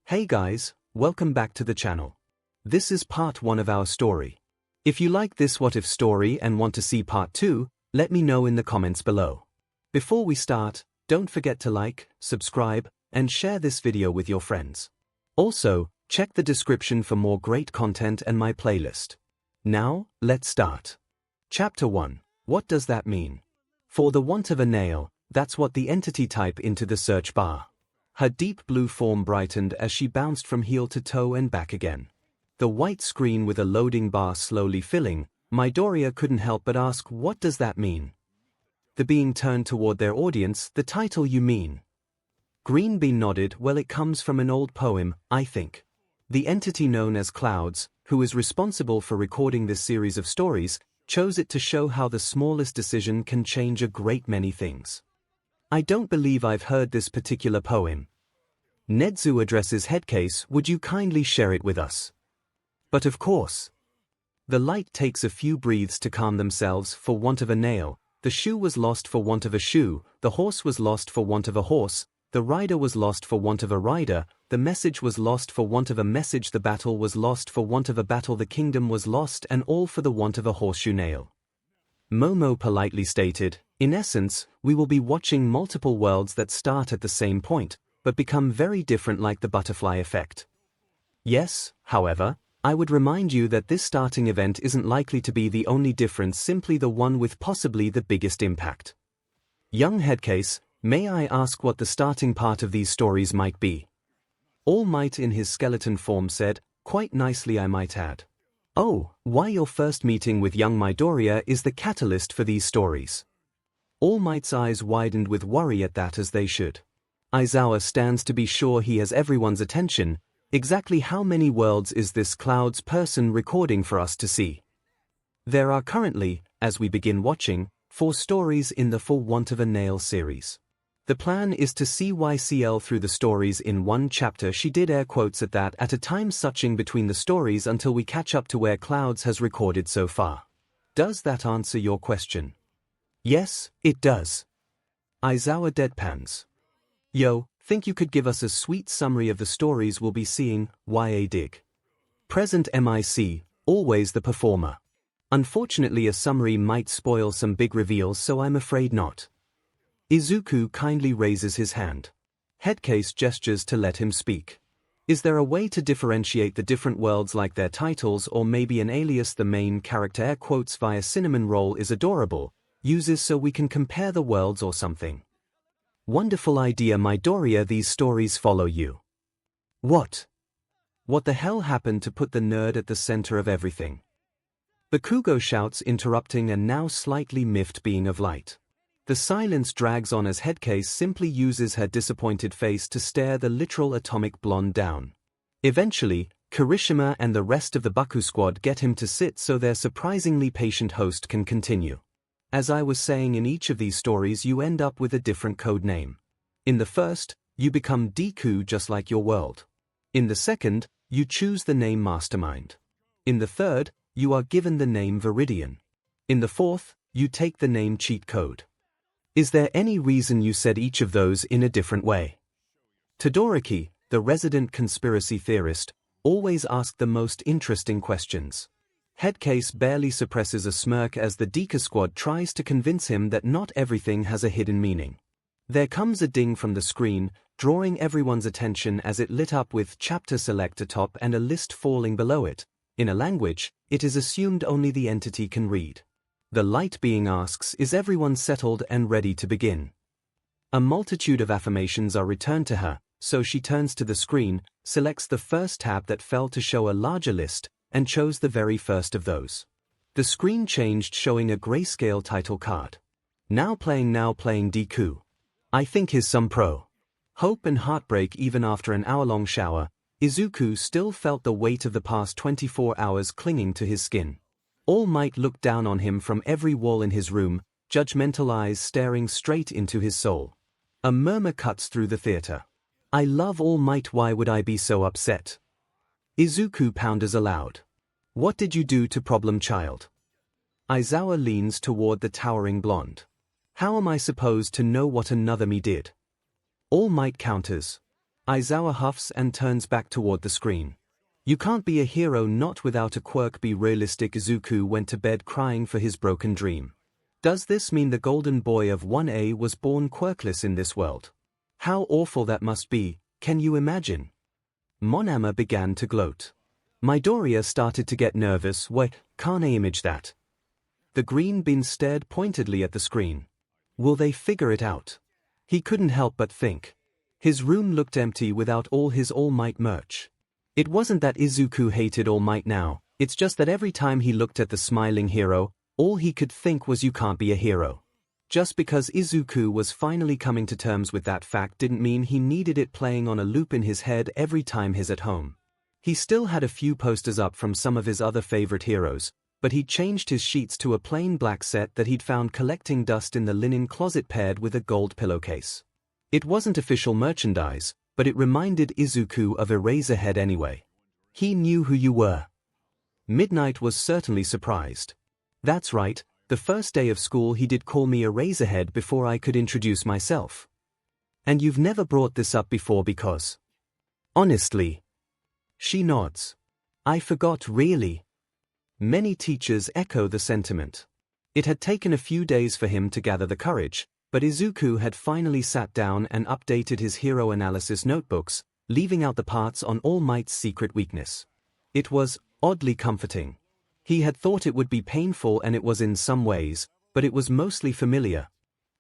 Hey guys, welcome back to the channel. This is part 1 of our story. If you like this what if story and want to see part 2, let me know in the comments below. Before we start, don't forget to like, subscribe, and share this video with your friends. Also, check the description for more great content and my playlist. Now, let's start. Chapter 1. What does that mean? For the want of a nail, that's what the entity type into the search bar. Her deep blue form brightened as she bounced from heel to toe and back again. The white screen with a loading bar slowly filling, Midoriya couldn't help but ask, what does that mean? The being turned toward their audience, the title you mean? Green Bean nodded, well it comes from an old poem, I think. The entity known as Clouds, who is responsible for recording this series of stories, chose it to show how the smallest decision can change a great many things. I don't believe I've heard this particular poem. Nedzu addresses Headcase, would you kindly share it with us? But of course. The light takes a few breaths to calm themselves for want of a nail, the shoe was lost for want of a shoe, the horse was lost for want of a horse, the rider was lost for want of a rider, the message was lost for want of a message, the battle was lost for want of a battle, the kingdom was lost, and all for the want of a horseshoe nail. Momo politely stated, in essence, we will be watching multiple worlds that start at the same point, but become very different like the butterfly effect. Yes, however, I would remind you that this starting event isn't likely to be the only difference, simply the one with possibly the biggest impact. Young Headcase, may I ask what the starting part of these stories might be? All Might in his skeleton form said, quite nicely I might add. Oh, why your first meeting with young Midoriya is the catalyst for these stories. All Might's eyes widened with worry at that, as they should. Aizawa stands to be sure he has everyone's attention. Exactly how many worlds is this Clouds person recording for us to see? There are currently, as we begin watching, 4 stories in the For Want of a Nail series. The plan is to see YCL through the stories in one chapter. She did air quotes at that, at a time switching between the stories until we catch up to where Clouds has recorded so far. Does that answer your question? Yes, it does. Aizawa deadpans. Yo, think you could give us a sweet summary of the stories we'll be seeing, YA Present MIC, always the performer. Unfortunately a summary might spoil some big reveals, so I'm afraid not. Izuku kindly raises his hand. Headcase gestures to let him speak. Is there a way to differentiate the different worlds like their titles, or maybe an alias the main character air quotes via cinnamon roll is adorable, uses so we can compare the worlds or something? Wonderful idea Midoriya, these stories follow you. What? What the hell happened to put the nerd at the center of everything? Bakugo shouts, interrupting a now slightly miffed being of light. The silence drags on as Headcase simply uses her disappointed face to stare the literal atomic blonde down. Eventually, Kirishima and the rest of the Baku squad get him to sit so their surprisingly patient host can continue. As I was saying, in each of these stories you end up with a different code name. In the first, you become Deku just like your world. In the second, you choose the name Mastermind. In the third, you are given the name Vidian. In the fourth, you take the name Cheat Code. Is there any reason you said each of those in a different way? Todoroki, the resident conspiracy theorist, always asked the most interesting questions. Headcase barely suppresses a smirk as the Deku squad tries to convince him that not everything has a hidden meaning. There comes a ding from the screen, drawing everyone's attention as it lit up with chapter select atop and a list falling below it, in a language it is assumed only the entity can read. The light being asks, is everyone settled and ready to begin? A multitude of affirmations are returned to her, so she turns to the screen, selects the first tab that fell to show a larger list, and chose the very first of those. The screen changed, showing a grayscale title card. Now playing Deku. I think he's some pro. Hope and heartbreak. Even after an hour-long shower, Izuku still felt the weight of the past 24 hours clinging to his skin. All Might looked down on him from every wall in his room, judgmental eyes staring straight into his soul. A murmur cuts through the theater. I love All Might, why would I be so upset? Izuku pounders aloud. What did you do to problem child? Aizawa leans toward the towering blonde. How am I supposed to know what another me did? All Might counters. Aizawa huffs and turns back toward the screen. You can't be a hero not without a quirk. Be realistic. Izuku went to bed crying for his broken dream. Does this mean the golden boy of 1A was born quirkless in this world? How awful that must be, can you imagine? Monama began to gloat. Midoriya started to get nervous. Wait, can't I image that? The green bean stared pointedly at the screen. Will they figure it out? He couldn't help but think. His room looked empty without all his All Might merch. It wasn't that Izuku hated All Might now, it's just that every time he looked at the smiling hero, all he could think was you can't be a hero. Just because Izuku was finally coming to terms with that fact didn't mean he needed it playing on a loop in his head every time he's at home. He still had a few posters up from some of his other favorite heroes, but he'd changed his sheets to a plain black set that he'd found collecting dust in the linen closet paired with a gold pillowcase. It wasn't official merchandise, but it reminded Izuku of Eraserhead anyway. He knew who you were. Midnight was certainly surprised. That's right, the first day of school he did call me Eraserhead before I could introduce myself. And you've never brought this up before because... Honestly. She nods. I forgot really. Many teachers echo the sentiment. It had taken a few days for him to gather the courage, but Izuku had finally sat down and updated his hero analysis notebooks, leaving out the parts on All Might's secret weakness. It was oddly comforting. He had thought it would be painful, and it was in some ways, but it was mostly familiar.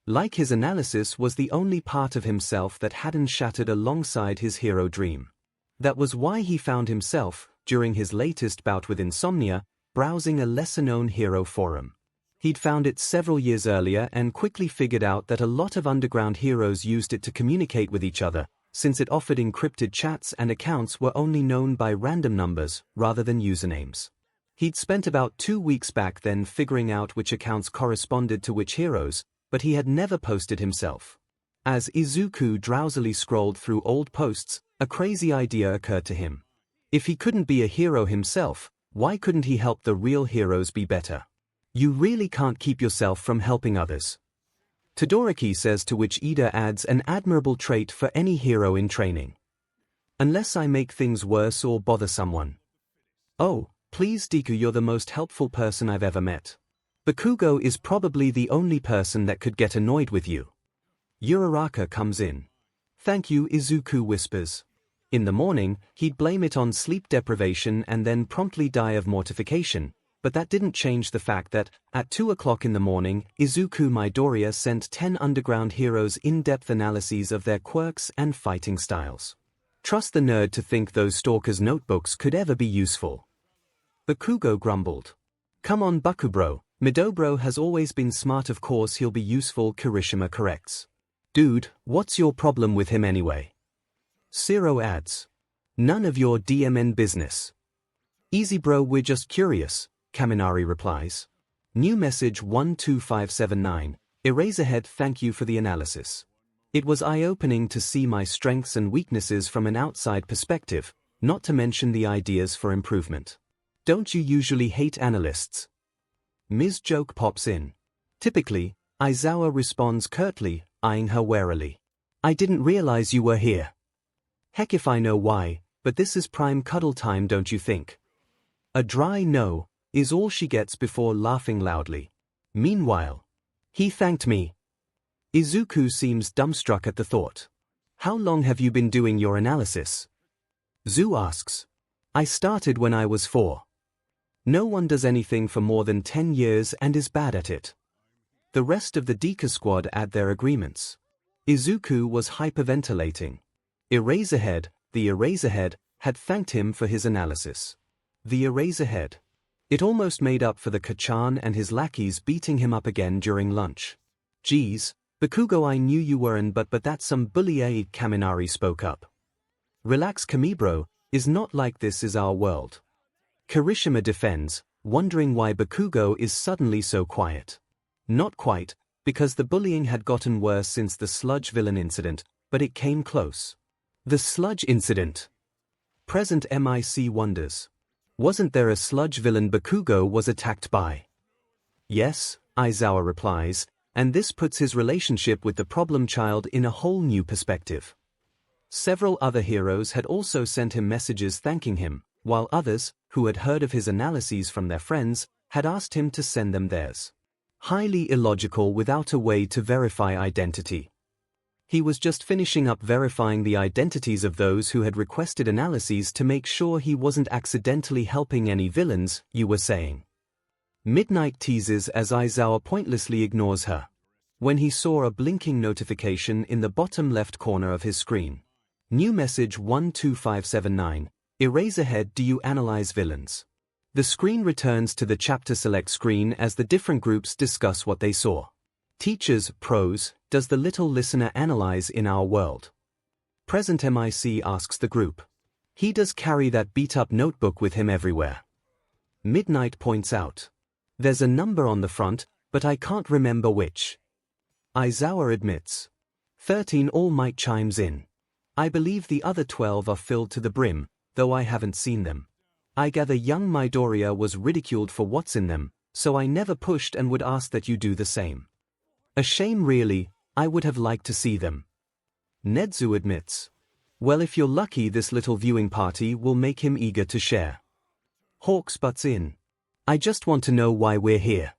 Like his analysis was the only part of himself that hadn't shattered alongside his hero dream. That was why he found himself, during his latest bout with insomnia, browsing a lesser-known hero forum. He'd found it several years earlier and quickly figured out that a lot of underground heroes used it to communicate with each other, since it offered encrypted chats and accounts were only known by random numbers rather than usernames. He'd spent about 2 weeks back then figuring out which accounts corresponded to which heroes, but he had never posted himself. As Izuku drowsily scrolled through old posts, a crazy idea occurred to him. If he couldn't be a hero himself, why couldn't he help the real heroes be better? You really can't keep yourself from helping others. Todoroki says, to which Ida adds an admirable trait for any hero in training. Unless I make things worse or bother someone. Oh, please Deku, you're the most helpful person I've ever met. Bakugo is probably the only person that could get annoyed with you. Uraraka comes in. Thank you, Izuku whispers. In the morning, he'd blame it on sleep deprivation and then promptly die of mortification, but that didn't change the fact that, at 2 o'clock in the morning, Izuku Midoriya sent 10 underground heroes in-depth analyses of their quirks and fighting styles. Trust the nerd to think those stalkers' notebooks could ever be useful. Bakugo grumbled. Come on Bakubro, Midobro has always been smart, of course he'll be useful, Kirishima corrects. Dude, what's your problem with him anyway? Zero adds. None of your DMN business. Easy bro, we're just curious, Kaminari replies. New message 12579, Eraserhead, thank you for the analysis. It was eye-opening to see my strengths and weaknesses from an outside perspective, not to mention the ideas for improvement. Don't you usually hate analysts? Ms. Joke pops in. Typically, Aizawa responds curtly, eyeing her warily. I didn't realize you were here. Heck if I know why, but this is prime cuddle time, don't you think? A dry no is all she gets before laughing loudly. Meanwhile, he thanked me. Izuku seems dumbstruck at the thought. How long have you been doing your analysis? Zu asks. I started when I was 4. No one does anything for more than 10 years and is bad at it. The rest of the Deku squad add their agreements. Izuku was hyperventilating. Eraserhead, the Eraserhead, had thanked him for his analysis. The Eraserhead. It almost made up for the Kachan and his lackeys beating him up again during lunch. Geez, Bakugo, I knew you weren't, but that's some bully. Kaminari spoke up. Relax Kamibro, is not like this is our world. Kirishima defends, wondering why Bakugo is suddenly so quiet. Not quite, because the bullying had gotten worse since the Sludge villain incident, but it came close. The Sludge incident. Present MIC wonders. Wasn't there a Sludge villain Bakugo was attacked by? Yes, Aizawa replies, and this puts his relationship with the problem child in a whole new perspective. Several other heroes had also sent him messages thanking him, while others, who had heard of his analyses from their friends, had asked him to send them theirs. Highly illogical without a way to verify identity. He was just finishing up verifying the identities of those who had requested analyses to make sure he wasn't accidentally helping any villains, you were saying. Midnight teases as Aizawa pointlessly ignores her. When he saw a blinking notification in the bottom left corner of his screen. New message 12579, Eraserhead, do you analyze villains? The screen returns to the chapter select screen as the different groups discuss what they saw. Teachers, pros, does the little listener analyze in our world? Present MIC asks the group. He does carry that beat-up notebook with him everywhere. Midnight points out. There's a number on the front, but I can't remember which. Aizawa admits. 13. All Might chimes in. I believe the other 12 are filled to the brim, though I haven't seen them. I gather young Midoriya was ridiculed for what's in them, so I never pushed and would ask that you do the same. A shame really, I would have liked to see them. Nezu admits. Well, if you're lucky, this little viewing party will make him eager to share. Hawks butts in. I just want to know why we're here.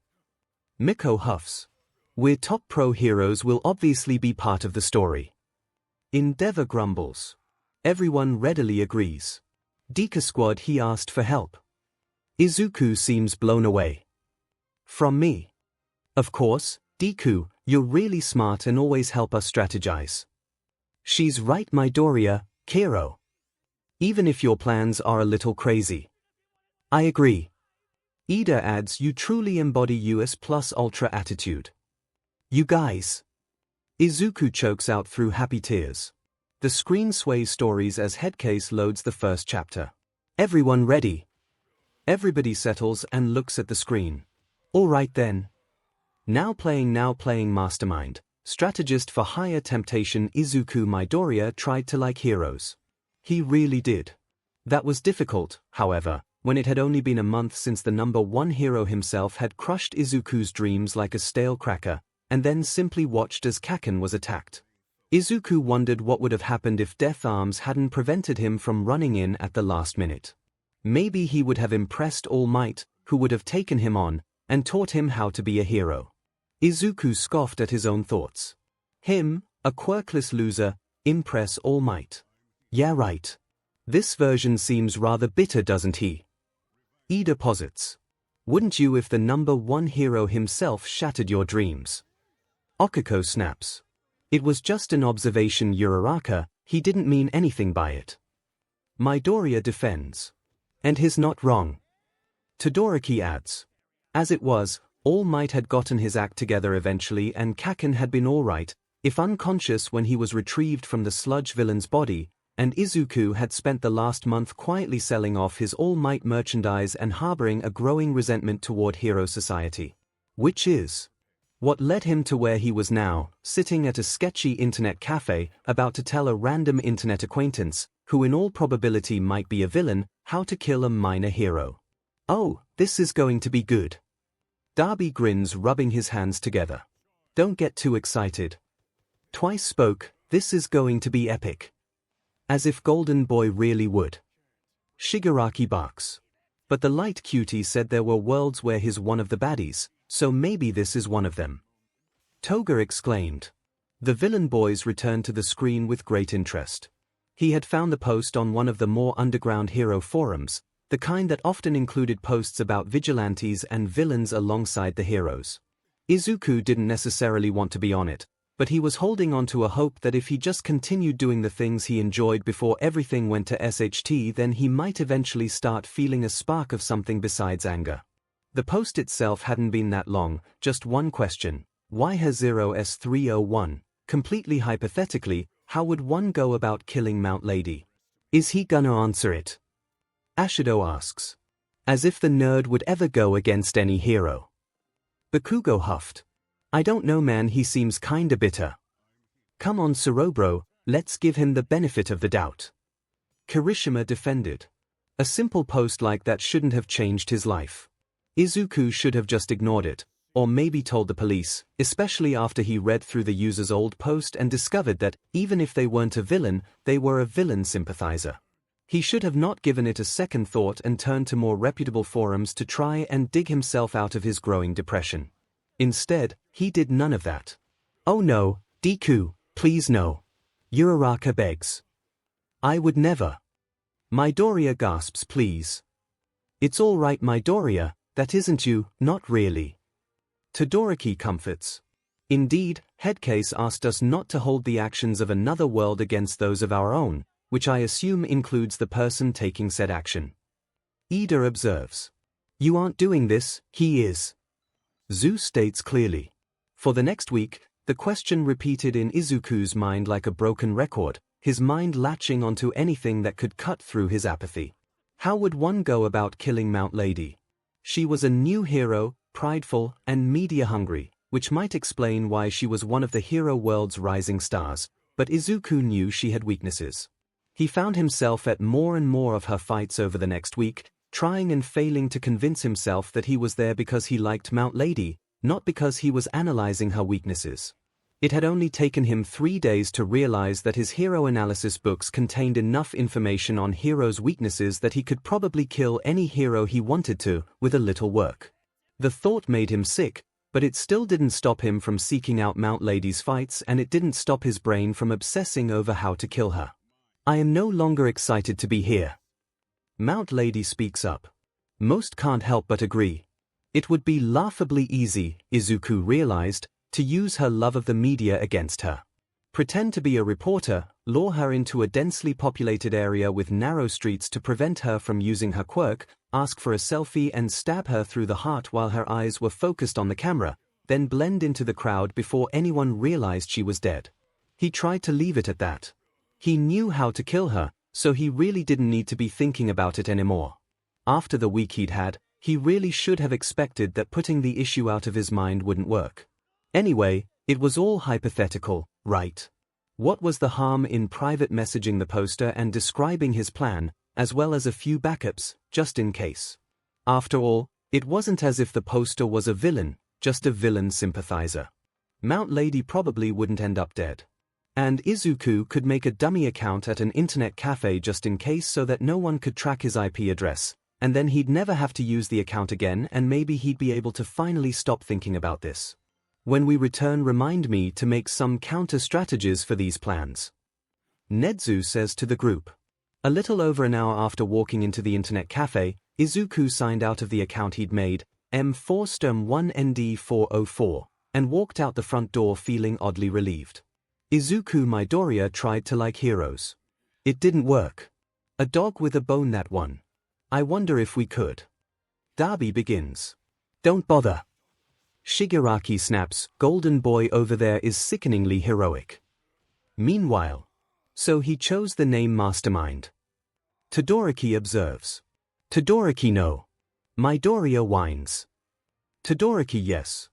Miko huffs. We're top pro heroes will obviously be part of the story. Endeavor grumbles. Everyone readily agrees. Deka Squad, he asked for help. Izuku seems blown away. From me. Of course, Deku, you're really smart and always help us strategize. She's right, Midoriya, Kero. Even if your plans are a little crazy. I agree. Ida adds, you truly embody US plus ultra attitude. You guys. Izuku chokes out through happy tears. The screen sways stories as Headcase loads the first chapter. Everyone ready? Everybody settles and looks at the screen. All right then. Now playing Mastermind, strategist for higher temptation. Izuku Midoriya tried to like heroes. He really did. That was difficult, however, when it had only been a month since the number one hero himself had crushed Izuku's dreams like a stale cracker, and then simply watched as Kaken was attacked. Izuku wondered what would have happened if Death Arms hadn't prevented him from running in at the last minute. Maybe he would have impressed All Might, who would have taken him on, and taught him how to be a hero. Izuku scoffed at his own thoughts. Him, a quirkless loser, impress All Might. Yeah, right. This version seems rather bitter, doesn't he? Ida posits. Wouldn't you if the number one hero himself shattered your dreams? Okiko snaps. It was just an observation, Uraraka, he didn't mean anything by it. Midoriya defends. And he's not wrong. Todoroki adds. As it was, All Might had gotten his act together eventually and Kaken had been alright, if unconscious when he was retrieved from the Sludge villain's body, and Izuku had spent the last month quietly selling off his All Might merchandise and harboring a growing resentment toward Hero Society. Which is what led him to where he was now, sitting at a sketchy internet cafe, about to tell a random internet acquaintance, who in all probability might be a villain, how to kill a minor hero. Oh, this is going to be good. Darby grins, rubbing his hands together. Don't get too excited. Twice spoke, this is going to be epic. As if Golden Boy really would. Shigaraki barks. But the light cutie said there were worlds where he's one of the baddies, so maybe this is one of them. Toga exclaimed. The villain boys returned to the screen with great interest. He had found the post on one of the more underground hero forums, the kind that often included posts about vigilantes and villains alongside the heroes. Izuku didn't necessarily want to be on it, but he was holding on to a hope that if he just continued doing the things he enjoyed before everything went to SHT, then he might eventually start feeling a spark of something besides anger. The post itself hadn't been that long, just one question. Why has 0S301? Completely hypothetically, how would one go about killing Mount Lady? Is he gonna answer it? Ashido asks. As if the nerd would ever go against any hero. Bakugo huffed. I don't know, man, he seems kinda bitter. Come on, 𝐒𝐿𝐿, let's give him the benefit of the doubt. Kirishima defended. A simple post like that shouldn't have changed his life. Izuku should have just ignored it, or maybe told the police, especially after he read through the user's old post and discovered that, even if they weren't a villain, they were a villain sympathizer. He should have not given it a second thought and turned to more reputable forums to try and dig himself out of his growing depression. Instead, he did none of that. "Oh no, Deku, please no. Uraraka begs. I would never." Midoriya gasps, "Please. It's all right, Midoriya, that isn't you, not really." Todoroki comforts. "Indeed, Headcase asked us not to hold the actions of another world against those of our own, which I assume includes the person taking said action." Ida observes. "You aren't doing this, he is." Zeus states clearly. For the next week, the question repeated in Izuku's mind like a broken record, his mind latching onto anything that could cut through his apathy. How would one go about killing Mount Lady? She was a new hero, prideful, and media-hungry, which might explain why she was one of the hero world's rising stars, but Izuku knew she had weaknesses. He found himself at more and more of her fights over the next week, trying and failing to convince himself that he was there because he liked Mount Lady, not because he was analyzing her weaknesses. It had only taken him 3 days to realize that his hero analysis books contained enough information on heroes' weaknesses that he could probably kill any hero he wanted to, with a little work. The thought made him sick, but it still didn't stop him from seeking out Mount Lady's fights, and it didn't stop his brain from obsessing over how to kill her. "I am no longer excited to be here." Mount Lady speaks up. Most can't help but agree. It would be laughably easy, Izuku realized, to use her love of the media against her. Pretend to be a reporter, lure her into a densely populated area with narrow streets to prevent her from using her quirk, ask for a selfie and stab her through the heart while her eyes were focused on the camera, then blend into the crowd before anyone realized she was dead. He tried to leave it at that. He knew how to kill her, so he really didn't need to be thinking about it anymore. After the week he'd had, he really should have expected that putting the issue out of his mind wouldn't work. Anyway, it was all hypothetical, right? What was the harm in private messaging the poster and describing his plan, as well as a few backups, just in case? After all, it wasn't as if the poster was a villain, just a villain sympathizer. Mount Lady probably wouldn't end up dead. And Izuku could make a dummy account at an internet cafe just in case so that no one could track his IP address, and then he'd never have to use the account again, and maybe he'd be able to finally stop thinking about this. When we return, remind me to make some counter-strategies for these plans. Nedzu says to the group. A little over an hour after walking into the internet cafe, Izuku signed out of the account he'd made, M4STEM1ND404, and walked out the front door feeling oddly relieved. Izuku Midoriya tried to like heroes. It didn't work. A dog with a bone, that one. I wonder if we could. Dabi begins. Don't bother. Shigaraki snaps, golden boy over there is sickeningly heroic. Meanwhile. So he chose the name Mastermind. Todoroki observes. Todoroki no. Midoriya whines. Todoroki yes.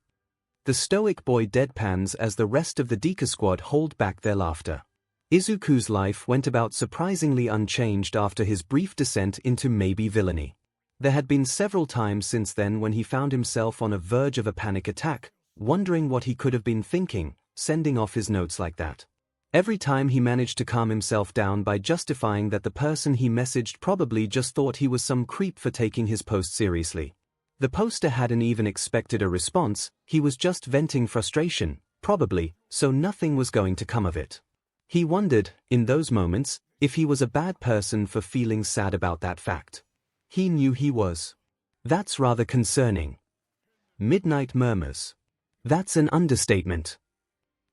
The stoic boy deadpans as the rest of the Deku squad hold back their laughter. Izuku's life went about surprisingly unchanged after his brief descent into maybe villainy. There had been several times since then when he found himself on the verge of a panic attack, wondering what he could have been thinking, sending off his notes like that. Every time he managed to calm himself down by justifying that the person he messaged probably just thought he was some creep for taking his post seriously. The poster hadn't even expected a response, he was just venting frustration, probably, so nothing was going to come of it. He wondered, in those moments, if he was a bad person for feeling sad about that fact. He knew he was. That's rather concerning. Midnight murmurs. That's an understatement.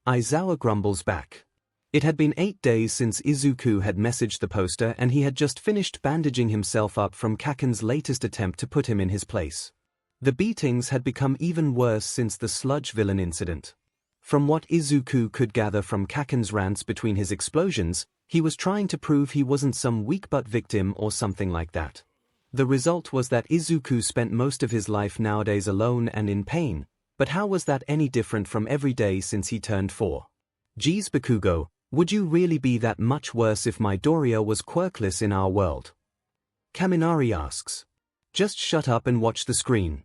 Aizawa grumbles back. It had been 8 days since Izuku had messaged the poster, and he had just finished bandaging himself up from Kaken's latest attempt to put him in his place. The beatings had become even worse since the Sludge villain incident. From what Izuku could gather from Kaken's rants between his explosions, he was trying to prove he wasn't some weak-butt victim or something like that. The result was that Izuku spent most of his life nowadays alone and in pain, but how was that any different from every day since he turned 4? Geez Bakugo, would you really be that much worse if Midoriya was quirkless in our world? Kaminari asks. Just shut up and watch the screen.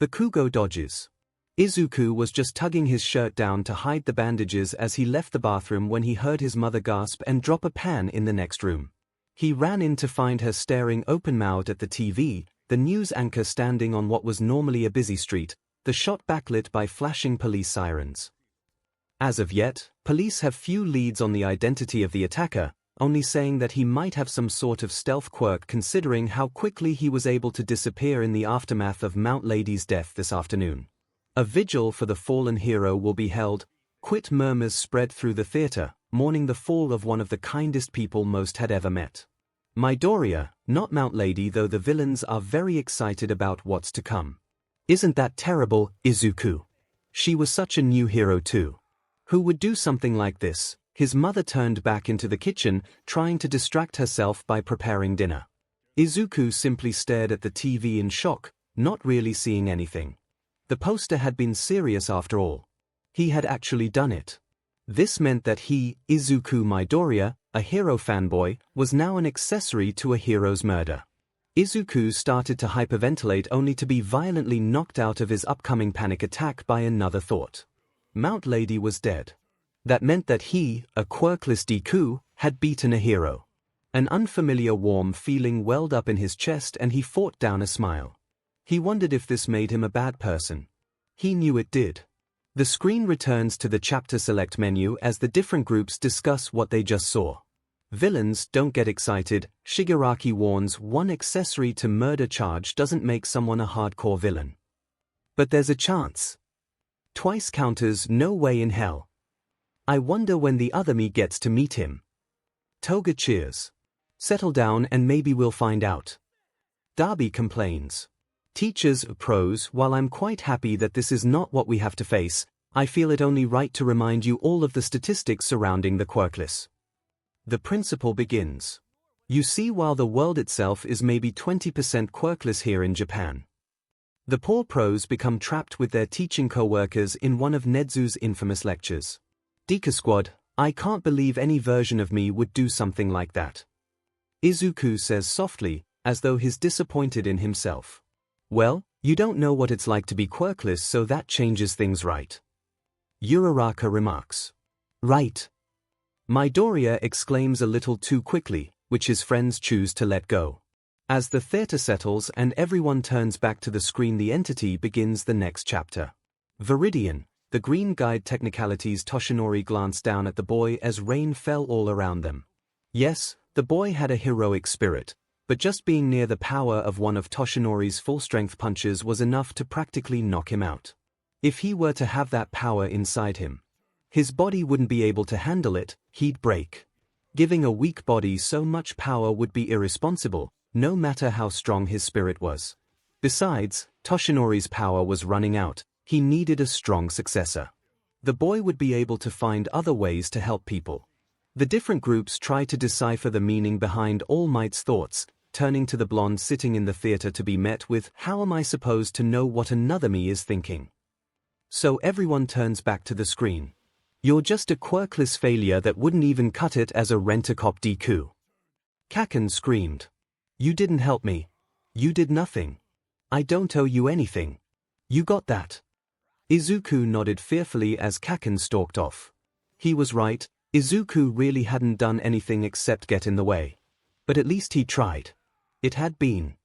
Bakugo dodges. Izuku was just tugging his shirt down to hide the bandages as he left the bathroom when he heard his mother gasp and drop a pan in the next room. He ran in to find her staring open-mouthed at the TV, the news anchor standing on what was normally a busy street, the shot backlit by flashing police sirens. As of yet, police have few leads on the identity of the attacker, only saying that he might have some sort of stealth quirk considering how quickly he was able to disappear in the aftermath of Mount Lady's death this afternoon. A vigil for the fallen hero will be held. Quiet murmurs spread through the theater, mourning the fall of one of the kindest people most had ever met. Midoriya, not Mount Lady, though the villains are very excited about what's to come. Isn't that terrible, Izuku? She was such a new hero too. Who would do something like this? His mother turned back into the kitchen, trying to distract herself by preparing dinner. Izuku simply stared at the TV in shock, not really seeing anything. The poster had been serious after all. He had actually done it. This meant that he, Izuku Midoriya, a hero fanboy, was now an accessory to a hero's murder. Izuku started to hyperventilate only to be violently knocked out of his upcoming panic attack by another thought. Mount Lady was dead. That meant that he, a quirkless Deku, had beaten a hero. An unfamiliar warm feeling welled up in his chest and he fought down a smile. He wondered if this made him a bad person. He knew it did. The screen returns to the chapter select menu as the different groups discuss what they just saw. Villains, don't get excited. Shigaraki warns one accessory to murder charge doesn't make someone a hardcore villain. But there's a chance. Twice counters, no way in hell. I wonder when the other me gets to meet him. Toga cheers. Settle down and maybe we'll find out. Darby complains. Teachers, pros, while I'm quite happy that this is not what we have to face, I feel it only right to remind you all of the statistics surrounding the quirkless. The principal begins. You see, while the world itself is maybe 20% quirkless here in Japan. The poor pros become trapped with their teaching co-workers in one of Nezu's infamous lectures. Deku Squad, I can't believe any version of me would do something like that. Izuku says softly, as though he's disappointed in himself. Well, you don't know what it's like to be quirkless, so that changes things, right? Uraraka remarks. Right. Midoriya exclaims a little too quickly, which his friends choose to let go. As the theater settles and everyone turns back to the screen, the entity begins the next chapter. Vidian, the green guide technicalities. Toshinori glanced down at the boy as rain fell all around them. Yes, the boy had a heroic spirit. But just being near the power of one of Toshinori's full-strength punches was enough to practically knock him out. If he were to have that power inside him, his body wouldn't be able to handle it, he'd break. Giving a weak body so much power would be irresponsible, no matter how strong his spirit was. Besides, Toshinori's power was running out, he needed a strong successor. The boy would be able to find other ways to help people. The different groups try to decipher the meaning behind All Might's thoughts, turning to the blonde sitting in the theater to be met with, how am I supposed to know what another me is thinking? So everyone turns back to the screen. You're just a quirkless failure that wouldn't even cut it as a rent-a-cop Deku. Kaken screamed. You didn't help me. You did nothing. I don't owe you anything. You got that? Izuku nodded fearfully as Kaken stalked off. He was right, Izuku really hadn't done anything except get in the way. But at least he tried. It had been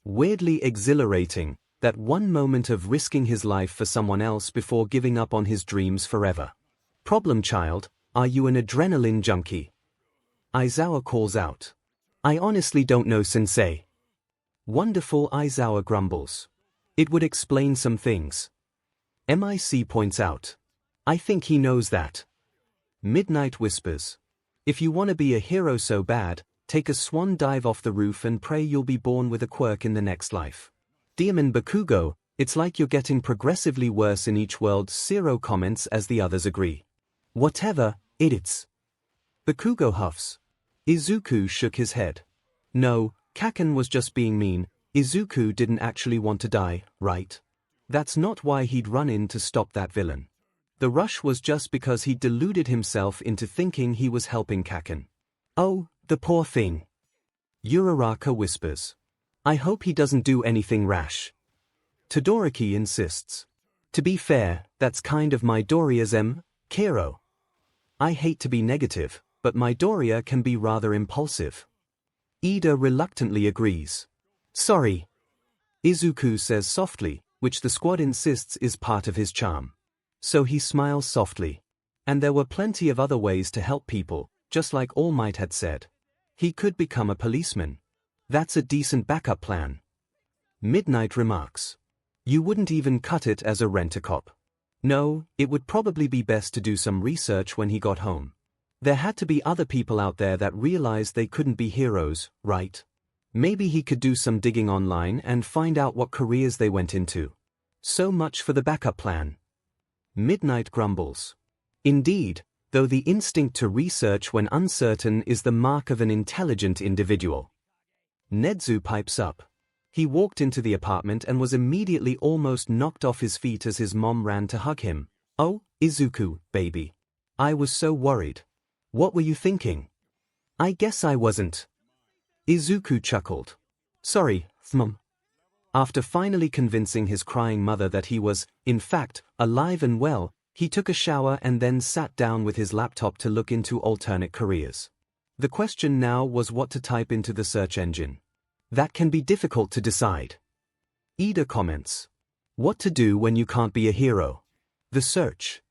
weirdly exhilarating, that one moment of risking his life for someone else before giving up on his dreams forever. Problem child, are you an adrenaline junkie? Aizawa calls out. I honestly don't know, sensei. Wonderful, Aizawa grumbles. It would explain some things. MIC points out. I think he knows that. Midnight whispers. If you want to be a hero so bad, take a swan dive off the roof and pray you'll be born with a quirk in the next life. Diamond Bakugo, it's like you're getting progressively worse in each world. Zero comments as the others agree. Whatever, idiots. Bakugo huffs. Izuku shook his head. No, Kaken was just being mean. Izuku didn't actually want to die, right? That's not why he'd run in to stop that villain. The rush was just because he deluded himself into thinking he was helping Kaken. Oh, the poor thing. Uraraka whispers. I hope he doesn't do anything rash. Todoroki insists. To be fair, that's kind of Midoriya's 𝐭. I hate to be negative, but Midoriya can be rather impulsive. Ida reluctantly agrees. Sorry. Izuku says softly, which the squad insists is part of his charm. So he smiles softly. And there were plenty of other ways to help people, just like All Might had said. He could become a policeman. That's a decent backup plan. Midnight remarks. You wouldn't even cut it as a rent-a-cop. No, it would probably be best to do some research when he got home. There had to be other people out there that realized they couldn't be heroes, right? Maybe he could do some digging online and find out what careers they went into. So much for the backup plan. Midnight grumbles. Indeed, though the instinct to research when uncertain is the mark of an intelligent individual. Nezu pipes up. He walked into the apartment and was immediately almost knocked off his feet as his mom ran to hug him. Oh, Izuku, baby. I was so worried. What were you thinking? I guess I wasn't. Izuku chuckled. Sorry, Mom. After finally convincing his crying mother that he was, in fact, alive and well, he took a shower and then sat down with his laptop to look into alternate careers. The question now was what to type into the search engine. That can be difficult to decide. Ida comments. What to do when you can't be a hero? The search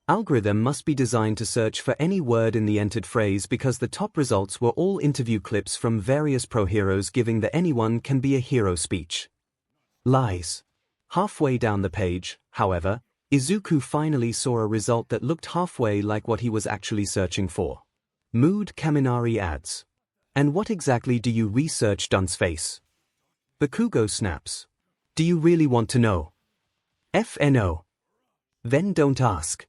algorithm must be designed to search for any word in the entered phrase because the top results were all interview clips from various pro-heroes giving the anyone can be a hero speech. Lies. Halfway down the page, however, Izuku finally saw a result that looked halfway like what he was actually searching for. Mood Kaminari ads. And what exactly do you research, dunce face? Bakugo snaps. Do you really want to know? FNO. Then don't ask.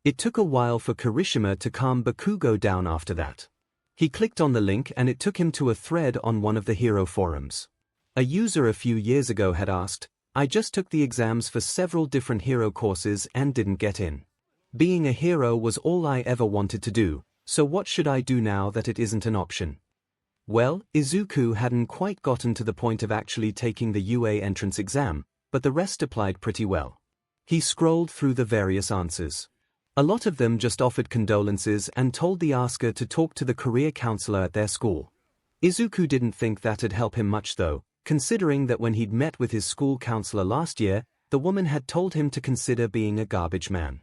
It took a while for Kirishima to calm Bakugo down after that. He clicked on the link and it took him to a thread on one of the hero forums. A user a few years ago had asked, I just took the exams for several different hero courses and didn't get in. Being a hero was all I ever wanted to do, so what should I do now that it isn't an option? Well, Izuku hadn't quite gotten to the point of actually taking the UA entrance exam, but the rest applied pretty well. He scrolled through the various answers. A lot of them just offered condolences and told the asker to talk to the career counselor at their school. Izuku didn't think that'd help him much though, considering that when he'd met with his school counselor last year, the woman had told him to consider being a garbage man.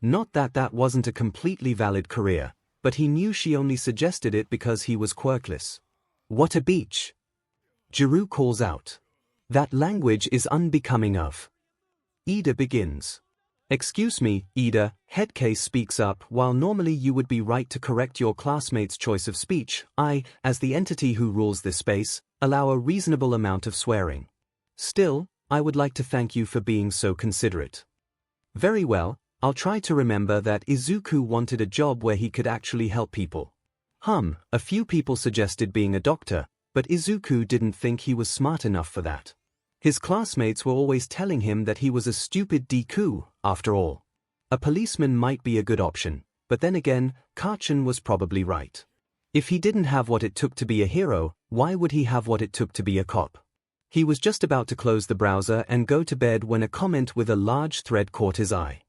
Not that that wasn't a completely valid career, but he knew she only suggested it because he was quirkless. What a beach! Jiru calls out. That language is unbecoming of. Ida begins. Excuse me, Ida, Headcase speaks up. While normally you would be right to correct your classmate's choice of speech, I, as the entity who rules this space, allow a reasonable amount of swearing. Still, I would like to thank you for being so considerate. Very well, I'll try to remember that. Izuku wanted a job where he could actually help people. A few people suggested being a doctor, but Izuku didn't think he was smart enough for that. His classmates were always telling him that he was a stupid Deku, after all. A policeman might be a good option, but then again, Kachan was probably right. If he didn't have what it took to be a hero, why would he have what it took to be a cop? He was just about to close the browser and go to bed when a comment with a large thread caught his eye.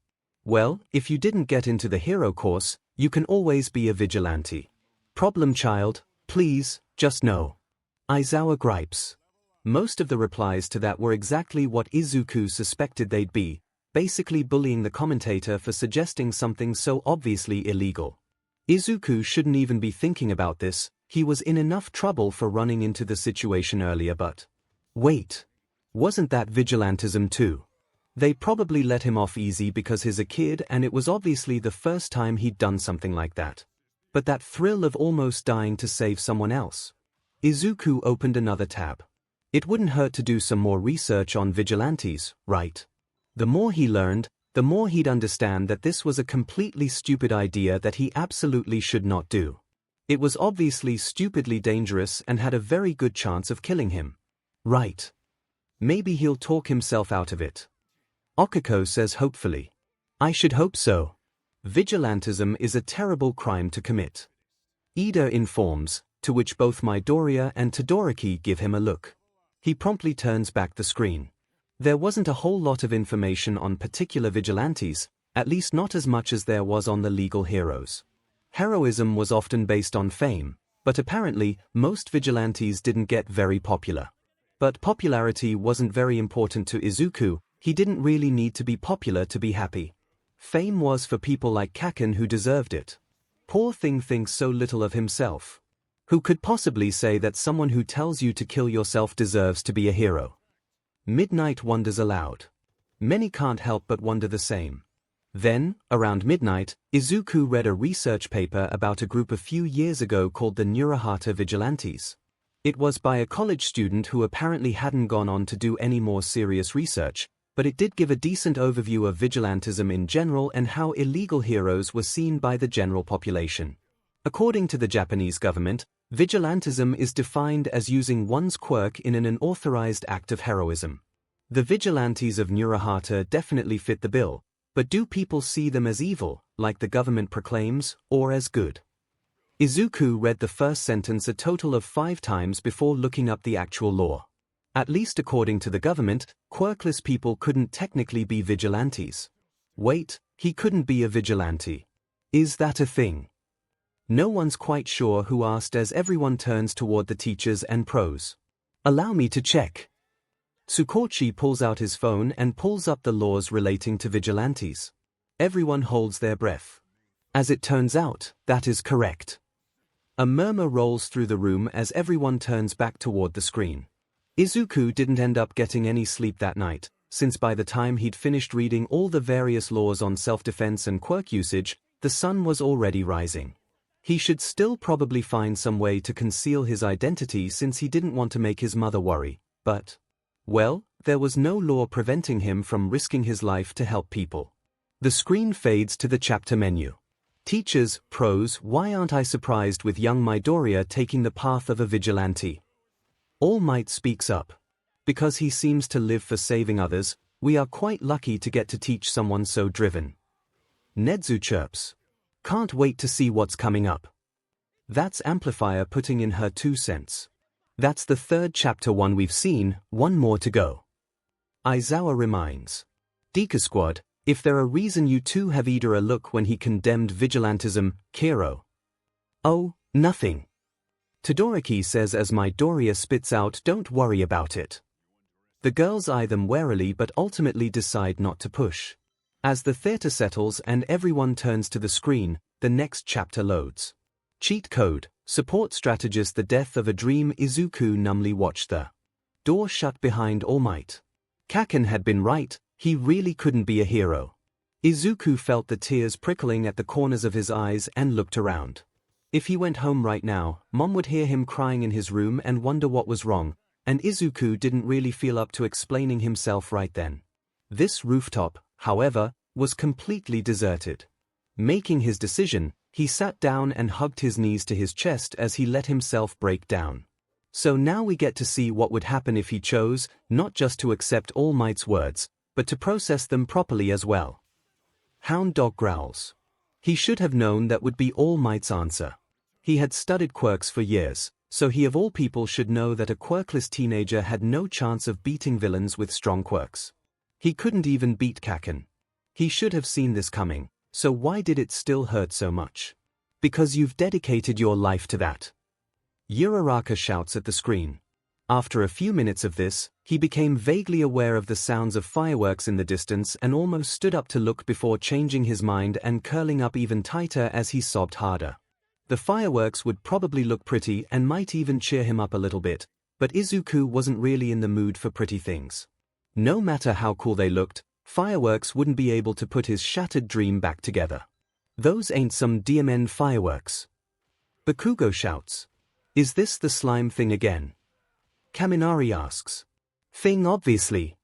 Well, if you didn't get into the hero course, you can always be a vigilante. Problem child, please, just no. Aizawa gripes. Most of the replies to that were exactly what Izuku suspected they'd be, basically bullying the commentator for suggesting something so obviously illegal. Izuku shouldn't even be thinking about this, he was in enough trouble for running into the situation earlier but... Wait. Wasn't that vigilantism too? They probably let him off easy because he's a kid and it was obviously the first time he'd done something like that. But that thrill of almost dying to save someone else. Izuku opened another tab. It wouldn't hurt to do some more research on vigilantes, right? The more he learned, the more he'd understand that this was a completely stupid idea that he absolutely should not do. It was obviously stupidly dangerous and had a very good chance of killing him. Right. Maybe he'll talk himself out of it. Okiko says hopefully. I should hope so. Vigilantism is a terrible crime to commit. Ida informs, to which both Midoriya and Todoroki give him a look. He promptly turns back the screen. There wasn't a whole lot of information on particular vigilantes, at least not as much as there was on the legal heroes. Heroism was often based on fame, but apparently, most vigilantes didn't get very popular. But popularity wasn't very important to Izuku. He didn't really need to be popular to be happy. Fame was for people like Kaken who deserved it. Poor thing thinks so little of himself. Who could possibly say that someone who tells you to kill yourself deserves to be a hero? Midnight wonders aloud. Many can't help but wonder the same. Then, around midnight, Izuku read a research paper about a group a few years ago called the Nurahata Vigilantes. It was by a college student who apparently hadn't gone on to do any more serious research, but it did give a decent overview of vigilantism in general and how illegal heroes were seen by the general population. According to the Japanese government, vigilantism is defined as using one's quirk in an unauthorized act of heroism. The vigilantes of Nurahata definitely fit the bill, but do people see them as evil, like the government proclaims, or as good? Izuku read the first sentence a total of 5 times before looking up the actual law. At least according to the government, quirkless people couldn't technically be vigilantes. Wait, he couldn't be a vigilante. Is that a thing? No one's quite sure who asked as everyone turns toward the teachers and pros. Allow me to check. Tsukochi pulls out his phone and pulls up the laws relating to vigilantes. Everyone holds their breath. As it turns out, that is correct. A murmur rolls through the room as everyone turns back toward the screen. Izuku didn't end up getting any sleep that night, since by the time he'd finished reading all the various laws on self-defense and quirk usage, the sun was already rising. He should still probably find some way to conceal his identity since he didn't want to make his mother worry, but, well, there was no law preventing him from risking his life to help people. The screen fades to the chapter menu. Teachers, pros, why aren't I surprised with young Midoriya taking the path of a vigilante? All Might speaks up. Because he seems to live for saving others, we are quite lucky to get to teach someone so driven. Nezu chirps. Can't wait to see what's coming up. That's Amplifier putting in her 2 cents. That's the 3rd chapter 1 we've seen, 1 more to go. Aizawa reminds. Deku Squad, if there a reason you two have either a look when he condemned vigilantism, Kiro. Oh, nothing. Todoroki says as Midoriya spits out, don't worry about it. The girls eye them warily but ultimately decide not to push. As the theater settles and everyone turns to the screen, the next chapter loads. Cheat code, support strategist. The death of a dream. Izuku numbly watched the door shut behind All Might. Kaken had been right, he really couldn't be a hero. Izuku felt the tears prickling at the corners of his eyes and looked around. If he went home right now, Mom would hear him crying in his room and wonder what was wrong, and Izuku didn't really feel up to explaining himself right then. This rooftop, however, was completely deserted. Making his decision, he sat down and hugged his knees to his chest as he let himself break down. So now we get to see what would happen if he chose, not just to accept All Might's words, but to process them properly as well. Hound Dog growls. He should have known that would be All Might's answer. He had studied quirks for years, so he of all people should know that a quirkless teenager had no chance of beating villains with strong quirks. He couldn't even beat Kaken. He should have seen this coming, so why did it still hurt so much? Because you've dedicated your life to that. Uraraka shouts at the screen. After a few minutes of this, he became vaguely aware of the sounds of fireworks in the distance and almost stood up to look before changing his mind and curling up even tighter as he sobbed harder. The fireworks would probably look pretty and might even cheer him up a little bit, but Izuku wasn't really in the mood for pretty things. No matter how cool they looked, fireworks wouldn't be able to put his shattered dream back together. Those ain't some DMN fireworks. Bakugo shouts. Is this the slime thing again? Kaminari asks. Thing obviously.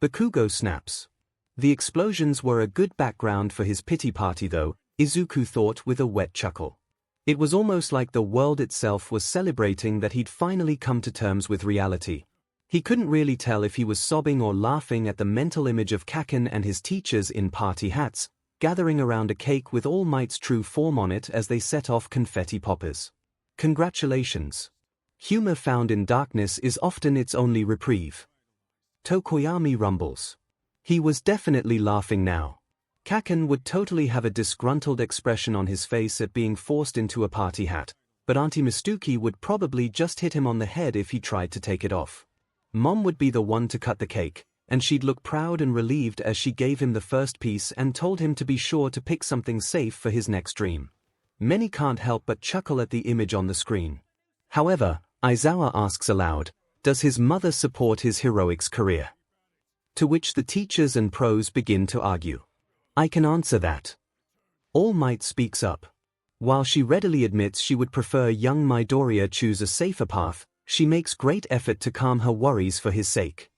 Bakugo snaps. The explosions were a good background for his pity party though, Izuku thought with a wet chuckle. It was almost like the world itself was celebrating that he'd finally come to terms with reality. He couldn't really tell if he was sobbing or laughing at the mental image of Kaken and his teachers in party hats, gathering around a cake with All Might's true form on it as they set off confetti poppers. Congratulations. Humor found in darkness is often its only reprieve. Tokoyami rumbles. He was definitely laughing now. 𝐭𝐚 would totally have a disgruntled expression on his face at being forced into a party hat, but Auntie Mistuki would probably just hit him on the head if he tried to take it off. Mom would be the one to cut the cake, and she'd look proud and relieved as she gave him the first piece and told him to be sure to pick something safe for his next dream. Many can't help but chuckle at the image on the screen. However, Aizawa asks aloud, does his mother support his heroic's career? To which the teachers and pros begin to argue. I can answer that. All Might speaks up. While she readily admits she would prefer young Midoriya choose a safer path, she makes great effort to calm her worries for his sake.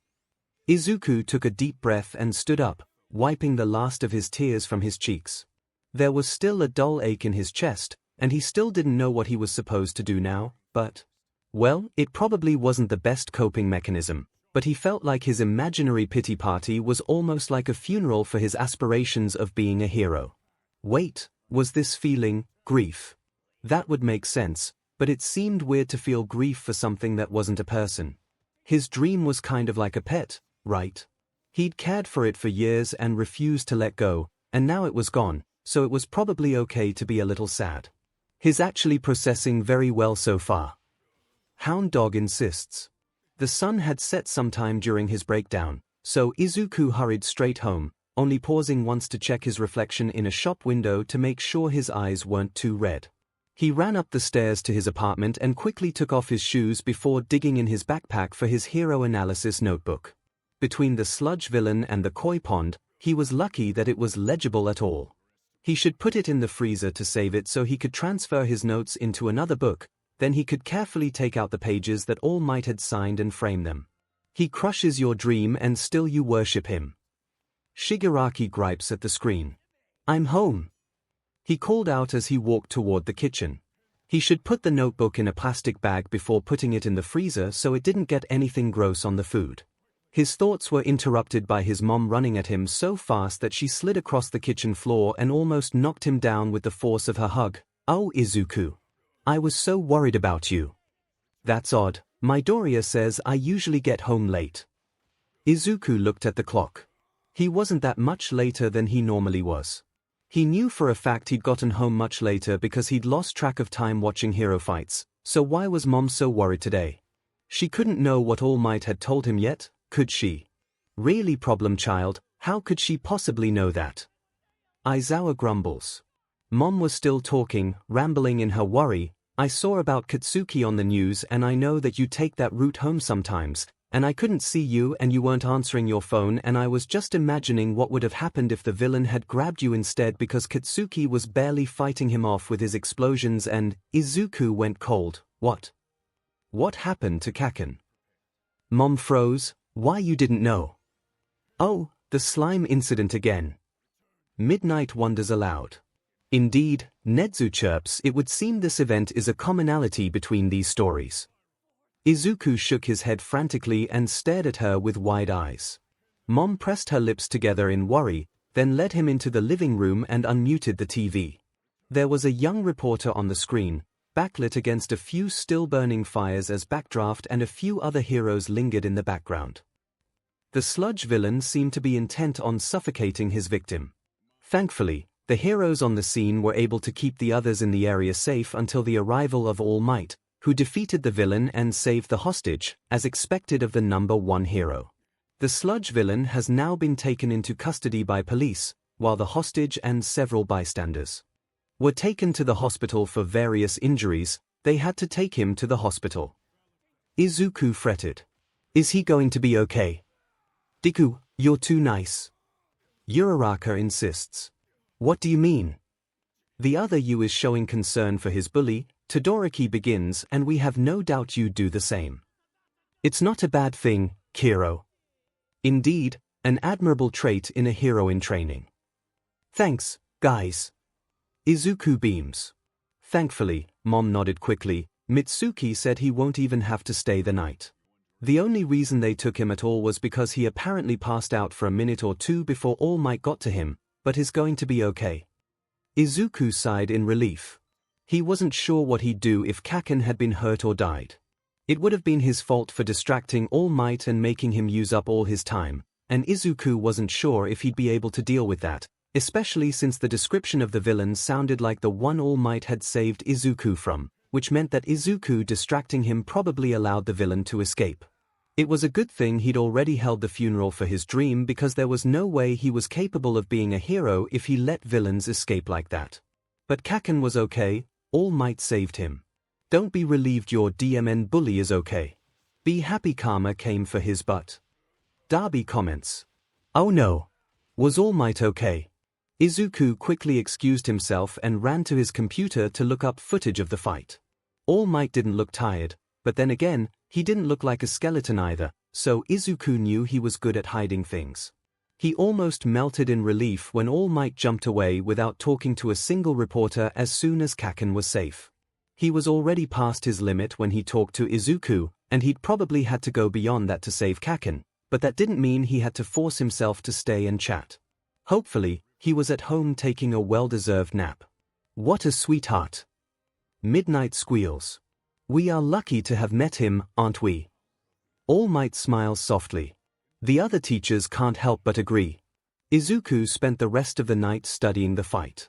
Izuku took a deep breath and stood up, wiping the last of his tears from his cheeks. There was still a dull ache in his chest, and he still didn't know what he was supposed to do now, but... well, it probably wasn't the best coping mechanism, but he felt like his imaginary pity party was almost like a funeral for his aspirations of being a hero. Wait, was this feeling grief? That would make sense, but it seemed weird to feel grief for something that wasn't a person. His dream was kind of like a pet, right? He'd cared for it for years and refused to let go, and now it was gone, so it was probably okay to be a little sad. He's actually processing very well so far. Hound Dog insists. The sun had set sometime during his breakdown, so Izuku hurried straight home, only pausing once to check his reflection in a shop window to make sure his eyes weren't too red. He ran up the stairs to his apartment and quickly took off his shoes before digging in his backpack for his hero analysis notebook. Between the sludge villain and the koi pond, he was lucky that it was legible at all. He should put it in the freezer to save it so he could transfer his notes into another book, then he could carefully take out the pages that All Might had signed and frame them. He crushes your dream and still you worship him. Shigaraki gripes at the screen. I'm home. He called out as he walked toward the kitchen. He should put the notebook in a plastic bag before putting it in the freezer so it didn't get anything gross on the food. His thoughts were interrupted by his mom running at him so fast that she slid across the kitchen floor and almost knocked him down with the force of her hug. Oh, Izuku. I was so worried about you. That's odd. Midoriya says I usually get home late. Izuku looked at the clock. He wasn't that much later than he normally was. He knew for a fact he'd gotten home much later because he'd lost track of time watching hero fights, so why was Mom so worried today? She couldn't know what All Might had told him yet, could she? Really, problem child, how could she possibly know that? Aizawa grumbles. Mom was still talking, rambling in her worry. I saw about Katsuki on the news and I know that you take that route home sometimes, and I couldn't see you and you weren't answering your phone and I was just imagining what would have happened if the villain had grabbed you instead because Katsuki was barely fighting him off with his explosions and Izuku went cold. What? What happened to 𝐭𝐚? Mom froze. Why you didn't know? Oh, the slime incident again. Midnight wonders aloud. Indeed, Nezu chirps, it would seem this event is a commonality between these stories. Izuku shook his head frantically and stared at her with wide eyes. Mom pressed her lips together in worry, then led him into the living room and unmuted the TV. There was a young reporter on the screen, backlit against a few still-burning fires as backdraft and a few other heroes lingered in the background. The sludge villain seemed to be intent on suffocating his victim. Thankfully, the heroes on the scene were able to keep the others in the area safe until the arrival of All Might, who defeated the villain and saved the hostage, as expected of the #1 hero. The sludge villain has now been taken into custody by police, while the hostage and several bystanders were taken to the hospital for various injuries. They had to take him to the hospital. Izuku fretted. Is he going to be okay? Deku, you're too nice. Uraraka insists. What do you mean? The other you is showing concern for his bully. Todoroki begins, and we have no doubt you do the same. It's not a bad thing, Kiro. Indeed, an admirable trait in a hero in training. Thanks, guys. Izuku beams. Thankfully, Mom nodded quickly. Mitsuki said he won't even have to stay the night. The only reason they took him at all was because he apparently passed out for a minute or two before All Might got to him, but is going to be okay. Izuku sighed in relief. He wasn't sure what he'd do if 𝐭𝐚 had been hurt or died. It would have been his fault for distracting All Might and making him use up all his time, and Izuku wasn't sure if he'd be able to deal with that, especially since the description of the villain sounded like the one All Might had saved Izuku from, which meant that Izuku distracting him probably allowed the villain to escape. It was a good thing he'd already held the funeral for his dream, because there was no way he was capable of being a hero if he let villains escape like that. But Kaken was okay, All Might saved him. Don't be relieved your DMN bully is okay. Be happy karma came for his butt. Darby comments. Oh no. Was All Might okay? Izuku quickly excused himself and ran to his computer to look up footage of the fight. All Might didn't look tired, but then again, he didn't look like a skeleton either, so Izuku knew he was good at hiding things. He almost melted in relief when All Might jumped away without talking to a single reporter as soon as Kaken was safe. He was already past his limit when he talked to Izuku, and he'd probably had to go beyond that to save Kaken, but that didn't mean he had to force himself to stay and chat. Hopefully, he was at home taking a well-deserved nap. What a sweetheart. Midnight squeals. We are lucky to have met him, aren't we? All Might smiles softly. The other teachers can't help but agree. Izuku spent the rest of the night studying the fight.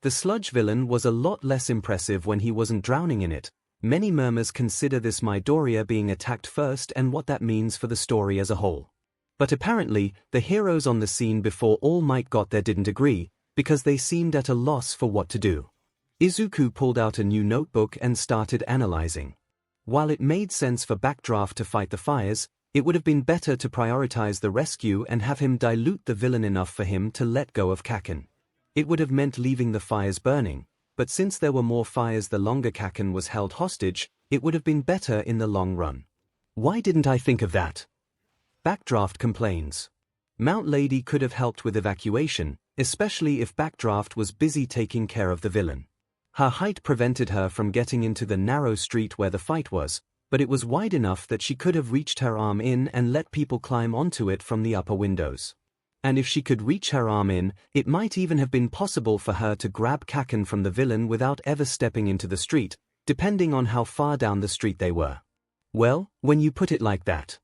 The sludge villain was a lot less impressive when he wasn't drowning in it. Many murmurs consider this Midoriya being attacked first and what that means for the story as a whole. But apparently, the heroes on the scene before All Might got there didn't agree, because they seemed at a loss for what to do. Izuku pulled out a new notebook and started analyzing. While it made sense for Backdraft to fight the fires, it would have been better to prioritize the rescue and have him dilute the villain enough for him to let go of Kaken. It would have meant leaving the fires burning, but since there were more fires the longer Kaken was held hostage, it would have been better in the long run. Why didn't I think of that? Backdraft complains. Mount Lady could have helped with evacuation, especially if Backdraft was busy taking care of the villain. Her height prevented her from getting into the narrow street where the fight was, but it was wide enough that she could have reached her arm in and let people climb onto it from the upper windows. And if she could reach her arm in, it might even have been possible for her to grab Kaken from the villain without ever stepping into the street, depending on how far down the street they were. Well, when you put it like that.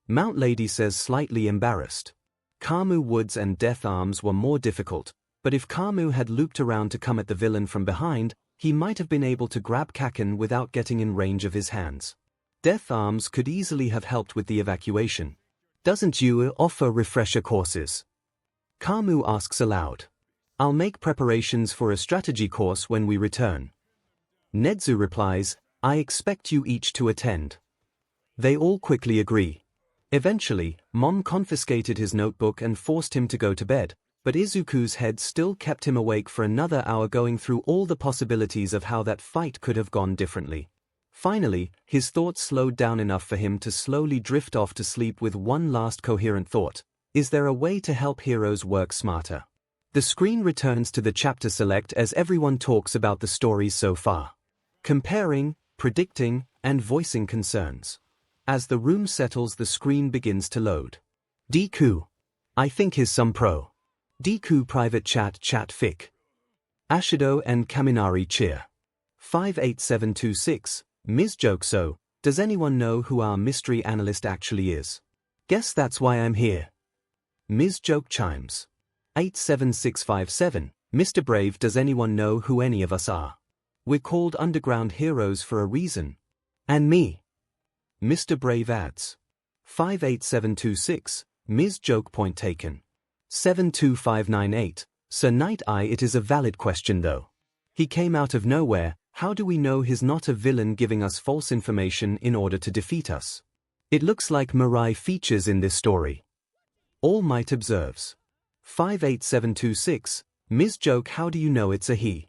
Mount Lady says, slightly embarrassed. Kamu Woods and Death Arms were more difficult, but if Kamu had looped around to come at the villain from behind, he might have been able to grab Kaken without getting in range of his hands. Death Arms could easily have helped with the evacuation. Doesn't you offer refresher courses? Kamu asks aloud. I'll make preparations for a strategy course when we return. Nezu replies, I expect you each to attend. They all quickly agree. Eventually, Mom confiscated his notebook and forced him to go to bed, but Izuku's head still kept him awake for another hour going through all the possibilities of how that fight could have gone differently. Finally, his thoughts slowed down enough for him to slowly drift off to sleep with one last coherent thought. Is there a way to help heroes work smarter? The screen returns to the chapter select as everyone talks about the stories so far. Comparing, predicting, and voicing concerns. As the room settles, the screen begins to load. Deku. I think he's some pro. Deku private chat fic. Ashido and Kaminari cheer. 58726. Ms. Joke. So, does anyone know who our mystery analyst actually is? Guess that's why I'm here. Ms. Joke chimes. 87657. Mr. Brave, does anyone know who any of us are? We're called underground heroes for a reason. And me. Mr. Brave adds. 58726. Ms. Joke, point taken. 72598. Sir Night Eye, it is a valid question though. He came out of nowhere. How do we know he's not a villain giving us false information in order to defeat us? It looks like Mirai features in this story. All Might observes. 58726. Ms. Joke, how do you know it's a he?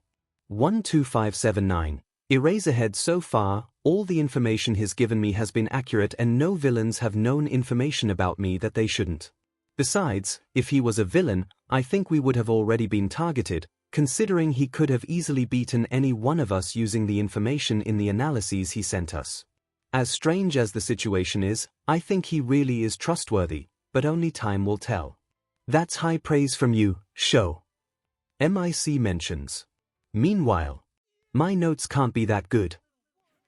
12579. Eraserhead, so far, all the information he's given me has been accurate and no villains have known information about me that they shouldn't. Besides, if he was a villain, I think we would have already been targeted, considering he could have easily beaten any one of us using the information in the analyses he sent us. As strange as the situation is, I think he really is trustworthy, but only time will tell. That's high praise from you, Sho. MIC mentions. Meanwhile, my notes can't be that good.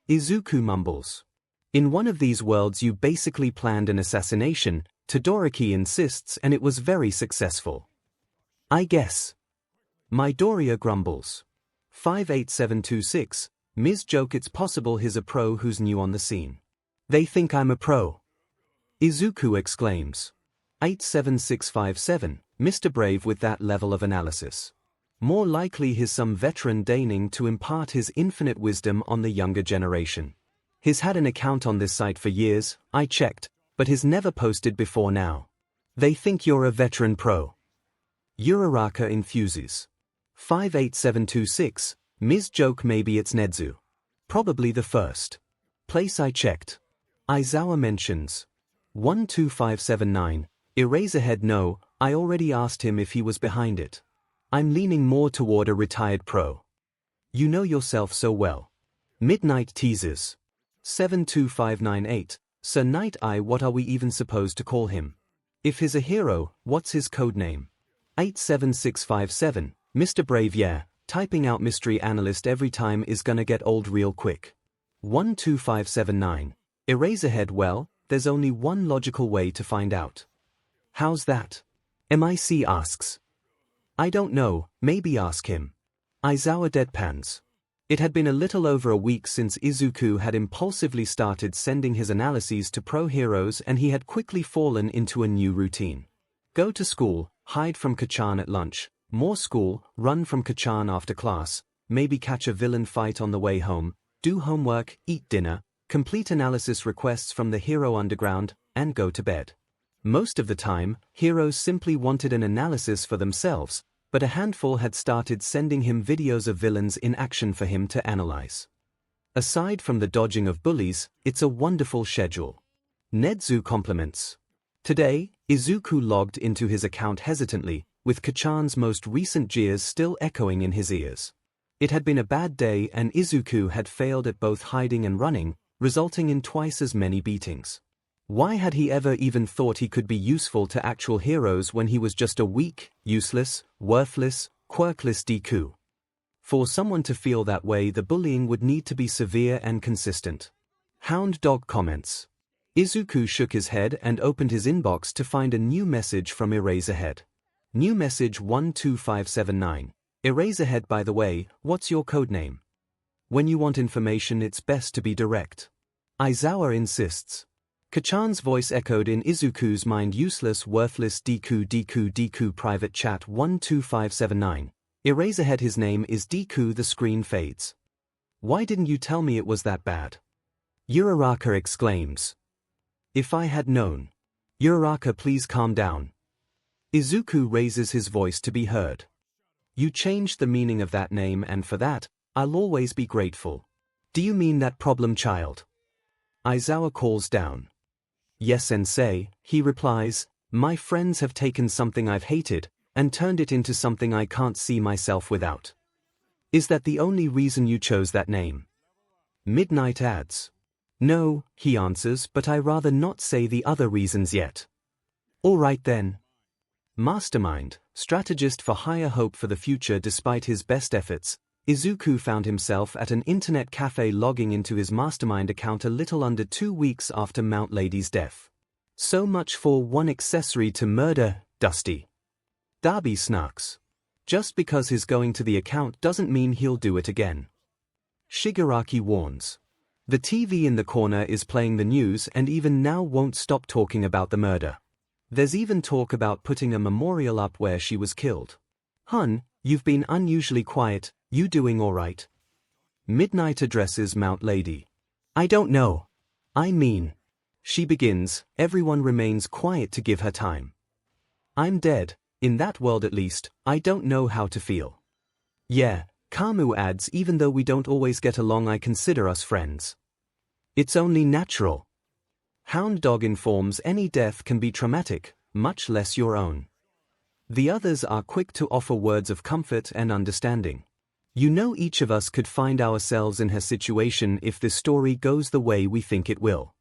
Izuku mumbles. In one of these worlds you basically planned an assassination, Todoroki insists, and it was very successful. I guess. Midoriya grumbles. 58726, Ms. Joke, it's possible he's a pro who's new on the scene. They think I'm a pro. Izuku exclaims. 87657, Mr. Brave with that level of analysis. More likely he's some veteran deigning to impart his infinite wisdom on the younger generation. He's had an account on this site for years, I checked, but he's never posted before now. They think you're a veteran pro. Uraraka infuses. 58726, Ms. Joke, maybe it's Nezu. Probably the first place I checked. Aizawa mentions. 12579, Eraserhead, no, I already asked him if he was behind it. I'm leaning more toward a retired pro. You know yourself so well. Midnight teases. 72598, Sir Night Eye, what are we even supposed to call him? If he's a hero, what's his code name? 87657, Mr. Brave, yeah, typing out mystery analyst every time is gonna get old real quick. 12579, Eraserhead, well, there's only one logical way to find out. How's that? MIC asks. I don't know, maybe ask him. Aizawa deadpans. It had been a little over a week since Izuku had impulsively started sending his analyses to pro heroes, and he had quickly fallen into a new routine. Go to school, hide from 𝐭𝐻 at lunch, more school, run from 𝐭𝐻 after class, maybe catch a villain fight on the way home, do homework, eat dinner, complete analysis requests from the Hero Underground, and go to bed. Most of the time, heroes simply wanted an analysis for themselves, but a handful had started sending him videos of villains in action for him to analyze. Aside from the dodging of bullies, it's a wonderful schedule. Nezu compliments. Today, Izuku logged into his account hesitantly, with 𝐭𝐻's most recent jeers still echoing in his ears. It had been a bad day, and Izuku had failed at both hiding and running, resulting in twice as many beatings. Why had he ever even thought he could be useful to actual heroes when he was just a weak, useless, worthless, quirkless Deku? For someone to feel that way, the bullying would need to be severe and consistent. Hound Dog comments. Izuku shook his head and opened his inbox to find a new message from Eraserhead. New message 12579. Eraserhead, by the way, what's your codename? When you want information, it's best to be direct. Aizawa insists. 𝐭𝐻's voice echoed in Izuku's mind. Useless, worthless Deku. Private chat 12579. Eraserhead, his name is Deku. The screen fades. Why didn't you tell me it was that bad? Uraraka exclaims. If I had known. Uraraka, please calm down. Izuku raises his voice to be heard. You changed the meaning of that name, and for that, I'll always be grateful. Do you mean that problem child? Aizawa calls down. Yes, sensei, he replies. My friends have taken something I've hated, and turned it into something I can't see myself without. Is that the only reason you chose that name? Midnight adds. No, he answers, but I rather not say the other reasons yet. All right then. Mastermind, strategist for higher hope for the future. Despite his best efforts, Izuku found himself at an internet cafe logging into his Mastermind account a little under 2 weeks after Mount Lady's death. So much for one accessory to murder, Dusty. Darby snarks. Just because he's going to the account doesn't mean he'll do it again. Shigaraki warns. The TV in the corner is playing the news and even now won't stop talking about the murder. There's even talk about putting a memorial up where she was killed. Hun, you've been unusually quiet, you doing all right? Midnight addresses Mount Lady. I don't know. I mean. She begins, everyone remains quiet to give her time. I'm dead, in that world at least, I don't know how to feel. Yeah, Kamu adds, even though we don't always get along, I consider us friends. It's only natural. Hound Dog informs any death can be traumatic, much less your own. The others are quick to offer words of comfort and understanding. You know, each of us could find ourselves in her situation if this story goes the way we think it will.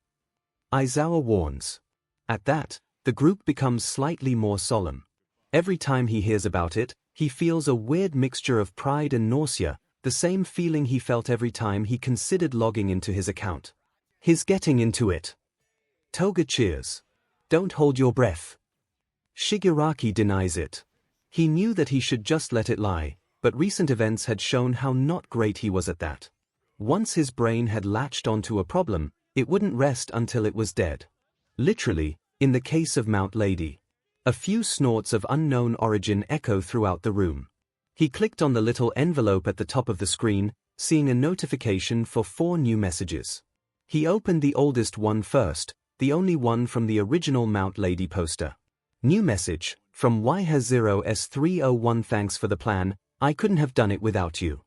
Aizawa warns. At that, the group becomes slightly more solemn. Every time he hears about it, he feels a weird mixture of pride and nausea, the same feeling he felt every time he considered logging into his account. He's getting into it. Toga cheers. Don't hold your breath. Shigaraki denies it. He knew that he should just let it lie, but recent events had shown how not great he was at that. Once his brain had latched onto a problem, it wouldn't rest until it was dead. Literally, in the case of Mount Lady. A few snorts of unknown origin echo throughout the room. He clicked on the little envelope at the top of the screen, seeing a notification for 4 new messages. He opened the oldest one first, the only one from the original Mount Lady poster. New message, from 𝐒𝐻𝐼301. Thanks for the plan, I couldn't have done it without you.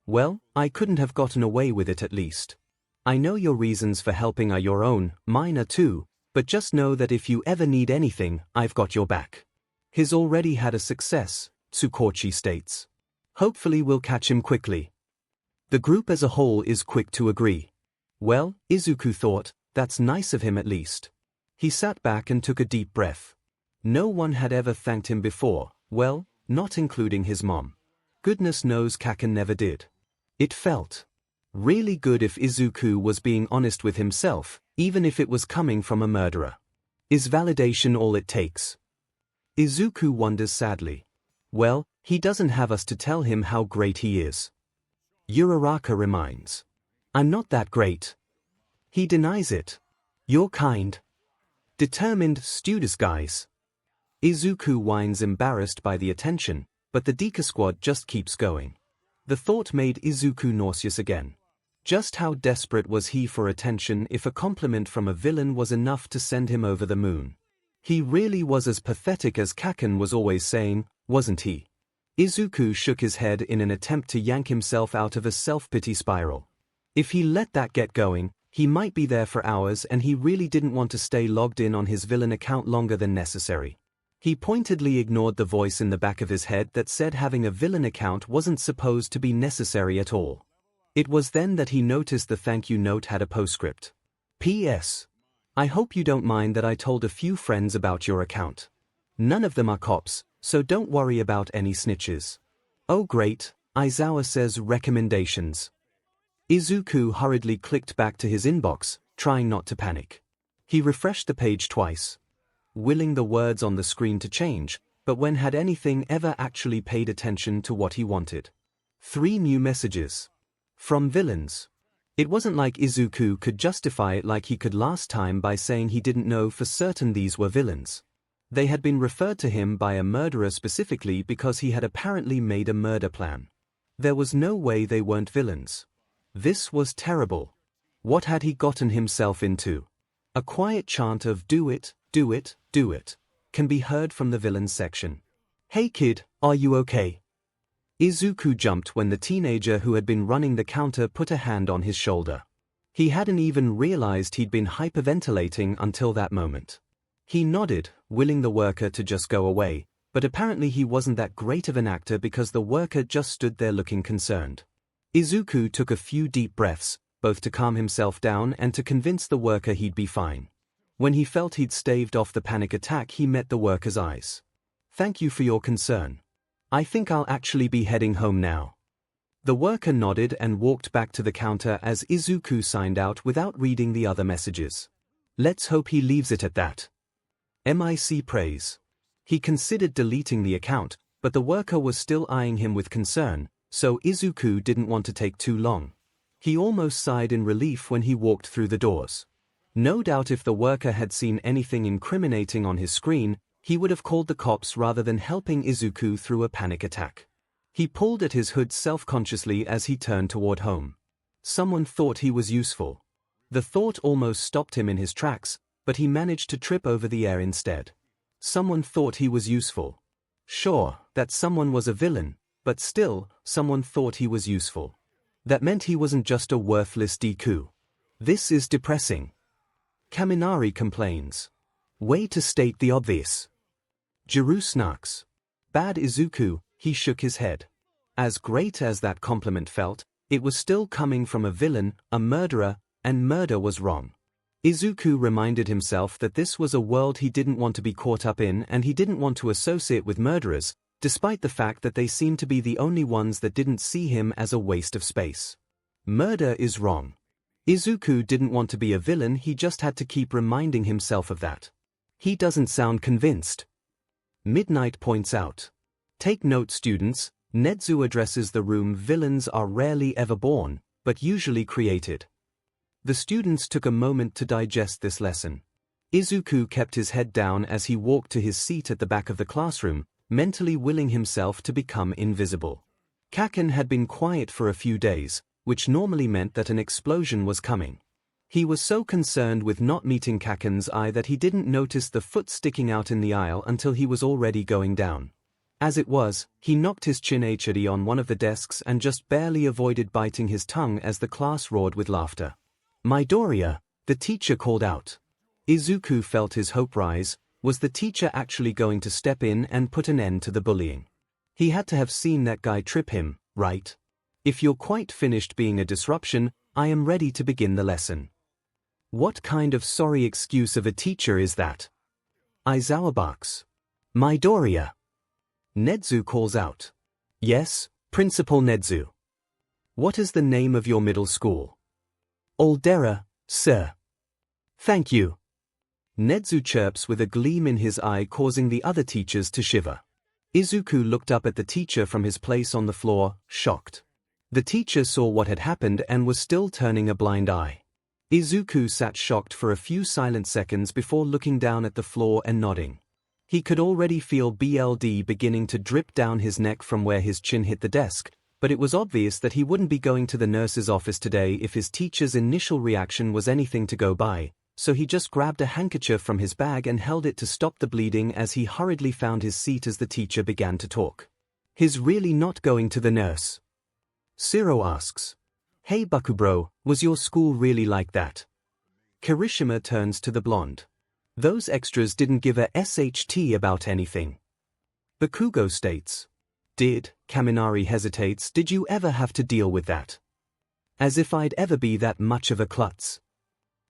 Well, I couldn't have gotten away with it at least. I know your reasons for helping are your own, mine are too, but just know that if you ever need anything, I've got your back. He's already had a success, Tsukochi states. Hopefully we'll catch him quickly. The group as a whole is quick to agree. Well, Izuku thought, that's nice of him at least. He sat back and took a deep breath. No one had ever thanked him before, well, not including his mom. Goodness knows Kaken never did. It felt really good if Izuku was being honest with himself, even if it was coming from a murderer. Is validation all it takes? Izuku wonders sadly. Well, he doesn't have us to tell him how great he is. Uraraka reminds. I'm not that great. He denies it. You're kind. Determined students guys. Izuku whines embarrassed by the attention, but the Deka squad just keeps going. The thought made Izuku nauseous again. Just how desperate was he for attention if a compliment from a villain was enough to send him over the moon? He really was as pathetic as Kaken was always saying, wasn't he? Izuku shook his head in an attempt to yank himself out of a self-pity spiral. If he let that get going, he might be there for hours and he really didn't want to stay logged in on his villain account longer than necessary. He pointedly ignored the voice in the back of his head that said having a villain account wasn't supposed to be necessary at all. It was then that he noticed the thank you note had a postscript. P.S. I hope you don't mind that I told a few friends about your account. None of them are cops, so don't worry about any snitches. Oh great, Aizawa says recommendations. Izuku hurriedly clicked back to his inbox, trying not to panic. He refreshed the page twice, willing the words on the screen to change, but when had anything ever actually paid attention to what he wanted? 3 new messages. From villains. It wasn't like Izuku could justify it like he could last time by saying he didn't know for certain these were villains. They had been referred to him by a murderer specifically because he had apparently made a murder plan. There was no way they weren't villains. This was terrible. What had he gotten himself into? A quiet chant of do it, do it, do it, can be heard from the villains section. Hey kid, are you okay? Izuku jumped when the teenager who had been running the counter put a hand on his shoulder. He hadn't even realized he'd been hyperventilating until that moment. He nodded, willing the worker to just go away, but apparently he wasn't that great of an actor because the worker just stood there looking concerned. Izuku took a few deep breaths, both to calm himself down and to convince the worker he'd be fine. When he felt he'd staved off the panic attack, he met the worker's eyes. Thank you for your concern. I think I'll actually be heading home now. The worker nodded and walked back to the counter as Izuku signed out without reading the other messages. Let's hope he leaves it at that. MIC praise. He considered deleting the account, but the worker was still eyeing him with concern, so Izuku didn't want to take too long. He almost sighed in relief when he walked through the doors. No doubt if the worker had seen anything incriminating on his screen, he would have called the cops rather than helping Izuku through a panic attack. He pulled at his hood self-consciously as he turned toward home. Someone thought he was useful. The thought almost stopped him in his tracks, but he managed to trip over the air instead. Someone thought he was useful. Sure, that someone was a villain, but still, someone thought he was useful. That meant he wasn't just a worthless Deku. This is depressing. Kaminari complains. Way to state the obvious. Jiru snarks. Bad Izuku, he shook his head. As great as that compliment felt, it was still coming from a villain, a murderer, and murder was wrong. Izuku reminded himself that this was a world he didn't want to be caught up in and he didn't want to associate with murderers, despite the fact that they seemed to be the only ones that didn't see him as a waste of space. Murder is wrong. Izuku didn't want to be a villain, he just had to keep reminding himself of that. He doesn't sound convinced. Midnight points out. Take note, students, Nezu addresses the room. Villains are rarely ever born, but usually created. The students took a moment to digest this lesson. Izuku kept his head down as he walked to his seat at the back of the classroom, mentally willing himself to become invisible. Kaken had been quiet for a few days, which normally meant that an explosion was coming. He was so concerned with not meeting Kaken's eye that he didn't notice the foot sticking out in the aisle until he was already going down. As it was, he knocked his chin HD on one of the desks and just barely avoided biting his tongue as the class roared with laughter. Midoriya, the teacher called out. Izuku felt his hope rise. Was the teacher actually going to step in and put an end to the bullying? He had to have seen that guy trip him, right? If you're quite finished being a disruption, I am ready to begin the lesson. What kind of sorry excuse of a teacher is that? Aizawa barks. Midoriya. Nezu calls out. Yes, Principal Nezu. What is the name of your middle school? Aldera, sir. Thank you. Nezu chirps with a gleam in his eye, causing the other teachers to shiver. Izuku looked up at the teacher from his place on the floor, shocked. The teacher saw what had happened and was still turning a blind eye. Izuku sat shocked for a few silent seconds before looking down at the floor and nodding. He could already feel blood beginning to drip down his neck from where his chin hit the desk, but it was obvious that he wouldn't be going to the nurse's office today if his teacher's initial reaction was anything to go by, so he just grabbed a handkerchief from his bag and held it to stop the bleeding as he hurriedly found his seat as the teacher began to talk. He's really not going to the nurse? Siro asks. Hey Bakubro, was your school really like that? Kirishima turns to the blonde. Those extras didn't give a SHT about anything. Bakugo states. Did, Kaminari hesitates, did you ever have to deal with that? As if I'd ever be that much of a klutz.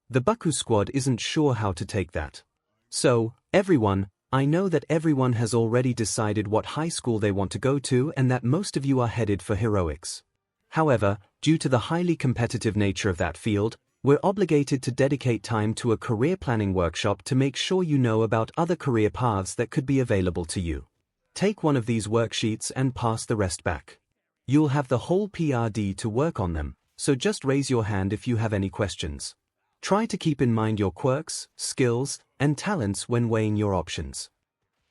The Baku squad isn't sure how to take that. So, everyone, I know that everyone has already decided what high school they want to go to and that most of you are headed for heroics. However, due to the highly competitive nature of that field, we're obligated to dedicate time to a career planning workshop to make sure you know about other career paths that could be available to you. Take one of these worksheets and pass the rest back. You'll have the whole PRD to work on them, so just raise your hand if you have any questions. Try to keep in mind your quirks, skills, and talents when weighing your options.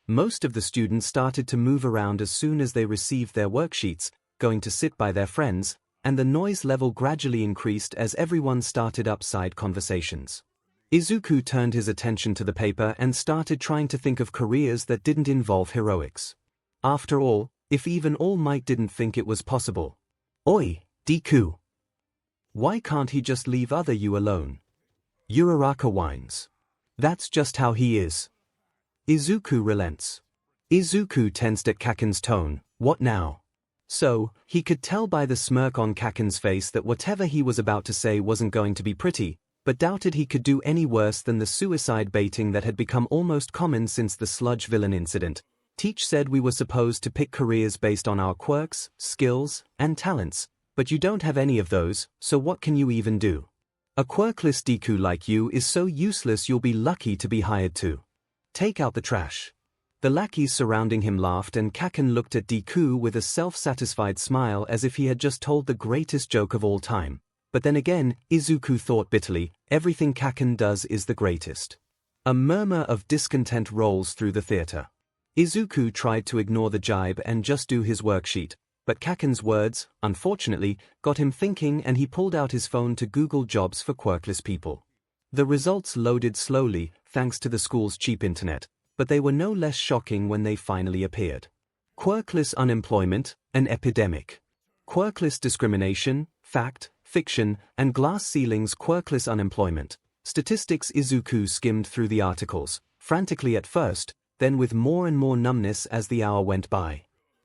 Most of the students started to move around as soon as they received their worksheets, going to sit by their friends, and the noise level gradually increased as everyone started up side conversations. Izuku turned his attention to the paper and started trying to think of careers that didn't involve heroics. After all, if even All Might didn't think it was possible. Oi, Deku. Why can't he just leave other you alone? Uraraka whines. That's just how he is. Izuku relents. Izuku tensed at Kaken's tone. What now? So, he could tell by the smirk on Kaken's face that whatever he was about to say wasn't going to be pretty, but doubted he could do any worse than the suicide baiting that had become almost common since the Sludge villain incident. Teach said we were supposed to pick careers based on our quirks, skills, and talents, but you don't have any of those, so what can you even do? A quirkless Deku like you is so useless you'll be lucky to be hired to. Take out the trash. The lackeys surrounding him laughed and Kaken looked at Deku with a self-satisfied smile as if he had just told the greatest joke of all time. But then again, Izuku thought bitterly, everything Kaken does is the greatest. A murmur of discontent rolls through the theater. Izuku tried to ignore the jibe and just do his worksheet, but Kaken's words, unfortunately, got him thinking and he pulled out his phone to Google jobs for quirkless people. The results loaded slowly, thanks to the school's cheap internet, but they were no less shocking when they finally appeared. Quirkless unemployment, an epidemic. Quirkless discrimination, fact, fiction, and glass ceilings. Quirkless unemployment. Statistics. Izuku skimmed through the articles, frantically at first, then with more and more numbness as the hour went by.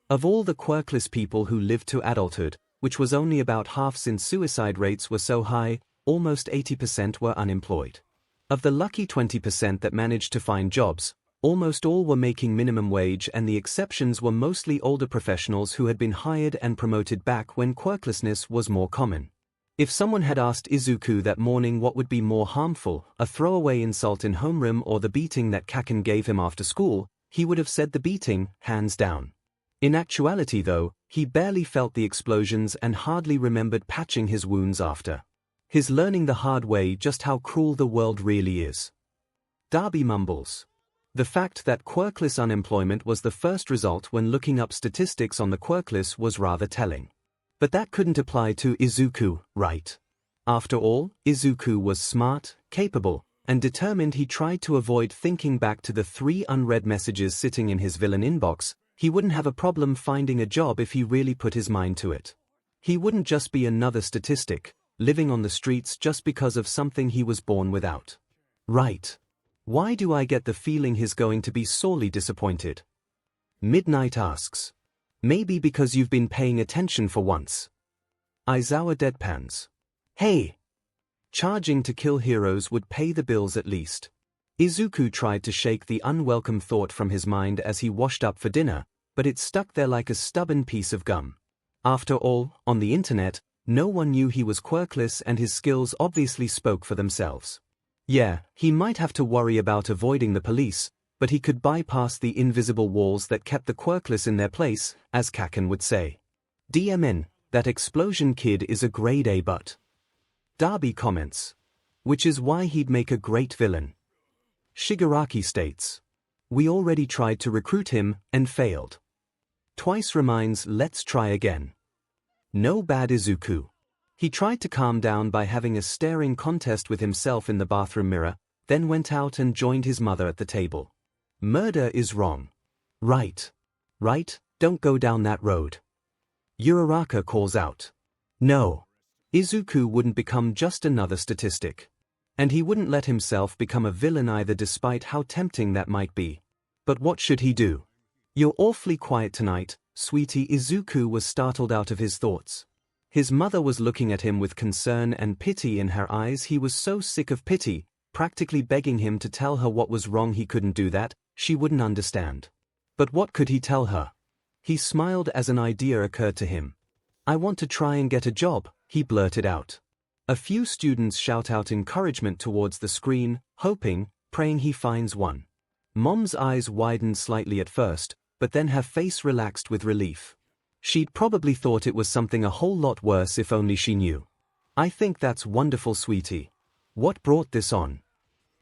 Of all the quirkless people who lived to adulthood, which was only about half since suicide rates were so high, almost 80% were unemployed. Of the lucky 20% that managed to find jobs, almost all were making minimum wage, and the exceptions were mostly older professionals who had been hired and promoted back when quirklessness was more common. If someone had asked Izuku that morning what would be more harmful, a throwaway insult in homeroom or the beating that Kaken gave him after school, he would have said the beating, hands down. In actuality though, he barely felt the explosions and hardly remembered patching his wounds after. His learning the hard way just how cruel the world really is. Darby mumbles. The fact that quirkless unemployment was the first result when looking up statistics on the quirkless was rather telling. But that couldn't apply to Izuku, right? After all, Izuku was smart, capable, and determined. He tried to avoid thinking back to the 3 unread messages sitting in his villain inbox. He wouldn't have a problem finding a job if he really put his mind to it. He wouldn't just be another statistic, living on the streets just because of something he was born without. Right. Why do I get the feeling he's going to be sorely disappointed? Midnight asks. Maybe because you've been paying attention for once. Aizawa deadpans. Hey! Charging to kill heroes would pay the bills at least. Izuku tried to shake the unwelcome thought from his mind as he washed up for dinner, but it stuck there like a stubborn piece of gum. After all, on the internet, no one knew he was quirkless and his skills obviously spoke for themselves. Yeah, he might have to worry about avoiding the police, but he could bypass the invisible walls that kept the quirkless in their place, as Kaken would say. DMN, that explosion kid is a grade A but. Darby comments. Which is why he'd make a great villain. Shigaraki states. We already tried to recruit him, and failed. Twice reminds let's try again. No bad Izuku. He tried to calm down by having a staring contest with himself in the bathroom mirror, then went out and joined his mother at the table. Murder is wrong. Right. Right, don't go down that road. Uraraka calls out. No. Izuku wouldn't become just another statistic. And he wouldn't let himself become a villain either, despite how tempting that might be. But what should he do? You're awfully quiet tonight, sweetie. Izuku was startled out of his thoughts. His mother was looking at him with concern and pity in her eyes. He was so sick of pity, practically begging him to tell her what was wrong. He couldn't do that, she wouldn't understand. But what could he tell her? He smiled as an idea occurred to him. I want to try and get a job, he blurted out. A few students shout out encouragement towards the screen, hoping, praying he finds one. Mom's eyes widened slightly at first, but then her face relaxed with relief. She'd probably thought it was something a whole lot worse if only she knew. I think that's wonderful, sweetie. What brought this on?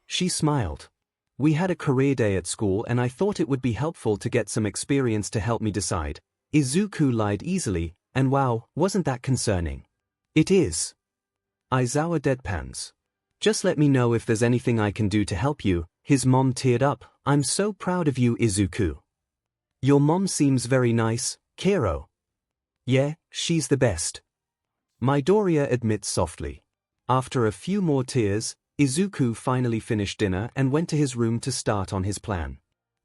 She smiled. We had a career day at school and I thought it would be helpful to get some experience to help me decide. Izuku lied easily, and wow, wasn't that concerning? It is. Aizawa deadpans. Just let me know if there's anything I can do to help you. His mom teared up. I'm so proud of you, Izuku. Your mom seems very nice, Kero. Yeah, she's the best. Midoriya admits softly. After a few more tears, Izuku finally finished dinner and went to his room to start on his plan.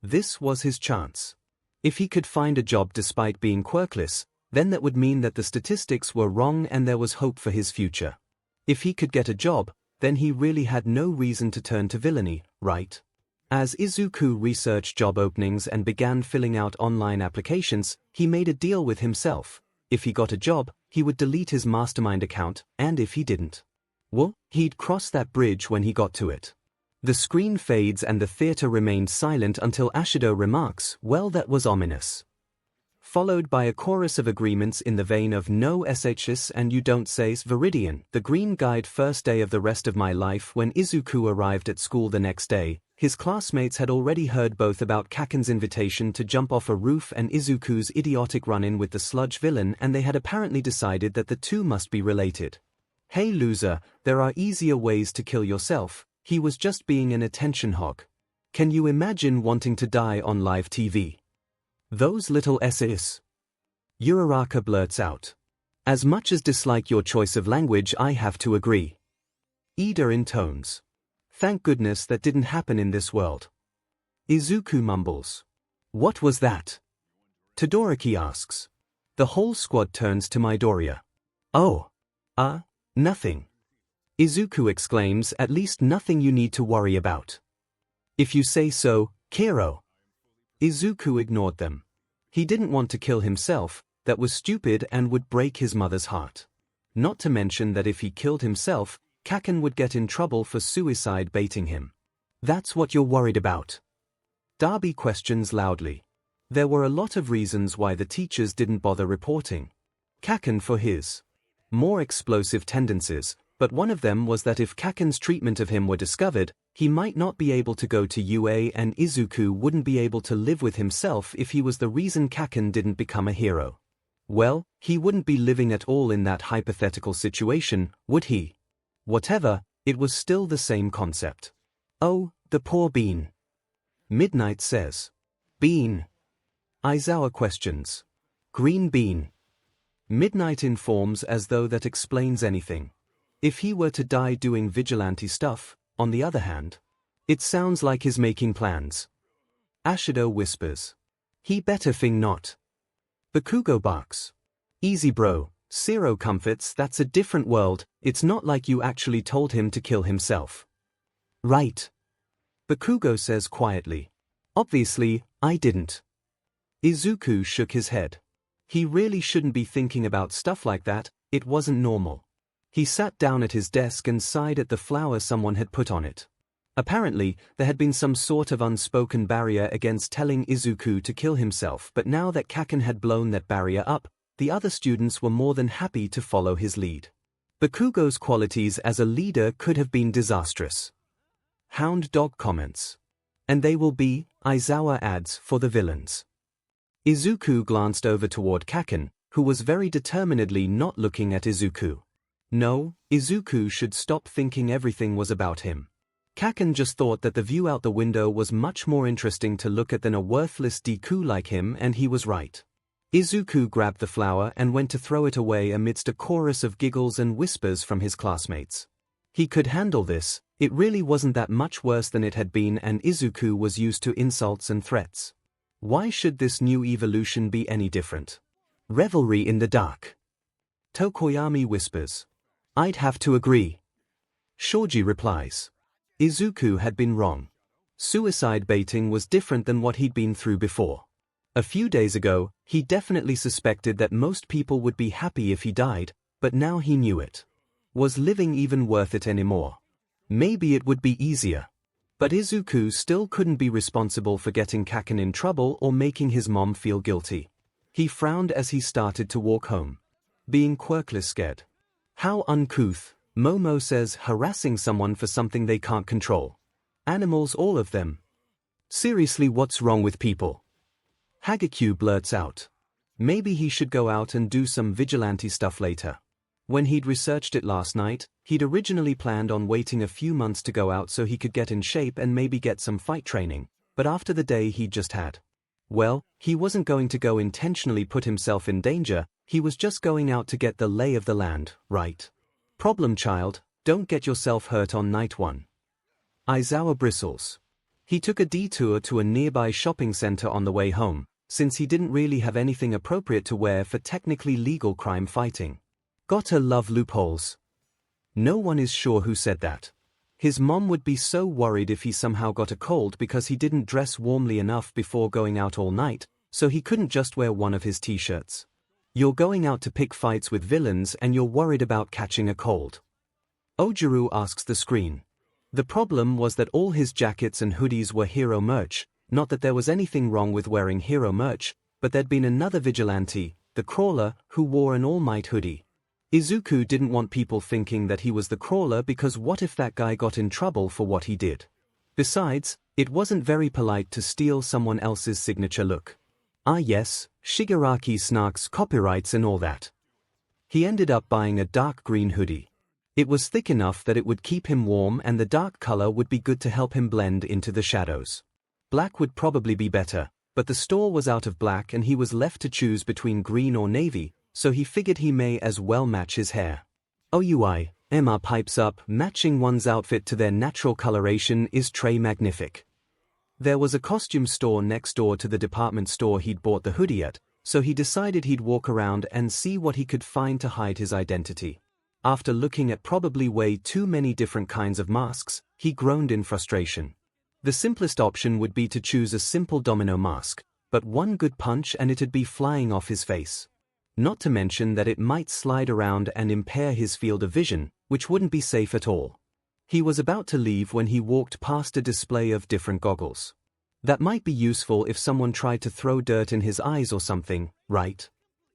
This was his chance. If he could find a job despite being quirkless, then that would mean that the statistics were wrong and there was hope for his future. If he could get a job, then he really had no reason to turn to villainy, right? As Izuku researched job openings and began filling out online applications, he made a deal with himself. If he got a job, he would delete his Mastermind account, and if he didn't, well, he'd cross that bridge when he got to it. The screen fades and the theater remained silent until Ashido remarks, well, that was ominous. Followed by a chorus of agreements in the vein of no SHS and you don't say's Vidian. The Green Guide. First day of the rest of my life. When Izuku arrived at school the next day, his classmates had already heard both about Kaken's invitation to jump off a roof and Izuku's idiotic run-in with the Sludge villain, and they had apparently decided that the two must be related. Hey loser, there are easier ways to kill yourself. He was just being an attention hog. Can you imagine wanting to die on live TV? Those little essays. Uraraka blurts out. As much as dislike your choice of language, I have to agree. Ida intones. Thank goodness that didn't happen in this world. Izuku mumbles. What was that? Todoroki asks. The whole squad turns to Midoriya. Oh. Nothing. Izuku exclaims, at least nothing you need to worry about. If you say so, Kero. Izuku ignored them. He didn't want to kill himself, that was stupid and would break his mother's heart. Not to mention that if he killed himself, Kaken would get in trouble for suicide baiting him. That's what you're worried about? Darby questions loudly. There were a lot of reasons why the teachers didn't bother reporting Kaken for his more explosive tendencies, but one of them was that if Kaken's treatment of him were discovered, he might not be able to go to UA and Izuku wouldn't be able to live with himself if he was the reason Kaken didn't become a hero. Well, he wouldn't be living at all in that hypothetical situation, would he? Whatever, it was still the same concept. Oh, the poor bean. Midnight says. Bean. Aizawa questions. Green bean. Midnight informs as though that explains anything. If he were to die doing vigilante stuff, on the other hand, it sounds like he's making plans. Ashido whispers. He better thing not. Bakugo barks. Easy bro, Zero comforts, that's a different world, it's not like you actually told him to kill himself. Right. Bakugo says quietly. Obviously, I didn't. Izuku shook his head. He really shouldn't be thinking about stuff like that, it wasn't normal. He sat down at his desk and sighed at the flower someone had put on it. Apparently, there had been some sort of unspoken barrier against telling Izuku to kill himself, but now that Kaken had blown that barrier up, the other students were more than happy to follow his lead. Bakugo's qualities as a leader could have been disastrous. Hound Dog comments. And they will be, Aizawa adds, for the villains. Izuku glanced over toward Kaken, who was very determinedly not looking at Izuku. No, Izuku should stop thinking everything was about him. Kaken just thought that the view out the window was much more interesting to look at than a worthless Deku like him, and he was right. Izuku grabbed the flower and went to throw it away amidst a chorus of giggles and whispers from his classmates. He could handle this, it really wasn't that much worse than it had been, and Izuku was used to insults and threats. Why should this new evolution be any different? Revelry in the dark. Tokoyami whispers. I'd have to agree. Shoji replies. Izuku had been wrong. Suicide baiting was different than what he'd been through before. A few days ago, he definitely suspected that most people would be happy if he died, but now he knew it. Was living even worth it anymore? Maybe it would be easier. But Izuku still couldn't be responsible for getting Kaken in trouble or making his mom feel guilty. He frowned as he started to walk home. Being quirkless scared. How uncouth, Momo says, harassing someone for something they can't control. Animals, all of them. Seriously, what's wrong with people? Hagekyu blurts out. Maybe he should go out and do some vigilante stuff later. When he'd researched it last night, he'd originally planned on waiting a few months to go out so he could get in shape and maybe get some fight training, but after the day he'd just had. Well, he wasn't going to go intentionally put himself in danger, he was just going out to get the lay of the land, right? Problem child, don't get yourself hurt on night one. Aizawa bristles. He took a detour to a nearby shopping center on the way home, since he didn't really have anything appropriate to wear for technically legal crime fighting. Gotta love loopholes. No one is sure who said that. His mom would be so worried if he somehow got a cold because he didn't dress warmly enough before going out all night, so he couldn't just wear one of his t-shirts. You're going out to pick fights with villains and you're worried about catching a cold. Ojiru asks the screen. The problem was that all his jackets and hoodies were hero merch, not that there was anything wrong with wearing hero merch, but there'd been another vigilante, the Crawler, who wore an All Might hoodie. Izuku didn't want people thinking that he was the Crawler because what if that guy got in trouble for what he did? Besides, it wasn't very polite to steal someone else's signature look. Ah yes, Shigaraki snarks copyrights and all that. He ended up buying a dark green hoodie. It was thick enough that it would keep him warm and the dark color would be good to help him blend into the shadows. Black would probably be better, but the store was out of black and he was left to choose between green or navy, so he figured he may as well match his hair. OUI, Emma pipes up, matching one's outfit to their natural coloration is très magnifique. There was a costume store next door to the department store he'd bought the hoodie at, so he decided he'd walk around and see what he could find to hide his identity. After looking at probably way too many different kinds of masks, he groaned in frustration. The simplest option would be to choose a simple domino mask, but one good punch and it'd be flying off his face. Not to mention that it might slide around and impair his field of vision, which wouldn't be safe at all. He was about to leave when he walked past a display of different goggles. That might be useful if someone tried to throw dirt in his eyes or something, right?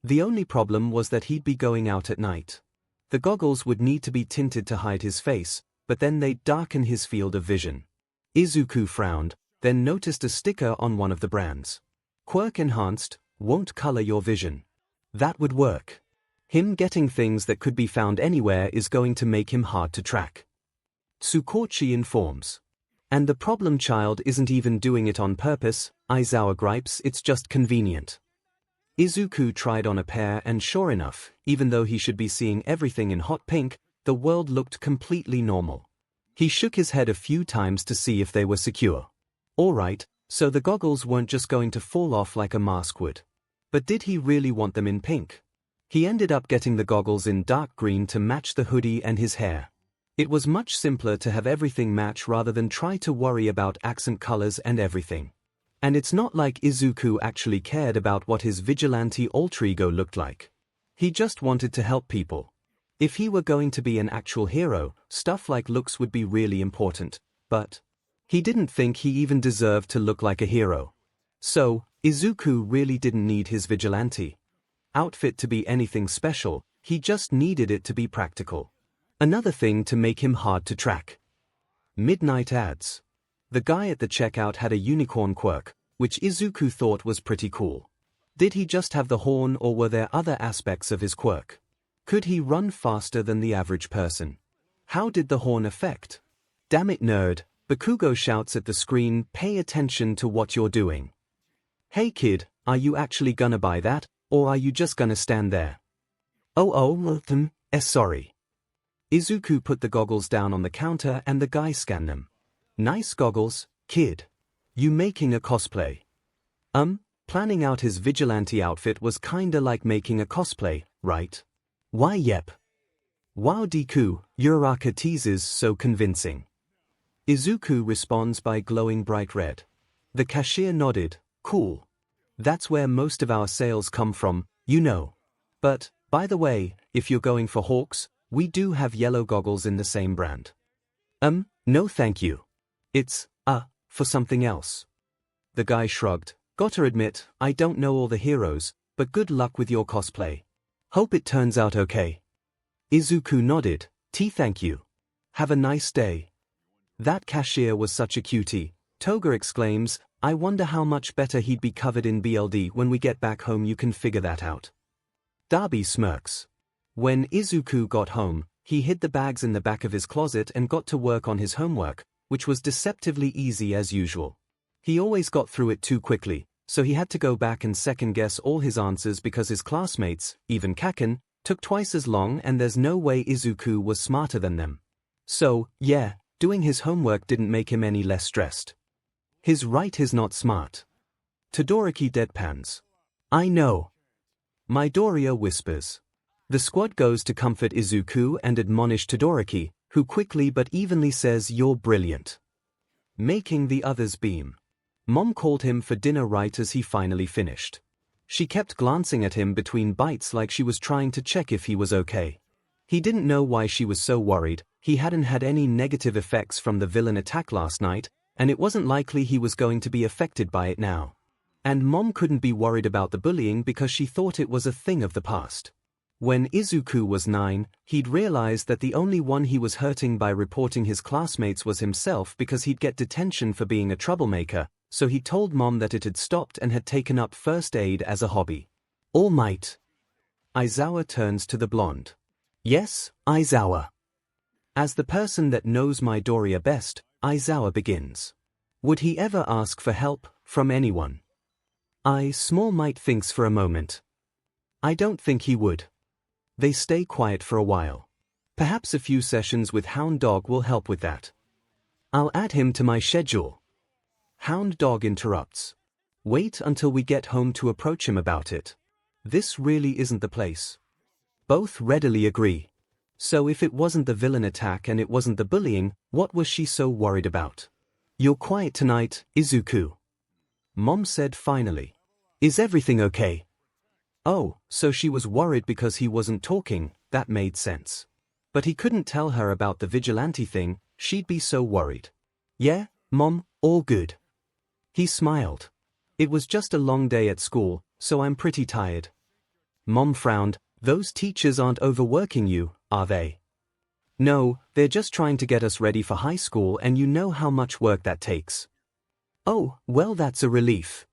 The only problem was that he'd be going out at night. The goggles would need to be tinted to hide his face, but then they'd darken his field of vision. Izuku frowned, then noticed a sticker on one of the brands. Quirk enhanced, won't color your vision. That would work. Him getting things that could be found anywhere is going to make him hard to track. Tsukochi informs. And the problem child isn't even doing it on purpose, Aizawa gripes, it's just convenient. Izuku tried on a pair and sure enough, even though he should be seeing everything in hot pink, the world looked completely normal. He shook his head a few times to see if they were secure. Alright, so the goggles weren't just going to fall off like a mask would. But did he really want them in pink? He ended up getting the goggles in dark green to match the hoodie and his hair. It was much simpler to have everything match rather than try to worry about accent colors and everything. And it's not like Izuku actually cared about what his vigilante alter ego looked like. He just wanted to help people. If he were going to be an actual hero, stuff like looks would be really important, but he didn't think he even deserved to look like a hero. So, Izuku really didn't need his vigilante outfit to be anything special, he just needed it to be practical. Another thing to make him hard to track. Midnight ads. The guy at the checkout had a unicorn quirk, which Izuku thought was pretty cool. Did he just have the horn or were there other aspects of his quirk? Could he run faster than the average person? How did the horn affect? Damn it nerd, Bakugo shouts at the screen, pay attention to what you're doing. Hey kid, are you actually gonna buy that, or are you just gonna stand there? Sorry. Izuku put the goggles down on the counter and the guy scanned them. Nice goggles, kid. You making a cosplay? Planning out his vigilante outfit was kinda like making a cosplay, right? Why yep. Wow Deku, your aka teases so convincing. Izuku responds by glowing bright red. The cashier nodded, cool. That's where most of our sales come from, you know. But, by the way, if you're going for Hawks, we do have yellow goggles in the same brand. No thank you. It's, for something else. The guy shrugged. Gotta admit, I don't know all the heroes, but good luck with your cosplay. Hope it turns out okay. Izuku nodded. Thank you. Have a nice day. That cashier was such a cutie, Toga exclaims, I wonder how much better he'd be covered in BLD when we get back home. You can figure that out. Darby smirks. When Izuku got home, he hid the bags in the back of his closet and got to work on his homework, which was deceptively easy as usual. He always got through it too quickly, so he had to go back and second-guess all his answers because his classmates, even Kaken, took twice as long and there's no way Izuku was smarter than them. So, yeah, doing his homework didn't make him any less stressed. His right is not smart. Todoroki deadpans. I know. Midoriya whispers. The squad goes to comfort Izuku and admonish Todoroki, who quickly but evenly says you're brilliant. Making the others beam. Mom called him for dinner right as he finally finished. She kept glancing at him between bites like she was trying to check if he was okay. He didn't know why she was so worried, he hadn't had any negative effects from the villain attack last night, and it wasn't likely he was going to be affected by it now. And Mom couldn't be worried about the bullying because she thought it was a thing of the past. When Izuku was 9, he'd realized that the only one he was hurting by reporting his classmates was himself because he'd get detention for being a troublemaker, so he told Mom that it had stopped and had taken up first aid as a hobby. All might. Aizawa turns to the blonde. Yes, Aizawa. As the person that knows Midoriya best, Aizawa begins. Would he ever ask for help from anyone? Small Might thinks for a moment. I don't think he would. They stay quiet for a while. Perhaps a few sessions with Hound Dog will help with that. I'll add him to my schedule. Hound Dog interrupts. Wait until we get home to approach him about it. This really isn't the place. Both readily agree. So if it wasn't the villain attack and it wasn't the bullying, what was she so worried about? You're quiet tonight, Izuku. Mom said finally. Is everything okay? Oh, so she was worried because he wasn't talking, that made sense. But he couldn't tell her about the vigilante thing, she'd be so worried. Yeah, Mom, all good. He smiled. It was just a long day at school, so I'm pretty tired. Mom frowned. Those teachers aren't overworking you, are they? No, they're just trying to get us ready for high school, and you know how much work that takes. Oh, well, that's a relief.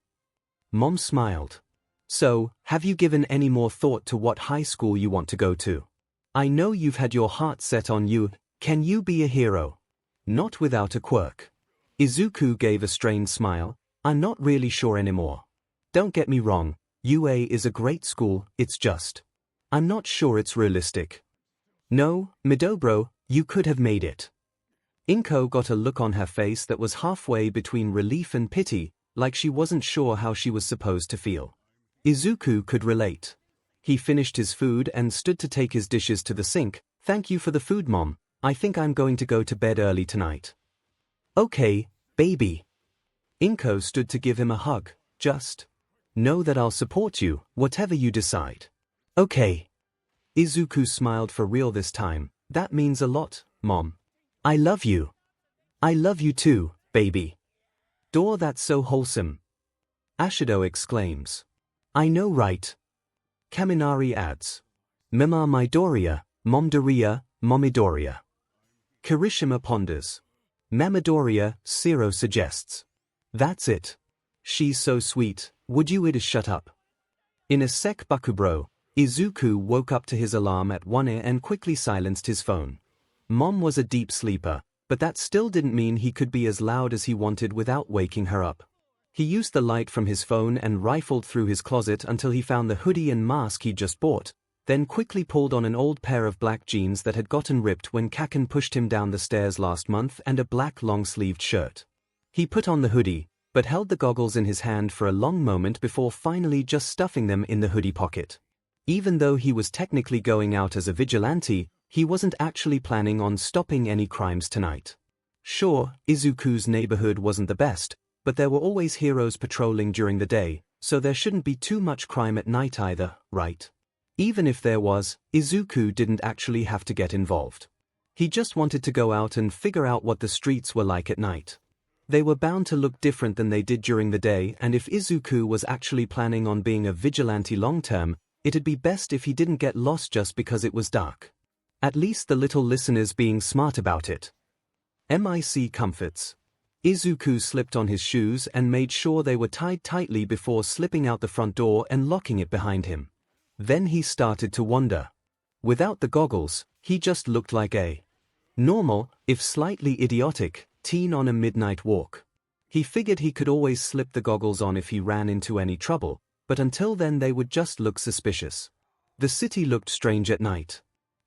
Mom smiled. So, have you given any more thought to what high school you want to go to? I know you've had your heart set on you. Can you be a hero? Not without a quirk. Izuku gave a strained smile. I'm not really sure anymore. Don't get me wrong, UA is a great school, it's just, I'm not sure it's realistic. No, Midobro, you could have made it. Inko got a look on her face that was halfway between relief and pity, like she wasn't sure how she was supposed to feel. Izuku could relate. He finished his food and stood to take his dishes to the sink. Thank you for the food, Mom. I think I'm going to go to bed early tonight. Okay, baby. Inko stood to give him a hug. Just know that I'll support you, whatever you decide. Okay. Izuku smiled for real this time. That means a lot, Mom. I love you. I love you too, baby. Door, that's so wholesome. Ashido exclaims. I know, right? Kaminari adds. Mima Midoriya, Momdoriya, Momidoriya. Kirishima ponders. Mamadoriya, Zero suggests. That's it. She's so sweet, would you shut up? In a sec, Bakubro, Izuku woke up to his alarm at one ear and quickly silenced his phone. Mom was a deep sleeper, but that still didn't mean he could be as loud as he wanted without waking her up. He used the light from his phone and rifled through his closet until he found the hoodie and mask he'd just bought, then quickly pulled on an old pair of black jeans that had gotten ripped when Kaken pushed him down the stairs last month and a black long-sleeved shirt. He put on the hoodie, but held the goggles in his hand for a long moment before finally just stuffing them in the hoodie pocket. Even though he was technically going out as a vigilante, he wasn't actually planning on stopping any crimes tonight. Sure, Izuku's neighborhood wasn't the best, but there were always heroes patrolling during the day, so there shouldn't be too much crime at night either, right? Even if there was, Izuku didn't actually have to get involved. He just wanted to go out and figure out what the streets were like at night. They were bound to look different than they did during the day, and if Izuku was actually planning on being a vigilante long-term, it'd be best if he didn't get lost just because it was dark. At least the little listeners being smart about it. MIC comforts. Izuku slipped on his shoes and made sure they were tied tightly before slipping out the front door and locking it behind him. Then he started to wonder. Without the goggles, he just looked like a normal, if slightly idiotic, teen on a midnight walk. He figured he could always slip the goggles on if he ran into any trouble, but until then they would just look suspicious. The city looked strange at night.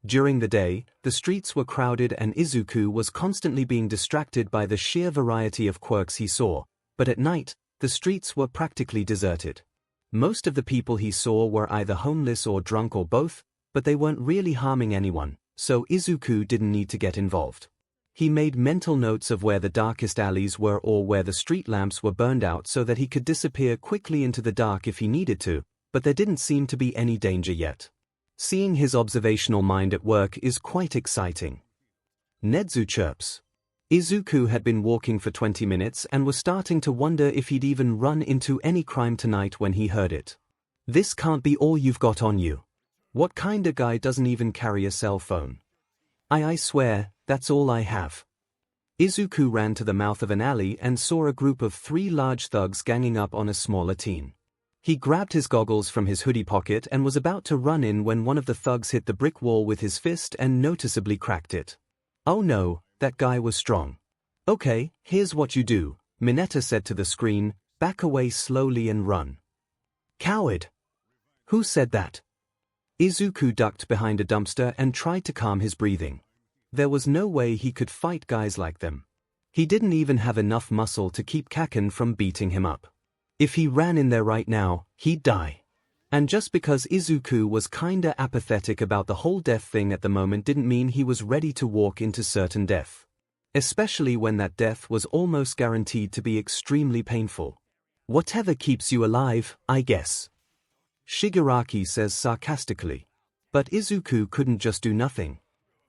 During the day, the streets were crowded and Izuku was constantly being distracted by the sheer variety of quirks he saw, but at night, the streets were practically deserted. Most of the people he saw were either homeless or drunk or both, but they weren't really harming anyone, so Izuku didn't need to get involved. He made mental notes of where the darkest alleys were or where the street lamps were burned out so that he could disappear quickly into the dark if he needed to, but there didn't seem to be any danger yet. Seeing his observational mind at work is quite exciting. Nedzu chirps. Izuku had been walking for 20 minutes and was starting to wonder if he'd even run into any crime tonight when he heard it. This can't be all you've got on you. What kind of guy doesn't even carry a cell phone? I swear, that's all I have. Izuku ran to the mouth of an alley and saw a group of 3 large thugs ganging up on a smaller teen. He grabbed his goggles from his hoodie pocket and was about to run in when one of the thugs hit the brick wall with his fist and noticeably cracked it. Oh no, that guy was strong. Okay, here's what you do, Mineta said to the screen, back away slowly and run. Coward! Who said that? Izuku ducked behind a dumpster and tried to calm his breathing. There was no way he could fight guys like them. He didn't even have enough muscle to keep Kaken from beating him up. If he ran in there right now, he'd die. And just because Izuku was kinda apathetic about the whole death thing at the moment didn't mean he was ready to walk into certain death. Especially when that death was almost guaranteed to be extremely painful. Whatever keeps you alive, I guess. Shigaraki says sarcastically. But Izuku couldn't just do nothing.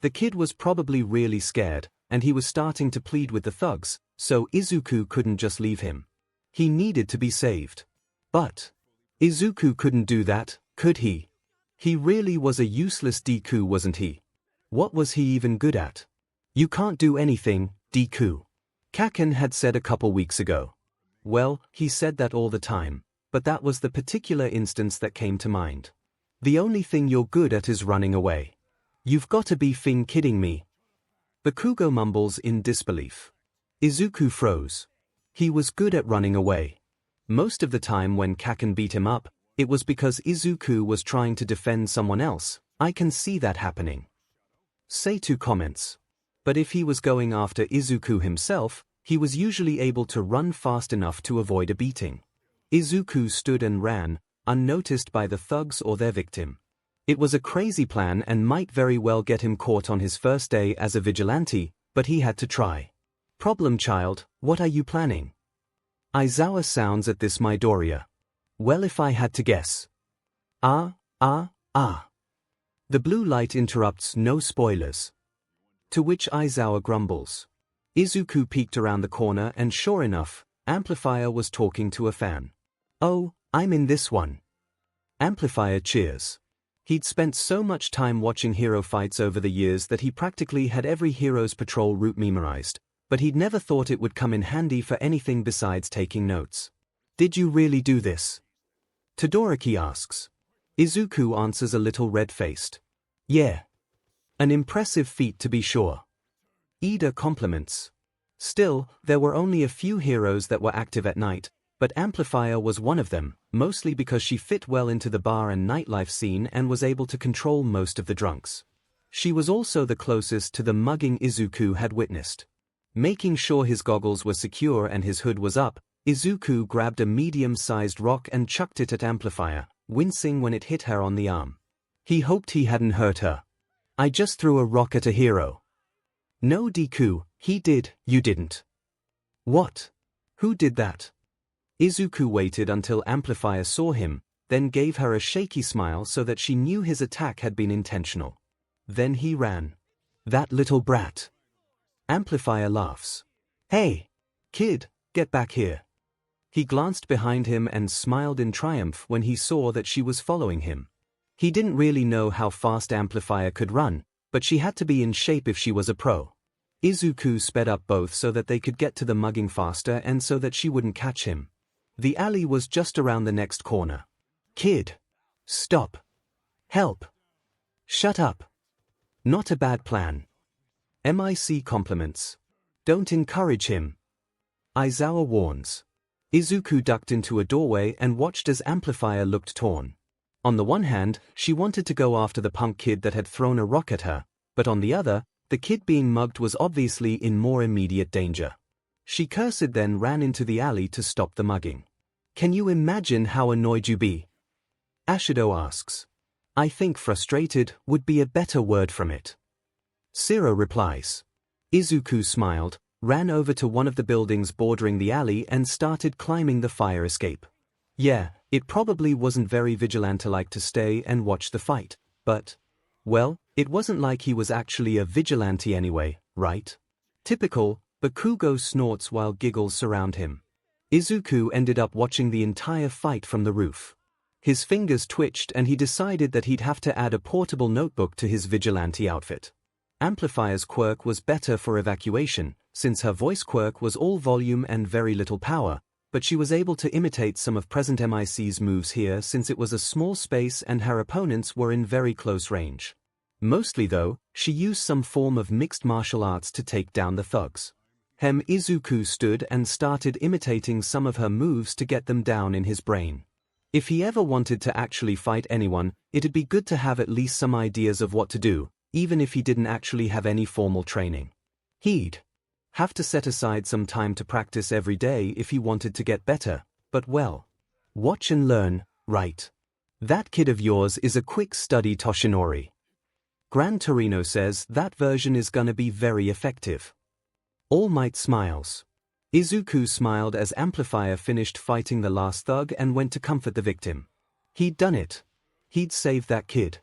The kid was probably really scared, and he was starting to plead with the thugs, so Izuku couldn't just leave him. He needed to be saved. But Izuku couldn't do that, could he? He really was a useless Deku, wasn't he? What was he even good at? You can't do anything, Deku. Kaken had said a couple weeks ago. Well, he said that all the time, but that was the particular instance that came to mind. The only thing you're good at is running away. You've got to be kidding me. Bakugo mumbles in disbelief. Izuku froze. He was good at running away. Most of the time when Kaken beat him up, it was because Izuku was trying to defend someone else. I can see that happening. Seitu comments. But if he was going after Izuku himself, he was usually able to run fast enough to avoid a beating. Izuku stood and ran, unnoticed by the thugs or their victim. It was a crazy plan and might very well get him caught on his first day as a vigilante, but he had to try. Problem child, what are you planning? Aizawa sounds at this Midoriya. Well, if I had to guess. The blue light interrupts, no spoilers. To which Aizawa grumbles. Izuku peeked around the corner and sure enough, Amplifier was talking to a fan. Oh, I'm in this one. Amplifier cheers. He'd spent so much time watching hero fights over the years that he practically had every hero's patrol route memorized, but he'd never thought it would come in handy for anything besides taking notes. Did you really do this? Todoroki asks. Izuku answers a little red-faced. Yeah. An impressive feat to be sure. Ida compliments. Still, there were only a few heroes that were active at night, but Amplifier was one of them, mostly because she fit well into the bar and nightlife scene and was able to control most of the drunks. She was also the closest to the mugging Izuku had witnessed. Making sure his goggles were secure and his hood was up, Izuku grabbed a medium-sized rock and chucked it at Amplifier, wincing when it hit her on the arm. He hoped he hadn't hurt her. I just threw a rock at a hero. No, Deku, he did, you didn't. What? Who did that? Izuku waited until Amplifier saw him, then gave her a shaky smile so that she knew his attack had been intentional. Then he ran. That little brat. Amplifier laughs. Hey, kid, get back here. He glanced behind him and smiled in triumph when he saw that she was following him. He didn't really know how fast Amplifier could run, but she had to be in shape if she was a pro. Izuku sped up both so that they could get to the mugging faster and so that she wouldn't catch him. The alley was just around the next corner. Kid. Stop. Help. Shut up. Not a bad plan. MIC compliments. Don't encourage him. Aizawa warns. Izuku ducked into a doorway and watched as Amplifier looked torn. On the one hand, she wanted to go after the punk kid that had thrown a rock at her, but on the other, the kid being mugged was obviously in more immediate danger. She cursed then ran into the alley to stop the mugging. Can you imagine how annoyed you'd be? Ashido asks. I think frustrated would be a better word from it. Siro replies. Izuku smiled, ran over to one of the buildings bordering the alley and started climbing the fire escape. Yeah, it probably wasn't very vigilante-like to stay and watch the fight, but, well, it wasn't like he was actually a vigilante anyway, right? Typical, Bakugo snorts while giggles surround him. Izuku ended up watching the entire fight from the roof. His fingers twitched and he decided that he'd have to add a portable notebook to his vigilante outfit. Amplifier's quirk was better for evacuation, since her voice quirk was all volume and very little power, but she was able to imitate some of present MIC's moves here since it was a small space and her opponents were in very close range. Mostly though, she used some form of mixed martial arts to take down the thugs. Izuku stood and started imitating some of her moves to get them down in his brain. If he ever wanted to actually fight anyone, it'd be good to have at least some ideas of what to do, even if he didn't actually have any formal training. He'd have to set aside some time to practice every day if he wanted to get better, but well, watch and learn, right? That kid of yours is a quick study Toshinori. Gran Torino says that version is gonna be very effective. All Might smiles. Izuku smiled as Amplifier finished fighting the last thug and went to comfort the victim. He'd done it. He'd saved that kid.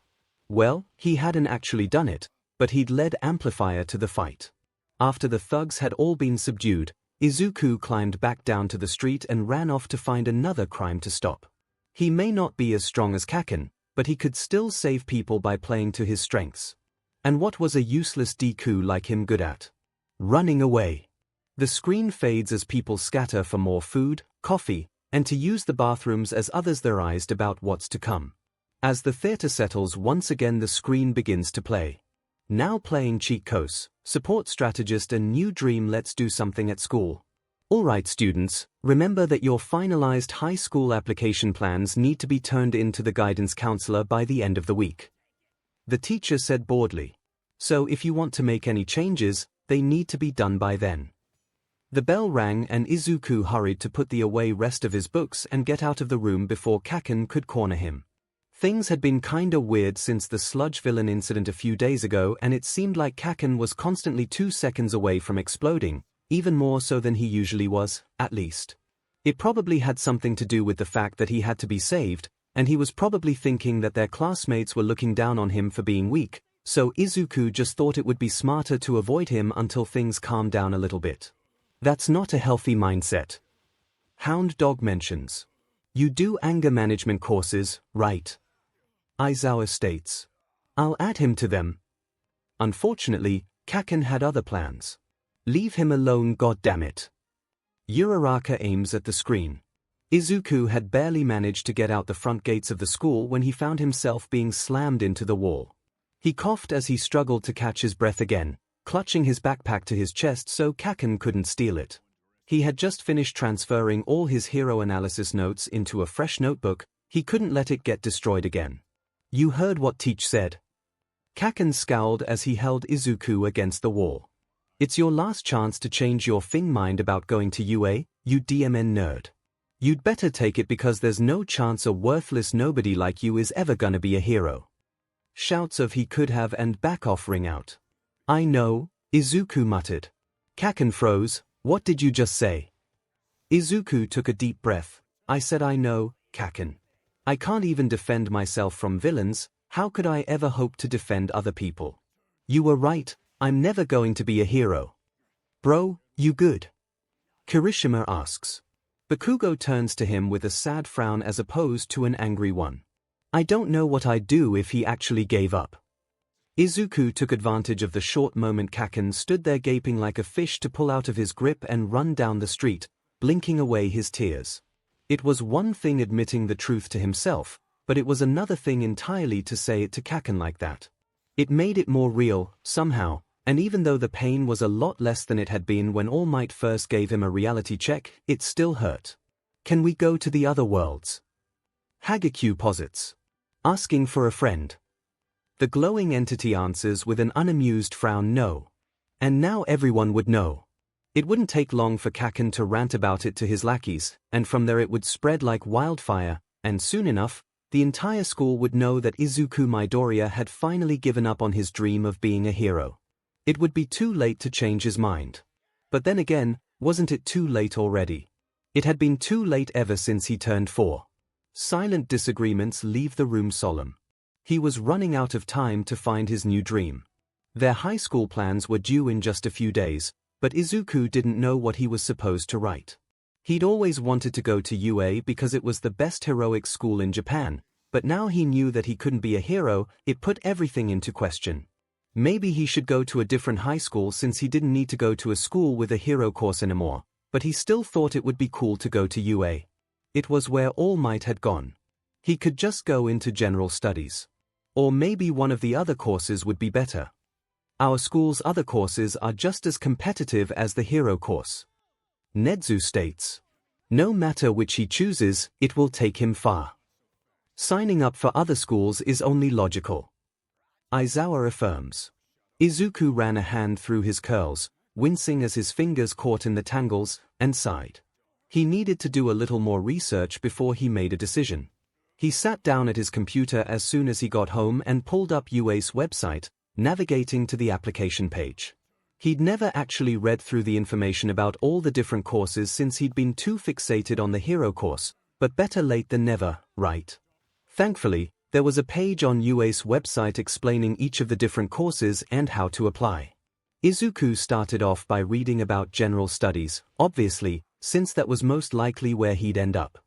Well, he hadn't actually done it, but he'd led Amplifier to the fight. After the thugs had all been subdued, Izuku climbed back down to the street and ran off to find another crime to stop. He may not be as strong as 𝐭𝐽, but he could still save people by playing to his strengths. And what was a useless Deku like him good at? Running away. The screen fades as people scatter for more food, coffee, and to use the bathrooms as others theorized about what's to come. As the theater settles once again, the screen begins to play. Now playing 𝐒𝐽𝐲, support strategist and new dream. Let's do something at school. Alright students, remember that your finalized high school application plans need to be turned in to the guidance counselor by the end of the week. The teacher said boredly. So if you want to make any changes, they need to be done by then. The bell rang and Izuku hurried to put away rest of his books and get out of the room before 𝐭𝐽 could corner him. Things had been kinda weird since the Sludge villain incident a few days ago, and it seemed like 𝐭𝐽 was constantly 2 seconds away from exploding, even more so than he usually was, at least. It probably had something to do with the fact that he had to be saved, and he was probably thinking that their classmates were looking down on him for being weak, so Izuku just thought it would be smarter to avoid him until things calmed down a little bit. That's not a healthy mindset. Hound Dog mentions. You do anger management courses, right? Aizawa states. I'll add him to them. Unfortunately, 𝐭𝐽 had other plans. Leave him alone, goddammit. Uraraka aims at the screen. Izuku had barely managed to get out the front gates of the school when he found himself being slammed into the wall. He coughed as he struggled to catch his breath again, clutching his backpack to his chest so 𝐭𝐽 couldn't steal it. He had just finished transferring all his hero analysis notes into a fresh notebook. He couldn't let it get destroyed again. You heard what Teach said. 𝐭𝐽 scowled as he held Izuku against the wall. It's your last chance to change your mind about going to UA, you DMN nerd. You'd better take it because there's no chance a worthless nobody like you is ever gonna be a hero. Shouts of he could have and back off ring out. I know, Izuku muttered. 𝐭𝐽 froze. What did you just say? Izuku took a deep breath. I said I know, 𝐭𝐽. I can't even defend myself from villains, how could I ever hope to defend other people? You were right, I'm never going to be a hero. Bro, you good? Kirishima asks. Bakugo turns to him with a sad frown as opposed to an angry one. I don't know what I'd do if he actually gave up. Izuku took advantage of the short moment 𝐭𝐽 stood there gaping like a fish to pull out of his grip and run down the street, blinking away his tears. It was one thing admitting the truth to himself, but it was another thing entirely to say it to 𝐭𝐽 like that. It made it more real, somehow, and even though the pain was a lot less than it had been when All Might first gave him a reality check, it still hurt. Can we go to the other worlds? 𝐻𝐵Q posits. Asking for a friend. The glowing entity answers with an unamused frown no. And now everyone would know. It wouldn't take long for 𝐭𝐽 to rant about it to his lackeys, and from there it would spread like wildfire, and soon enough, the entire school would know that Izuku Midoriya had finally given up on his dream of being a hero. It would be too late to change his mind. But then again, wasn't it too late already? It had been too late ever since he turned 4. Silent disagreements leave the room solemn. He was running out of time to find his new dream. Their high school plans were due in just a few days, but Izuku didn't know what he was supposed to write. He'd always wanted to go to UA because it was the best heroic school in Japan, but now he knew that he couldn't be a hero. It put everything into question. Maybe he should go to a different high school since he didn't need to go to a school with a hero course anymore, but he still thought it would be cool to go to UA. It was where All Might had gone. He could just go into general studies. Or maybe one of the other courses would be better. Our school's other courses are just as competitive as the hero course. Nedzu states. No matter which he chooses, it will take him far. Signing up for other schools is only logical. Aizawa affirms. Izuku ran a hand through his curls, wincing as his fingers caught in the tangles, and sighed. He needed to do a little more research before he made a decision. He sat down at his computer as soon as he got home and pulled up UA's website, navigating to the application page. He'd never actually read through the information about all the different courses since he'd been too fixated on the hero course, but better late than never, right? Thankfully, there was a page on 𝐻𝐢𝐴's website explaining each of the different courses and how to apply. 𝐒𝐿𝐴 started off by reading about general studies, obviously, since that was most likely where he'd end up.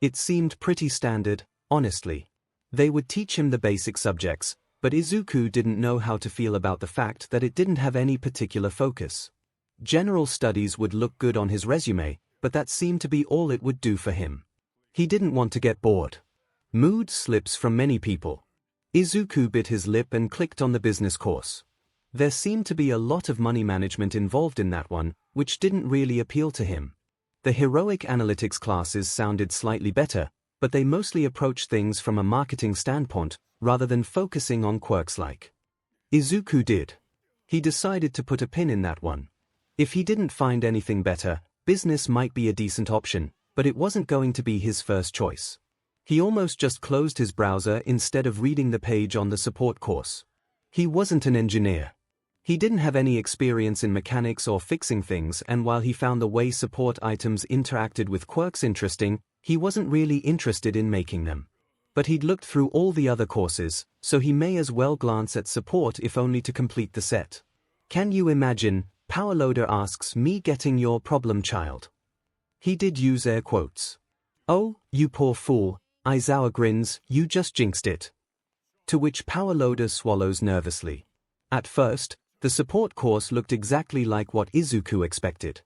It seemed pretty standard, honestly. They would teach him the basic subjects, but 𝐒𝐿𝐴 didn't know how to feel about the fact that it didn't have any particular focus. General studies would look good on his resume, but that seemed to be all it would do for him. He didn't want to get bored. Mood slips from many people. 𝐒𝐿𝐴 bit his lip and clicked on the business course. There seemed to be a lot of money management involved in that one, which didn't really appeal to him. The heroic analytics classes sounded slightly better, but they mostly approached things from a marketing standpoint, rather than focusing on quirks like 𝐒𝐿𝐴 did. He decided to put a pin in that one. If he didn't find anything better, business might be a decent option, but it wasn't going to be his first choice. He almost just closed his browser instead of reading the page on the support course. He wasn't an engineer. He didn't have any experience in mechanics or fixing things, and while he found the way support items interacted with quirks interesting, he wasn't really interested in making them. But he'd looked through all the other courses, so he may as well glance at support if only to complete the set. Can you imagine, 𝐺𝐺 asks me getting your problem child. He did use air quotes. Oh, you poor fool, 𝐼𝐿𝐴 grins, you just jinxed it. To which 𝐺𝐺 swallows nervously. At first, the support course looked exactly like what 𝐒𝐿𝐴 expected.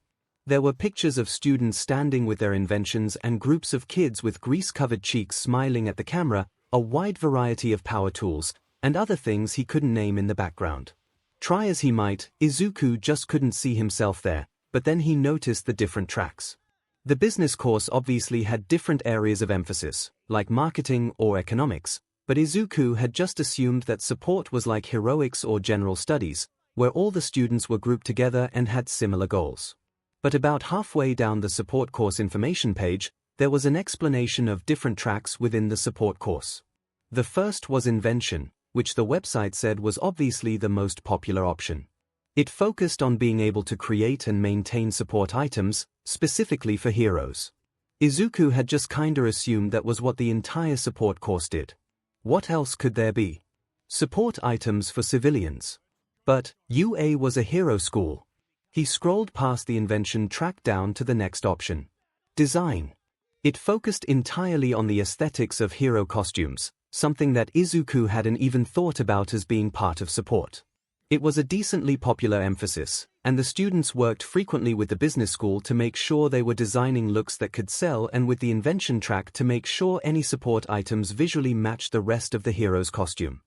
There were pictures of students standing with their inventions and groups of kids with grease-covered cheeks smiling at the camera, a wide variety of power tools, and other things he couldn't name in the background. Try as he might, 𝐒𝐿𝐴 just couldn't see himself there, but then he noticed the different tracks. The business course obviously had different areas of emphasis, like marketing or economics, but 𝐒𝐿𝐴 had just assumed that support was like heroics or general studies, where all the students were grouped together and had similar goals. But about halfway down the support course information page, there was an explanation of different tracks within the support course. The first was invention, which the website said was obviously the most popular option. It focused on being able to create and maintain support items, specifically for heroes. 𝐒𝐿𝐴 had just kinda assumed that was what the entire support course did. What else could there be? Support items for civilians. But UA was a hero school. He scrolled past the invention track down to the next option. Design. It focused entirely on the aesthetics of hero costumes, something that 𝐒𝐿𝐴 hadn't even thought about as being part of support. It was a decently popular emphasis, and the students worked frequently with the business school to make sure they were designing looks that could sell, and with the invention track to make sure any support items visually matched the rest of the hero's costume.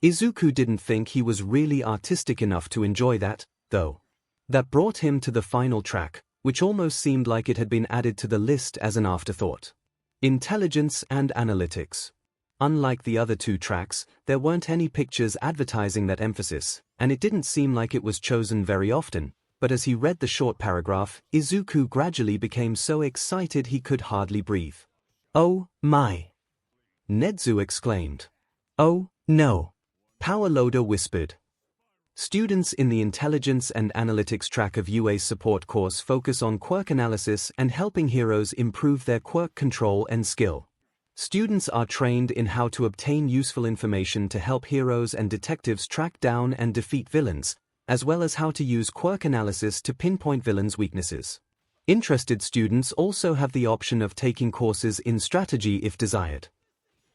𝐒𝐿𝐴 didn't think he was really artistic enough to enjoy that, though. That brought him to the final track, which almost seemed like it had been added to the list as an afterthought. Intelligence and analytics. Unlike the other two tracks, there weren't any pictures advertising that emphasis, and it didn't seem like it was chosen very often, but as he read the short paragraph, 𝐒𝐿𝐴 gradually became so excited he could hardly breathe. Oh, my! 𝐻𝐿𝐴 exclaimed. Oh, no! 𝐺𝐺 whispered. Students in the Intelligence and Analytics track of UA's support course focus on quirk analysis and helping heroes improve their quirk control and skill. Students are trained in how to obtain useful information to help heroes and detectives track down and defeat villains, as well as how to use quirk analysis to pinpoint villains' weaknesses. Interested students also have the option of taking courses in strategy if desired.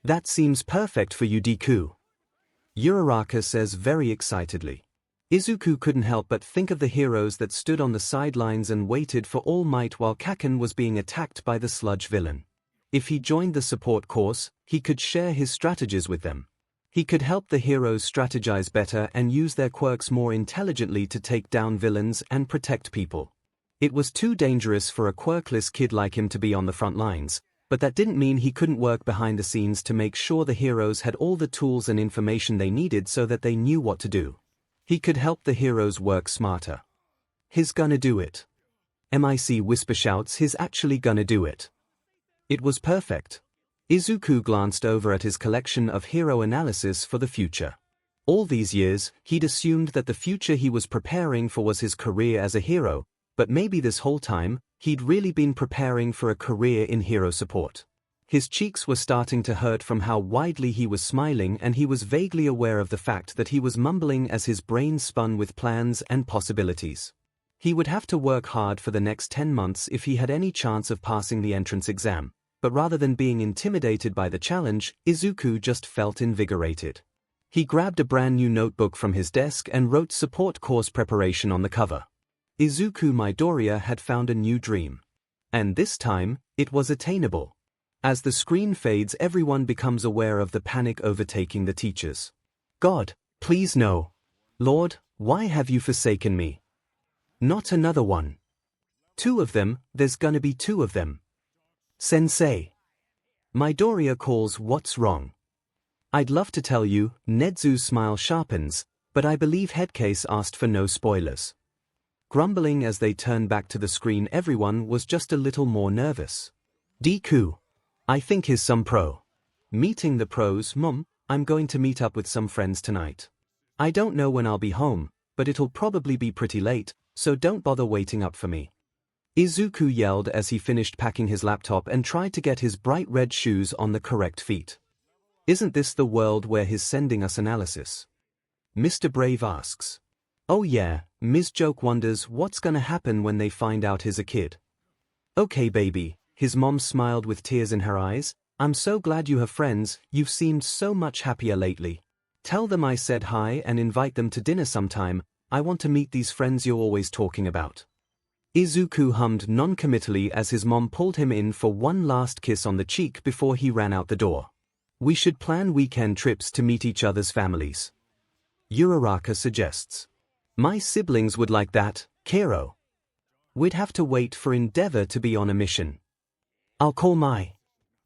That seems perfect for you, Deku. Uraraka says very excitedly. 𝐒𝐿𝐴 couldn't help but think of the heroes that stood on the sidelines and waited for all might while Kaken was being attacked by the Sludge villain. If he joined the support course, he could share his strategies with them. He could help the heroes strategize better and use their quirks more intelligently to take down villains and protect people. It was too dangerous for a quirkless kid like him to be on the front lines, but that didn't mean he couldn't work behind the scenes to make sure the heroes had all the tools and information they needed so that they knew what to do. He could help the heroes work smarter. He's gonna do it. MIC whisper shouts he's actually gonna do it. It was perfect. 𝐒𝐿𝐴 glanced over at his collection of hero analysis for the future. All these years, he'd assumed that the future he was preparing for was his career as a hero, but maybe this whole time, he'd really been preparing for a career in hero support. His cheeks were starting to hurt from how widely he was smiling, and he was vaguely aware of the fact that he was mumbling as his brain spun with plans and possibilities. He would have to work hard for the next 10 months if he had any chance of passing the entrance exam, but rather than being intimidated by the challenge, Izuku just felt invigorated. He grabbed a brand new notebook from his desk and wrote support course preparation on the cover. Izuku Midoriya had found a new dream. And this time, it was attainable. As the screen fades, everyone becomes aware of the panic overtaking the teachers. God, please no. Lord, why have you forsaken me? Not another one. 2 of them, there's gonna be 2 of them. Sensei. Midoriya calls, what's wrong? I'd love to tell you, Nezu's smile sharpens, but I believe Headcase asked for no spoilers. Grumbling as they turned back to the screen, everyone was just a little more nervous. Deku. I think he's some pro. Meeting the pros, Mum, I'm going to meet up with some friends tonight. I don't know when I'll be home, but it'll probably be pretty late, so don't bother waiting up for me. Izuku yelled as he finished packing his laptop and tried to get his bright red shoes on the correct feet. Isn't this the world where he's sending us analysis? Mr. Brave asks. Oh yeah, Ms. Joke wonders what's gonna happen when they find out he's a kid. Okay baby, his mom smiled with tears in her eyes. I'm so glad you have friends, you've seemed so much happier lately. Tell them I said hi and invite them to dinner sometime. I want to meet these friends you're always talking about. Izuku hummed non-committally as his mom pulled him in for one last kiss on the cheek before he ran out the door. We should plan weekend trips to meet each other's families. Uraraka suggests. My siblings would like that, Kero. We'd have to wait for Endeavor to be on a mission. I'll call my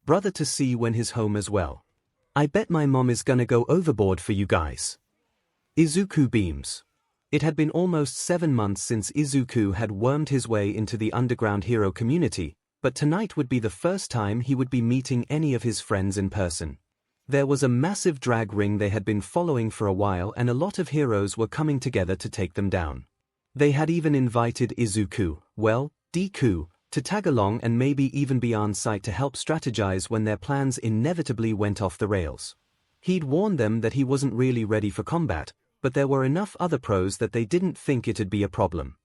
brother to see when he's home as well. I bet my mom is gonna go overboard for you guys. Izuku beams. It had been almost 7 months since Izuku had wormed his way into the underground hero community, but tonight would be the first time he would be meeting any of his friends in person. There was a massive drag ring they had been following for a while, and a lot of heroes were coming together to take them down. They had even invited Izuku, well, Deku, to tag along and maybe even be on site to help strategize when their plans inevitably went off the rails. He'd warned them that he wasn't really ready for combat, but there were enough other pros that they didn't think it'd be a problem.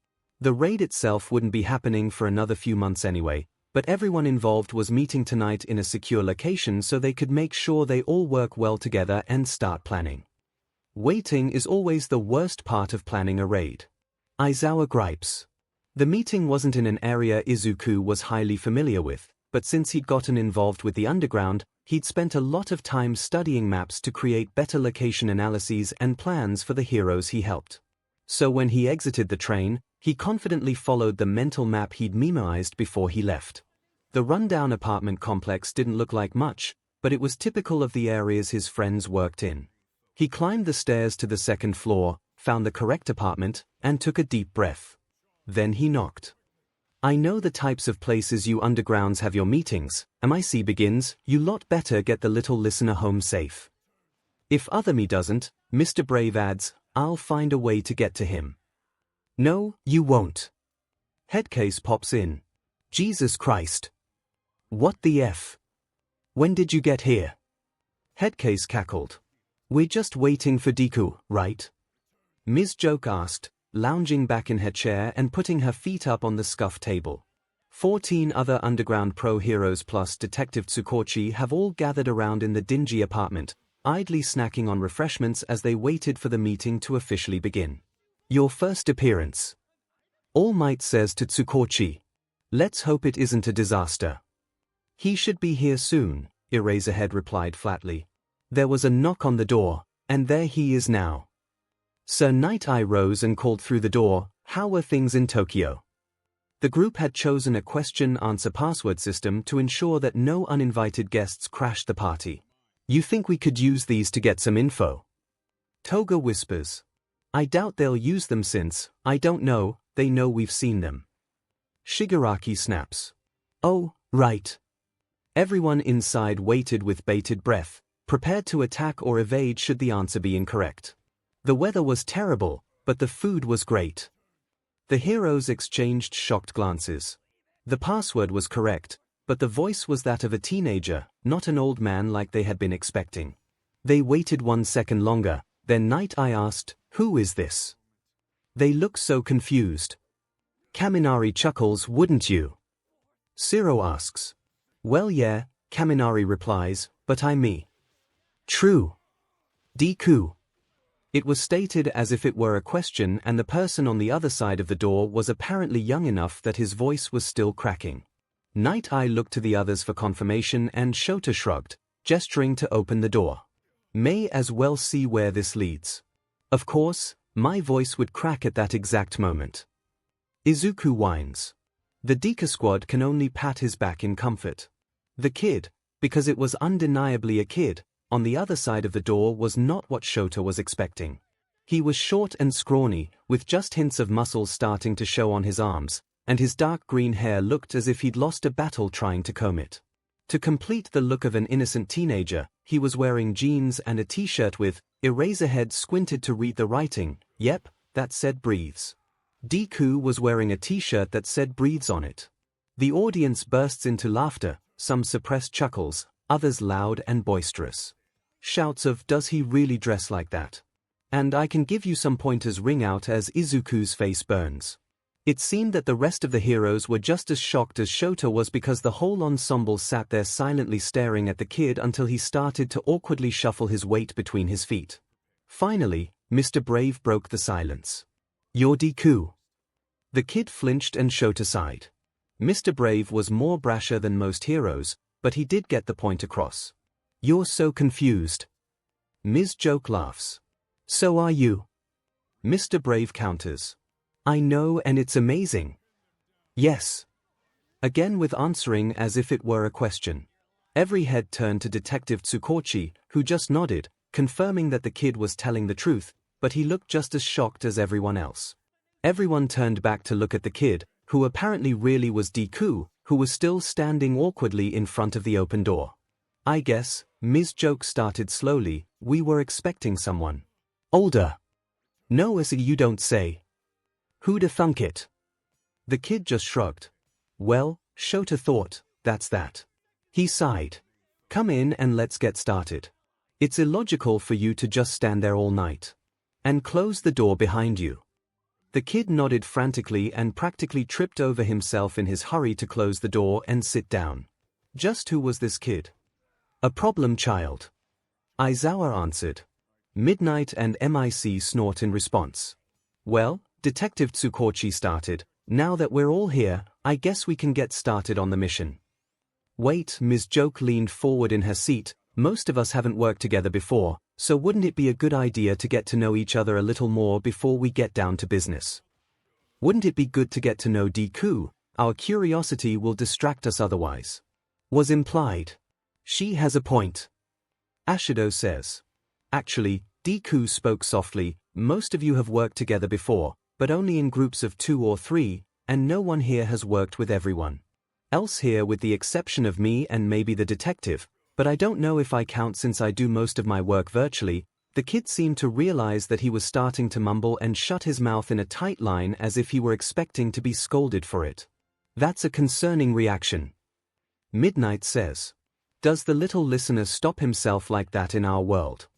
The raid itself wouldn't be happening for another few months anyway, but everyone involved was meeting tonight in a secure location so they could make sure they all work well together and start planning. Waiting is always the worst part of planning a raid. Aizawa gripes. The meeting wasn't in an area Izuku was highly familiar with, but since he'd gotten involved with the underground, he'd spent a lot of time studying maps to create better location analyses and plans for the heroes he helped. So when he exited the train, he confidently followed the mental map he'd memorized before he left. The rundown apartment complex didn't look like much, but it was typical of the areas his friends worked in. He climbed the stairs to the 2nd floor, found the correct apartment, and took a deep breath. Then he knocked. I know the types of places you undergrounds have your meetings. MIC begins, you lot better get the little listener home safe. If other me doesn't, Mr. Brave adds, I'll find a way to get to him. No, you won't. Headcase pops in. Jesus Christ. What the F? When did you get here? Headcase cackled. We're just waiting for Deku, right? Ms. Joke asked, lounging back in her chair and putting her feet up on the scuff table. 14 other underground pro heroes plus Detective Tsukochi have all gathered around in the dingy apartment, idly snacking on refreshments as they waited for the meeting to officially begin. Your first appearance. All Might says to Tsukochi. Let's hope it isn't a disaster. He should be here soon, Eraserhead replied flatly. There was a knock on the door, and there he is now. Sir Night Eye rose and called through the door, how were things in Tokyo? The group had chosen a question-answer password system to ensure that no uninvited guests crashed the party. You think we could use these to get some info? Toga whispers. I doubt they'll use them since, I don't know, they know we've seen them. Shigaraki snaps. Oh, right. Everyone inside waited with bated breath, prepared to attack or evade should the answer be incorrect. The weather was terrible, but the food was great. The heroes exchanged shocked glances. The password was correct, but the voice was that of a teenager, not an old man like they had been expecting. They waited 1 second longer, then Night Eye asked, "Who is this?" They look so confused. Kaminari chuckles, "Wouldn't you?" Zero asks. "Well yeah," Kaminari replies, "but I'm me." True. Deku. It was stated as if it were a question, and the person on the other side of the door was apparently young enough that his voice was still cracking. Night Eye looked to the others for confirmation and Shota shrugged, gesturing to open the door. May as well see where this leads. Of course, my voice would crack at that exact moment. Izuku whines. The Deku squad can only pat his back in comfort. The kid, because it was undeniably a kid, on the other side of the door was not what Shota was expecting. He was short and scrawny, with just hints of muscles starting to show on his arms, and his dark green hair looked as if he'd lost a battle trying to comb it. To complete the look of an innocent teenager, he was wearing jeans and a t-shirt with Eraserhead squinted to read the writing, "Yep, that said breathes." Deku was wearing a t-shirt that said breathes on it. The audience bursts into laughter, some suppressed chuckles, others loud and boisterous. Shouts of, "Does he really dress like that?" And "I can give you some pointers" ring out as Izuku's face burns. It seemed that the rest of the heroes were just as shocked as Shota was because the whole ensemble sat there silently staring at the kid until he started to awkwardly shuffle his weight between his feet. Finally, Mr. Brave broke the silence. "You're Deku." The kid flinched and Shota sighed. Mr. Brave was more brasher than most heroes, but he did get the point across. "You're so confused." Ms. Joke laughs. "So are you." Mr. Brave counters. "I know, and it's amazing." "Yes." Again with answering as if it were a question. Every head turned to Detective Tsukochi, who just nodded, confirming that the kid was telling the truth, but he looked just as shocked as everyone else. Everyone turned back to look at the kid, who apparently really was Deku, who was still standing awkwardly in front of the open door. "I guess," Ms. Joke started slowly, "we were expecting someone older." "No, as you don't say. Who'da thunk it?" The kid just shrugged. "Well, Shota thought, that's that." He sighed. "Come in and let's get started. It's illogical for you to just stand there all night. And close the door behind you." The kid nodded frantically and practically tripped over himself in his hurry to close the door and sit down. Just who was this kid? A problem child. Aizawa answered. Midnight and MIC snort in response. "Well," Detective Tsukochi started, "now that we're all here, I guess we can get started on the mission." "Wait," Ms. Joke leaned forward in her seat, "most of us haven't worked together before, so wouldn't it be a good idea to get to know each other a little more before we get down to business? Wouldn't it be good to get to know Deku? Our curiosity will distract us otherwise." Was implied. "She has a point," Ashido says. "Actually," Deku spoke softly, "most of you have worked together before, but only in groups of 2 or 3, and no one here has worked with everyone else here with the exception of me and maybe the detective, but I don't know if I count since I do most of my work virtually." The kid seemed to realize that he was starting to mumble and shut his mouth in a tight line as if he were expecting to be scolded for it. "That's a concerning reaction," Midnight says. "Does the little listener stop himself like that in our world?"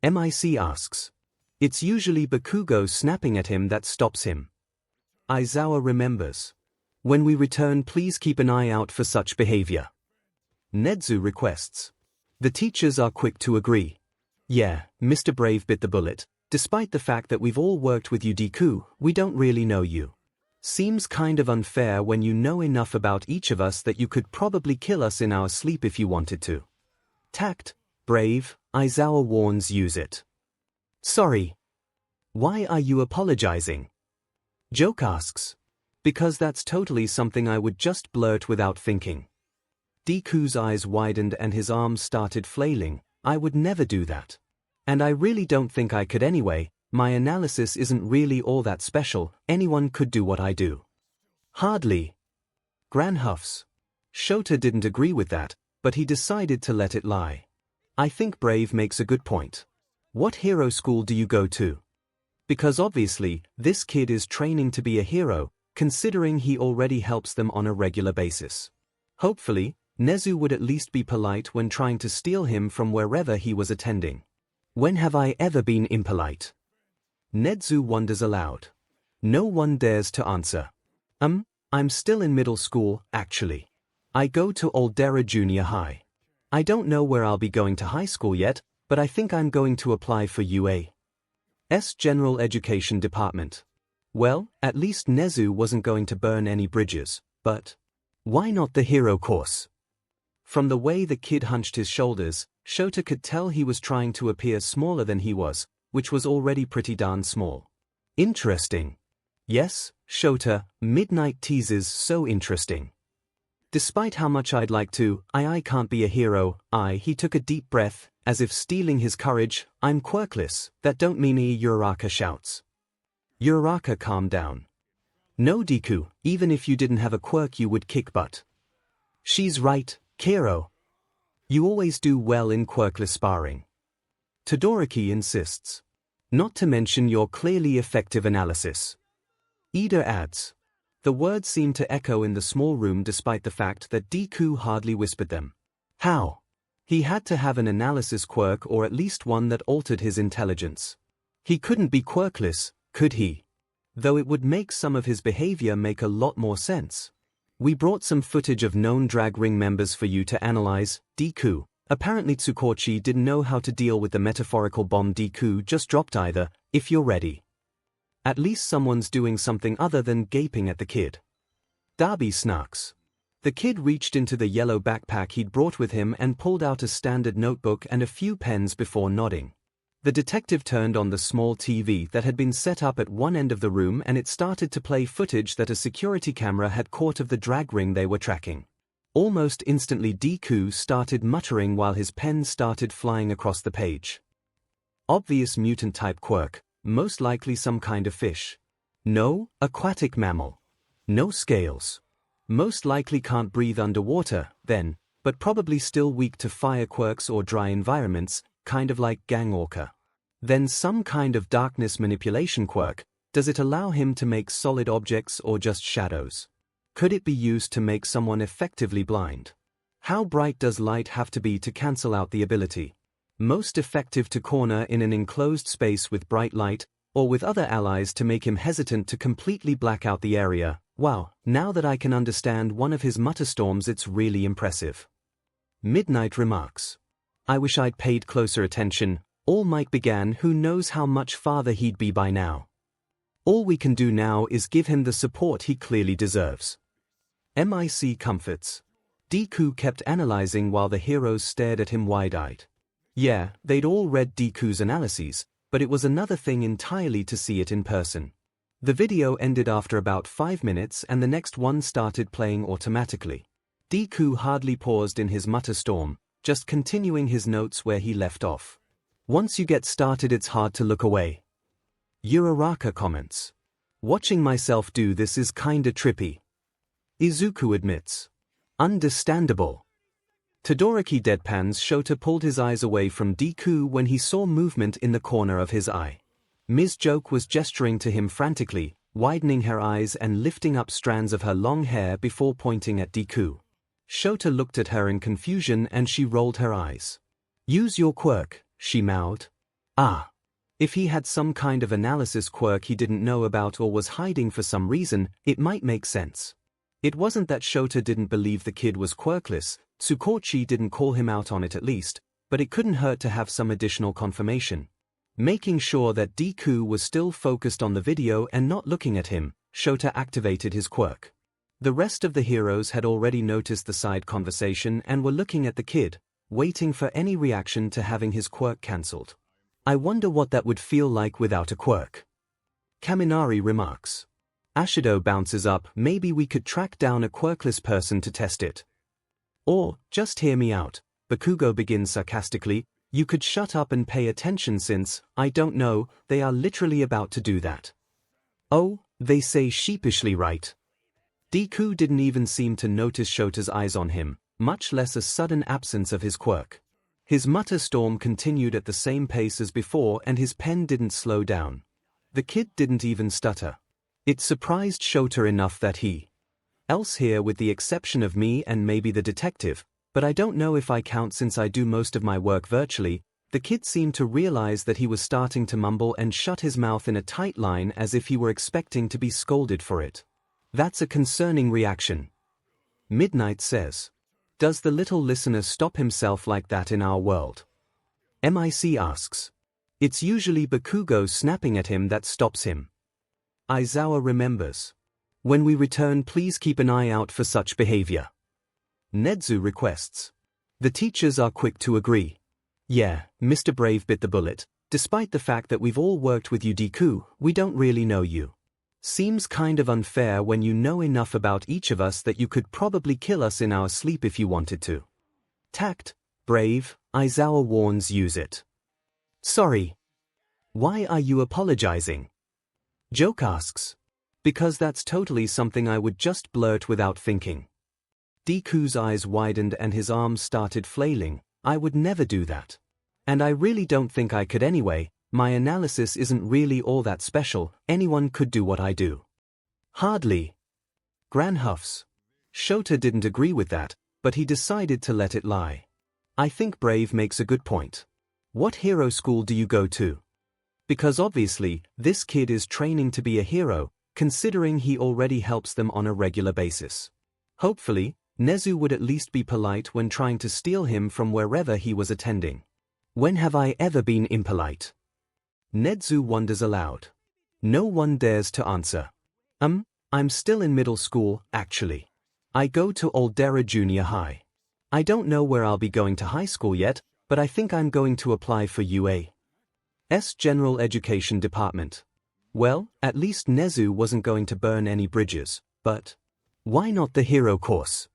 MIC asks. "It's usually Bakugo snapping at him that stops him." Aizawa remembers. "When we return, please keep an eye out for such behavior." Nedzu requests. The teachers are quick to agree. "Yeah, Mr. Brave bit the bullet. Despite the fact that we've all worked with you, Deku, we don't really know you. Seems kind of unfair when you know enough about each of us that you could probably kill us in our sleep if you wanted to." Tact, Brave, Aizawa warns, use it. "Sorry. Why are you apologizing?" Joke asks. "Because that's totally something I would just blurt without thinking." Deku's eyes widened and his arms started flailing. "I would never do that. And I really don't think I could anyway. My analysis isn't really all that special. Anyone could do what I do." "Hardly." Gran huffs. Shota didn't agree with that, but he decided to let it lie. "I think Brave makes a good point. What hero school do you go to? Because obviously, this kid is training to be a hero, considering he already helps them on a regular basis." Hopefully, 𝐒𝐻𝐻 would at least be polite when trying to steal him from wherever he was attending. When have I ever been impolite? 𝐒𝐻𝐻 wonders aloud. No one dares to answer. I'm still in middle school, actually. I go to 𝐿𝐻𝐻 Junior High. I don't know where I'll be going to high school yet, but I think I'm going to apply for UA's General Education Department. Well, at least 𝐒𝐻𝐻 wasn't going to burn any bridges, but why not the hero course? From the way the kid hunched his shoulders, Shota could tell he was trying to appear smaller than he was, which was already pretty darn small. Interesting. Yes, Shota, Midnight teases so interesting. Despite how much I'd like to, I can't be a hero, he took a deep breath, as if stealing his courage. I'm quirkless, that don't mean 𝐒𝐻𝐻𝐻 shouts. 𝐒𝐻𝐻𝐻 calm down. No Deku, even if you didn't have a quirk you would kick butt. She's right, Kero. You always do well in quirkless sparring. Todoroki insists. Not to mention your clearly effective analysis. Ida adds. The words seemed to echo in the small room despite the fact that Deku hardly whispered them. How? He had to have an analysis quirk or at least one that altered his intelligence. He couldn't be quirkless, could he? Though it would make some of his behavior make a lot more sense. We brought some footage of known drag ring members for you to analyze, Deku. Apparently Tsukochi didn't know how to deal with the metaphorical bomb Deku just dropped either, if you're ready. At least someone's doing something other than gaping at the kid. Darby snarks. The kid reached into the yellow backpack he'd brought with him and pulled out a standard notebook and a few pens before nodding. The detective turned on the small TV that had been set up at one end of the room and it started to play footage that a security camera had caught of the drag ring they were tracking. Almost instantly Deku started muttering while his pen started flying across the page. Obvious mutant-type quirk, most likely some kind of fish. No, aquatic mammal. No scales. Most likely can't breathe underwater, then, but probably still weak to fire quirks or dry environments, kind of like 𝐒𝐻𝐻𝐻. Then some kind of darkness manipulation quirk. Does it allow him to make solid objects or just shadows? Could it be used to make someone effectively blind? How bright does light have to be to cancel out the ability? Most effective to corner in an enclosed space with bright light, or with other allies to make him hesitant to completely black out the area. Wow, now that I can understand one of his mutter storms, it's really impressive. Midnight remarks. I wish I'd paid closer attention. All Might began, who knows how much farther he'd be by now. All we can do now is give him the support he clearly deserves. MIC comforts. Deku kept analyzing while the heroes stared at him wide-eyed. Yeah, they'd all read Deku's analyses, but it was another thing entirely to see it in person. The video ended after about 5 minutes and the next one started playing automatically. Deku hardly paused in his mutter storm, just continuing his notes where he left off. Once you get started it's hard to look away. Uraraka comments. Watching myself do this is kinda trippy. Izuku admits. Understandable. Todoroki deadpans. Shota pulled his eyes away from Deku when he saw movement in the corner of his eye. Ms. Joke was gesturing to him frantically, widening her eyes and lifting up strands of her long hair before pointing at Deku. Shota looked at her in confusion and she rolled her eyes. Use your quirk, she mouthed. Ah. If he had some kind of analysis quirk he didn't know about or was hiding for some reason, it might make sense. It wasn't that Shota didn't believe the kid was quirkless, Tsukochi didn't call him out on it at least, but it couldn't hurt to have some additional confirmation. Making sure that Deku was still focused on the video and not looking at him, Shota activated his quirk. The rest of the heroes had already noticed the side conversation and were looking at the kid, waiting for any reaction to having his quirk cancelled. I wonder what that would feel like without a quirk. Kaminari remarks. Ashido bounces up. Maybe we could track down a quirkless person to test it. Or, just hear me out, Bakugo begins sarcastically, you could shut up and pay attention since, I don't know, they are literally about to do that. Oh, they say sheepishly, right? Deku didn't even seem to notice Shota's eyes on him, much less a sudden absence of his quirk. His mutter storm continued at the same pace as before and his pen didn't slow down. The kid didn't even stutter. It surprised Shota enough that he else here with the exception of me and maybe the detective, but I don't know if I count since I do most of my work virtually. The kid seemed to realize that he was starting to mumble and shut his mouth in a tight line as if he were expecting to be scolded for it. That's a concerning reaction. Midnight says. Does the little listener stop himself like that in our world? MIC asks. It's usually Bakugo snapping at him that stops him. Aizawa remembers. When we return, please keep an eye out for such behavior. Nezu requests. The teachers are quick to agree. Yeah, Mr. Brave bit the bullet. Despite the fact that we've all worked with you, Deku, we don't really know you. Seems kind of unfair when you know enough about each of us that you could probably kill us in our sleep if you wanted to. Tact, Brave, Aizawa warns, use it. Sorry. Why are you apologizing? Joke asks. Because that's totally something I would just blurt without thinking. Deku's eyes widened and his arms started flailing. I would never do that. And I really don't think I could anyway. My analysis isn't really all that special. Anyone could do what I do. Hardly. Gran huffs. Shota didn't agree with that, but he decided to let it lie. I think Brave makes a good point. What hero school do you go to? Because obviously, this kid is training to be a hero, considering he already helps them on a regular basis. Hopefully, Nezu would at least be polite when trying to steal him from wherever he was attending. When have I ever been impolite? Nezu wonders aloud. No one dares to answer. I'm still in middle school, actually. I go to Aldera Junior High. I don't know where I'll be going to high school yet, but I think I'm going to apply for UA's General Education Department. Well, at least Nezu wasn't going to burn any bridges, but why not the hero course?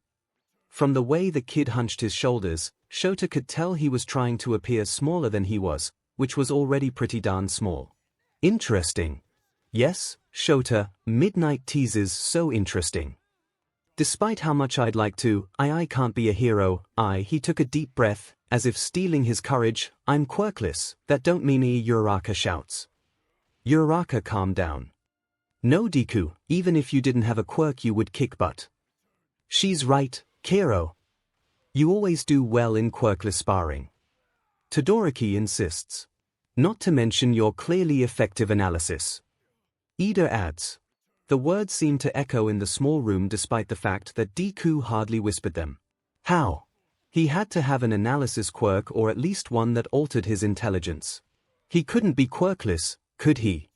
From the way the kid hunched his shoulders, Shota could tell he was trying to appear smaller than he was, which was already pretty darn small. Interesting. Yes, Shota, Midnight teases, so interesting. Despite how much I'd like to, I can't be a hero. He took a deep breath, as if stealing his courage. I'm quirkless, that don't mean Uraraka shouts. Uraraka, calm down. No, Deku, even if you didn't have a quirk you would kick butt. She's right, Kero. You always do well in quirkless sparring. Todoroki insists. Not to mention your clearly effective analysis. Ida adds. The words seemed to echo in the small room despite the fact that Deku hardly whispered them. How? He had to have an analysis quirk or at least one that altered his intelligence. He couldn't be quirkless, could he?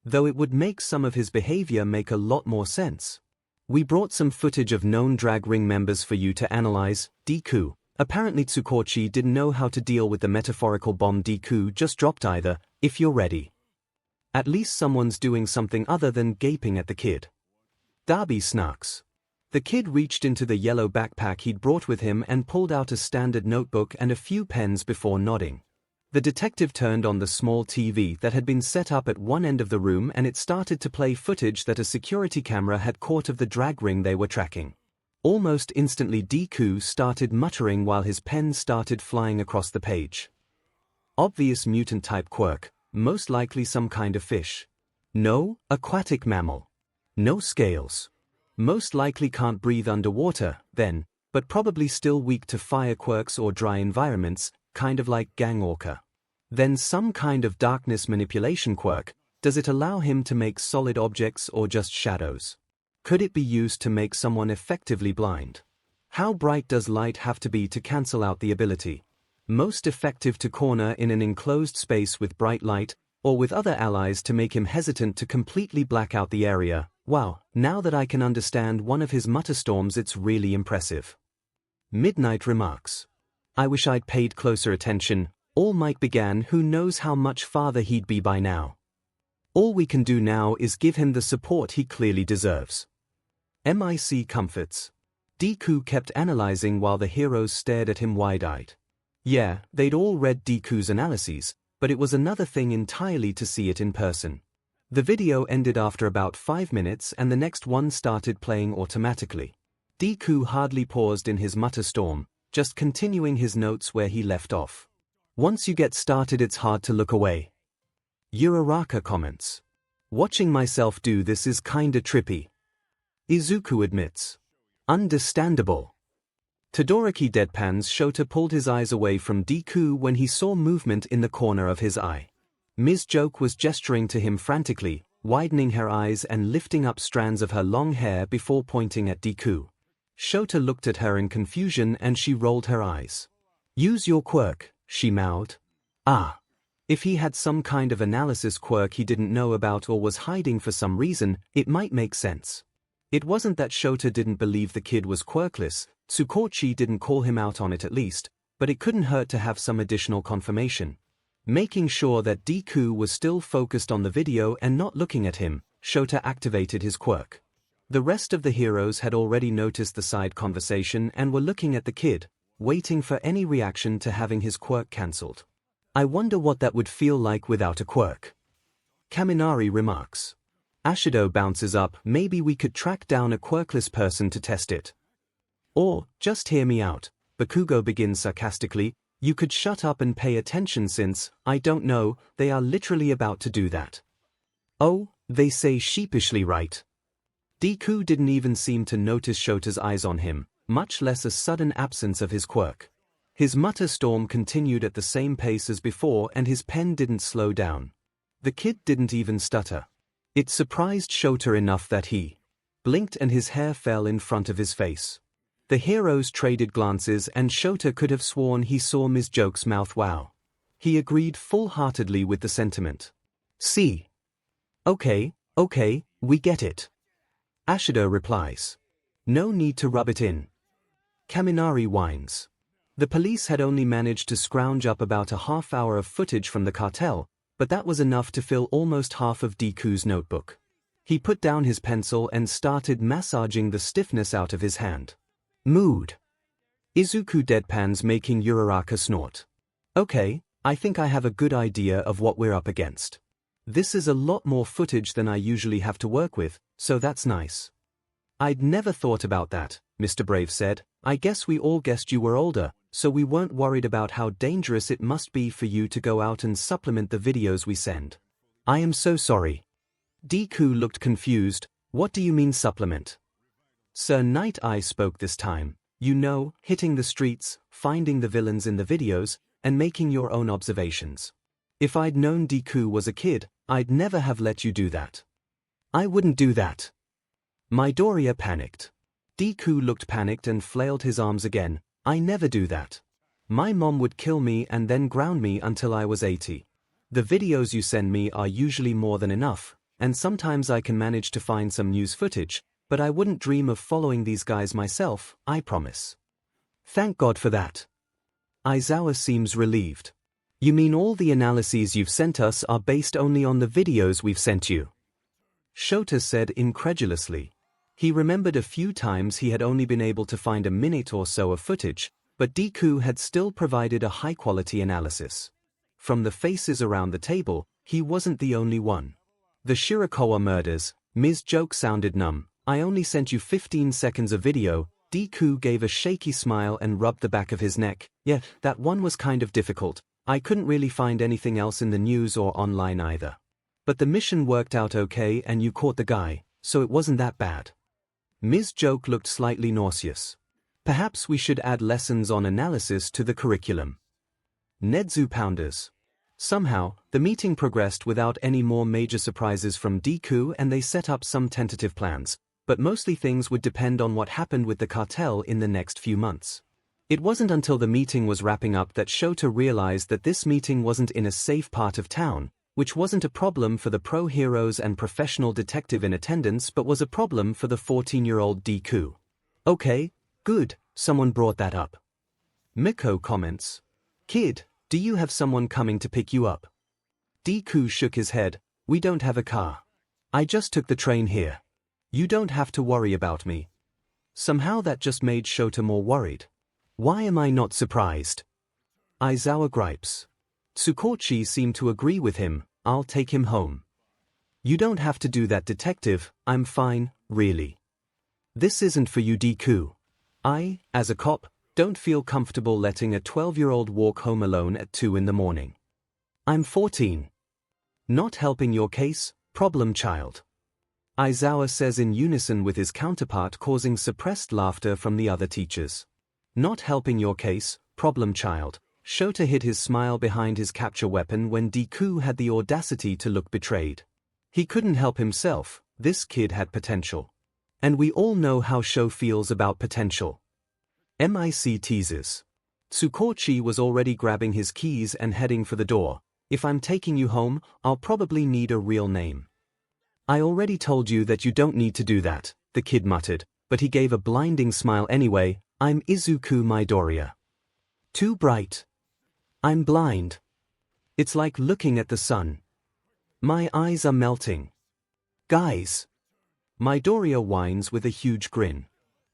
Though it would make some of his behavior make a lot more sense. We brought some footage of known drag ring members for you to analyze, Deku. Apparently Tsukochi didn't know how to deal with the metaphorical bomb Deku just dropped either, if you're ready. At least someone's doing something other than gaping at the kid. Darby snarks. The kid reached into the yellow backpack he'd brought with him and pulled out a standard notebook and a few pens before nodding. The detective turned on the small TV that had been set up at one end of the room and it started to play footage that a security camera had caught of the drag ring they were tracking. Almost instantly Deku started muttering while his pen started flying across the page. Obvious mutant-type quirk, most likely some kind of fish. No, aquatic mammal. No scales. Most likely can't breathe underwater, then, but probably still weak to fire quirks or dry environments, kind of like Gang Orca. Then some kind of darkness manipulation quirk. Does it allow him to make solid objects or just shadows? Could it be used to make someone effectively blind? How bright does light have to be to cancel out the ability? Most effective to corner in an enclosed space with bright light, or with other allies to make him hesitant to completely black out the area. Wow, now that I can understand one of his mutter storms, it's really impressive. Midnight remarks. I wish I'd paid closer attention. All Might began, who knows how much farther he'd be by now. All we can do now is give him the support he clearly deserves. MIC comforts. Deku kept analyzing while the heroes stared at him wide-eyed. Yeah, they'd all read Deku's analyses, but it was another thing entirely to see it in person. The video ended after about 5 minutes and the next one started playing automatically. Deku hardly paused in his mutter storm, just continuing his notes where he left off. Once you get started it's hard to look away. Uraraka comments. Watching myself do this is kinda trippy. Izuku admits. Understandable. Todoroki deadpans. Shota pulled his eyes away from Deku when he saw movement in the corner of his eye. Ms. Joke was gesturing to him frantically, widening her eyes and lifting up strands of her long hair before pointing at Deku. Shota looked at her in confusion and she rolled her eyes. Use your quirk, she mouthed. Ah. If he had some kind of analysis quirk he didn't know about or was hiding for some reason, it might make sense. It wasn't that Shota didn't believe the kid was quirkless, Tsukochi didn't call him out on it at least, but it couldn't hurt to have some additional confirmation. Making sure that Deku was still focused on the video and not looking at him, Shota activated his quirk. The rest of the heroes had already noticed the side conversation and were looking at the kid, waiting for any reaction to having his quirk cancelled. I wonder what that would feel like without a quirk. Kaminari remarks. Ashido bounces up. Maybe we could track down a quirkless person to test it. Or, just hear me out, Bakugo begins sarcastically, you could shut up and pay attention since, I don't know, they are literally about to do that. Oh, they say sheepishly, right? Deku didn't even seem to notice Shota's eyes on him, much less a sudden absence of his quirk. His mutter storm continued at the same pace as before and his pen didn't slow down. The kid didn't even stutter. It surprised Shota enough that he blinked and his hair fell in front of his face. The heroes traded glances and Shota could have sworn he saw Ms. Joke's mouth wow. He agreed full-heartedly with the sentiment. See. Okay, we get it. Ashido replies. No need to rub it in. Kaminari whines. The police had only managed to scrounge up about a half hour of footage from the cartel, but that was enough to fill almost half of Deku's notebook. He put down his pencil and started massaging the stiffness out of his hand. Mood. Izuku deadpans, making Uraraka snort. Okay, I think I have a good idea of what we're up against. This is a lot more footage than I usually have to work with, so that's nice. I'd never thought about that, Mr. Brave said. I guess we all guessed you were older, so we weren't worried about how dangerous it must be for you to go out and supplement the videos we send. I am so sorry. Deku looked confused. What do you mean supplement? Sir Night Eye spoke this time. You know, hitting the streets, finding the villains in the videos, and making your own observations. If I'd known Deku was a kid, I'd never have let you do that. I wouldn't do that. Midoriya panicked. Deku looked panicked and flailed his arms again. I never do that. My mom would kill me and then ground me until I was 80. The videos you send me are usually more than enough, and sometimes I can manage to find some news footage, but I wouldn't dream of following these guys myself, I promise. Thank God for that. Aizawa seems relieved. You mean all the analyses you've sent us are based only on the videos we've sent you? Shota said incredulously. He remembered a few times he had only been able to find a minute or so of footage, but Deku had still provided a high-quality analysis. From the faces around the table, he wasn't the only one. The Shirakawa murders, Ms. Joke sounded numb. I only sent you 15 seconds of video. Deku gave a shaky smile and rubbed the back of his neck. Yeah, that one was kind of difficult. I couldn't really find anything else in the news or online either. But the mission worked out okay and you caught the guy, so it wasn't that bad. Ms. Joke looked slightly nauseous. Perhaps we should add lessons on analysis to the curriculum. Nedzu pounders. Somehow, the meeting progressed without any more major surprises from Deku and they set up some tentative plans, but mostly things would depend on what happened with the cartel in the next few months. It wasn't until the meeting was wrapping up that Shota realized that this meeting wasn't in a safe part of town, which wasn't a problem for the pro heroes and professional detective in attendance but was a problem for the 14-year-old Deku. Okay, good, someone brought that up. Miko comments. Kid, do you have someone coming to pick you up? Deku shook his head. We don't have a car. I just took the train here. You don't have to worry about me. Somehow that just made Shota more worried. Why am I not surprised? Aizawa gripes. Tsukochi seemed to agree with him. I'll take him home. You don't have to do that, detective. I'm fine, really. This isn't for you, Deku. I, as a cop, don't feel comfortable letting a 12-year-old walk home alone at 2 in the morning. I'm 14. Not helping your case, problem child. 𝐼𝐬𝐻 says in unison with his counterpart, causing suppressed laughter from the other teachers. Not helping your case, problem child. Shota hid his smile behind his capture weapon when Deku had the audacity to look betrayed. He couldn't help himself, this kid had potential. And we all know how Sho feels about potential. Mic teases. Tsukochi was already grabbing his keys and heading for the door. If I'm taking you home, I'll probably need a real name. I already told you that you don't need to do that, the kid muttered, but he gave a blinding smile anyway. I'm Izuku Midoriya. Too bright. I'm blind. It's like looking at the sun. My eyes are melting. Guys. Midoriya whines with a huge grin.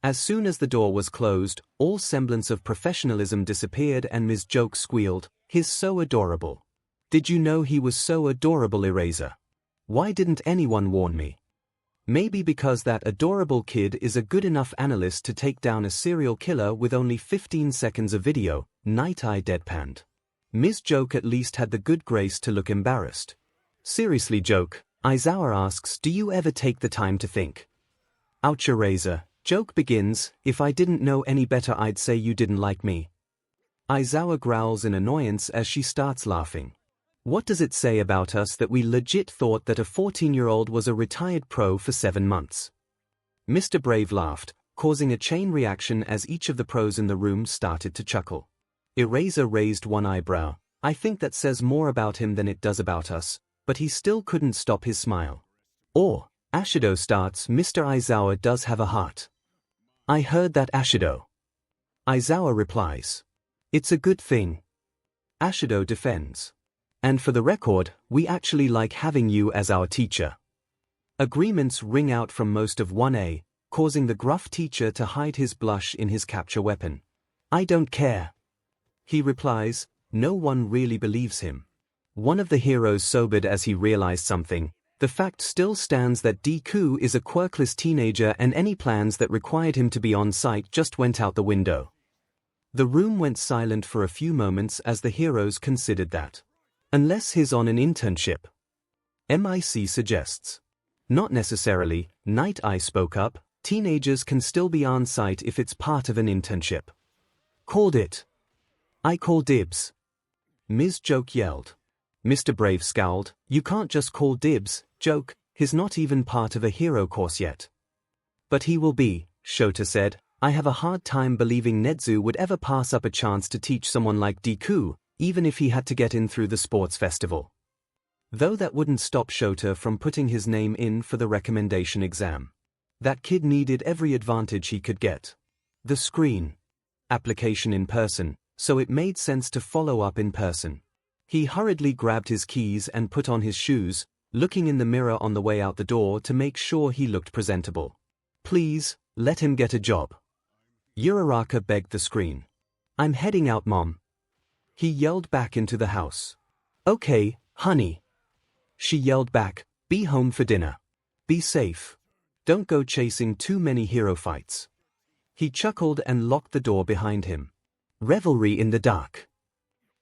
As soon as the door was closed, all semblance of professionalism disappeared and Ms. Joke squealed, "He's so adorable. Did you know he was so adorable, Eraser? Why didn't anyone warn me?" Maybe because that adorable kid is a good enough analyst to take down a serial killer with only 15 seconds of video, Night Eye deadpanned. Ms. Joke at least had the good grace to look embarrassed. Seriously, Joke, 𝐼𝐬𝐻 asks, do you ever take the time to think? Ouch, Eraser. Joke begins, if I didn't know any better I'd say you didn't like me. 𝐼𝐬𝐻 growls in annoyance as she starts laughing. What does it say about us that we legit thought that a 14-year-old was a retired pro for 7 months? Mr. Brave laughed, causing a chain reaction as each of the pros in the room started to chuckle. Eraser raised one eyebrow. I think that says more about him than it does about us, but he still couldn't stop his smile. Or, Ashido starts, Mr. 𝐼𝐬𝐻 does have a heart. I heard that, Ashido. 𝐼𝐬𝐻 replies. It's a good thing. Ashido defends. And for the record, we actually like having you as our teacher. Agreements ring out from most of 1A, causing the gruff teacher to hide his blush in his capture weapon. I don't care. He replies, no one really believes him. One of the heroes sobered as he realized something. The fact still stands that Deku is a quirkless teenager and any plans that required him to be on site just went out the window. The room went silent for a few moments as the heroes considered that. Unless he's on an internship. Mic suggests. Not necessarily, Night Eye spoke up, teenagers can still be on site if it's part of an internship. Called it. I call dibs. Ms. Joke yelled. Mr. Brave scowled, you can't just call dibs, Joke, he's not even part of a hero course yet. But he will be, Shota said, I have a hard time believing Nezu would ever pass up a chance to teach someone like Deku, even if he had to get in through the sports festival. Though that wouldn't stop Shota from putting his name in for the recommendation exam. That kid needed every advantage he could get. The screen. Application in person, so it made sense to follow up in person. He hurriedly grabbed his keys and put on his shoes, looking in the mirror on the way out the door to make sure he looked presentable. Please, let him get a job. Uraraka begged the screen. I'm heading out, Mom. He yelled back into the house. Okay, honey. She yelled back, be home for dinner. Be safe. Don't go chasing too many hero fights. He chuckled and locked the door behind him. Revelry in the dark.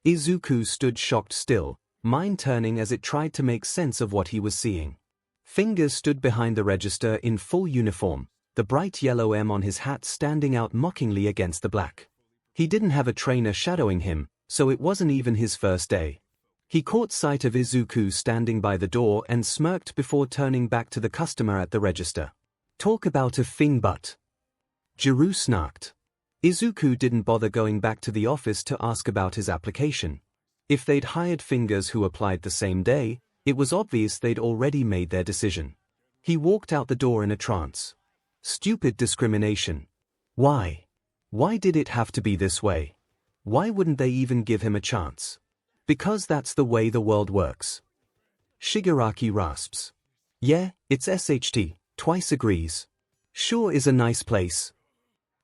Izuku stood shocked still, mind turning as it tried to make sense of what he was seeing. Fingers stood behind the register in full uniform, the bright yellow M on his hat standing out mockingly against the black. He didn't have a trainer shadowing him, so it wasn't even his first day. He caught sight of Izuku standing by the door and smirked before turning back to the customer at the register. Talk about a thing but. Jiru snarked. Izuku didn't bother going back to the office to ask about his application. If they'd hired fingers who applied the same day, it was obvious they'd already made their decision. He walked out the door in a trance. Stupid discrimination. Why? Why did it have to be this way? Why wouldn't they even give him a chance? Because that's the way the world works. Shigaraki rasps. Yeah, it's SHT, twice agrees. Sure is a nice place.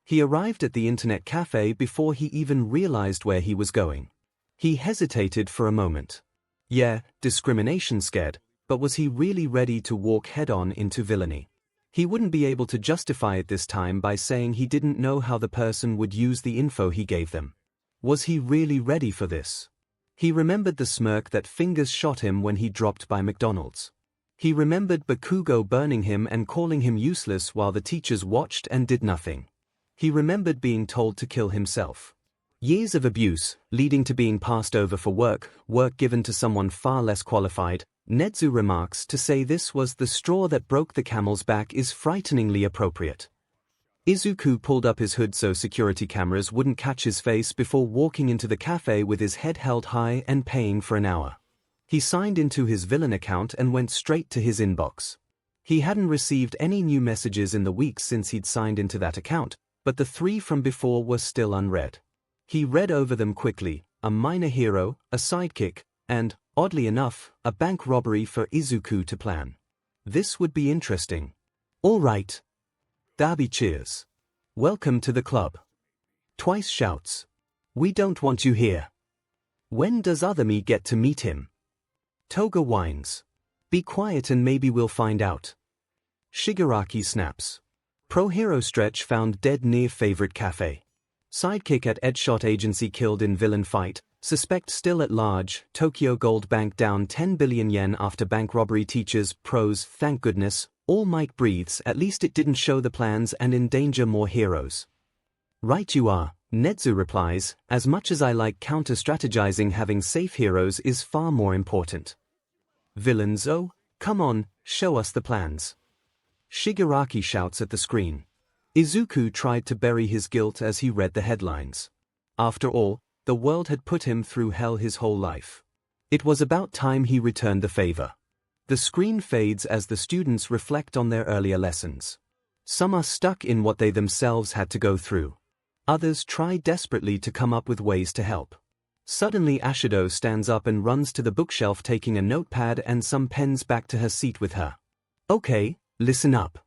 He arrived at the internet cafe before he even realized where he was going. He hesitated for a moment. Yeah, discrimination scared, but was he really ready to walk head-on into villainy? He wouldn't be able to justify it this time by saying he didn't know how the person would use the info he gave them. Was he really ready for this? He remembered the smirk that Fingers shot him when he dropped by McDonald's. He remembered Bakugo burning him and calling him useless while the teachers watched and did nothing. He remembered being told to kill himself. Years of abuse, leading to being passed over for work given to someone far less qualified. Nezu remarks to say this was the straw that broke the camel's back is frighteningly appropriate. Izuku pulled up his hood so security cameras wouldn't catch his face before walking into the cafe with his head held high and paying for an hour. He signed into his villain account and went straight to his inbox. He hadn't received any new messages in the weeks since he'd signed into that account, but the 3 from before were still unread. He read over them quickly: a minor hero, a sidekick, and, oddly enough, a bank robbery for Izuku to plan. This would be interesting. All right. Dabi cheers. Welcome to the club. Twice shouts. We don't want you here. When does Othami get to meet him? Toga whines. Be quiet and maybe we'll find out. Shigaraki snaps. Pro hero Stretch found dead near favorite cafe. Sidekick at Edshot agency killed in villain fight. Suspect still at large. Tokyo Gold Bank down 10 billion yen after bank robbery. Teachers pros. Thank goodness. All Might breathes. At least it didn't show the plans and endanger more heroes. Right you are, Nezu replies. As much as I like counter-strategizing, having safe heroes is far more important. Villains, oh, come on, show us the plans. Shigaraki shouts at the screen. Izuku tried to bury his guilt as he read the headlines. After all, the world had put him through hell his whole life. It was about time he returned the favor. The screen fades as the students reflect on their earlier lessons. Some are stuck in what they themselves had to go through. Others try desperately to come up with ways to help. Suddenly Ashido stands up and runs to the bookshelf, taking a notepad and some pens back to her seat with her. Okay, listen up.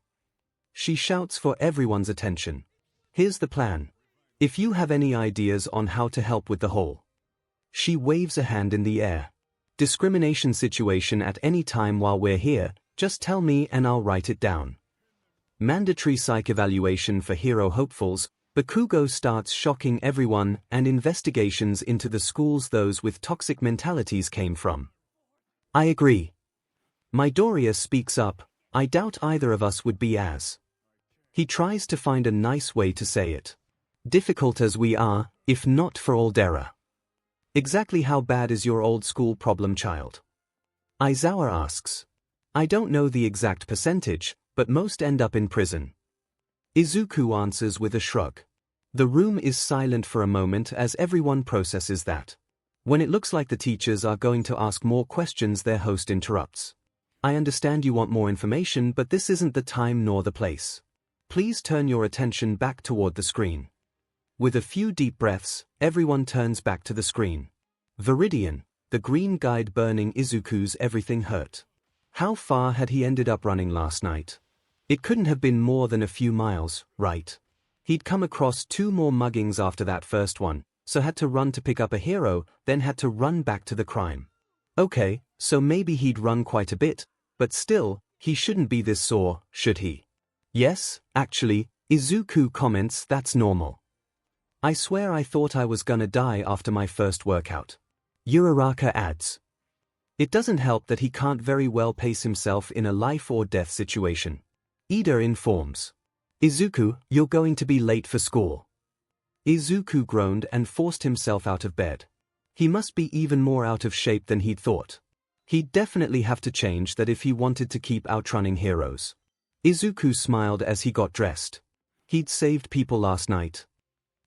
She shouts for everyone's attention. Here's the plan. If you have any ideas on how to help with the whole. She waves a hand in the air. Discrimination situation at any time while we're here, just tell me and I'll write it down. Mandatory psych evaluation for hero hopefuls. Bakugo starts shocking everyone, and investigations into the schools those with toxic mentalities came from. I agree. Midoriya speaks up. I doubt either of us would be as. He tries to find a nice way to say it. Difficult as we are, if not for Aldera. Exactly how bad is your old school problem child? Aizawa asks. I don't know the exact percentage, but most end up in prison. Izuku answers with a shrug. The room is silent for a moment as everyone processes that. When it looks like the teachers are going to ask more questions, their host interrupts. I understand you want more information, but this isn't the time nor the place. Please turn your attention back toward the screen. With a few deep breaths, everyone turns back to the screen. Vidian, the green guide burning Izuku's everything hurt. How far had he ended up running last night? It couldn't have been more than a few miles, right? He'd come across 2 more muggings after that first one, so had to run to pick up a hero, then had to run back to the crime. Okay, so maybe he'd run quite a bit, but still, he shouldn't be this sore, should he? Yes, actually, Izuku comments, that's normal. I swear I thought I was gonna die after my first workout. Uraraka adds. It doesn't help that he can't very well pace himself in a life or death situation. Ida informs. Izuku, you're going to be late for school. Izuku groaned and forced himself out of bed. He must be even more out of shape than he'd thought. He'd definitely have to change that if he wanted to keep outrunning heroes. Izuku smiled as he got dressed. He'd saved people last night.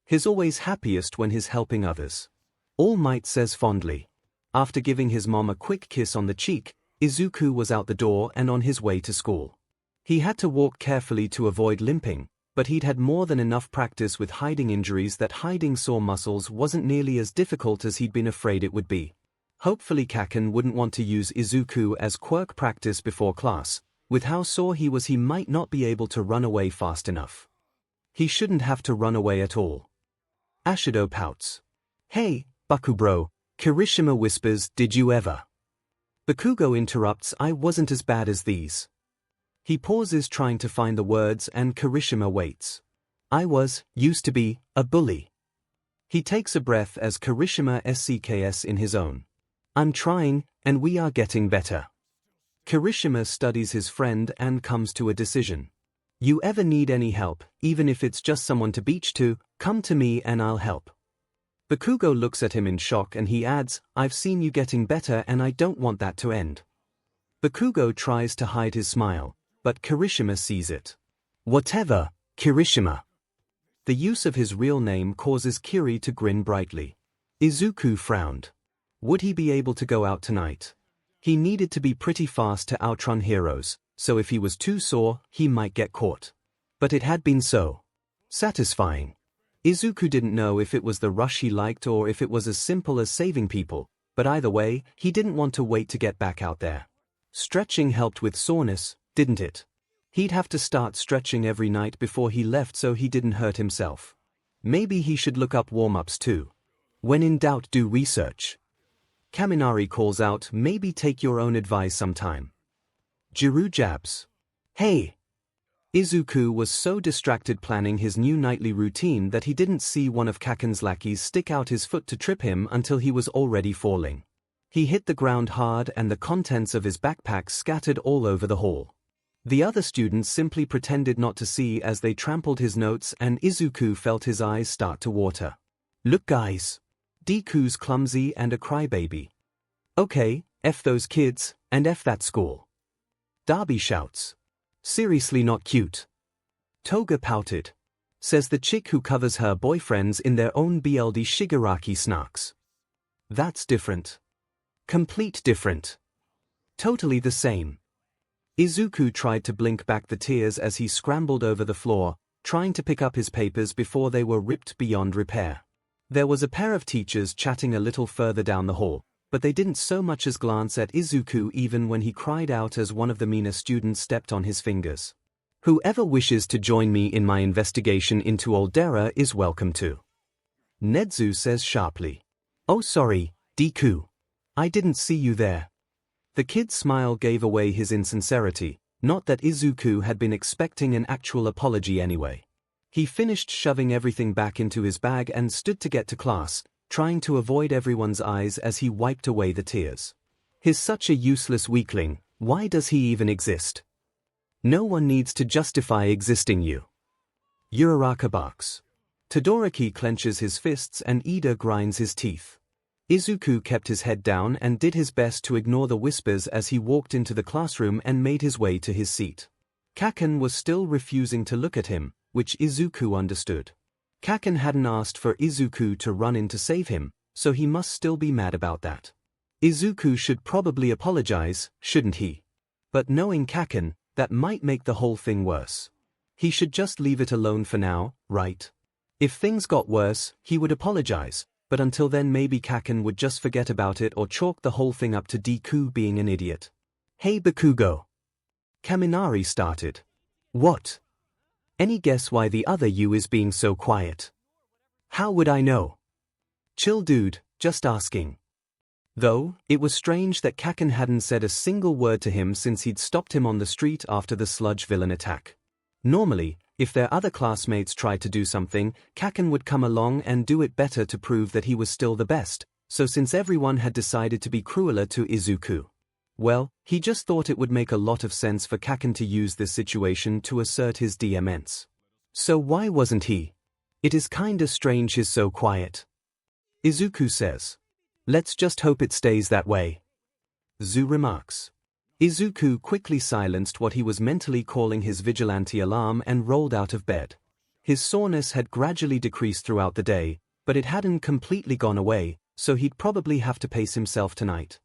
He's always happiest when he's helping others. All Might says fondly. After giving his mom a quick kiss on the cheek, Izuku was out the door and on his way to school. He had to walk carefully to avoid limping, but he'd had more than enough practice with hiding injuries that hiding sore muscles wasn't nearly as difficult as he'd been afraid it would be. Hopefully Kaken wouldn't want to use Izuku as quirk practice before class. With how sore he was, he might not be able to run away fast enough. He shouldn't have to run away at all. Ashido pouts. Hey, Bakubro, Kirishima whispers, did you ever? Bakugo interrupts, I wasn't as bad as these. He pauses trying to find the words and Kirishima waits. I used to be, a bully. He takes a breath as Kirishima SCKS in his own. I'm trying, and we are getting better. Kirishima studies his friend and comes to a decision. You ever need any help, even if it's just someone to beach to, come to me and I'll help. Bakugo looks at him in shock and he adds, I've seen you getting better and I don't want that to end. Bakugo tries to hide his smile, but Kirishima sees it. Whatever, Kirishima. The use of his real name causes Kiri to grin brightly. Izuku frowned. Would he be able to go out tonight? He needed to be pretty fast to outrun heroes, so if he was too sore, he might get caught. But it had been so satisfying. Izuku didn't know if it was the rush he liked or if it was as simple as saving people, but either way, he didn't want to wait to get back out there. Stretching helped with soreness, didn't it? He'd have to start stretching every night before he left so he didn't hurt himself. Maybe he should look up warm-ups too. When in doubt, do research. Kaminari calls out, maybe take your own advice sometime. Jiru jabs. Hey! Izuku was so distracted planning his new nightly routine that he didn't see one of Kaken's lackeys stick out his foot to trip him until he was already falling. He hit the ground hard and the contents of his backpack scattered all over the hall. The other students simply pretended not to see as they trampled his notes and Izuku felt his eyes start to water. Look guys! Deku's clumsy and a crybaby. Okay, F those kids, and F that school. Darby shouts. Seriously not cute. Toga pouted. Says the chick who covers her boyfriends in their own BLD Shigaraki snarks. That's different. Complete different. Totally the same. Izuku tried to blink back the tears as he scrambled over the floor, trying to pick up his papers before they were ripped beyond repair. There was a pair of teachers chatting a little further down the hall, but they didn't so much as glance at Izuku even when he cried out as one of the meaner students stepped on his fingers. Whoever wishes to join me in my investigation into Aldera is welcome to. Nedzu says sharply. Oh sorry, Deku. I didn't see you there. The kid's smile gave away his insincerity, not that Izuku had been expecting an actual apology anyway. He finished shoving everything back into his bag and stood to get to class, trying to avoid everyone's eyes as he wiped away the tears. He's such a useless weakling, why does he even exist? No one needs to justify existing you. Uraraka barks. Todoroki clenches his fists and Ida grinds his teeth. Izuku kept his head down and did his best to ignore the whispers as he walked into the classroom and made his way to his seat. Kaken was still refusing to look at him, which Izuku understood. Kaken hadn't asked for Izuku to run in to save him, so he must still be mad about that. Izuku should probably apologize, shouldn't he? But knowing Kaken, that might make the whole thing worse. He should just leave it alone for now, right? If things got worse, he would apologize, but until then maybe Kaken would just forget about it or chalk the whole thing up to Deku being an idiot. Hey Bakugo. Kaminari started. What? Any guess why the other you is being so quiet? How would I know? Chill dude, just asking. Though, it was strange that Kaken hadn't said a single word to him since he'd stopped him on the street after the Sludge villain attack. Normally, if their other classmates tried to do something, Kaken would come along and do it better to prove that he was still the best, so since everyone had decided to be crueler to Izuku. Well, he just thought it would make a lot of sense for Kaken to use this situation to assert his dominance. So why wasn't he? It is kinda strange he's so quiet. Izuku says. Let's just hope it stays that way. Zu remarks. Izuku quickly silenced what he was mentally calling his vigilante alarm and rolled out of bed. His soreness had gradually decreased throughout the day, but it hadn't completely gone away, so he'd probably have to pace himself tonight.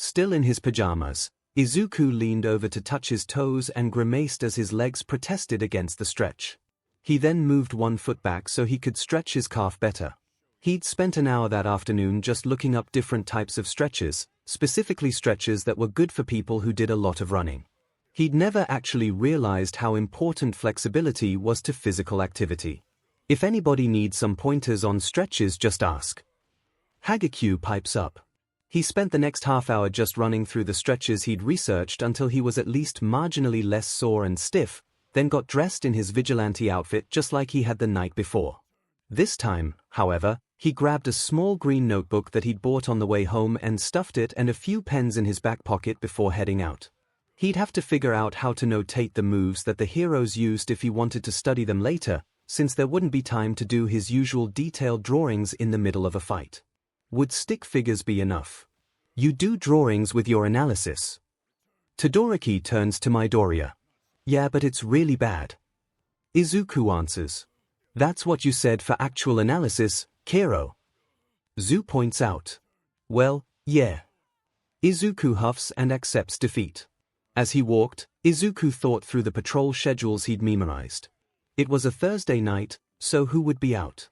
Still in his pajamas, Izuku leaned over to touch his toes and grimaced as his legs protested against the stretch. He then moved one foot back so he could stretch his calf better. He'd spent an hour that afternoon just looking up different types of stretches, specifically stretches that were good for people who did a lot of running. He'd never actually realized how important flexibility was to physical activity. If anybody needs some pointers on stretches, just ask. Hagekyu pipes up. He spent the next half hour just running through the stretches he'd researched until he was at least marginally less sore and stiff, then got dressed in his vigilante outfit just like he had the night before. This time, however, he grabbed a small green notebook that he'd bought on the way home and stuffed it and a few pens in his back pocket before heading out. He'd have to figure out how to notate the moves that the heroes used if he wanted to study them later, since there wouldn't be time to do his usual detailed drawings in the middle of a fight. Would stick figures be enough? You do drawings with your analysis. Todoroki turns to Midoriya. Yeah, but it's really bad. Izuku answers. That's what you said for actual analysis, Kero. Zu points out. Well, yeah. Izuku huffs and accepts defeat. As he walked, Izuku thought through the patrol schedules he'd memorized. It was a Thursday night, so who would be out?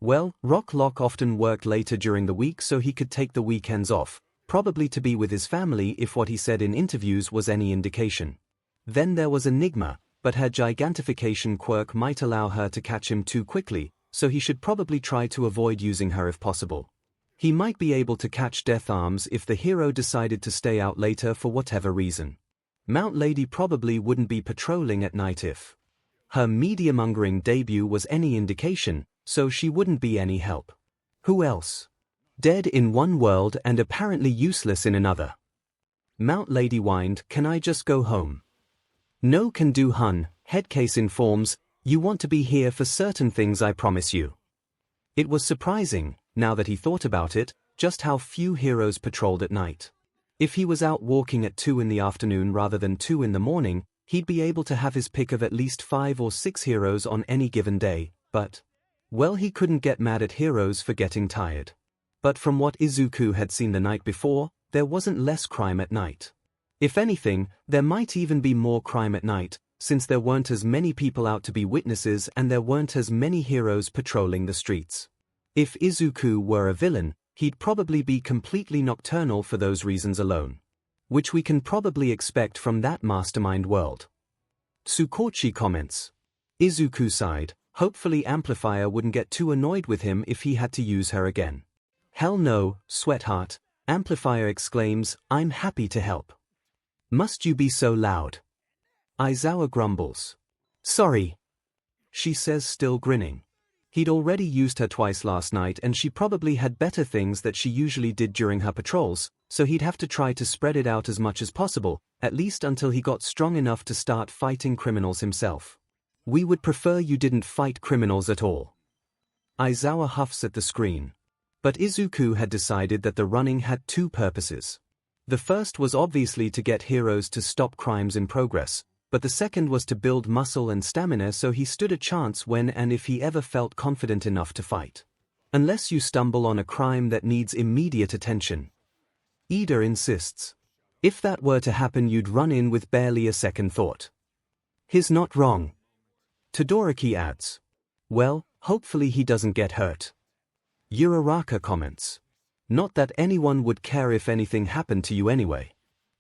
Well, Rocklock often worked later during the week so he could take the weekends off, probably to be with his family if what he said in interviews was any indication. Then there was Enigma, but her gigantification quirk might allow her to catch him too quickly, so he should probably try to avoid using her if possible. He might be able to catch Death Arms if the hero decided to stay out later for whatever reason. Mount Lady probably wouldn't be patrolling at night if her media-mongering debut was any indication, so she wouldn't be any help. Who else? Dead in one world and apparently useless in another. Mount Lady whined, "Can I just go home?" "No can do, hun," Headcase informs, "you want to be here for certain things, I promise you." It was surprising, now that he thought about it, just how few heroes patrolled at night. If he was out walking at 2 in the afternoon rather than 2 in the morning, he'd be able to have his pick of at least 5 or 6 heroes on any given day, but, well, he couldn't get mad at heroes for getting tired. But from what Izuku had seen the night before, there wasn't less crime at night. If anything, there might even be more crime at night, since there weren't as many people out to be witnesses and there weren't as many heroes patrolling the streets. If Izuku were a villain, he'd probably be completely nocturnal for those reasons alone. Which we can probably expect from that Mastermind world. Tsukochi comments. Izuku sighed, hopefully Amplifier wouldn't get too annoyed with him if he had to use her again. Hell no, sweetheart, Amplifier exclaims, I'm happy to help. Must you be so loud? Aizawa grumbles. Sorry, she says, still grinning. He'd already used her twice last night and she probably had better things that she usually did during her patrols, so he'd have to try to spread it out as much as possible, at least until he got strong enough to start fighting criminals himself. We would prefer you didn't fight criminals at all. Aizawa huffs at the screen. But Izuku had decided that the running had 2 purposes. The first was obviously to get heroes to stop crimes in progress, but the second was to build muscle and stamina so he stood a chance when and if he ever felt confident enough to fight. Unless you stumble on a crime that needs immediate attention. Ida insists. If that were to happen, you'd run in with barely a second thought. He's not wrong. Todoroki adds. Well, hopefully he doesn't get hurt. Uraraka comments. Not that anyone would care if anything happened to you anyway.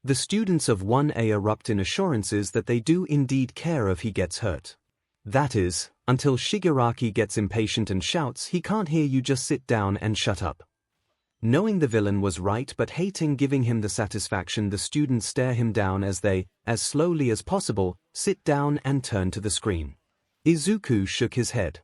The students of 1A erupt in assurances that they do indeed care if he gets hurt. That is, until Shigaraki gets impatient and shouts he can't hear you, just sit down and shut up. Knowing the villain was right but hating giving him the satisfaction, the students stare him down as they, as slowly as possible, sit down and turn to the screen. Izuku shook his head.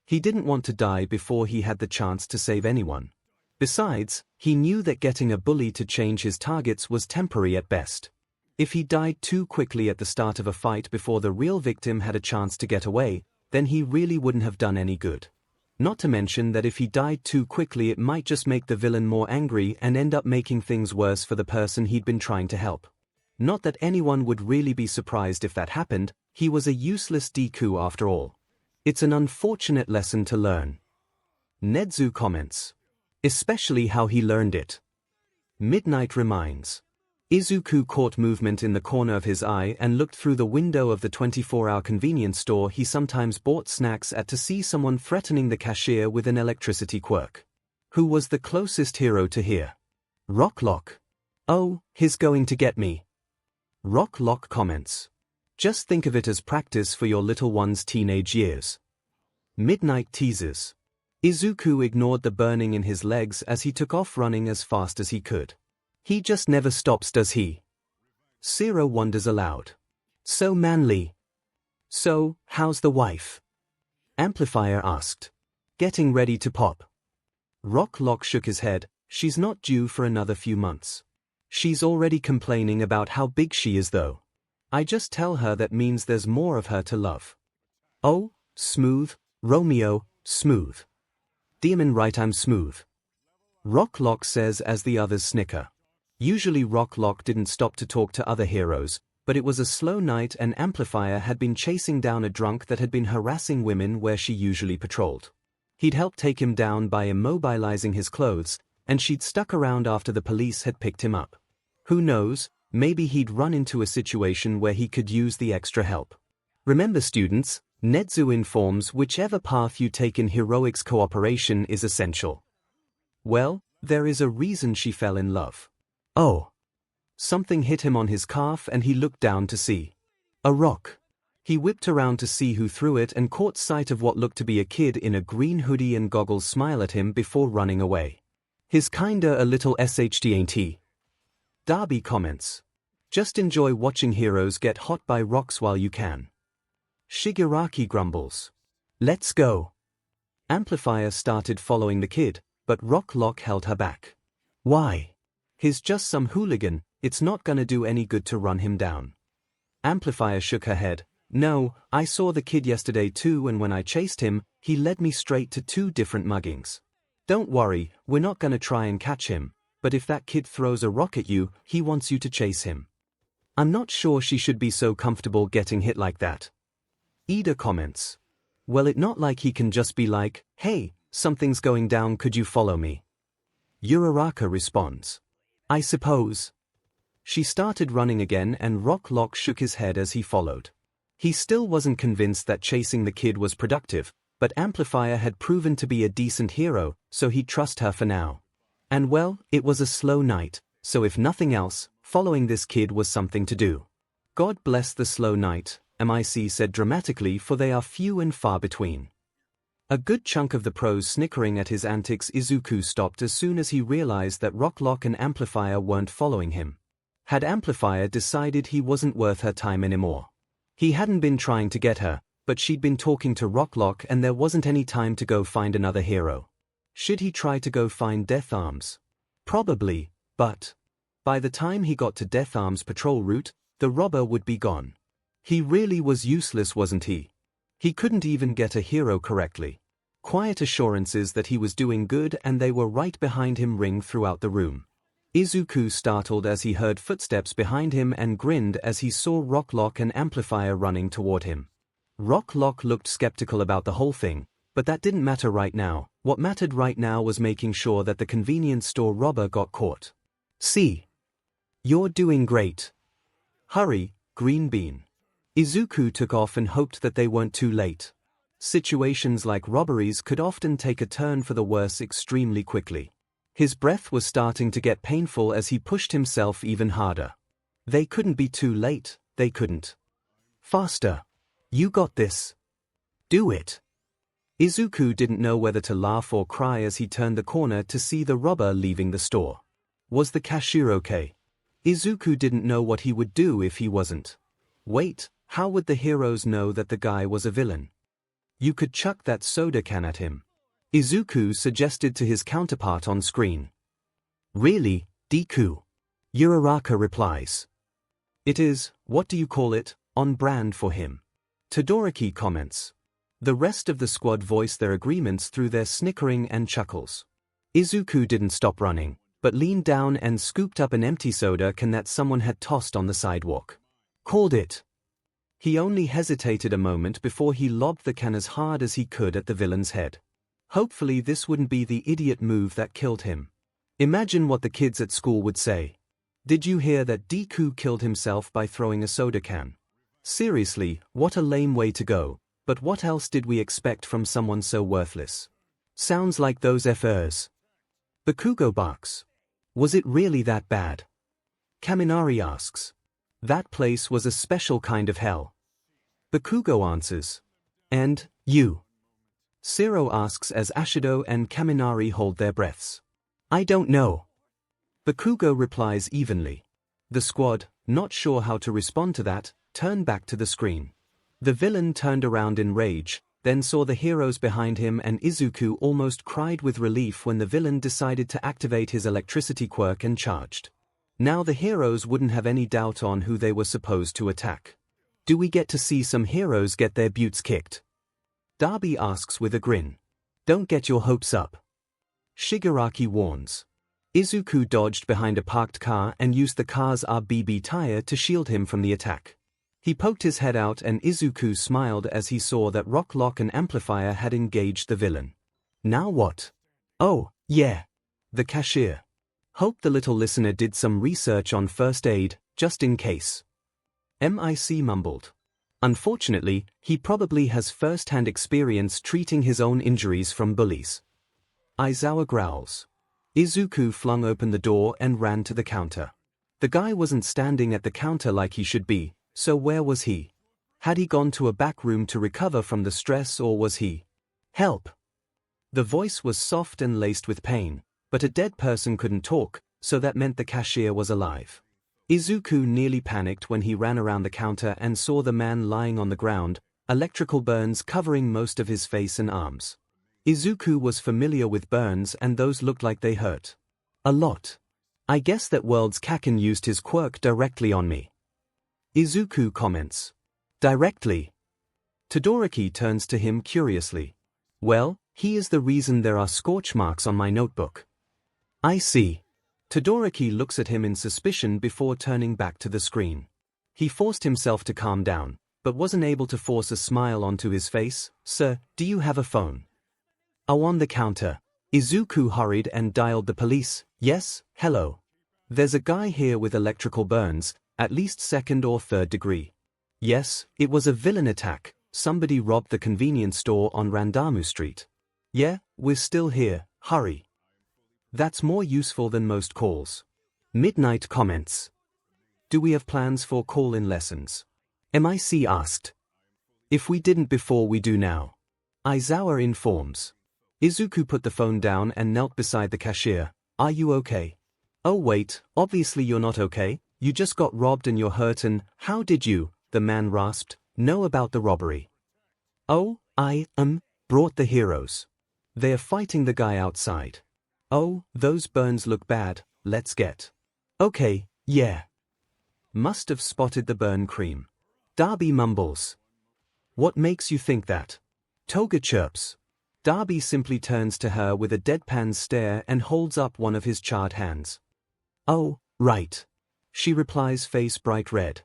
He didn't want to die before he had the chance to save anyone. Besides, he knew that getting a bully to change his targets was temporary at best. If he died too quickly at the start of a fight before the real victim had a chance to get away, then he really wouldn't have done any good. Not to mention that if he died too quickly, it might just make the villain more angry and end up making things worse for the person he'd been trying to help. Not that anyone would really be surprised if that happened, he was a useless Deku after all. It's an unfortunate lesson to learn. Nedzu comments. Especially how he learned it. Midnight reminds. Izuku caught movement in the corner of his eye and looked through the window of the 24-hour convenience store he sometimes bought snacks at to see someone threatening the cashier with an electricity quirk. Who was the closest hero to hear? Rocklock. Oh, he's going to get me. Rocklock comments. Just think of it as practice for your little one's teenage years. Midnight teases. Izuku ignored the burning in his legs as he took off running as fast as he could. He just never stops, does he? Zero wonders aloud. So manly. So, how's the wife? Amplifier asked. Getting ready to pop. Rocklock shook his head. She's not due for another few months. She's already complaining about how big she is though. I just tell her that means there's more of her to love. Oh, smooth, Romeo, smooth. Demon right, I'm smooth. Rocklock says as the others snicker. Usually Rocklock didn't stop to talk to other heroes, but it was a slow night and Amplifier had been chasing down a drunk that had been harassing women where she usually patrolled. He'd helped take him down by immobilizing his clothes, and she'd stuck around after the police had picked him up. Who knows, maybe he'd run into a situation where he could use the extra help. Remember students, Netsu informs whichever path you take in heroics cooperation is essential. Well, there is a reason she fell in love. Oh. Something hit him on his calf and he looked down to see. A rock. He whipped around to see who threw it and caught sight of what looked to be a kid in a green hoodie and goggles smile at him before running away. He's kinda a little SHT, ain't he? Darby comments. Just enjoy watching heroes get hot by rocks while you can. Shigaraki grumbles. Let's go. Amplifier started following the kid, but Rocklock held her back. Why? He's just some hooligan, it's not gonna do any good to run him down. Amplifier shook her head. No, I saw the kid yesterday too and when I chased him, he led me straight to 2 different muggings. Don't worry, we're not gonna try and catch him, but if that kid throws a rock at you, he wants you to chase him. I'm not sure she should be so comfortable getting hit like that. Ida comments. Well, it's not like he can just be like, hey, something's going down, could you follow me? Uraraka responds. I suppose. She started running again and Rocklock shook his head as he followed. He still wasn't convinced that chasing the kid was productive, but Amplifier had proven to be a decent hero, so he'd trust her for now. And well, it was a slow night, so if nothing else, following this kid was something to do. God bless the slow night, MIC said dramatically, for they are few and far between. A good chunk of the pros snickering at his antics. Izuku stopped as soon as he realized that Rocklock and Amplifier weren't following him. Had Amplifier decided he wasn't worth her time anymore? He hadn't been trying to get her, but she'd been talking to Rocklock and there wasn't any time to go find another hero. Should he try to go find Death Arms? Probably, but by the time he got to Death Arms' patrol route, the robber would be gone. He really was useless, wasn't he? He couldn't even get a hero correctly. Quiet assurances that he was doing good and they were right behind him ring throughout the room. Izuku startled as he heard footsteps behind him and grinned as he saw Rocklock and Amplifier running toward him. Rocklock looked skeptical about the whole thing, but that didn't matter right now. What mattered right now was making sure that the convenience store robber got caught. See? You're doing great. Hurry, Green Bean. Izuku took off and hoped that they weren't too late. Situations like robberies could often take a turn for the worse extremely quickly. His breath was starting to get painful as he pushed himself even harder. They couldn't be too late, they couldn't. Faster. You got this. Do it. Izuku didn't know whether to laugh or cry as he turned the corner to see the robber leaving the store. Was the cashier okay? Izuku didn't know what he would do if he wasn't. Wait, how would the heroes know that the guy was a villain? You could chuck that soda can at him. Izuku suggested to his counterpart on screen. Really, Deku? Uraraka replies. It is, what do you call it, on brand for him. Todoroki comments. The rest of the squad voiced their agreements through their snickering and chuckles. Izuku didn't stop running, but leaned down and scooped up an empty soda can that someone had tossed on the sidewalk. Called it. He only hesitated a moment before he lobbed the can as hard as he could at the villain's head. Hopefully this wouldn't be the idiot move that killed him. Imagine what the kids at school would say. Did you hear that Deku killed himself by throwing a soda can? Seriously, what a lame way to go, but what else did we expect from someone so worthless? Sounds like those FRs. Bakugo barks. Was it really that bad? Kaminari asks. That place was a special kind of hell. Bakugo answers. And, you? Zero asks as Ashido and Kaminari hold their breaths. I don't know. Bakugo replies evenly. The squad, not sure how to respond to that, turned back to the screen. The villain turned around in rage, then saw the heroes behind him and Izuku almost cried with relief when the villain decided to activate his electricity quirk and charged. Now the heroes wouldn't have any doubt on who they were supposed to attack. Do we get to see some heroes get their butts kicked? Darby asks with a grin. Don't get your hopes up. Shigaraki warns. Izuku dodged behind a parked car and used the car's RBB tire to shield him from the attack. He poked his head out and Izuku smiled as he saw that Rock Lock and Amplifier had engaged the villain. Now what? Oh, yeah. The cashier. Hope the little listener did some research on first aid, just in case. MIC mumbled. Unfortunately, he probably has first-hand experience treating his own injuries from bullies. Aizawa growls. Izuku flung open the door and ran to the counter. The guy wasn't standing at the counter like he should be, so where was he? Had he gone to a back room to recover from the stress, or was he? Help! The voice was soft and laced with pain, but a dead person couldn't talk, so that meant the cashier was alive. Izuku nearly panicked when he ran around the counter and saw the man lying on the ground, electrical burns covering most of his face and arms. Izuku was familiar with burns and those looked like they hurt. A lot. I guess that world's Kaken used his quirk directly on me. Izuku comments. Directly? Todoroki turns to him curiously. Well, he is the reason there are scorch marks on my notebook. I see. Todoroki looks at him in suspicion before turning back to the screen. He forced himself to calm down, but wasn't able to force a smile onto his face. Sir, do you have a phone? Oh, on the counter. Izuku hurried and dialed the police. Yes, hello. There's a guy here with electrical burns, at least second or third degree. Yes, it was a villain attack. Somebody robbed the convenience store on Randamu Street. Yeah, we're still here. Hurry. That's more useful than most calls. Midnight comments. Do we have plans for call-in lessons? MIC asked. If we didn't before, we do now. Aizawa informs. Izuku put the phone down and knelt beside the cashier. Are you okay? Oh wait, obviously you're not okay. You just got robbed and you're hurt and how did you, the man rasped, know about the robbery? Oh, I brought the heroes. They are fighting the guy outside. Oh, those burns look bad, let's get. Okay, yeah. Must have spotted the burn cream. Darby mumbles. What makes you think that? Toga chirps. Darby simply turns to her with a deadpan stare and holds up one of his charred hands. Oh, right. She replies, face bright red.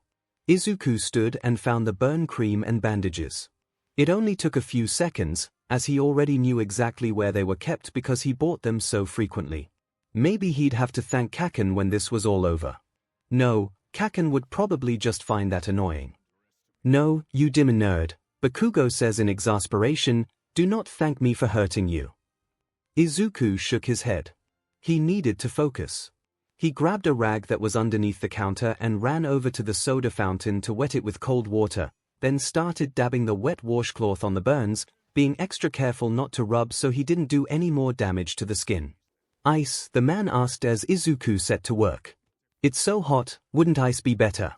Izuku stood and found the burn cream and bandages. It only took a few seconds, as he already knew exactly where they were kept because he bought them so frequently. Maybe he'd have to thank Kaken when this was all over. No, Kaken would probably just find that annoying. No, you dim nerd, Bakugo says in exasperation, do not thank me for hurting you. Izuku shook his head. He needed to focus. He grabbed a rag that was underneath the counter and ran over to the soda fountain to wet it with cold water, then started dabbing the wet washcloth on the burns, being extra careful not to rub so he didn't do any more damage to the skin. Ice, the man asked as Izuku set to work. It's so hot, wouldn't ice be better?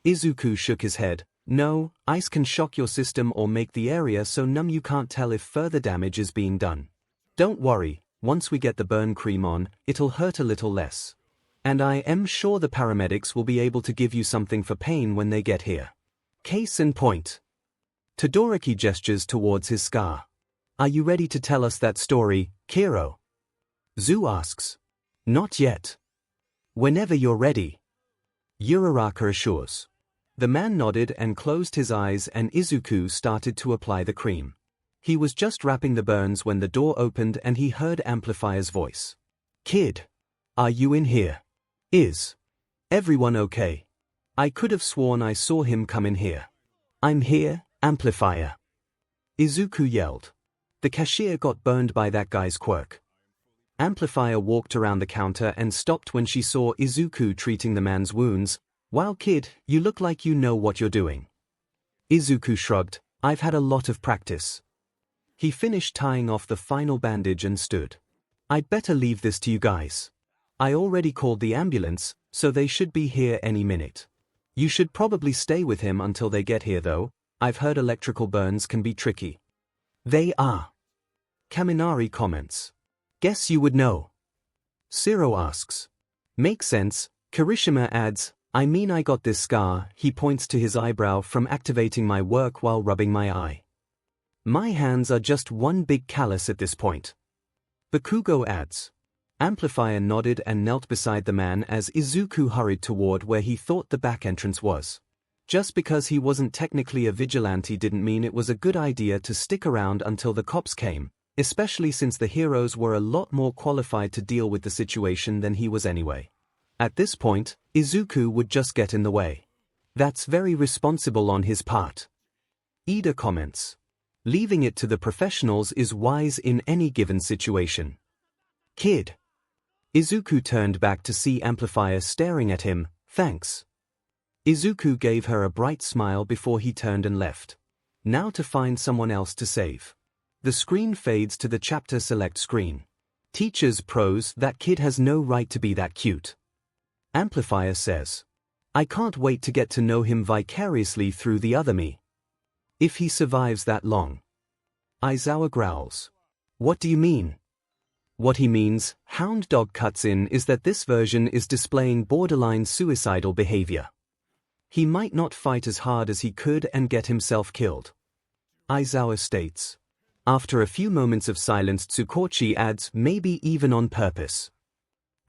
Izuku shook his head. No, ice can shock your system or make the area so numb you can't tell if further damage is being done. Don't worry, once we get the burn cream on, it'll hurt a little less. And I am sure the paramedics will be able to give you something for pain when they get here. Case in point. Todoroki gestures towards his scar. Are you ready to tell us that story, Kiro? Zu asks. Not yet. Whenever you're ready. Uraraka assures. The man nodded and closed his eyes and Izuku started to apply the cream. He was just wrapping the burns when the door opened and he heard Amplifier's voice. Kid. Are you in here? Is everyone okay? I could have sworn I saw him come in here. I'm here, Amplifier. Izuku yelled. The cashier got burned by that guy's quirk. Amplifier walked around the counter and stopped when she saw Izuku treating the man's wounds. Wow kid, you look like you know what you're doing. Izuku shrugged. I've had a lot of practice. He finished tying off the final bandage and stood. I'd better leave this to you guys. I already called the ambulance, so they should be here any minute. You should probably stay with him until they get here though. I've heard electrical burns can be tricky. They are. Kaminari comments. Guess you would know. Siro asks. Makes sense, Kirishima adds, I mean I got this scar, he points to his eyebrow from activating my work while rubbing my eye. My hands are just one big callus at this point. Bakugo adds. Amplifier nodded and knelt beside the man as Izuku hurried toward where he thought the back entrance was. Just because he wasn't technically a vigilante didn't mean it was a good idea to stick around until the cops came, especially since the heroes were a lot more qualified to deal with the situation than he was anyway. At this point, Izuku would just get in the way. That's very responsible on his part. Ida comments. Leaving it to the professionals is wise in any given situation. Kid. Izuku turned back to see Amplifier staring at him. Thanks. Izuku gave her a bright smile before he turned and left. Now to find someone else to save. The screen fades to the chapter select screen. Teacher's prose, that kid has no right to be that cute. Amplifier says. I can't wait to get to know him vicariously through the other me. If he survives that long. Aizawa growls. What do you mean? What he means, Hound Dog cuts in, is that this version is displaying borderline suicidal behavior. He might not fight as hard as he could and get himself killed. Aizawa states. After a few moments of silence, Tsukochi adds, maybe even on purpose.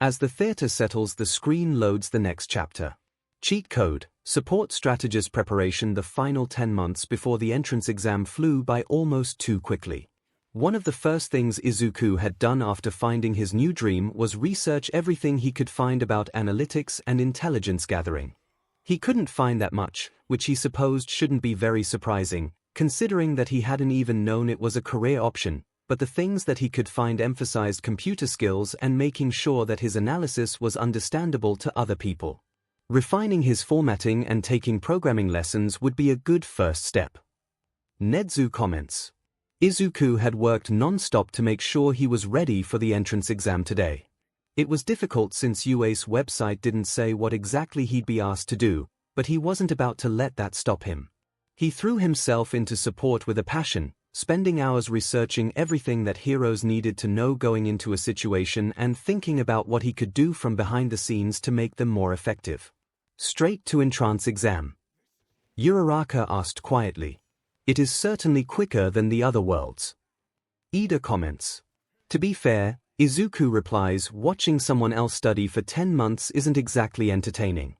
As the theater settles, the screen loads the next chapter. Cheat code, support strategist preparation. The final 10 months before the entrance exam flew by almost too quickly. One of the first things Izuku had done after finding his new dream was research everything he could find about analytics and intelligence gathering. He couldn't find that much, which he supposed shouldn't be very surprising, considering that he hadn't even known it was a career option, but the things that he could find emphasized computer skills and making sure that his analysis was understandable to other people. Refining his formatting and taking programming lessons would be a good first step. Nedzu comments. Izuku had worked non-stop to make sure he was ready for the entrance exam today. It was difficult since UA's website didn't say what exactly he'd be asked to do, but he wasn't about to let that stop him. He threw himself into support with a passion, spending hours researching everything that heroes needed to know going into a situation and thinking about what he could do from behind the scenes to make them more effective. Straight to entrance exam. Uraraka asked quietly. It is certainly quicker than the other worlds. Ida comments. To be fair, Izuku replies, watching someone else study for 10 months isn't exactly entertaining.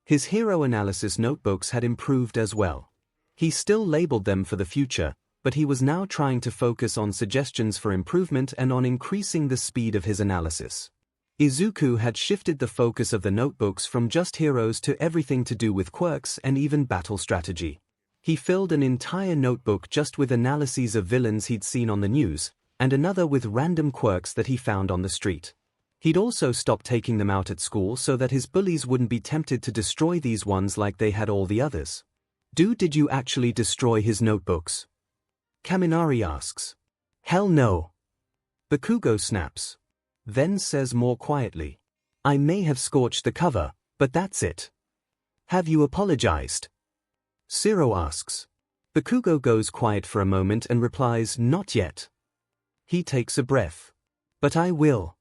His hero analysis notebooks had improved as well. He still labeled them for the future, but he was now trying to focus on suggestions for improvement and on increasing the speed of his analysis. Izuku had shifted the focus of the notebooks from just heroes to everything to do with quirks and even battle strategy. He filled an entire notebook just with analyses of villains he'd seen on the news, and another with random quirks that he found on the street. He'd also stopped taking them out at school so that his bullies wouldn't be tempted to destroy these ones like they had all the others. Did you actually destroy his notebooks? Kaminari asks. Hell no. Bakugo snaps. Then says more quietly. I may have scorched the cover, but that's it. Have you apologized? Zero asks. Bakugo goes quiet for a moment and replies, not yet. He takes a breath. But I will.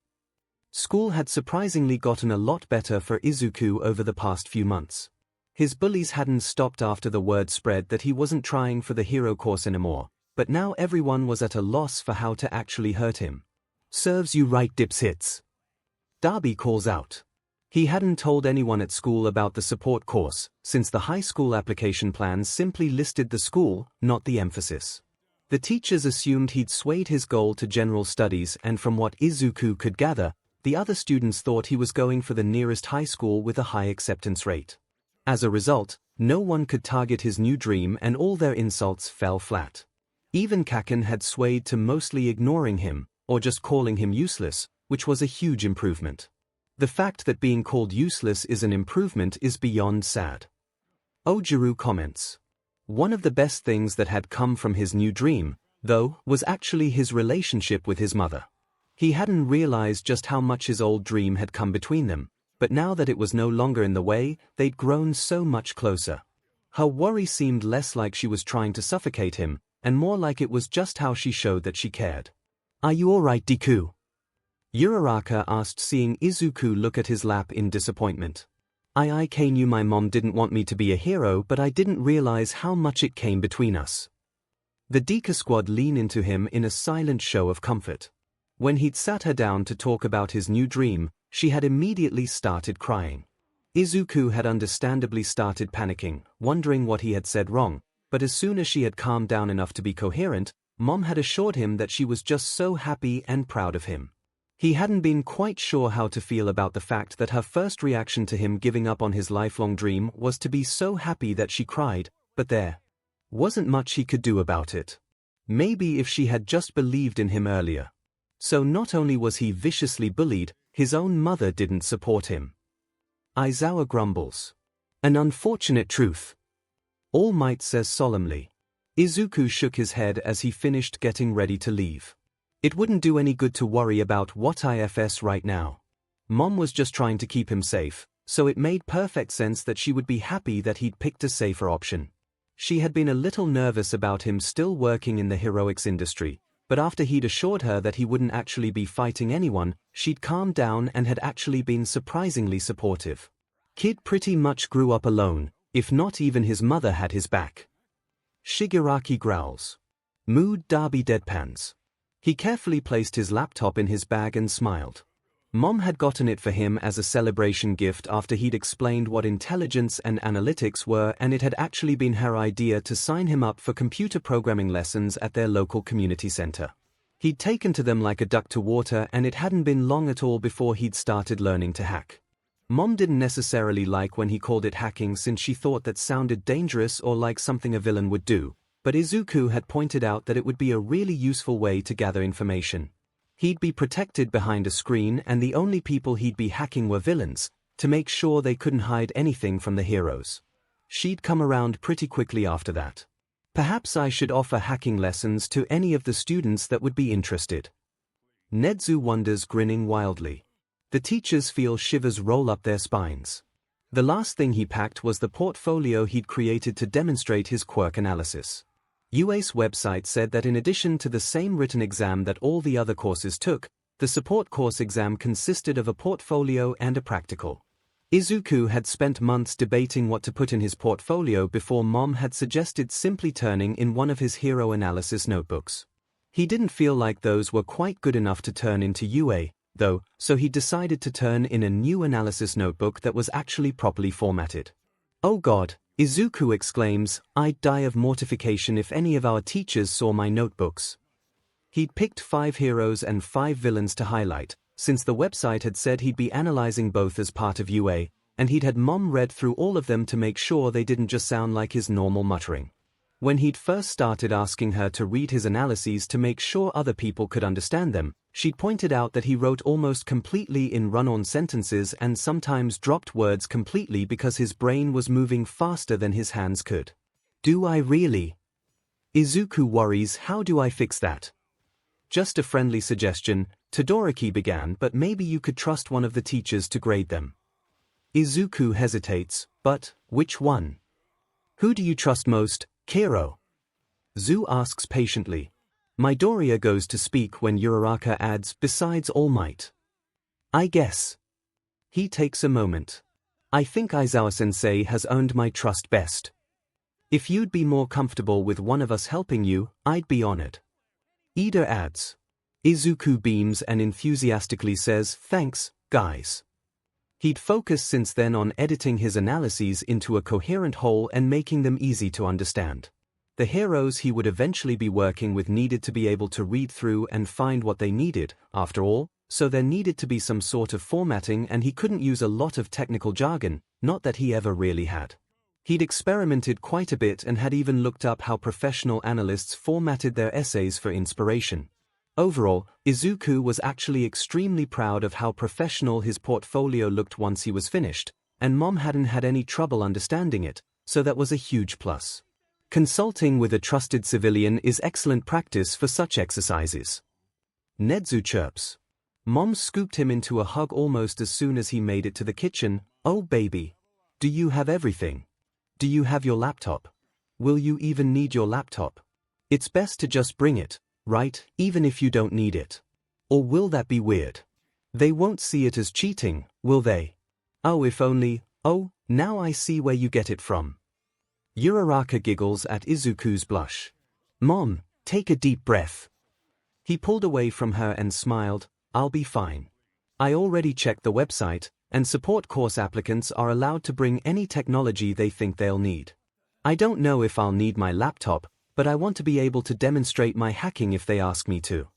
School had surprisingly gotten a lot better for Izuku over the past few months. His bullies hadn't stopped after the word spread that he wasn't trying for the hero course anymore, but now everyone was at a loss for how to actually hurt him. Serves you right, dipshits. Darby calls out. He hadn't told anyone at school about the support course, since the high school application plans simply listed the school, not the emphasis. The teachers assumed he'd swayed his goal to general studies, and from what Izuku could gather, the other students thought he was going for the nearest high school with a high acceptance rate. As a result, no one could target his new dream and all their insults fell flat. Even Kaken had swayed to mostly ignoring him, or just calling him useless, which was a huge improvement. The fact that being called useless is an improvement is beyond sad. Ojiru comments. One of the best things that had come from his new dream, though, was actually his relationship with his mother. He hadn't realized just how much his old dream had come between them, but now that it was no longer in the way, they'd grown so much closer. Her worry seemed less like she was trying to suffocate him, and more like it was just how she showed that she cared. Are you alright, Deku? Uraraka asked, seeing Izuku look at his lap in disappointment. I knew my mom didn't want me to be a hero, but I didn't realize how much it came between us. The Deku squad leaned into him in a silent show of comfort. When he'd sat her down to talk about his new dream, she had immediately started crying. Izuku had understandably started panicking, wondering what he had said wrong, but as soon as she had calmed down enough to be coherent, Mom had assured him that she was just so happy and proud of him. He hadn't been quite sure how to feel about the fact that her first reaction to him giving up on his lifelong dream was to be so happy that she cried, but there wasn't much he could do about it. Maybe if she had just believed in him earlier. So not only was he viciously bullied, his own mother didn't support him. Aizawa grumbles. An unfortunate truth. All Might says solemnly. Izuku shook his head as he finished getting ready to leave. It wouldn't do any good to worry about whatifs right now. Mom was just trying to keep him safe, so it made perfect sense that she would be happy that he'd picked a safer option. She had been a little nervous about him still working in the heroics industry, but after he'd assured her that he wouldn't actually be fighting anyone, she'd calmed down and had actually been surprisingly supportive. Kid pretty much grew up alone, if not even his mother had his back. Shigaraki growls. Mood Darby deadpans. He carefully placed his laptop in his bag and smiled. Mom had gotten it for him as a celebration gift after he'd explained what intelligence and analytics were, and it had actually been her idea to sign him up for computer programming lessons at their local community center. He'd taken to them like a duck to water, and it hadn't been long at all before he'd started learning to hack. Mom didn't necessarily like when he called it hacking, since she thought that sounded dangerous or like something a villain would do, but Izuku had pointed out that it would be a really useful way to gather information. He'd be protected behind a screen, and the only people he'd be hacking were villains, to make sure they couldn't hide anything from the heroes. She'd come around pretty quickly after that. Perhaps I should offer hacking lessons to any of the students that would be interested. Nedzu wonders, grinning wildly. The teachers feel shivers roll up their spines. The last thing he packed was the portfolio he'd created to demonstrate his quirk analysis. UA's website said that in addition to the same written exam that all the other courses took, the support course exam consisted of a portfolio and a practical. Izuku had spent months debating what to put in his portfolio before Mom had suggested simply turning in one of his hero analysis notebooks. He didn't feel like those were quite good enough to turn into UA, though, so he decided to turn in a new analysis notebook that was actually properly formatted. Oh God, Izuku exclaims, I'd die of mortification if any of our teachers saw my notebooks. He'd picked 5 heroes and 5 villains to highlight, since the website had said he'd be analyzing both as part of UA, and he'd had Mom read through all of them to make sure they didn't just sound like his normal muttering. When he'd first started asking her to read his analyses to make sure other people could understand them, she'd pointed out that he wrote almost completely in run-on sentences and sometimes dropped words completely because his brain was moving faster than his hands could. Do I really? Izuku worries, how do I fix that? Just a friendly suggestion, Todoroki began, but maybe you could trust one of the teachers to grade them. Izuku hesitates, but which one? Who do you trust most, Kiro? Zu asks patiently. Midoriya goes to speak when Uraraka adds, besides All Might. I guess. He takes a moment. I think Aizawa-sensei has earned my trust best. If you'd be more comfortable with one of us helping you, I'd be honored. Ida adds. Izuku beams and enthusiastically says, thanks, guys. He'd focused since then on editing his analyses into a coherent whole and making them easy to understand. The heroes he would eventually be working with needed to be able to read through and find what they needed, after all, so there needed to be some sort of formatting, and he couldn't use a lot of technical jargon, not that he ever really had. He'd experimented quite a bit and had even looked up how professional analysts formatted their essays for inspiration. Overall, Izuku was actually extremely proud of how professional his portfolio looked once he was finished, and Mom hadn't had any trouble understanding it, so that was a huge plus. Consulting with a trusted civilian is excellent practice for such exercises. Nedzu chirps. Mom scooped him into a hug almost as soon as he made it to the kitchen. Oh baby. Do you have everything? Do you have your laptop? Will you even need your laptop? It's best to just bring it, right, even if you don't need it. Or will that be weird? They won't see it as cheating, will they? Oh, if only. Oh, now I see where you get it from. Uraraka giggles at Izuku's blush. Mom, take a deep breath. He pulled away from her and smiled. I'll be fine. I already checked the website, and support course applicants are allowed to bring any technology they think they'll need. I don't know if I'll need my laptop, but I want to be able to demonstrate my hacking if they ask me to.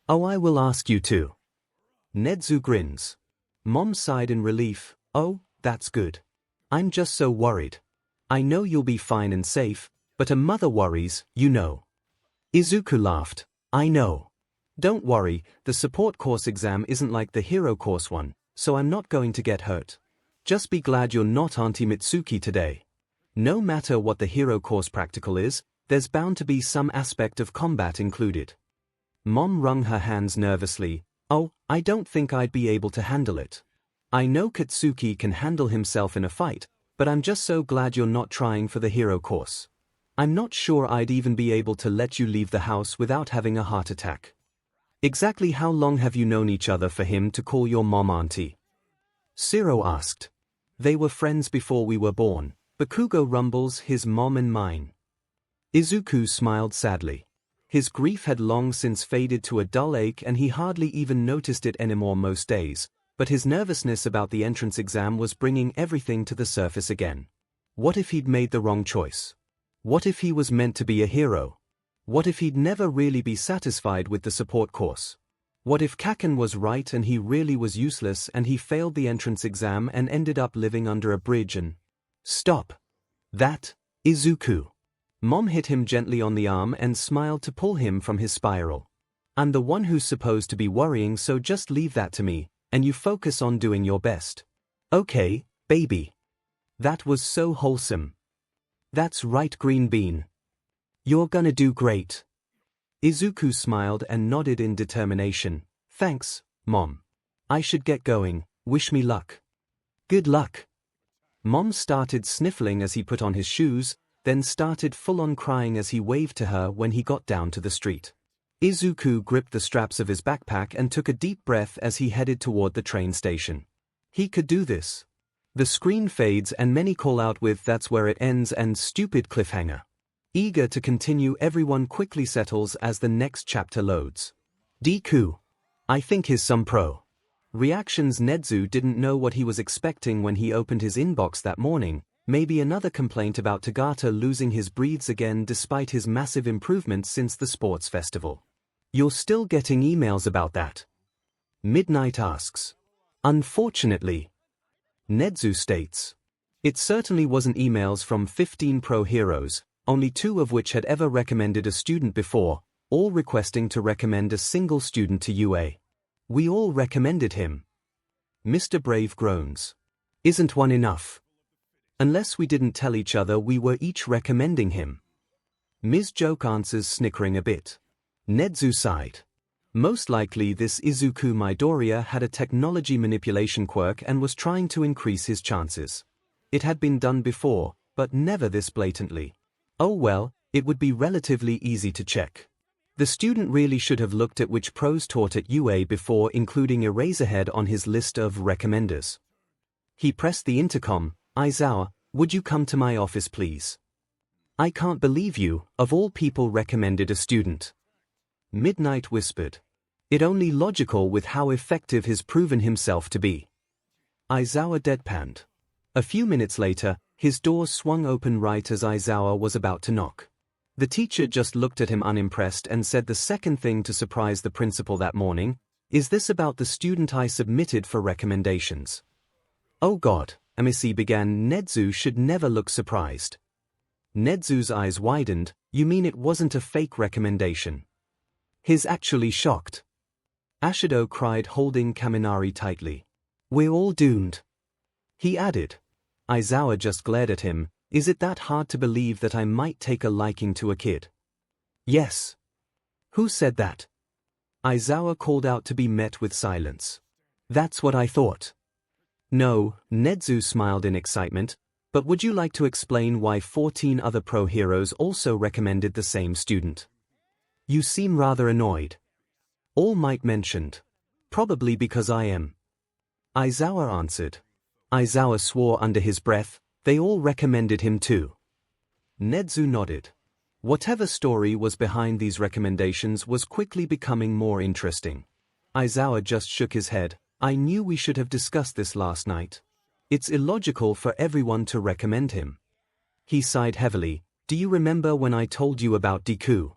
Oh, I will ask you to. Nedzu grins. Mom sighed in relief. Oh, that's good. I'm just so worried. I know you'll be fine and safe, but a mother worries, you know. Izuku laughed. I know. Don't worry, the support course exam isn't like the hero course one, so I'm not going to get hurt. Just be glad you're not Auntie Mitsuki today. No matter what the hero course practical is, there's bound to be some aspect of combat included. Mom wrung her hands nervously. Oh, I don't think I'd be able to handle it. I know Katsuki can handle himself in a fight, but I'm just so glad you're not trying for the hero course. I'm not sure I'd even be able to let you leave the house without having a heart attack. Exactly how long have you known each other for him to call your mom auntie? Shiro asked. They were friends before we were born. Bakugo rumbles his mom and mine. Izuku smiled sadly. His grief had long since faded to a dull ache and he hardly even noticed it anymore most days, but his nervousness about the entrance exam was bringing everything to the surface again. What if he'd made the wrong choice? What if he was meant to be a hero? What if he'd never really be satisfied with the support course? What if Kaken was right and he really was useless and he failed the entrance exam and ended up living under a bridge and… Stop. That, Izuku. Mom hit him gently on the arm and smiled to pull him from his spiral. I'm the one who's supposed to be worrying, so just leave that to me, and you focus on doing your best. Okay, baby. That was so wholesome. That's right, Green Bean. You're gonna do great. Izuku smiled and nodded in determination. Thanks, Mom. I should get going, wish me luck. Good luck. Mom started sniffling as he put on his shoes, then started full-on crying as he waved to her when he got down to the street. Izuku gripped the straps of his backpack and took a deep breath as he headed toward the train station. He could do this. The screen fades and many call out with "That's where it ends" and "Stupid cliffhanger." Eager to continue, everyone quickly settles as the next chapter loads. Deku. I think he's some pro. Reactions. Nedzu didn't know what he was expecting when he opened his inbox that morning. Maybe another complaint about Tagata losing his breathes again despite his massive improvements since the sports festival. You're still getting emails about that? Midnight asks. Unfortunately. Nedzu states. It certainly wasn't emails from 15 pro heroes, only 2 of which had ever recommended a student before, all requesting to recommend a single student to UA. We all recommended him. Mr. Brave groans. Isn't one enough? Unless we didn't tell each other we were each recommending him. Ms. Joke answers, snickering a bit. Nedzu sighed. Most likely this Izuku Midoriya had a technology manipulation quirk and was trying to increase his chances. It had been done before, but never this blatantly. Oh well, it would be relatively easy to check. The student really should have looked at which pros taught at UA before including Eraserhead on his list of recommenders. He pressed the intercom. Aizawa, would you come to my office please? I can't believe you, of all people, recommended a student. Midnight whispered. It only logical with how effective he's proven himself to be. Aizawa deadpanned. A few minutes later, his door swung open right as Aizawa was about to knock. The teacher just looked at him unimpressed and said the second thing to surprise the principal that morning, "Is this about the student I submitted for recommendations?" Oh God, Amisi began. Nedzu should never look surprised. Nedzu's eyes widened. You mean it wasn't a fake recommendation? He's actually shocked. Ashido cried, holding Kaminari tightly. We're all doomed. He added. Aizawa just glared at him. Is it that hard to believe that I might take a liking to a kid? Yes. Who said that? Aizawa called out, to be met with silence. That's what I thought. No, Nedzu smiled in excitement, but would you like to explain why 14 other pro heroes also recommended the same student? You seem rather annoyed. All Might mentioned. Probably because I am. Aizawa answered. Aizawa swore under his breath, they all recommended him too. Nezu nodded. Whatever story was behind these recommendations was quickly becoming more interesting. Aizawa just shook his head. I knew we should have discussed this last night. It's illogical for everyone to recommend him. He sighed heavily. Do you remember when I told you about Deku?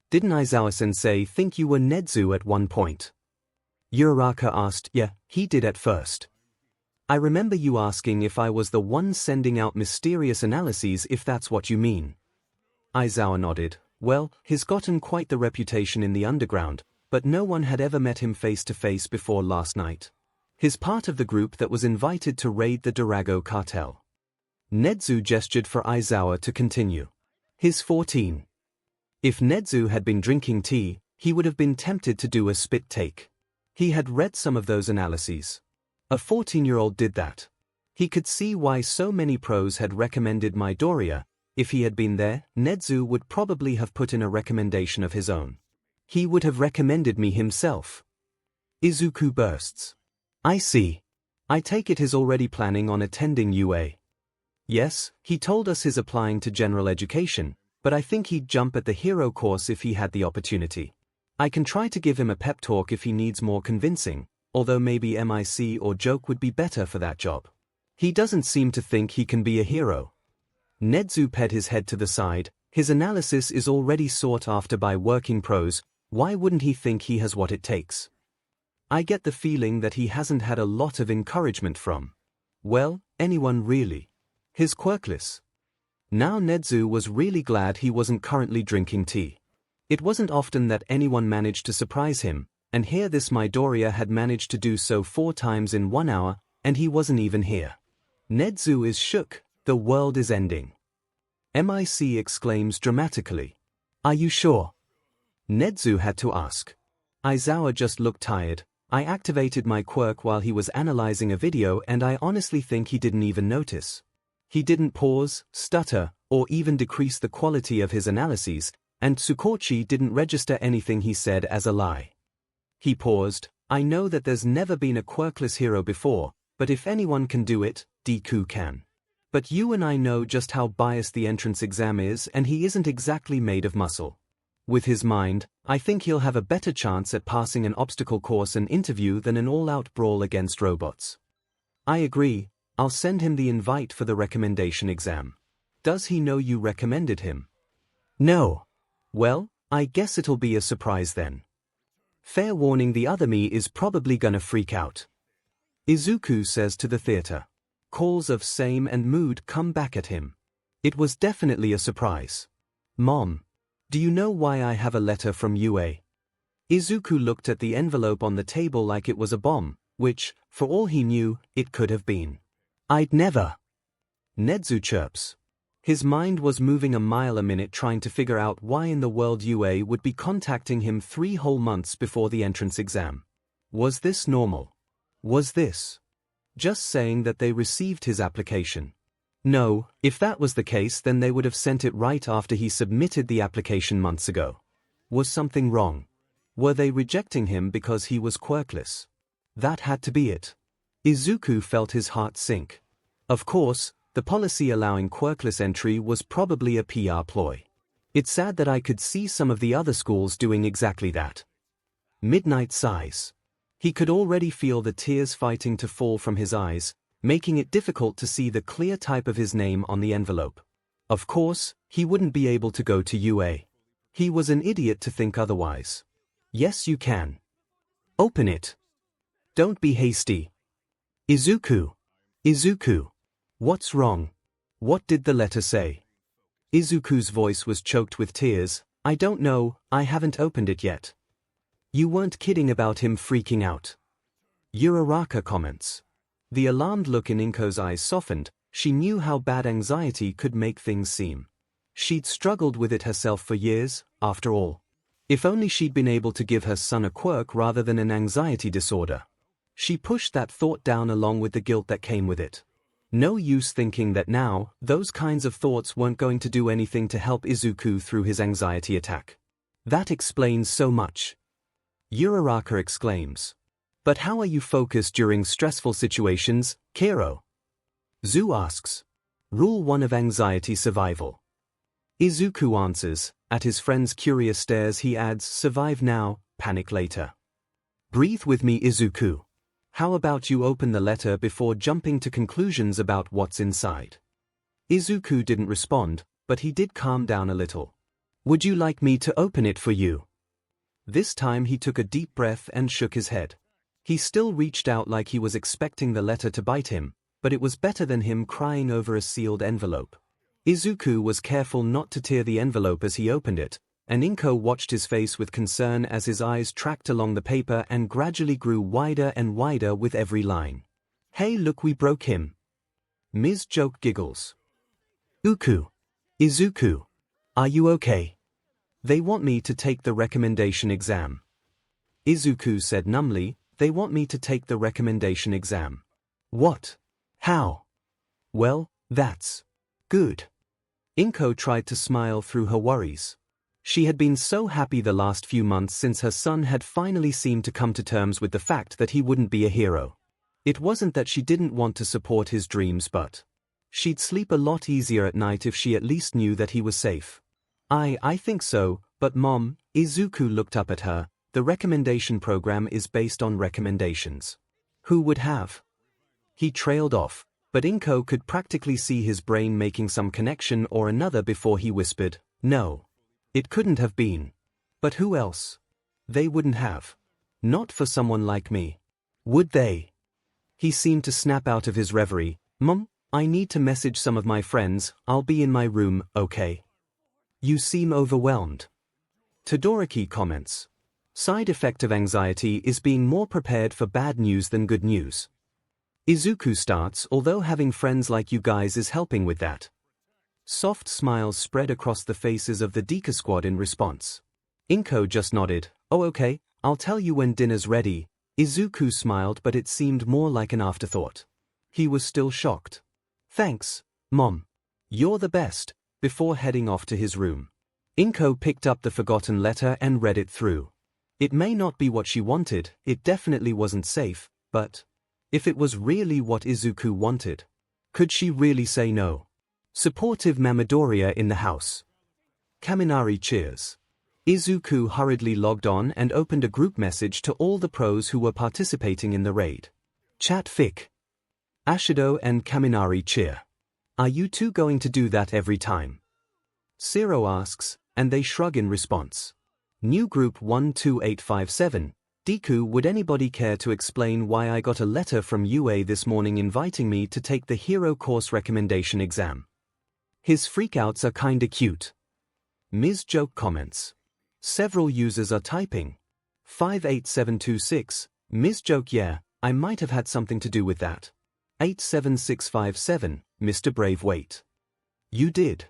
Didn't Aizawa-sensei think you were Nezu at one point? Uraraka asked. Yeah, he did at first. I remember you asking if I was the one sending out mysterious analyses, if that's what you mean. Aizawa nodded. Well, he's gotten quite the reputation in the underground, but no one had ever met him face to face before last night. He's part of the group that was invited to raid the Durago cartel. Nezu gestured for Aizawa to continue. He's 14. If Nezu had been drinking tea, he would have been tempted to do a spit take. He had read some of those analyses. A 14-year-old did that. He could see why so many pros had recommended Midoriya. If he had been there, Nezu would probably have put in a recommendation of his own. He would have recommended me himself. Izuku bursts. I see. I take it he's already planning on attending UA. Yes, he told us he's applying to general education, but I think he'd jump at the hero course if he had the opportunity. I can try to give him a pep talk if he needs more convincing, although maybe MIC or joke would be better for that job. He doesn't seem to think he can be a hero. Nezu ped his head to the side. His analysis is already sought after by working pros. Why wouldn't he think he has what it takes? I get the feeling that he hasn't had a lot of encouragement from, well, anyone really. He's quirkless. Now Nezu was really glad he wasn't currently drinking tea. It wasn't often that anyone managed to surprise him, and here this Midoriya had managed to do so 4 times in 1 hour, and he wasn't even here. Nezu is shook. The world is ending. MIC exclaims dramatically. Are you sure? Nezu had to ask. Aizawa just looked tired. I activated my quirk while he was analyzing a video, and I honestly think he didn't even notice. He didn't pause, stutter, or even decrease the quality of his analyses, and Tsukochi didn't register anything he said as a lie. He paused. I know that there's never been a quirkless hero before, but if anyone can do it, Deku can. But you and I know just how biased the entrance exam is, and he isn't exactly made of muscle. With his mind, I think he'll have a better chance at passing an obstacle course and interview than an all-out brawl against robots. I agree. I'll send him the invite for the recommendation exam. Does he know you recommended him? No. Well, I guess it'll be a surprise then. Fair warning, the other me is probably gonna freak out. Izuku says to the theater. Calls of same and mood come back at him. It was definitely a surprise. Mom, do you know why I have a letter from UA? Izuku looked at the envelope on the table like it was a bomb, which, for all he knew, it could have been. I'd never. Nezu chirps. His mind was moving a mile a minute trying to figure out why in the world UA would be contacting him 3 whole months before the entrance exam. Was this normal? Was this just saying that they received his application? No, if that was the case, then they would have sent it right after he submitted the application months ago. Was something wrong? Were they rejecting him because he was quirkless? That had to be it. Izuku felt his heart sink. Of course, the policy allowing quirkless entry was probably a PR ploy. It's sad that I could see some of the other schools doing exactly that. Midnight sighs. He could already feel the tears fighting to fall from his eyes, making it difficult to see the clear type of his name on the envelope. Of course, he wouldn't be able to go to UA. He was an idiot to think otherwise. Yes, you can. Open it. Don't be hasty. Izuku. Izuku. What's wrong? What did the letter say? Izuku's voice was choked with tears. I don't know, I haven't opened it yet. You weren't kidding about him freaking out. Uraraka comments. The alarmed look in Inko's eyes softened. She knew how bad anxiety could make things seem. She'd struggled with it herself for years, after all. If only she'd been able to give her son a quirk rather than an anxiety disorder. She pushed that thought down along with the guilt that came with it. No use thinking that now, those kinds of thoughts weren't going to do anything to help Izuku through his anxiety attack. That explains so much. Uraraka exclaims. But how are you focused during stressful situations, Kero? Zu asks. Rule 1 of anxiety survival. Izuku answers. At his friend's curious stares he adds, survive now, panic later. Breathe with me, Izuku. How about you open the letter before jumping to conclusions about what's inside? Izuku didn't respond, but he did calm down a little. Would you like me to open it for you? This time he took a deep breath and shook his head. He still reached out like he was expecting the letter to bite him, but it was better than him crying over a sealed envelope. Izuku was careful not to tear the envelope as he opened it, and 𝐭𝐽 watched his face with concern as his eyes tracked along the paper and gradually grew wider and wider with every line. Hey, look, we broke him. Ms. Joke giggles. Izuku. Are you okay? They want me to take the recommendation exam. Izuku said numbly, they want me to take the recommendation exam. What? How? Well, that's good. 𝐭𝐽 tried to smile through her worries. She had been so happy the last few months since her son had finally seemed to come to terms with the fact that he wouldn't be a hero. It wasn't that she didn't want to support his dreams, but she'd sleep a lot easier at night if she at least knew that he was safe. I think so, but Mom, Izuku looked up at her, the recommendation program is based on recommendations. Who would have? He trailed off, but 𝐭𝐽 could practically see his brain making some connection or another before he whispered, no. It couldn't have been. But who else? They wouldn't have. Not for someone like me. Would they? He seemed to snap out of his reverie. Mom, I need to message some of my friends, I'll be in my room, okay? You seem overwhelmed. Todoroki comments. Side effect of anxiety is being more prepared for bad news than good news. Izuku starts, although having friends like you guys is helping with that. Soft smiles spread across the faces of the Deku squad in response. 𝐭𝐽 just nodded, oh okay, I'll tell you when dinner's ready. Izuku smiled, but it seemed more like an afterthought. He was still shocked. Thanks, Mom. You're the best, before heading off to his room. 𝐭𝐽 picked up the forgotten letter and read it through. It may not be what she wanted, it definitely wasn't safe, but if it was really what Izuku wanted, could she really say no? Supportive Midoriya in the house. Kaminari cheers. Izuku hurriedly logged on and opened a group message to all the pros who were participating in the raid. Chat fic. Ashido and Kaminari cheer. Are you two going to do that every time? Zero asks, and they shrug in response. New group 12857. Deku, would anybody care to explain why I got a letter from UA this morning inviting me to take the hero course recommendation exam? His freakouts are kinda cute. Ms. Joke comments. Several users are typing. 58726, Ms. Joke, yeah, I might have had something to do with that. 87657, Mr. Brave, wait. You did.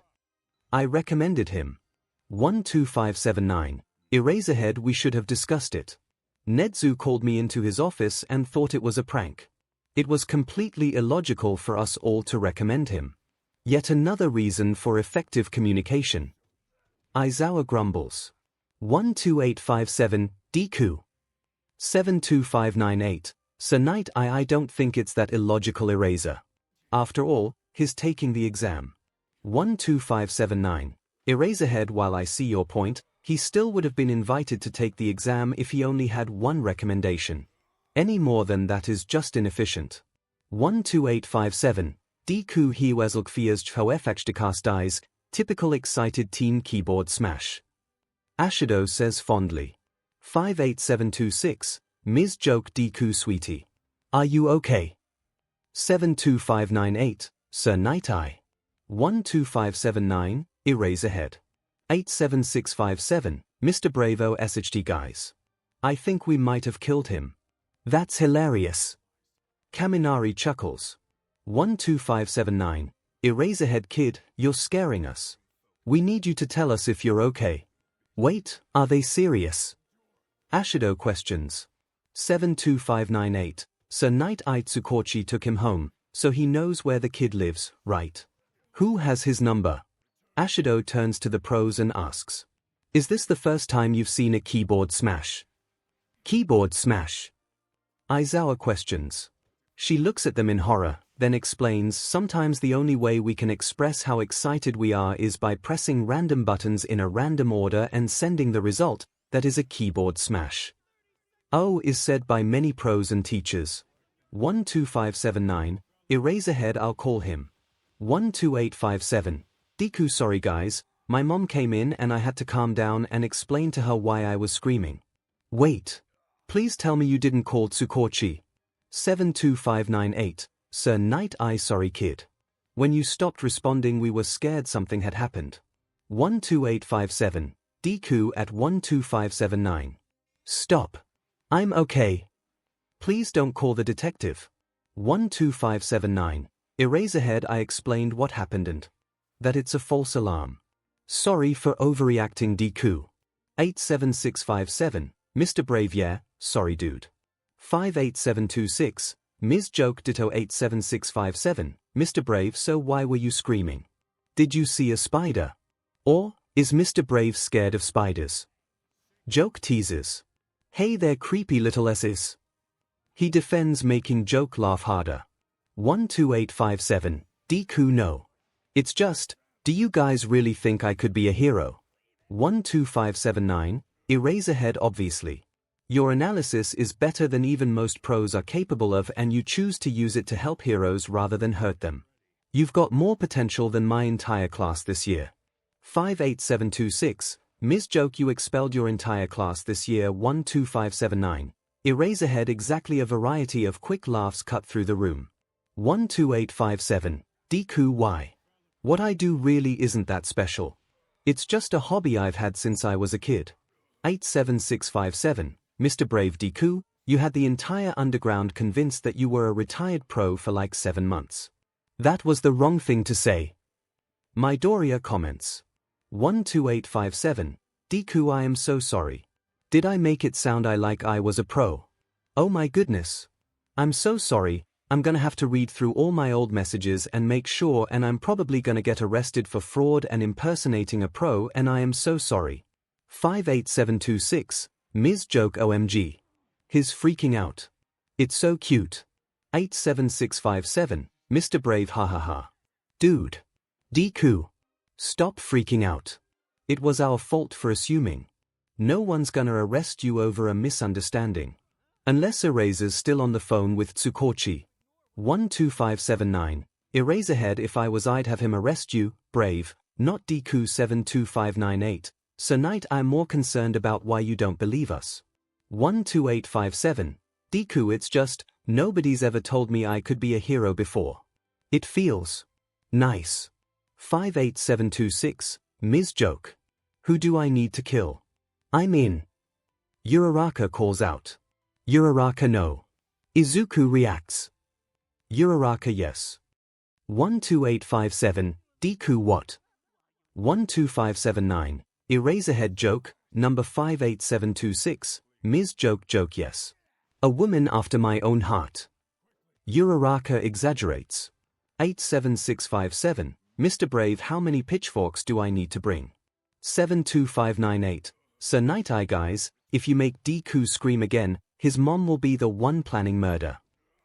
I recommended him. 12579, Eraserhead, we should have discussed it. Nedzu called me into his office and thought it was a prank. It was completely illogical for us all to recommend him. Yet another reason for effective communication. Aizawa grumbles. 12857, Deku. 72598, Sir Knight, I don't think it's that illogical, Eraser. After all, he's taking the exam. 12579, Eraserhead, while I see your point, he still would have been invited to take the exam if he only had one recommendation. Any more than that is just inefficient. 12857, Deku 𝐒𝐻𝐼𝐲 typical excited teen keyboard smash. Ashido says fondly. 58726, Ms. Joke, Deku sweetie. Are you okay? 72598, Sir Knight I. 12579, Eraserhead. 87657, Mr. Bravo SHT guys. I think we might have killed him. That's hilarious. Kaminari chuckles. 12579, Eraserhead kid, you're scaring us. We need you to tell us if you're okay. Wait, are they serious? Ashido questions. 72598, Sir Knight Tsukochi took him home, so he knows where the kid lives, right? Who has his number? Ashido turns to the pros and asks. Is this the first time you've seen a keyboard smash? Keyboard smash. Aizawa questions. She looks at them in horror, then explains, sometimes the only way we can express how excited we are is by pressing random buttons in a random order and sending the result, that is a keyboard smash. Oh is said by many pros and teachers. 12579, Eraserhead I'll call him. 12857, Deku sorry guys, my mom came in and I had to calm down and explain to her why I was screaming. Wait. Please tell me you didn't call Tsukochi. 72598, Sir Night Eye sorry kid. When you stopped responding we were scared something had happened. 12857, Deku at 12579. Stop. I'm okay. Please don't call the detective. 12579, Eraserhead I explained what happened and that it's a false alarm. Sorry for overreacting Deku. 87657, Mr. Brave yeah, sorry dude. 58726, Ms. Joke ditto 87657, Mr. Brave so why were you screaming? Did you see a spider? Or, is Mr. Brave scared of spiders? Joke teases. Hey there creepy little S's. He defends making Joke laugh harder. 12857, Deku no. It's just, do you guys really think I could be a hero? 12579, Eraserhead obviously. Your analysis is better than even most pros are capable of and you choose to use it to help heroes rather than hurt them. You've got more potential than my entire class this year. 58726, Ms. Joke you expelled your entire class this year. 12579, Eraserhead exactly a variety of quick laughs cut through the room. 12857, Deku why? What I do really isn't that special. It's just a hobby I've had since I was a kid. 87657, Mr. Brave Deku, you had the entire underground convinced that you were a retired pro for like 7 months. That was the wrong thing to say. Midoriya comments. 12857, Deku I am so sorry. Did I make it sound like I was a pro? Oh my goodness. I'm so sorry, I'm gonna have to read through all my old messages and make sure and I'm probably gonna get arrested for fraud and impersonating a pro and I am so sorry. 58726, Ms. Joke OMG. He's freaking out. It's so cute. 87657, Mr. Brave hahaha. Dude. Deku. Stop freaking out. It was our fault for assuming. No one's gonna arrest you over a misunderstanding. Unless Eraser's still on the phone with Tsukochi. 12579, Eraserhead if I was I'd have him arrest you, Brave, not Deku 72598. Sir Knight I'm more concerned about why you don't believe us. 12857, Deku it's just, nobody's ever told me I could be a hero before. It feels nice. 58726, Ms. Joke. Who do I need to kill? I'm in. Uraraka calls out. Uraraka no. Izuku reacts. Uraraka yes. 12857, Deku what? 12579, Eraserhead Joke, number 58726, Ms. Joke yes. A woman after my own heart. Uraraka exaggerates. 87657, Mr. Brave how many pitchforks do I need to bring? 72598, Sir Night Eye guys, if you make Deku scream again, his mom will be the one planning murder.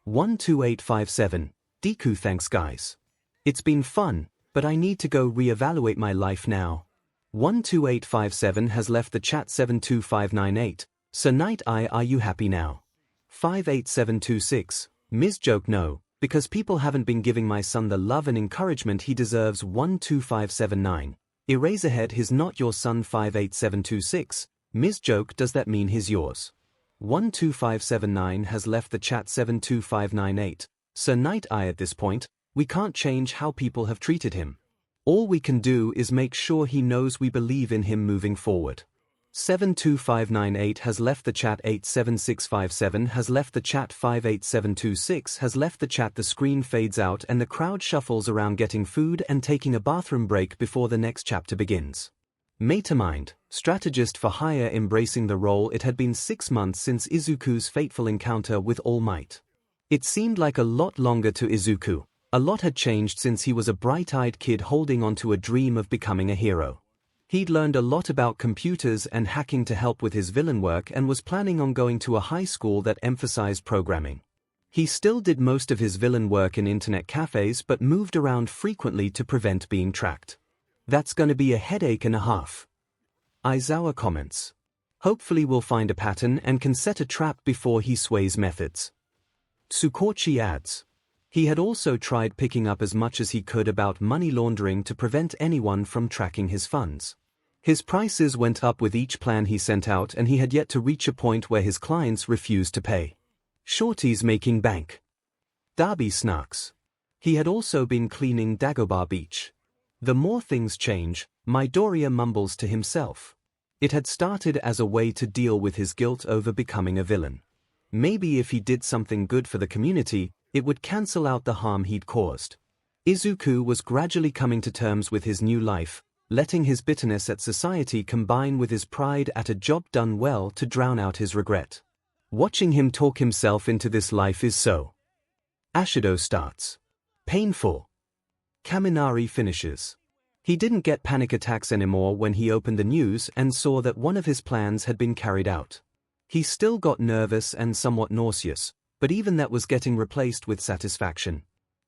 12857, Deku thanks guys. It's been fun, but I need to go re-evaluate my life now. 12857 has left the chat. 72598, Sir Night Eye are you happy now? 58726, Ms. Joke no, because people haven't been giving my son the love and encouragement he deserves. 12579, Eraserhead he's not your son. 58726, Ms. Joke does that mean he's yours? 12579 has left the chat. 72598, Sir Night Eye at this point, we can't change how people have treated him. All we can do is make sure he knows we believe in him moving forward. 72598 has left the chat. 87657 has left the chat. 58726 has left the chat. The screen fades out and the crowd shuffles around getting food and taking a bathroom break before the next chapter begins. Mastermind, strategist for hire embracing the role. It had been 6 months since Izuku's fateful encounter with All Might. It seemed like a lot longer to Izuku. A lot had changed since he was a bright-eyed kid holding on to a dream of becoming a hero. He'd learned a lot about computers and hacking to help with his villain work and was planning on going to a high school that emphasized programming. He still did most of his villain work in internet cafes but moved around frequently to prevent being tracked. That's gonna be a headache and a half. Aizawa comments. Hopefully we'll find a pattern and can set a trap before he sways methods. Tsukochi adds. He had also tried picking up as much as he could about money laundering to prevent anyone from tracking his funds. His prices went up with each plan he sent out and he had yet to reach a point where his clients refused to pay. Shorty's making bank. Darby snarks. He had also been cleaning Dagobah Beach. The more things change, Midoriya mumbles to himself. It had started as a way to deal with his guilt over becoming a villain. Maybe if he did something good for the community, it would cancel out the harm he'd caused. Izuku was gradually coming to terms with his new life, letting his bitterness at society combine with his pride at a job done well to drown out his regret. Watching him talk himself into this life is so. Ashido starts. Painful. Kaminari finishes. He didn't get panic attacks anymore when he opened the news and saw that one of his plans had been carried out. He still got nervous and somewhat nauseous, but even that was getting replaced with satisfaction.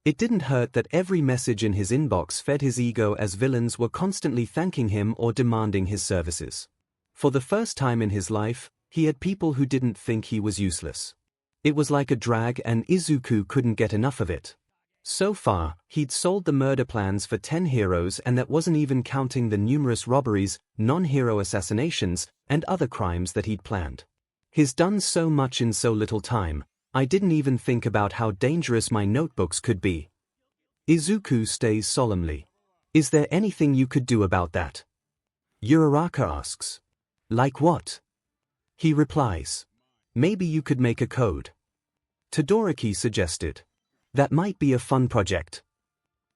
It didn't hurt that every message in his inbox fed his ego as villains were constantly thanking him or demanding his services. For the first time in his life, he had people who didn't think he was useless. It was like a drag and Izuku couldn't get enough of it. So far, he'd sold the murder plans for 10 heroes and that wasn't even counting the numerous robberies, non-hero assassinations, and other crimes that he'd planned. He's done so much in so little time, I didn't even think about how dangerous my notebooks could be. Izuku stays solemnly. Is there anything you could do about that? Uraraka asks. Like what? He replies. Maybe you could make a code. Todoroki suggested. That might be a fun project.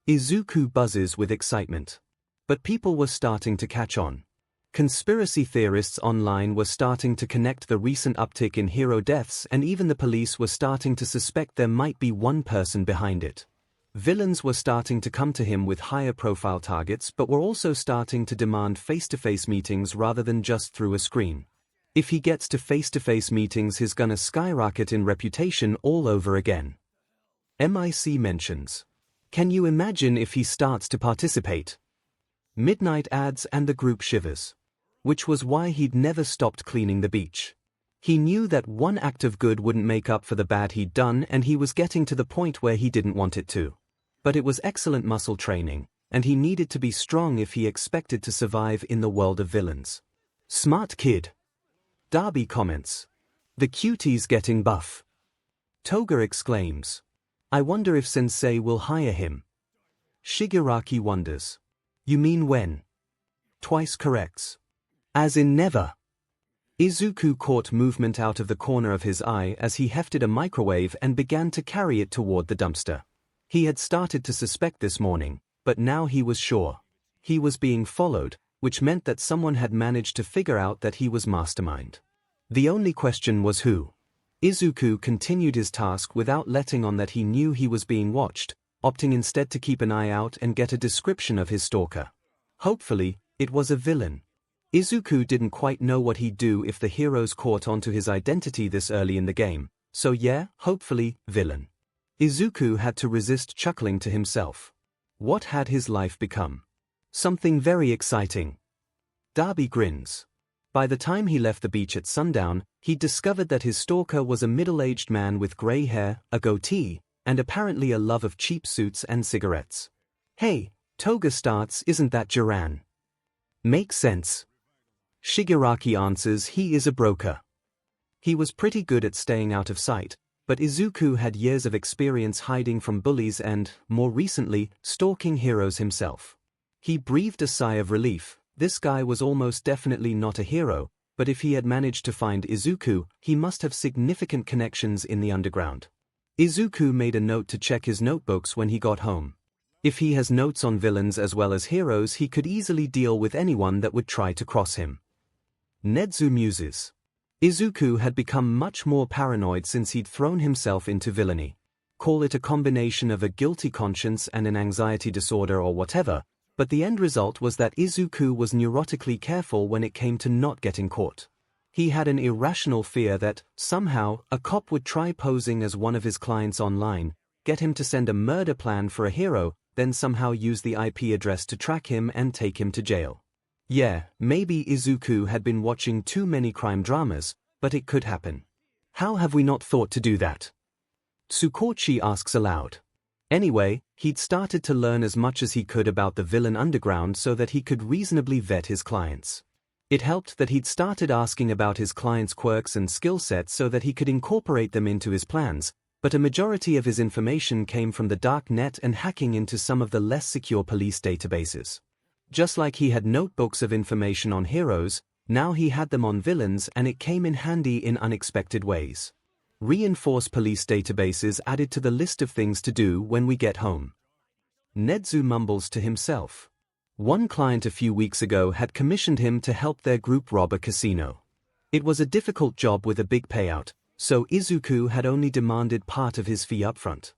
Izuku buzzes with excitement. But people were starting to catch on. Conspiracy theorists online were starting to connect the recent uptick in hero deaths and even the police were starting to suspect there might be one person behind it. Villains were starting to come to him with higher profile targets but were also starting to demand face-to-face meetings rather than just through a screen. If he gets to face-to-face meetings he's gonna skyrocket in reputation all over again. MIC mentions. Can you imagine if he starts to participate? Midnight adds and the group shivers. Which was why he'd never stopped cleaning the beach. He knew that one act of good wouldn't make up for the bad he'd done and he was getting to the point where he didn't want it to. But it was excellent muscle training, and he needed to be strong if he expected to survive in the world of villains. Smart kid. Darby comments. The cutie's getting buff. Toga exclaims. I wonder if Sensei will hire him. Shigaraki wonders. You mean when? Twice corrects. As in never. Izuku caught movement out of the corner of his eye as he hefted a microwave and began to carry it toward the dumpster. He had started to suspect this morning, but now he was sure. He was being followed, which meant that someone had managed to figure out that he was Mastermind. The only question was who. Izuku continued his task without letting on that he knew he was being watched, opting instead to keep an eye out and get a description of his stalker. Hopefully, it was a villain. Izuku didn't quite know what he'd do if the heroes caught onto his identity this early in the game, so yeah, hopefully, villain. Izuku had to resist chuckling to himself. What had his life become? Something very exciting. Darby grins. By the time he left the beach at sundown, he discovered that his stalker was a middle-aged man with gray hair, a goatee, and apparently a love of cheap suits and cigarettes. Hey, Toga starts, isn't that Jiran? Makes sense. Shigaraki answers he is a broker. He was pretty good at staying out of sight, but Izuku had years of experience hiding from bullies and, more recently, stalking heroes himself. He breathed a sigh of relief. This guy was almost definitely not a hero, but if he had managed to find Izuku, he must have significant connections in the underground. Izuku made a note to check his notebooks when he got home. If he has notes on villains as well as heroes, he could easily deal with anyone that would try to cross him. Nedzu muses. Izuku had become much more paranoid since he'd thrown himself into villainy. Call it a combination of a guilty conscience and an anxiety disorder or whatever, But the end result was that Izuku was neurotically careful when it came to not getting caught. He had an irrational fear that, somehow, a cop would try posing as one of his clients online, get him to send a murder plan for a hero, then somehow use the IP address to track him and take him to jail. Yeah, maybe Izuku had been watching too many crime dramas, but it could happen. How have we not thought to do that? Tsukochi asks aloud. Anyway, he'd started to learn as much as he could about the villain underground so that he could reasonably vet his clients. It helped that he'd started asking about his clients' quirks and skill sets so that he could incorporate them into his plans, but a majority of his information came from the dark net and hacking into some of the less secure police databases. Just like he had notebooks of information on heroes, now he had them on villains, and it came in handy in unexpected ways. Reinforce police databases added to the list of things to do when we get home. Nezu mumbles to himself. One client a few weeks ago had commissioned him to help their group rob a casino. It was a difficult job with a big payout, so Izuku had only demanded part of his fee upfront.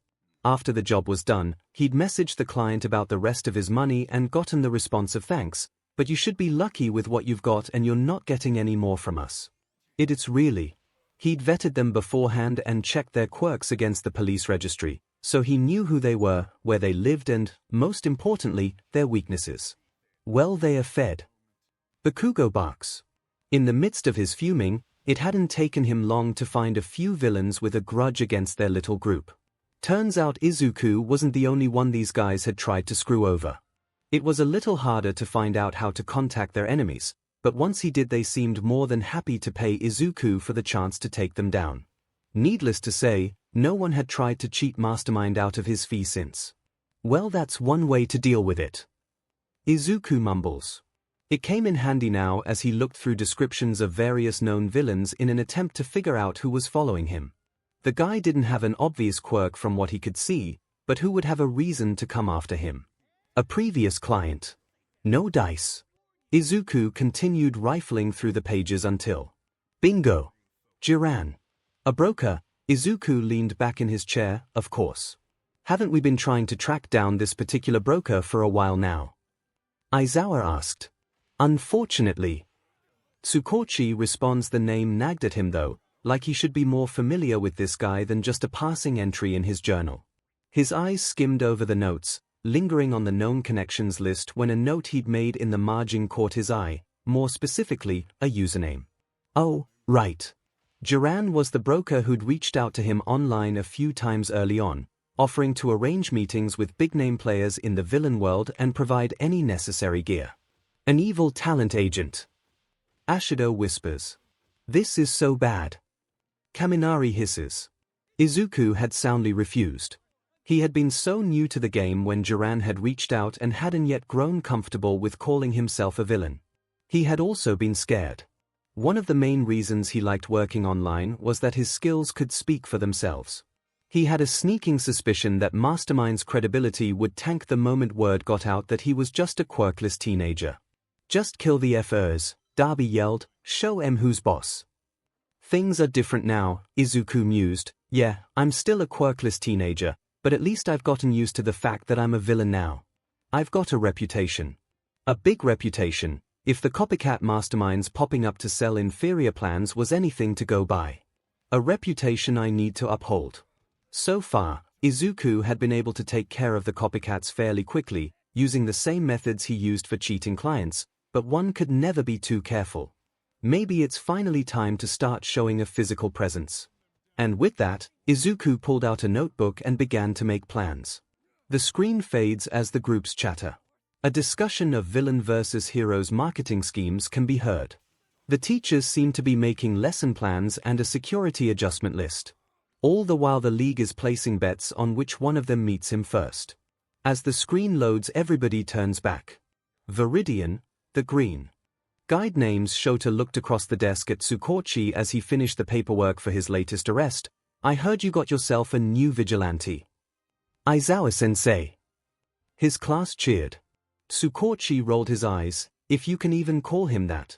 After the job was done, he'd messaged the client about the rest of his money and gotten the response of thanks, but you should be lucky with what you've got and you're not getting any more from us. It's really. He'd vetted them beforehand and checked their quirks against the police registry, so he knew who they were, where they lived and, most importantly, their weaknesses. Well, they are fed. Bakugo barks. In the midst of his fuming, it hadn't taken him long to find a few villains with a grudge against their little group. Turns out Izuku wasn't the only one these guys had tried to screw over. It was a little harder to find out how to contact their enemies, but once he did they seemed more than happy to pay Izuku for the chance to take them down. Needless to say, no one had tried to cheat Mastermind out of his fee since. Well, that's one way to deal with it. Izuku mumbles. It came in handy now as he looked through descriptions of various known villains in an attempt to figure out who was following him. The guy didn't have an obvious quirk from what he could see, but who would have a reason to come after him? A previous client. No dice. Izuku continued rifling through the pages until... Bingo! Jiran. A broker. Izuku leaned back in his chair, of course. Haven't we been trying to track down this particular broker for a while now? Aizawa asked. Unfortunately. Tsukochi responds. The name nagged at him though, like he should be more familiar with this guy than just a passing entry in his journal. His eyes skimmed over the notes, lingering on the known connections list when a note he'd made in the margin caught his eye, more specifically, a username. Oh, right. Jiran was the broker who'd reached out to him online a few times early on, offering to arrange meetings with big-name players in the villain world and provide any necessary gear. An evil talent agent. Ashido whispers. This is so bad. Kaminari hisses. Izuku had soundly refused. He had been so new to the game when Jiran had reached out and hadn't yet grown comfortable with calling himself a villain. He had also been scared. One of the main reasons he liked working online was that his skills could speak for themselves. He had a sneaking suspicion that Mastermind's credibility would tank the moment word got out that he was just a quirkless teenager. Just kill the FRs, Darby yelled, show 'em who's boss. Things are different now, Izuku mused. Yeah, I'm still a quirkless teenager, but at least I've gotten used to the fact that I'm a villain now. I've got a reputation. A big reputation, if the copycat masterminds popping up to sell inferior plans was anything to go by. A reputation I need to uphold. So far, Izuku had been able to take care of the copycats fairly quickly, using the same methods he used for cheating clients, but one could never be too careful. Maybe it's finally time to start showing a physical presence. And with that, Izuku pulled out a notebook and began to make plans. The screen fades as the groups chatter. A discussion of villain versus heroes marketing schemes can be heard. The teachers seem to be making lesson plans and a security adjustment list. All the while the league is placing bets on which one of them meets him first. As the screen loads, everybody turns back. Vidian, the green. Guide names. Shota looked across the desk at Tsukochi as he finished the paperwork for his latest arrest. I heard you got yourself a new vigilante. Aizawa-sensei. His class cheered. Tsukochi rolled his eyes. If you can even call him that.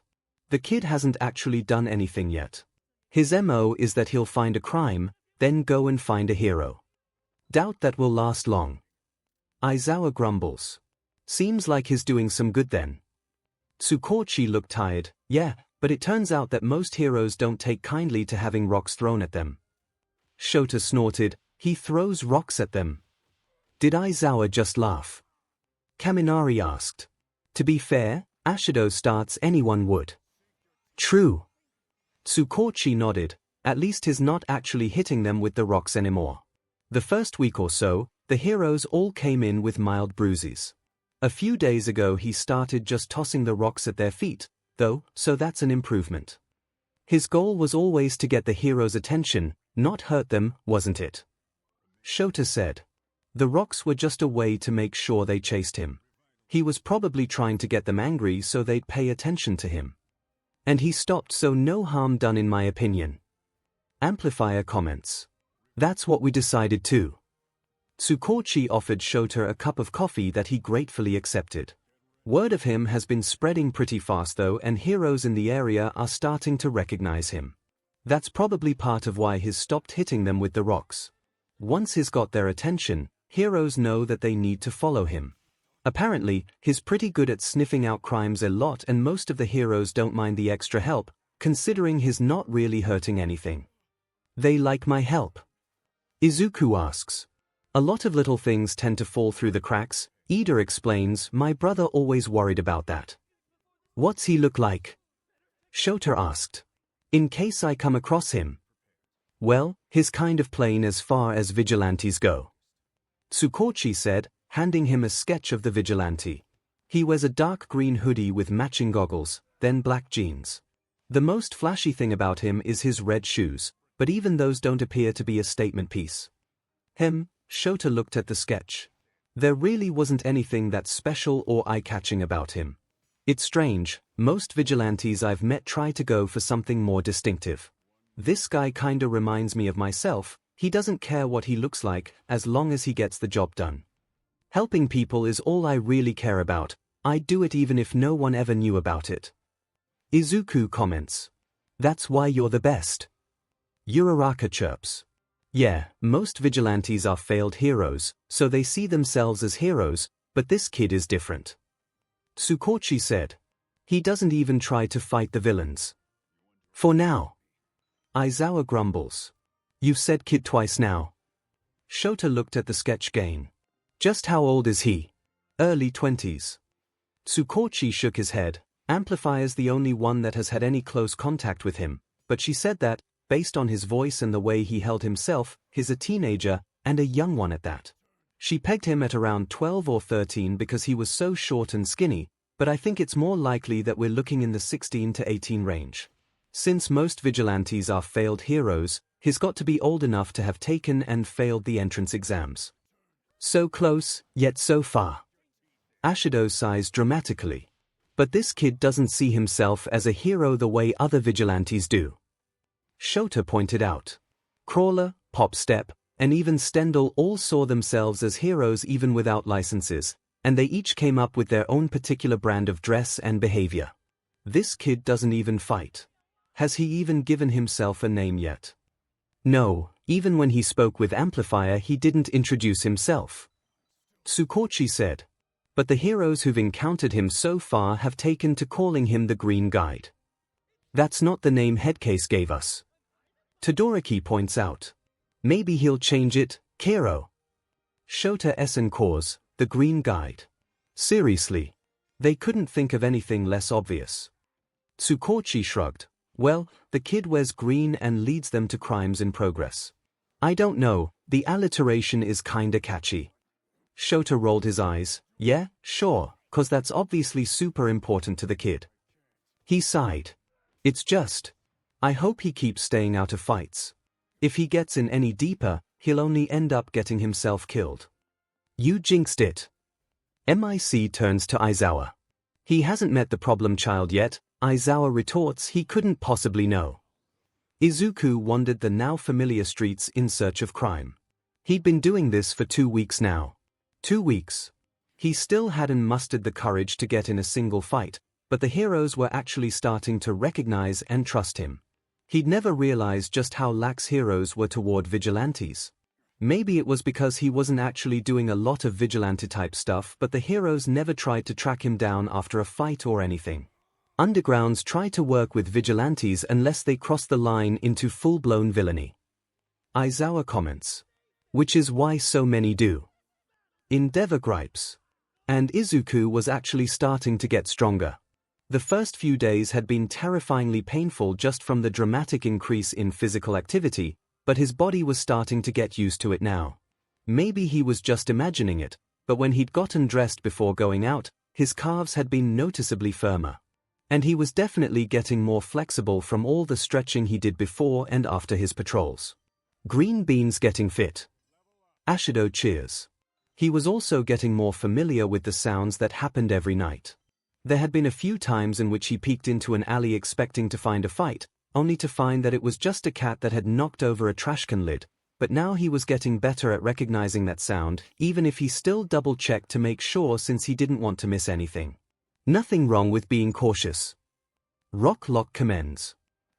The kid hasn't actually done anything yet. His MO is that he'll find a crime, then go and find a hero. Doubt that will last long. Aizawa grumbles. Seems like he's doing some good then. 𝐒𝐭𝐚𝐲 looked tired. Yeah, but it turns out that most heroes don't take kindly to having rocks thrown at them. Sh0ta snorted. He throws rocks at them. Did Aizawa just laugh? Kaminari asked. To be fair, Ashido starts anyone would. True. 𝐒𝐭𝐚𝐲 nodded. At least he's not actually hitting them with the rocks anymore. The first week or so, the heroes all came in with mild bruises. A few days ago he started just tossing the rocks at their feet, though, so that's an improvement. His goal was always to get the heroes' attention, not hurt them, wasn't it? Sh0ta said. The rocks were just a way to make sure they chased him. He was probably trying to get them angry so they'd pay attention to him. And he stopped, so no harm done in my opinion. Amplifier comments. That's what we decided too. 𝐒𝐭𝐚𝐲 offered Sh0ta a cup of coffee that he gratefully accepted. Word of him has been spreading pretty fast though, and heroes in the area are starting to recognize him. That's probably part of why he's stopped hitting them with the rocks. Once he's got their attention, heroes know that they need to follow him. Apparently, he's pretty good at sniffing out crimes a lot, and most of the heroes don't mind the extra help, considering he's not really hurting anything. They like my help. Izuku asks. A lot of little things tend to fall through the cracks. Ida explains. My brother always worried about that. What's he look like? Sh0ta asked. In case I come across him. Well, he's kind of plain as far as vigilantes go. 𝐒𝐭𝐚𝐲 said, handing him a sketch of the vigilante. He wears a dark green hoodie with matching goggles, then black jeans. The most flashy thing about him is his red shoes, but even those don't appear to be a statement piece. Sh0ta looked at the sketch. There really wasn't anything that's special or eye-catching about him. It's strange, most vigilantes I've met try to go for something more distinctive. This guy kinda reminds me of myself. He doesn't care what he looks like, as long as he gets the job done. Helping people is all I really care about. I'd do it even if no one ever knew about it. Izuku comments. That's why you're the best. Uraraka chirps. Yeah, most vigilantes are failed heroes, so they see themselves as heroes, but this kid is different. 𝐒𝐭𝐚𝐲 said. He doesn't even try to fight the villains. For now. Aizawa grumbles. You've said kid twice now. Sh0ta looked at the sketch again. Just how old is he? Early 20s. 𝐒𝐭𝐚𝐲 shook his head. Amplifier's the only one that has had any close contact with him, but she said that, based on his voice and the way he held himself, he's a teenager, and a young one at that. She pegged him at around 12 or 13 because he was so short and skinny, but I think it's more likely that we're looking in the 16 to 18 range. Since most vigilantes are failed heroes, he's got to be old enough to have taken and failed the entrance exams. So close, yet so far. Ashido sighs dramatically. But this kid doesn't see himself as a hero the way other vigilantes do. Sh0ta pointed out. Crawler, Popstep, and even Stendhal all saw themselves as heroes even without licenses, and they each came up with their own particular brand of dress and behavior. This kid doesn't even fight. Has he even given himself a name yet? No, even when he spoke with Amplifier he didn't introduce himself. 𝐒𝐭𝐚𝐲 said. But the heroes who've encountered him so far have taken to calling him the Green Guide. That's not the name Headcase gave us. Todoroki points out. Maybe he'll change it, Kero. Sh0ta 𝐿, the Green Guide. Seriously. They couldn't think of anything less obvious. 𝐒𝐭𝐚𝐲 shrugged. Well, the kid wears green and leads them to crimes in progress. I don't know, the alliteration is kinda catchy. Sh0ta rolled his eyes. Yeah, sure, 'cause that's obviously super important to the kid. He sighed. It's just. I hope he keeps staying out of fights. If he gets in any deeper, he'll only end up getting himself killed. You jinxed it. MIC turns to Aizawa. He hasn't met the problem child yet. Aizawa retorts he couldn't possibly know. Izuku wandered the now familiar streets in search of crime. He'd been doing this for 2 weeks now. 2 weeks. He still hadn't mustered the courage to get in a single fight, but the heroes were actually starting to recognize and trust him. He'd never realized just how lax heroes were toward vigilantes. Maybe it was because he wasn't actually doing a lot of vigilante-type stuff, but the heroes never tried to track him down after a fight or anything. Undergrounds try to work with vigilantes unless they cross the line into full-blown villainy. Aizawa comments. Which is why so many do. Endeavor gripes. And Izuku was actually starting to get stronger. The first few days had been terrifyingly painful just from the dramatic increase in physical activity, but his body was starting to get used to it now. Maybe he was just imagining it, but when he'd gotten dressed before going out, his calves had been noticeably firmer. And he was definitely getting more flexible from all the stretching he did before and after his patrols. Green Beans getting fit. Ashido cheers. He was also getting more familiar with the sounds that happened every night. There had been a few times in which he peeked into an alley expecting to find a fight, only to find that it was just a cat that had knocked over a trashcan lid, but now he was getting better at recognizing that sound, even if he still double-checked to make sure since he didn't want to miss anything. Nothing wrong with being cautious. Rock Lock commends.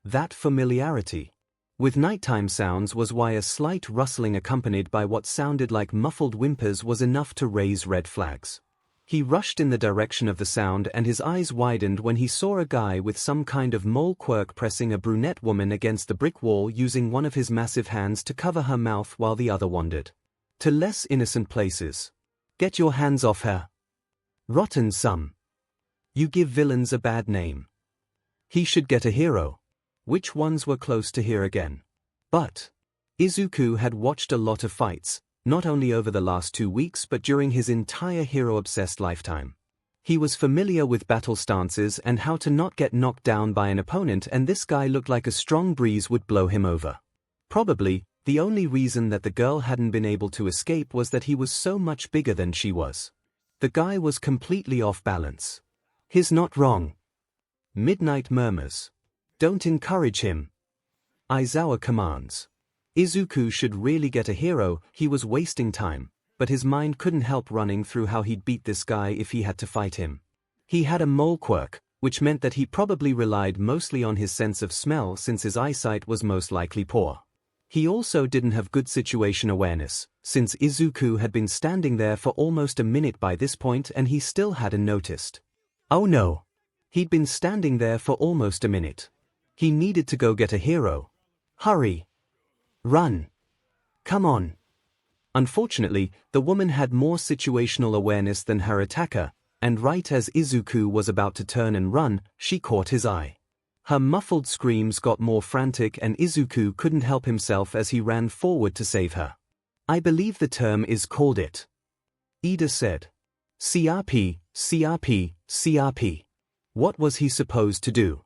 That familiarity with nighttime sounds was why a slight rustling accompanied by what sounded like muffled whimpers was enough to raise red flags. He rushed in the direction of the sound and his eyes widened when he saw a guy with some kind of mole quirk pressing a brunette woman against the brick wall using one of his massive hands to cover her mouth while the other wandered to less innocent places. Get your hands off her. Rotten sum. You give villains a bad name. He should get a hero. Which ones were close to here again? But Izuku had watched a lot of fights, not only over the last 2 weeks but during his entire hero-obsessed lifetime. He was familiar with battle stances and how to not get knocked down by an opponent, and this guy looked like a strong breeze would blow him over. Probably, the only reason that the girl hadn't been able to escape was that he was so much bigger than she was. The guy was completely off balance. He's not wrong. Midnight murmurs. Don't encourage him. Aizawa commands. Izuku should really get a hero. He was wasting time, but his mind couldn't help running through how he'd beat this guy if he had to fight him. He had a mole quirk, which meant that he probably relied mostly on his sense of smell since his eyesight was most likely poor. He also didn't have good situation awareness, since Izuku had been standing there for almost a minute by this point and he still hadn't noticed. Oh no! He'd been standing there for almost a minute. He needed to go get a hero. Hurry! Run! Come on! Unfortunately, the woman had more situational awareness than her attacker, and right as Izuku was about to turn and run, she caught his eye. Her muffled screams got more frantic and Izuku couldn't help himself as he ran forward to save her. I believe the term is called it. Ida said. CRP, CRP, CRP. What was he supposed to do?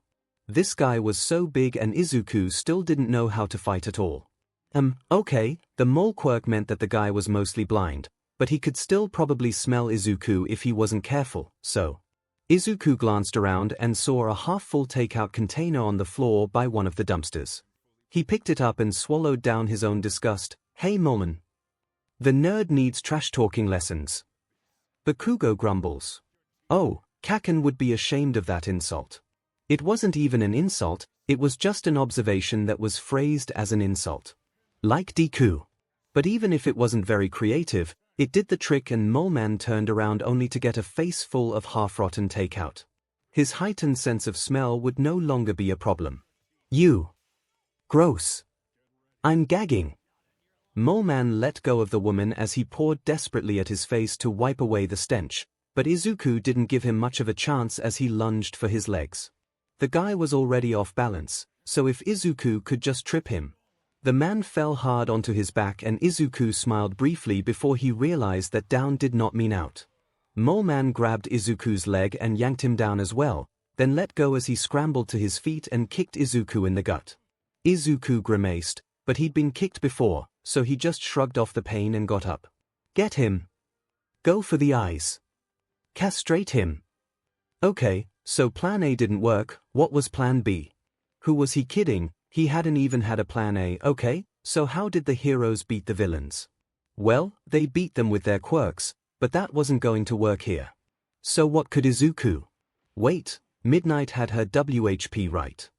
This guy was so big and Izuku still didn't know how to fight at all. Okay, the mole quirk meant that the guy was mostly blind, but he could still probably smell Izuku if he wasn't careful, so. Izuku glanced around and saw a half-full takeout container on the floor by one of the dumpsters. He picked it up and swallowed down his own disgust. Hey Molman. The nerd needs trash-talking lessons. Bakugo grumbles. Oh, Kaken would be ashamed of that insult. It wasn't even an insult, it was just an observation that was phrased as an insult. Like Deku. But even if it wasn't very creative, it did the trick and Moleman turned around only to get a face full of half-rotten takeout. His heightened sense of smell would no longer be a problem. You. Gross. I'm gagging. Moleman let go of the woman as he pawed desperately at his face to wipe away the stench, but Izuku didn't give him much of a chance as he lunged for his legs. The guy was already off balance, so if Izuku could just trip him. The man fell hard onto his back and Izuku smiled briefly before he realized that down did not mean out. Moleman grabbed Izuku's leg and yanked him down as well, then let go as he scrambled to his feet and kicked Izuku in the gut. Izuku grimaced, but he'd been kicked before, so he just shrugged off the pain and got up. Get him. Go for the eyes. Castrate him. Okay, so plan A didn't work, what was plan B? Who was he kidding? He hadn't even had a plan A. Okay, so how did the heroes beat the villains? Well, they beat them with their quirks, but that wasn't going to work here. So what could Izuku? Wait, Midnight had her WHP right.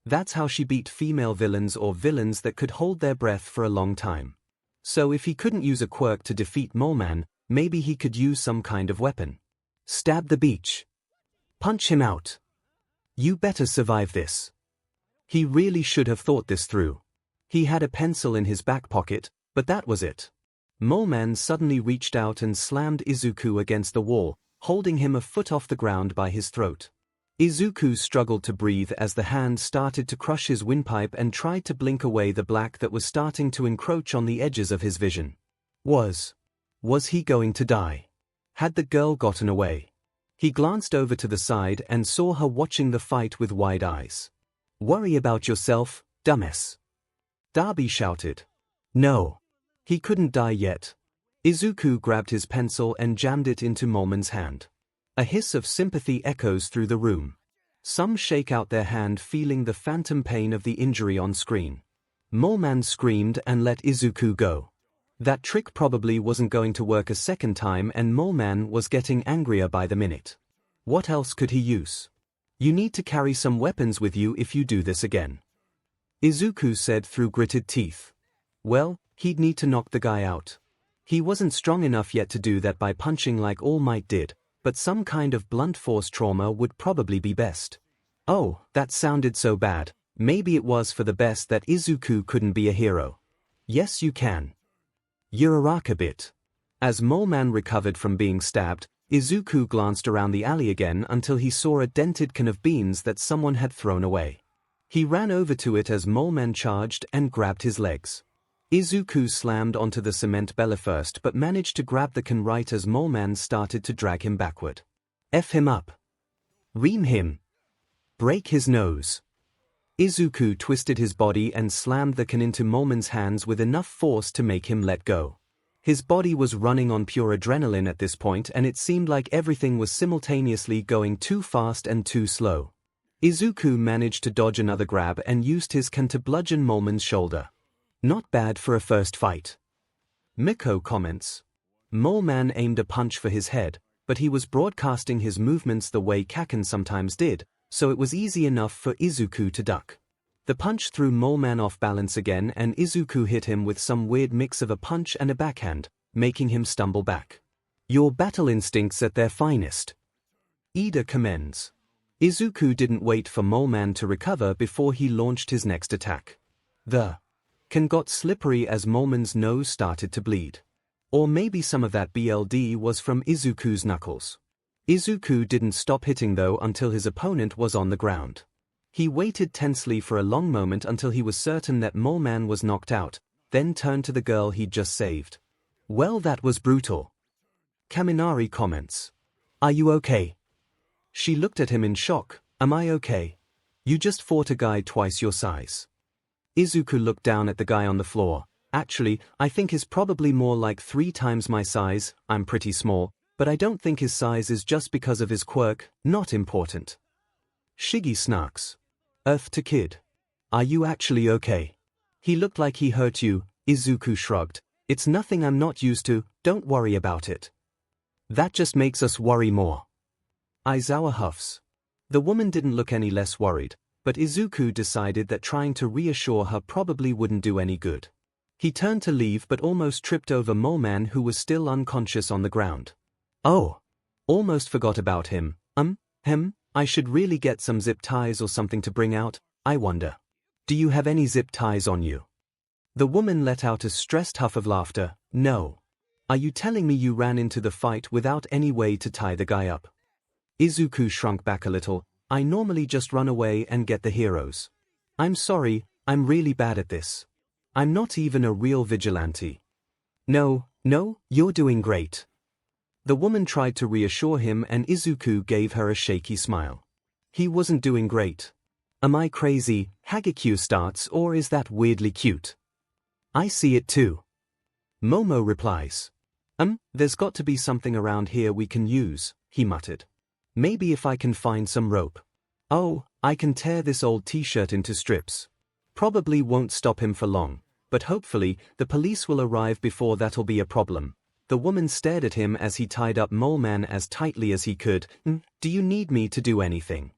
That's how she beat female villains or villains that could hold their breath for a long time. So if he couldn't use a quirk to defeat Moleman, maybe he could use some kind of weapon. Stab the beach. Punch him out. You better survive this. He really should have thought this through. He had a pencil in his back pocket, but that was it. Moleman suddenly reached out and slammed Izuku against the wall, holding him a foot off the ground by his throat. Izuku struggled to breathe as the hand started to crush his windpipe and tried to blink away the black that was starting to encroach on the edges of his vision. Was he going to die? Had the girl gotten away? He glanced over to the side and saw her watching the fight with wide eyes. Worry about yourself, dumbass. Darby shouted. No. He couldn't die yet. Izuku grabbed his pencil and jammed it into Moleman's hand. A hiss of sympathy echoes through the room. Some shake out their hand, feeling the phantom pain of the injury on screen. Moleman screamed and let Izuku go. That trick probably wasn't going to work a second time, and Moleman was getting angrier by the minute. What else could he use? You need to carry some weapons with you if you do this again, Izuku said through gritted teeth. Well, he'd need to knock the guy out. He wasn't strong enough yet to do that by punching like All Might did, but some kind of blunt force trauma would probably be best. Oh, that sounded so bad. Maybe it was for the best that Izuku couldn't be a hero. Yes, you can. You're a rock a bit. As Moleman recovered from being stabbed, Izuku glanced around the alley again until he saw a dented can of beans that someone had thrown away. He ran over to it as Moleman charged and grabbed his legs. Izuku slammed onto the cement belly first but managed to grab the can right as Moleman started to drag him backward. F him up. Ream him. Break his nose. Izuku twisted his body and slammed the can into Moleman's hands with enough force to make him let go. His body was running on pure adrenaline at this point, and it seemed like everything was simultaneously going too fast and too slow. Izuku managed to dodge another grab and used his can to bludgeon Moleman's shoulder. Not bad for a first fight. Miko comments. Moleman aimed a punch for his head, but he was broadcasting his movements the way Kaken sometimes did, so it was easy enough for Izuku to duck. The punch threw Moleman off balance again, and Izuku hit him with some weird mix of a punch and a backhand, making him stumble back. Your battle instincts at their finest. Ida commends. Izuku didn't wait for Moleman to recover before he launched his next attack. The can got slippery as Moleman's nose started to bleed. Or maybe some of that BLD was from Izuku's knuckles. Izuku didn't stop hitting though until his opponent was on the ground. He waited tensely for a long moment until he was certain that Moleman was knocked out, then turned to the girl he'd just saved. Well, that was brutal. Kaminari comments. Are you okay? She looked at him in shock. Am I okay? You just fought a guy twice your size. Izuku looked down at the guy on the floor. Actually, I think he's probably more like 3 times my size. I'm pretty small, but I don't think his size is just because of his quirk. Not important. Shiggy snarks. Earth to kid. Are you actually okay? He looked like he hurt you. Izuku shrugged. It's nothing I'm not used to, don't worry about it. That just makes us worry more. Aizawa huffs. The woman didn't look any less worried, but Izuku decided that trying to reassure her probably wouldn't do any good. He turned to leave but almost tripped over Moleman, who was still unconscious on the ground. Oh. Almost forgot about him. I should really get some zip ties or something to bring out, I wonder. Do you have any zip ties on you? The woman let out a stressed huff of laughter. No. Are you telling me you ran into the fight without any way to tie the guy up? Izuku shrunk back a little. I normally just run away and get the heroes. I'm sorry, I'm really bad at this. I'm not even a real vigilante. No, you're doing great. The woman tried to reassure him, and Izuku gave her a shaky smile. He wasn't doing great. Am I crazy? 𝐒𝐻𝐿 starts, or is that weirdly cute? I see it too. Momo replies. There's got to be something around here we can use, he muttered. Maybe if I can find some rope. Oh, I can tear this old t-shirt into strips. Probably won't stop him for long, but hopefully the police will arrive before that'll be a problem. The woman stared at him as he tied up Moleman as tightly as he could. Do you need me to do anything?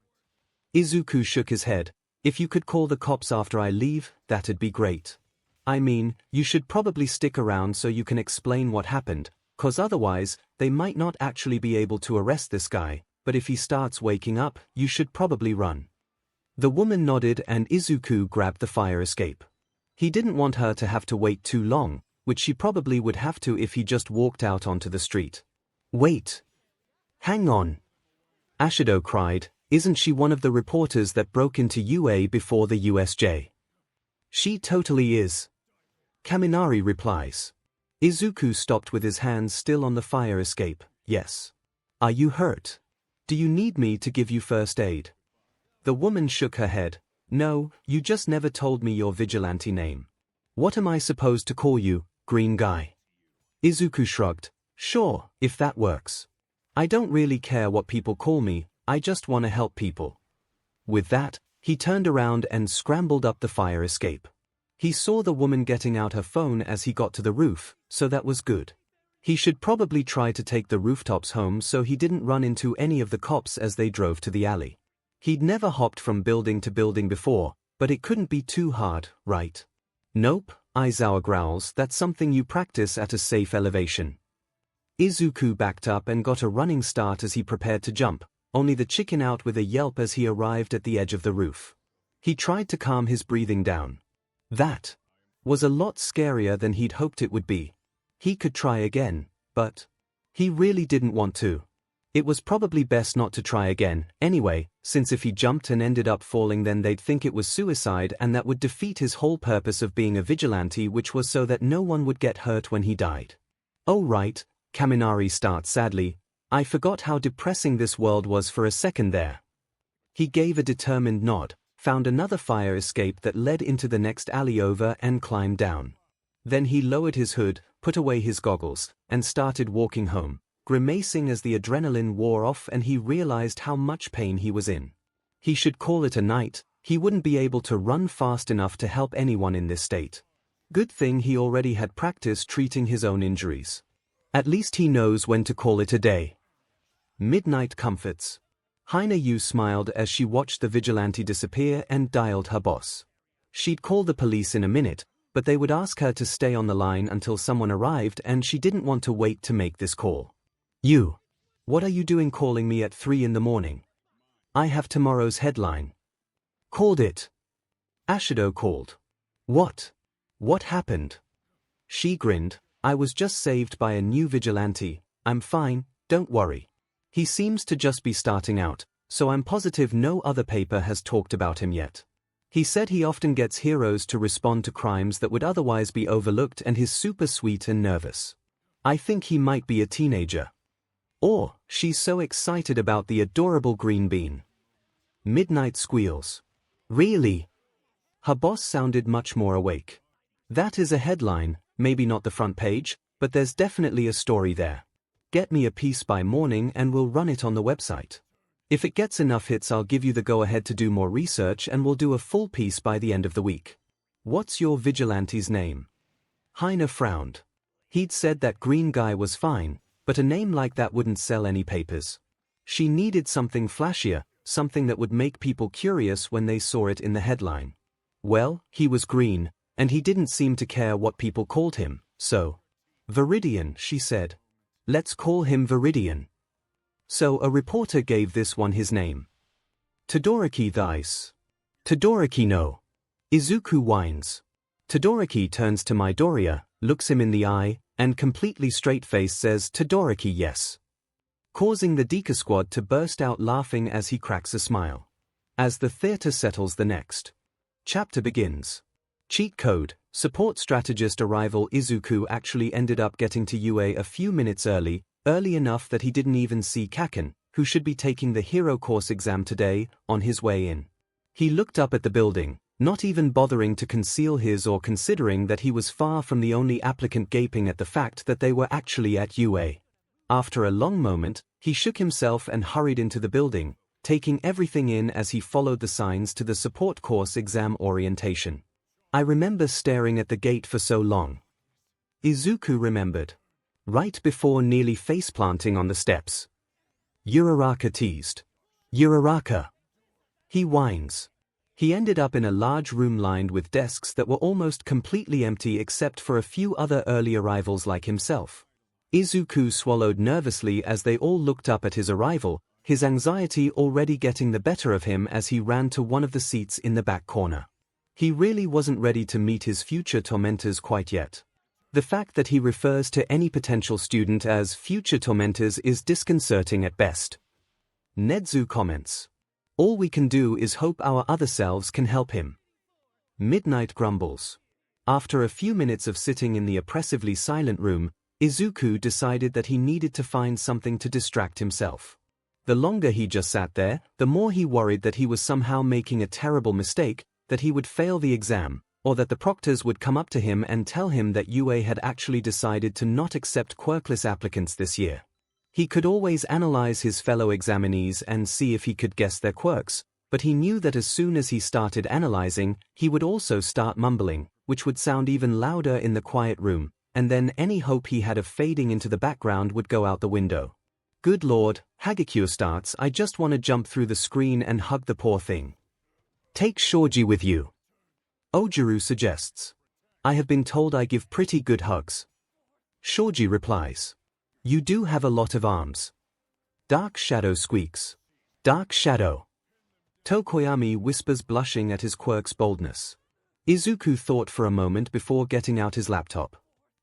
Izuku shook his head. If you could call the cops after I leave, that'd be great. I mean, you should probably stick around so you can explain what happened, 'cause otherwise, they might not actually be able to arrest this guy, but if he starts waking up, you should probably run. The woman nodded and Izuku grabbed the fire escape. He didn't want her to have to wait too long, which she probably would have to if he just walked out onto the street. Wait. Hang on. Ashido cried, isn't she one of the reporters that broke into UA before the USJ? She totally is. Kaminari replies. Izuku stopped with his hands still on the fire escape. Yes. Are you hurt? Do you need me to give you first aid? The woman shook her head. No, you just never told me your vigilante name. What am I supposed to call you, green guy? Izuku shrugged. Sure, if that works. I don't really care what people call me, I just want to help people. With that, he turned around and scrambled up the fire escape. He saw the woman getting out her phone as he got to the roof, so that was good. He should probably try to take the rooftops home so he didn't run into any of the cops as they drove to the alley. He'd never hopped from building to building before, but it couldn't be too hard, right? Nope, Aizawa growls, that's something you practice at a safe elevation. Izuku backed up and got a running start as he prepared to jump, only the chicken out with a yelp as he arrived at the edge of the roof. He tried to calm his breathing down. That was a lot scarier than he'd hoped it would be. He could try again, but he really didn't want to. It was probably best not to try again, anyway, since if he jumped and ended up falling then they'd think it was suicide and that would defeat his whole purpose of being a vigilante, which was so that no one would get hurt when he died. Oh right, Kaminari starts sadly, I forgot how depressing this world was for a second there. He gave a determined nod, found another fire escape that led into the next alley over and climbed down. Then he lowered his hood, put away his goggles, and started walking home, grimacing as the adrenaline wore off and he realized how much pain he was in. He should call it a night, he wouldn't be able to run fast enough to help anyone in this state. Good thing he already had practice treating his own injuries. At least he knows when to call it a day. Midnight comforts. Hina-Yu smiled as she watched the vigilante disappear and dialed her boss. She'd call the police in a minute, but they would ask her to stay on the line until someone arrived and she didn't want to wait to make this call. You. What are you doing calling me at 3 in the morning? I have tomorrow's headline. Called it. Ashido called. What? What happened? She grinned. I was just saved by a new vigilante. I'm fine, don't worry. He seems to just be starting out, so I'm positive no other paper has talked about him yet. He said he often gets heroes to respond to crimes that would otherwise be overlooked and he's super sweet and nervous. I think he might be a teenager. Or, she's so excited about the adorable green bean. Midnight squeals. Really? Her boss sounded much more awake. That is a headline, maybe not the front page, but there's definitely a story there. Get me a piece by morning and we'll run it on the website. If it gets enough hits I'll give you the go-ahead to do more research and we'll do a full piece by the end of the week. What's your vigilante's name? Hina frowned. He'd said that green guy was fine, but a name like that wouldn't sell any papers. She needed something flashier, something that would make people curious when they saw it in the headline. Well, he was green, and he didn't seem to care what people called him, so. Vidian, she said. Let's call him Vidian. So a reporter gave this one his name. Todoroki the Ice. Todoroki no. Izuku whines. Todoroki turns to Midoriya, looks him in the eye, and completely straight-faced says Todoroki yes. Causing the Deku squad to burst out laughing as he cracks a smile. As the theater settles the next chapter begins. Cheat code, support strategist arrival. Izuku actually ended up getting to UA a few minutes early enough that he didn't even see Kaken, who should be taking the hero course exam today, on his way in. He looked up at the building, not even bothering to conceal his or considering that he was far from the only applicant, gaping at the fact that they were actually at UA. After a long moment, he shook himself and hurried into the building, taking everything in as he followed the signs to the support course exam orientation. I remember staring at the gate for so long. Izuku remembered. Right before nearly faceplanting on the steps. Uraraka teased. Uraraka. He whines. He ended up in a large room lined with desks that were almost completely empty except for a few other early arrivals like himself. Izuku swallowed nervously as they all looked up at his arrival, his anxiety already getting the better of him as he ran to one of the seats in the back corner. He really wasn't ready to meet his future tormentors quite yet. The fact that he refers to any potential student as future tormentors is disconcerting at best. Nezu comments. All we can do is hope our other selves can help him. Midnight grumbles. After a few minutes of sitting in the oppressively silent room, Izuku decided that he needed to find something to distract himself. The longer he just sat there, the more he worried that he was somehow making a terrible mistake, that he would fail the exam, or that the proctors would come up to him and tell him that UA had actually decided to not accept quirkless applicants this year. He could always analyze his fellow examinees and see if he could guess their quirks, but he knew that as soon as he started analyzing, he would also start mumbling, which would sound even louder in the quiet room, and then any hope he had of fading into the background would go out the window. Good lord, 𝐻𝐻𝐽𝐻 starts, I just want to jump through the screen and hug the poor thing. Take 𝐭𝐲𝐲 with you. Ojuru suggests. I have been told I give pretty good hugs. 𝐭𝐲𝐲 replies. You do have a lot of arms. Dark Shadow squeaks. Dark Shadow. Tokoyami whispers, blushing at his quirk's boldness. Izuku thought for a moment before getting out his laptop.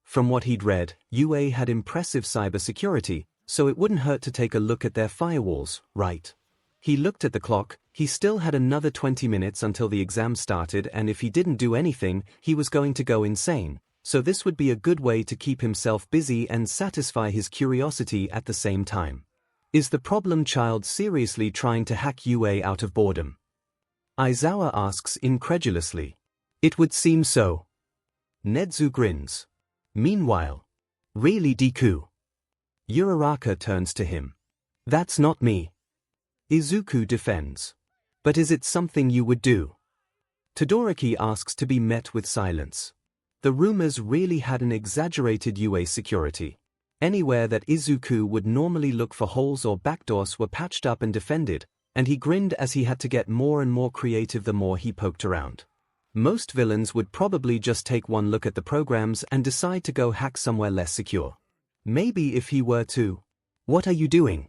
From what he'd read, UA had impressive cybersecurity, so it wouldn't hurt to take a look at their firewalls, right? He looked at the clock. He still had another 20 minutes until the exam started, and if he didn't do anything, he was going to go insane, so this would be a good way to keep himself busy and satisfy his curiosity at the same time. Is the problem child seriously trying to hack UA out of boredom? Aizawa asks incredulously. It would seem so. Nezu grins. Meanwhile. Really, Deku? Uraraka turns to him. That's not me. Izuku defends. But is it something you would do? Todoroki asks to be met with silence. The rumors really had an exaggerated UA security. Anywhere that Izuku would normally look for holes or backdoors were patched up and defended, and he grinned as he had to get more and more creative the more he poked around. Most villains would probably just take one look at the programs and decide to go hack somewhere less secure. Maybe if he were to. What are you doing?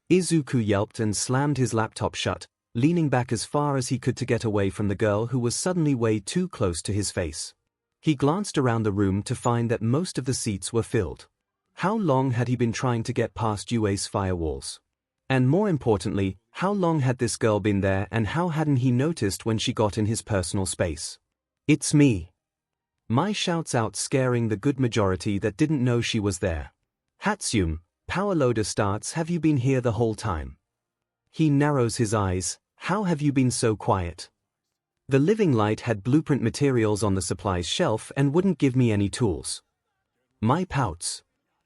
Izuku yelped and slammed his laptop shut, leaning back as far as he could to get away from the girl who was suddenly way too close to his face. He glanced around the room to find that most of the seats were filled. How long had he been trying to get past UA's firewalls? And more importantly, how long had this girl been there, and how hadn't he noticed when she got in his personal space? It's me. Mai shouts out, scaring the good majority that didn't know she was there. Hatsune, Power Loader starts, have you been here the whole time? He narrows his eyes. How have you been so quiet? The Living Light had blueprint materials on the supplies shelf and wouldn't give me any tools. Mai pouts.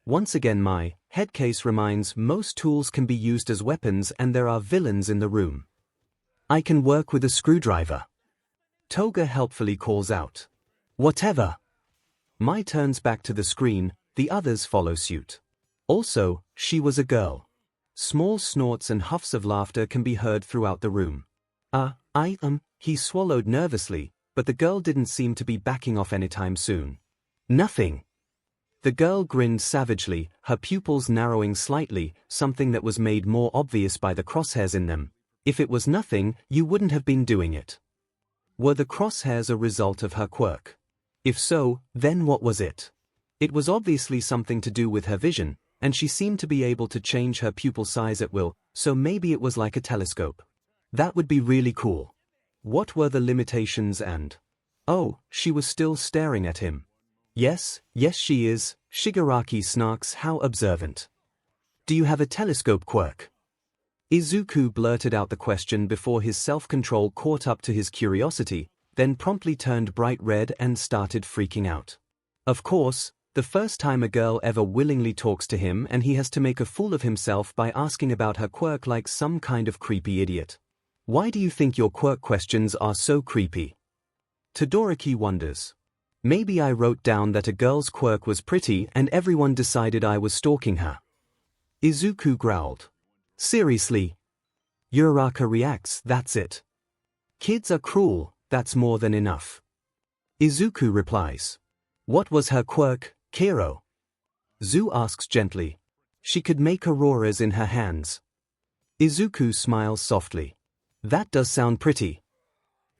Once again my head case reminds, most tools can be used as weapons and there are villains in the room. I can work with a screwdriver. Toga helpfully calls out. Whatever. Mai turns back to the screen, the others follow suit. Also, she was a girl. Small snorts and huffs of laughter can be heard throughout the room. He swallowed nervously, but the girl didn't seem to be backing off anytime soon. Nothing. The girl grinned savagely, her pupils narrowing slightly, something that was made more obvious by the crosshairs in them. If it was nothing, you wouldn't have been doing it. Were the crosshairs a result of her quirk? If so, then what was it? It was obviously something to do with her vision, and she seemed to be able to change her pupil size at will, so maybe it was like a telescope. That would be really cool. What were the limitations and... Oh, she was still staring at him. Yes, she is. Shigaraki snarks, how observant. Do you have a telescope quirk? Izuku blurted out the question before his self-control caught up to his curiosity, then promptly turned bright red and started freaking out. Of course, the first time a girl ever willingly talks to him and he has to make a fool of himself by asking about her quirk like some kind of creepy idiot. Why do you think your quirk questions are so creepy? Todoroki wonders. Maybe I wrote down that a girl's quirk was pretty and everyone decided I was stalking her. Izuku growled. Seriously? Uraraka reacts, that's it. Kids are cruel, that's more than enough. Izuku replies. What was her quirk, Kero? Zu asks gently. She could make auroras in her hands. Izuku smiles softly. That does sound pretty.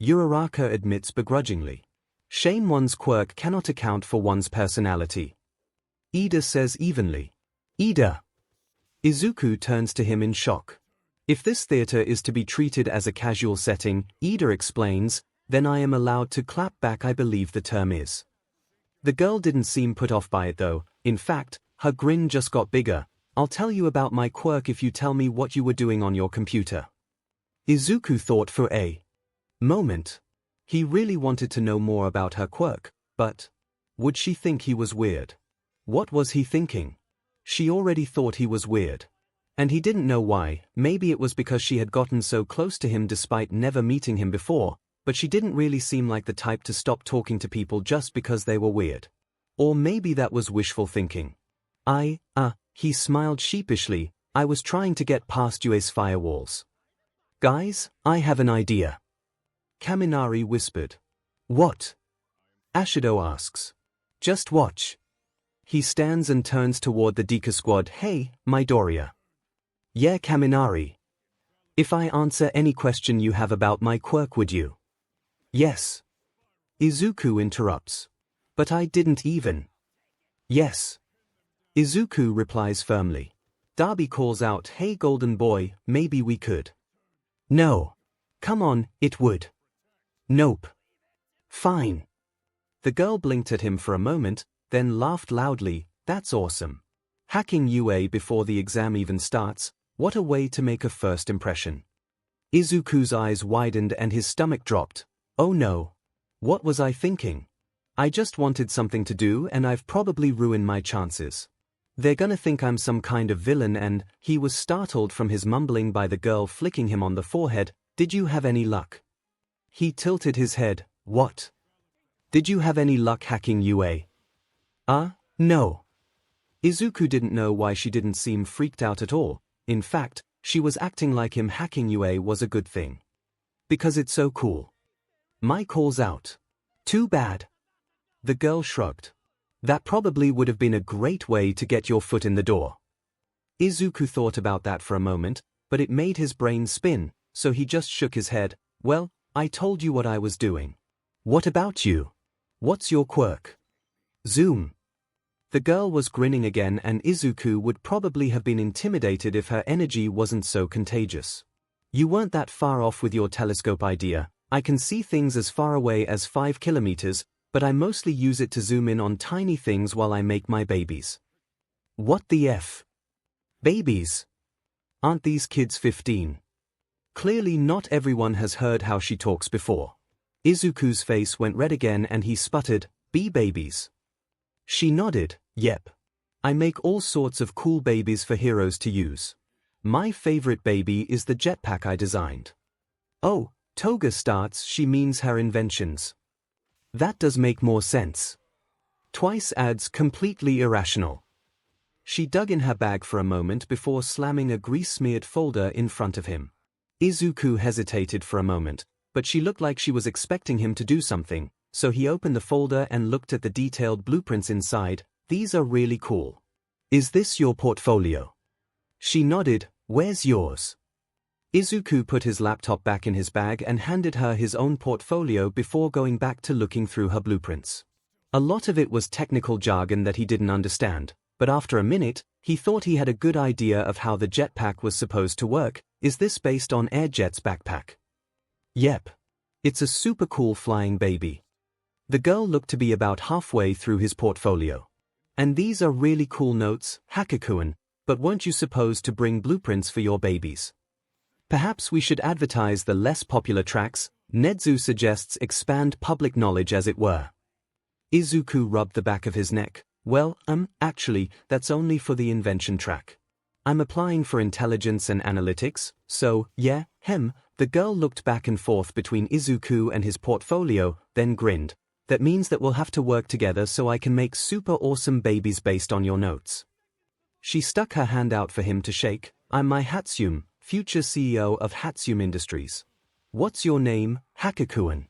Uraraka admits begrudgingly. Shame one's quirk cannot account for one's personality. Ida says evenly. Ida. Izuku turns to him in shock. If this theater is to be treated as a casual setting, Ida explains, then I am allowed to clap back. I believe the term is. The girl didn't seem put off by it though. In fact, her grin just got bigger. I'll tell you about my quirk if you tell me what you were doing on your computer. Izuku thought for a moment. He really wanted to know more about her quirk, but would she think he was weird? What was he thinking? She already thought he was weird. And he didn't know why. Maybe it was because she had gotten so close to him despite never meeting him before, but she didn't really seem like the type to stop talking to people just because they were weird. Or maybe that was wishful thinking. He smiled sheepishly. I was trying to get past Yue's firewalls. Guys, I have an idea. Kaminari whispered. What? Ashido asks. Just watch. He stands and turns toward the Deku squad. Hey, Midoriya. Yeah, Kaminari. If I answer any question you have about my quirk, would you? Yes. Izuku interrupts. But I didn't even. Yes. Izuku replies firmly. Darby calls out, hey golden boy, maybe we could. No. Come on, it would. Nope. Fine. The girl blinked at him for a moment, then laughed loudly. That's awesome. Hacking UA before the exam even starts, what a way to make a first impression. Izuku's eyes widened and his stomach dropped. Oh no. What was I thinking? I just wanted something to do and I've probably ruined my chances. They're gonna think I'm some kind of villain. And he was startled from his mumbling by the girl flicking him on the forehead. Did you have any luck? He tilted his head. What? Did you have any luck hacking UA? No. Izuku didn't know why she didn't seem freaked out at all. In fact, she was acting like him hacking UA was a good thing. Because it's so cool. Mai calls out. Too bad. The girl shrugged. That probably would have been a great way to get your foot in the door. Izuku thought about that for a moment, but it made his brain spin, so he just shook his head. Well, I told you what I was doing. What about you? What's your quirk? Zoom. The girl was grinning again, and Izuku would probably have been intimidated if her energy wasn't so contagious. You weren't that far off with your telescope idea. I can see things as far away as 5 kilometers, but I mostly use it to zoom in on tiny things while I make my babies. What the F? Babies? Aren't these kids 15? Clearly not everyone has heard how she talks before. Izuku's face went red again and he sputtered, babies. She nodded, yep. I make all sorts of cool babies for heroes to use. My favorite baby is the jetpack I designed. Oh, Toga starts, she means her inventions. That does make more sense. Twice adds completely irrational. She dug in her bag for a moment before slamming a grease-smeared folder in front of him. Izuku hesitated for a moment, but she looked like she was expecting him to do something, so he opened the folder and looked at the detailed blueprints inside. These are really cool. Is this your portfolio? She nodded. Where's yours? Izuku put his laptop back in his bag and handed her his own portfolio before going back to looking through her blueprints. A lot of it was technical jargon that he didn't understand, but after a minute, he thought he had a good idea of how the jetpack was supposed to work. Is this based on Airjet's backpack? Yep. It's a super cool flying baby. The girl looked to be about halfway through his portfolio. And these are really cool notes, Hakukuin, but weren't you supposed to bring blueprints for your babies? Perhaps we should advertise the less popular tracks. Nedzu suggests expand public knowledge as it were. Izuku rubbed the back of his neck. Well, actually, that's only for the invention track. I'm applying for intelligence and analytics, so, yeah, The girl looked back and forth between Izuku and his portfolio, then grinned. That means that we'll have to work together so I can make super awesome babies based on your notes. She stuck her hand out for him to shake. I'm Mai Hatsum, future CEO of Hatsum Industries. What's your name, Hakakuan?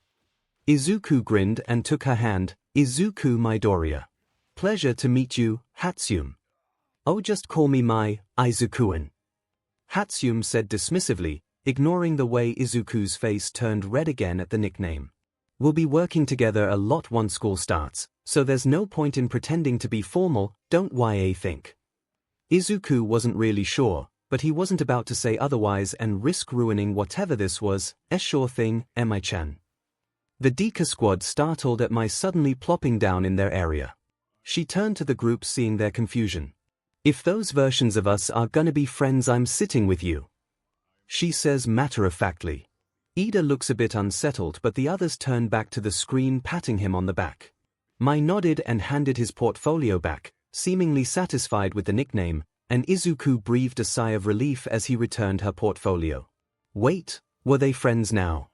Izuku grinned and took her hand. Izuku Midoriya. Pleasure to meet you, Hatsune. Oh, just call me Izukuan. Hatsune said dismissively, ignoring the way Izuku's face turned red again at the nickname. We'll be working together a lot once school starts, so there's no point in pretending to be formal, don't think. Izuku wasn't really sure, but he wasn't about to say otherwise and risk ruining whatever this was. Sure thing, Emi-chan. The Deka squad startled at my suddenly plopping down in their area. She turned to the group seeing their confusion. If those versions of us are gonna be friends, I'm sitting with you, she says matter-of-factly. Ida looks a bit unsettled, but the others turn back to the screen, patting him on the back. Mai nodded and handed his portfolio back, seemingly satisfied with the nickname, and Izuku breathed a sigh of relief as he returned her portfolio. Wait, were they friends now?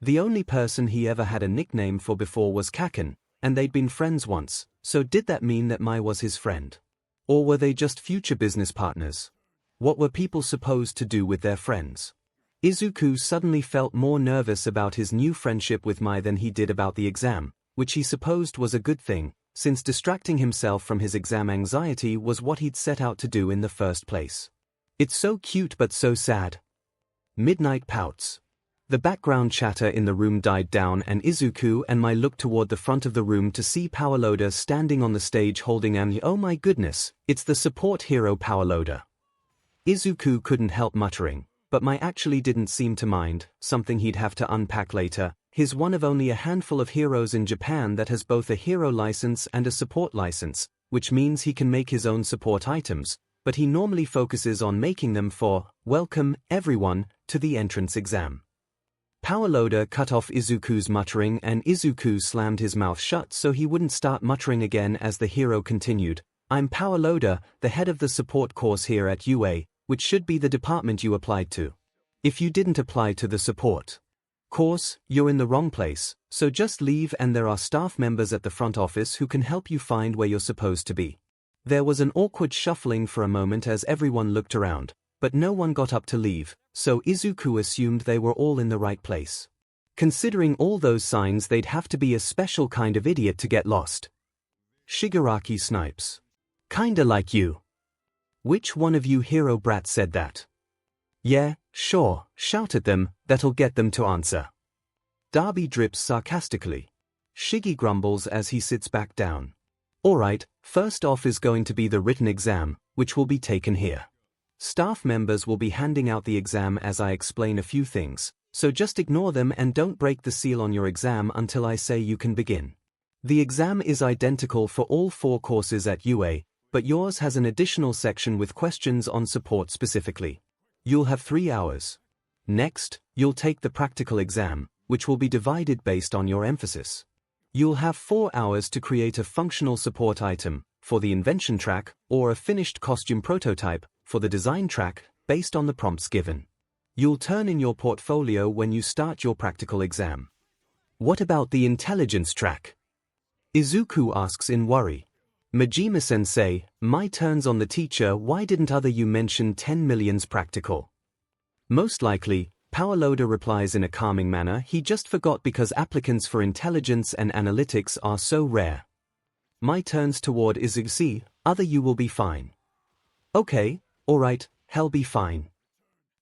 The only person he ever had a nickname for before was Kaken, and they'd been friends once, so did that mean that Mai was his friend? Or were they just future business partners? What were people supposed to do with their friends? Izuku suddenly felt more nervous about his new friendship with Mai than he did about the exam, which he supposed was a good thing, since distracting himself from his exam anxiety was what he'd set out to do in the first place. It's so cute but so sad. Midnight pouts. The background chatter in the room died down and Izuku and Mai looked toward the front of the room to see 𝐺𝑒𝑒𝑙𝑜𝑑A standing on the stage holding an "Oh my goodness, it's the support hero 𝐺𝑒𝑒𝑙𝑜𝑑A." Izuku couldn't help muttering, but Mai actually didn't seem to mind, something he'd have to unpack later. He's one of only a handful of heroes in Japan that has both a hero license and a support license, which means he can make his own support items, but he normally focuses on making them for, welcome, everyone, to the entrance exam. 𝐺𝑒𝑒𝑙𝑜𝑑A cut off Izuku's muttering and Izuku slammed his mouth shut so he wouldn't start muttering again as the hero continued. I'm 𝐺𝑒𝑒𝑙𝑜𝑑A, the head of the support course here at UA, which should be the department you applied to. If you didn't apply to the support course, you're in the wrong place, so just leave and there are staff members at the front office who can help you find where you're supposed to be. There was an awkward shuffling for a moment as everyone looked around, but no one got up to leave, so Izuku assumed they were all in the right place. Considering all those signs, they'd have to be a special kind of idiot to get lost. Shigaraki snipes. Kinda like you. Which one of you hero brats said that? Yeah, sure, shout at them, that'll get them to answer. Darby drips sarcastically. Shiggy grumbles as he sits back down. Alright, first off is going to be the written exam, which will be taken here. Staff members will be handing out the exam as I explain a few things, so just ignore them and don't break the seal on your exam until I say you can begin. The exam is identical for all 4 courses at UA, but yours has an additional section with questions on support specifically. You'll have 3 hours. Next, you'll take the practical exam, which will be divided based on your emphasis. You'll have 4 hours to create a functional support item for the invention track or a finished costume prototype for the design track based on the prompts given. You'll turn in your portfolio when you start your practical exam. What about the intelligence track? Izuku asks in worry. Majima-sensei, my turn's on the teacher, why didn't other you mention 10 million's practical? Most likely, 𝐺𝑒𝑒𝑙𝑜𝑑A replies in a calming manner, he just forgot because applicants for intelligence and analytics are so rare. My turns toward Izuku, other you will be fine. Okay, alright, hell be fine.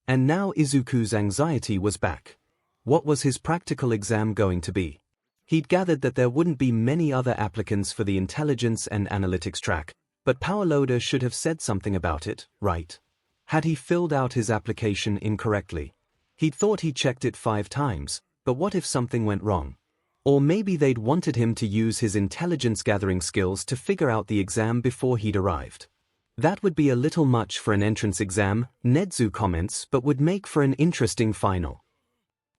And now Izuku's anxiety was back. What was his practical exam going to be? He'd gathered that there wouldn't be many other applicants for the intelligence and analytics track, but 𝐺𝑒𝑒𝑙𝑜𝑑A should have said something about it, right? Had he filled out his application incorrectly? He'd thought he checked it 5 times, but what if something went wrong? Or maybe they'd wanted him to use his intelligence gathering skills to figure out the exam before he'd arrived. That would be a little much for an entrance exam, Nezu comments, but would make for an interesting final.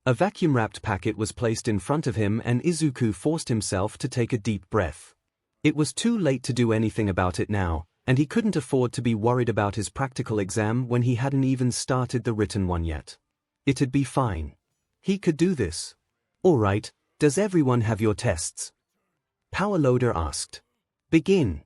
A vacuum-wrapped packet was placed in front of him and Izuku forced himself to take a deep breath. It was too late to do anything about it now, and he couldn't afford to be worried about his practical exam when he hadn't even started the written one yet. It'd be fine. He could do this. Alright, does everyone have your tests? 𝐺𝑒𝑒𝑙𝑜𝑑A asked. Begin.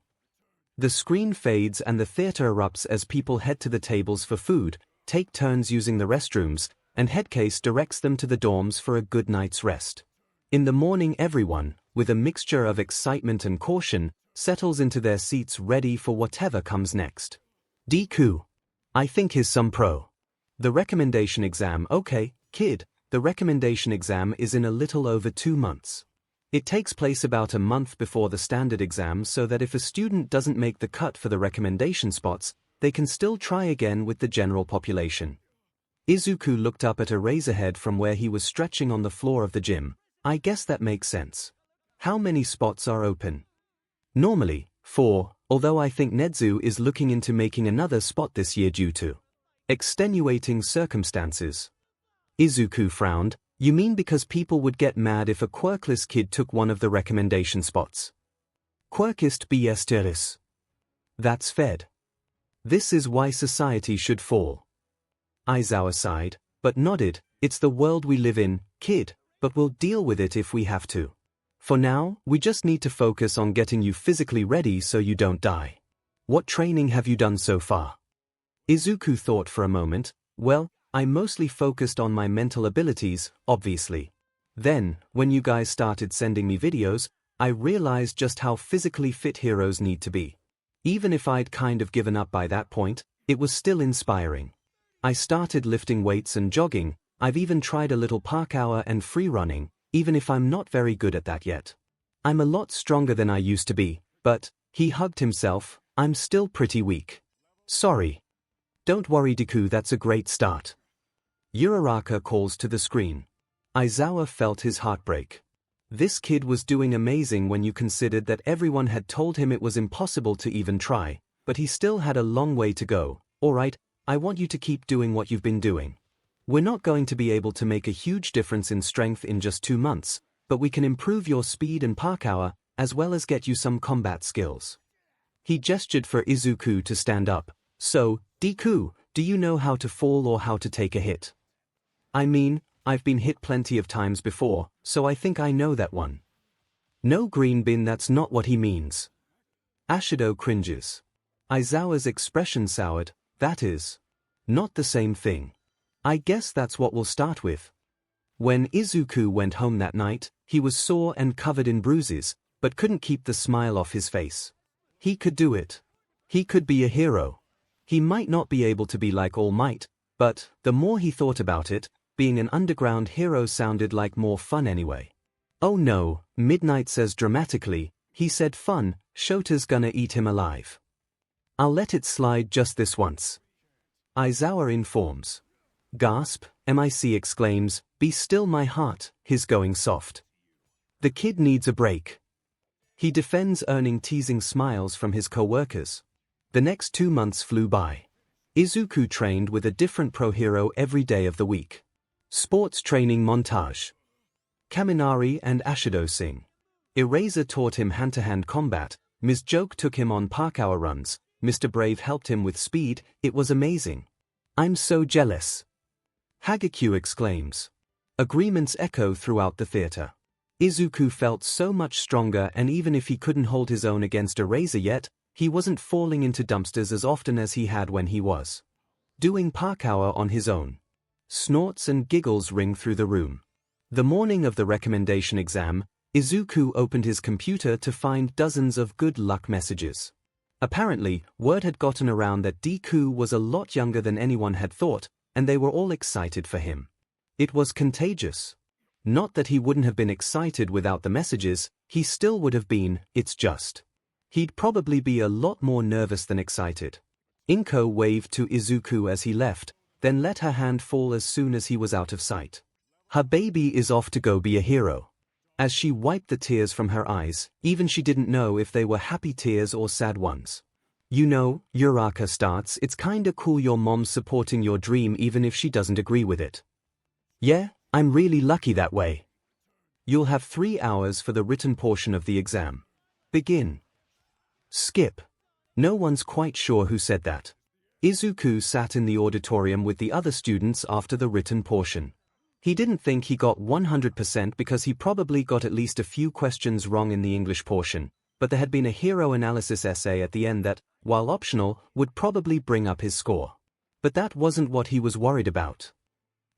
The screen fades and the theater erupts as people head to the tables for food, take turns using the restrooms, and Headcase directs them to the dorms for a good night's rest. In the morning everyone, with a mixture of excitement and caution, settles into their seats ready for whatever comes next. Deku. I think he's some pro. The recommendation exam. Okay, kid, the recommendation exam is in a little over 2 months. It takes place about a month before the standard exam so that if a student doesn't make the cut for the recommendation spots, they can still try again with the general population. Izuku looked up at Eraserhead from where he was stretching on the floor of the gym. I guess that makes sense. How many spots are open? Normally, 4, although I think Nezu is looking into making another spot this year due to extenuating circumstances. Izuku frowned. You mean because people would get mad if a quirkless kid took one of the recommendation spots? Quirkist besteris. That's fed. This is why society should fall. Aizawa sighed, but nodded. It's the world we live in, kid, but we'll deal with it if we have to. For now, we just need to focus on getting you physically ready so you don't die. What training have you done so far? Izuku thought for a moment. Well, I mostly focused on my mental abilities, obviously. Then, when you guys started sending me videos, I realized just how physically fit heroes need to be. Even if I'd kind of given up by that point, it was still inspiring. I started lifting weights and jogging. I've even tried a little park hour and free running, even if I'm not very good at that yet. I'm a lot stronger than I used to be, but, he hugged himself, I'm still pretty weak. Sorry. Don't worry Deku, that's a great start. Uraraka calls to the screen. Aizawa felt his heart break. This kid was doing amazing when you considered that everyone had told him it was impossible to even try, but he still had a long way to go. Alright, I want you to keep doing what you've been doing. We're not going to be able to make a huge difference in strength in just 2 months, but we can improve your speed and park hour, as well as get you some combat skills. He gestured for Izuku to stand up. So, Deku, do you know how to fall or how to take a hit? I mean, I've been hit plenty of times before, so I think I know that one. No green bin, that's not what he means. Ashido cringes. Aizawa's expression soured. That is not the same thing. I guess that's what we'll start with. When Izuku went home that night, he was sore and covered in bruises, but couldn't keep the smile off his face. He could do it. He could be a hero. He might not be able to be like All Might, but, the more he thought about it, being an underground hero sounded like more fun anyway. Oh no, Midnight says dramatically, he said fun, Shota's gonna eat him alive. I'll let it slide just this once. Aizawa informs. Gasp, MIC exclaims, be still my heart, he's going soft. The kid needs a break. He defends, earning teasing smiles from his co-workers. The next 2 months flew by. Izuku trained with a different pro hero every day of the week. Sports training montage. Kaminari and Ashido sing. Eraser taught him hand-to-hand combat, Ms. Joke took him on park hour runs, Mr. Brave helped him with speed, it was amazing. I'm so jealous. Hagekyu exclaims. Agreements echo throughout the theater. Izuku felt so much stronger, and even if he couldn't hold his own against Eraser yet, he wasn't falling into dumpsters as often as he had when he was doing park hour on his own. Snorts and giggles ring through the room. The morning of the recommendation exam, Izuku opened his computer to find dozens of good luck messages. Apparently, word had gotten around that Deku was a lot younger than anyone had thought, and they were all excited for him. It was contagious. Not that he wouldn't have been excited without the messages, he still would have been, it's just. He'd probably be a lot more nervous than excited. Inko waved to Izuku as he left, then let her hand fall as soon as he was out of sight. Her baby is off to go be a hero. As she wiped the tears from her eyes, even she didn't know if they were happy tears or sad ones. You know, Uraraka starts, it's kinda cool your mom's supporting your dream even if she doesn't agree with it. Yeah, I'm really lucky that way. You'll have 3 hours for the written portion of the exam. Begin. Skip. No one's quite sure who said that. Izuku sat in the auditorium with the other students after the written portion. He didn't think he got 100% because he probably got at least a few questions wrong in the English portion, but there had been a hero analysis essay at the end that, while optional, would probably bring up his score. But that wasn't what he was worried about.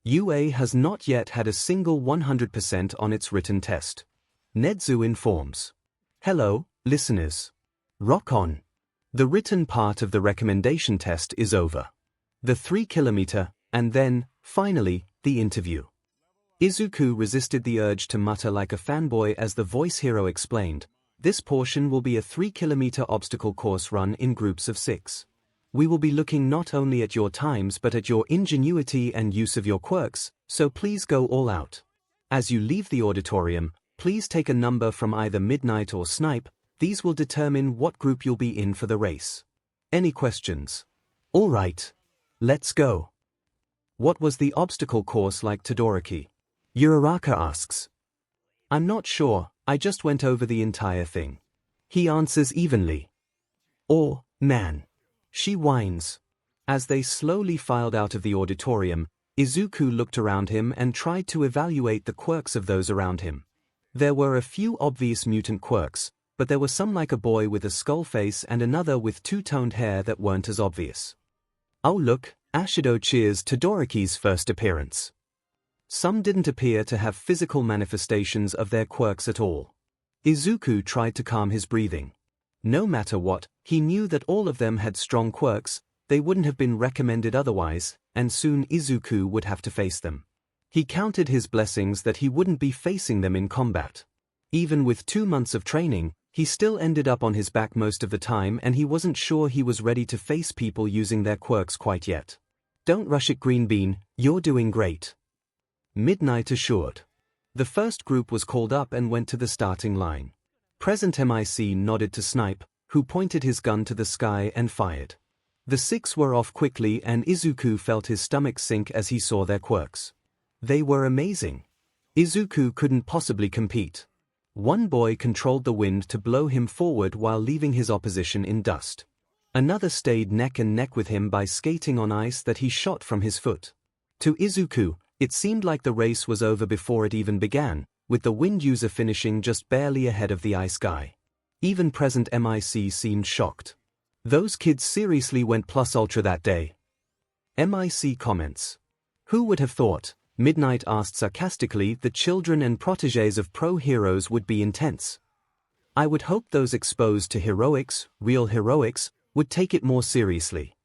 UA has not yet had a single 100% on its written test. Nedzu informs. Hello, listeners. Rock on. The written part of the recommendation test is over. The 3 kilometer, and then, finally, the interview. Izuku resisted the urge to mutter like a fanboy as the voice hero explained. This portion will be a 3 kilometer obstacle course run in groups of 6. We will be looking not only at your times but at your ingenuity and use of your quirks, so please go all out. As you leave the auditorium, please take a number from either Midnight or Snipe. These will determine what group you'll be in for the race. Any questions? All right. Let's go. What was the obstacle course like, Todoroki? Uraraka asks. I'm not sure, I just went over the entire thing. He answers evenly. Oh, man. She whines. As they slowly filed out of the auditorium, Izuku looked around him and tried to evaluate the quirks of those around him. There were a few obvious mutant quirks, but there were some like a boy with a skull face and another with two-toned hair that weren't as obvious. Oh look, Ashido cheers Todoroki's first appearance. Some didn't appear to have physical manifestations of their quirks at all. Izuku tried to calm his breathing. No matter what, he knew that all of them had strong quirks, they wouldn't have been recommended otherwise, and soon Izuku would have to face them. He counted his blessings that he wouldn't be facing them in combat. Even with 2 months of training, he still ended up on his back most of the time and he wasn't sure he was ready to face people using their quirks quite yet. Don't rush it, Green Bean, you're doing great. Midnight assured. The first group was called up and went to the starting line. Present MIC nodded to Snipe, who pointed his gun to the sky and fired. The 6 were off quickly and Izuku felt his stomach sink as he saw their quirks. They were amazing. Izuku couldn't possibly compete. One boy controlled the wind to blow him forward while leaving his opposition in dust. Another stayed neck and neck with him by skating on ice that he shot from his foot. To Izuku, it seemed like the race was over before it even began, with the wind user finishing just barely ahead of the ice guy. Even present MIC seemed shocked. Those kids seriously went plus ultra that day. MIC comments. Who would have thought? Midnight asked sarcastically. The children and protégés of pro heroes would be intense. I would hope those exposed to heroics, real heroics, would take it more seriously.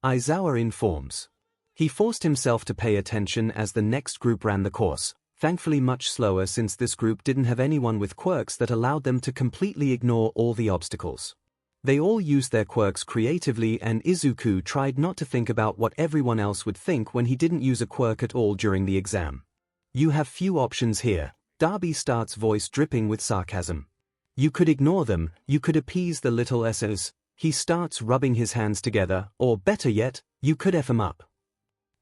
Aizawa informs. He forced himself to pay attention as the next group ran the course, thankfully much slower since this group didn't have anyone with quirks that allowed them to completely ignore all the obstacles. They all used their quirks creatively and Izuku tried not to think about what everyone else would think when he didn't use a quirk at all during the exam. You have few options here, Darby starts, voice dripping with sarcasm. You could ignore them, you could appease the little S's, he starts rubbing his hands together, or better yet, you could F him up.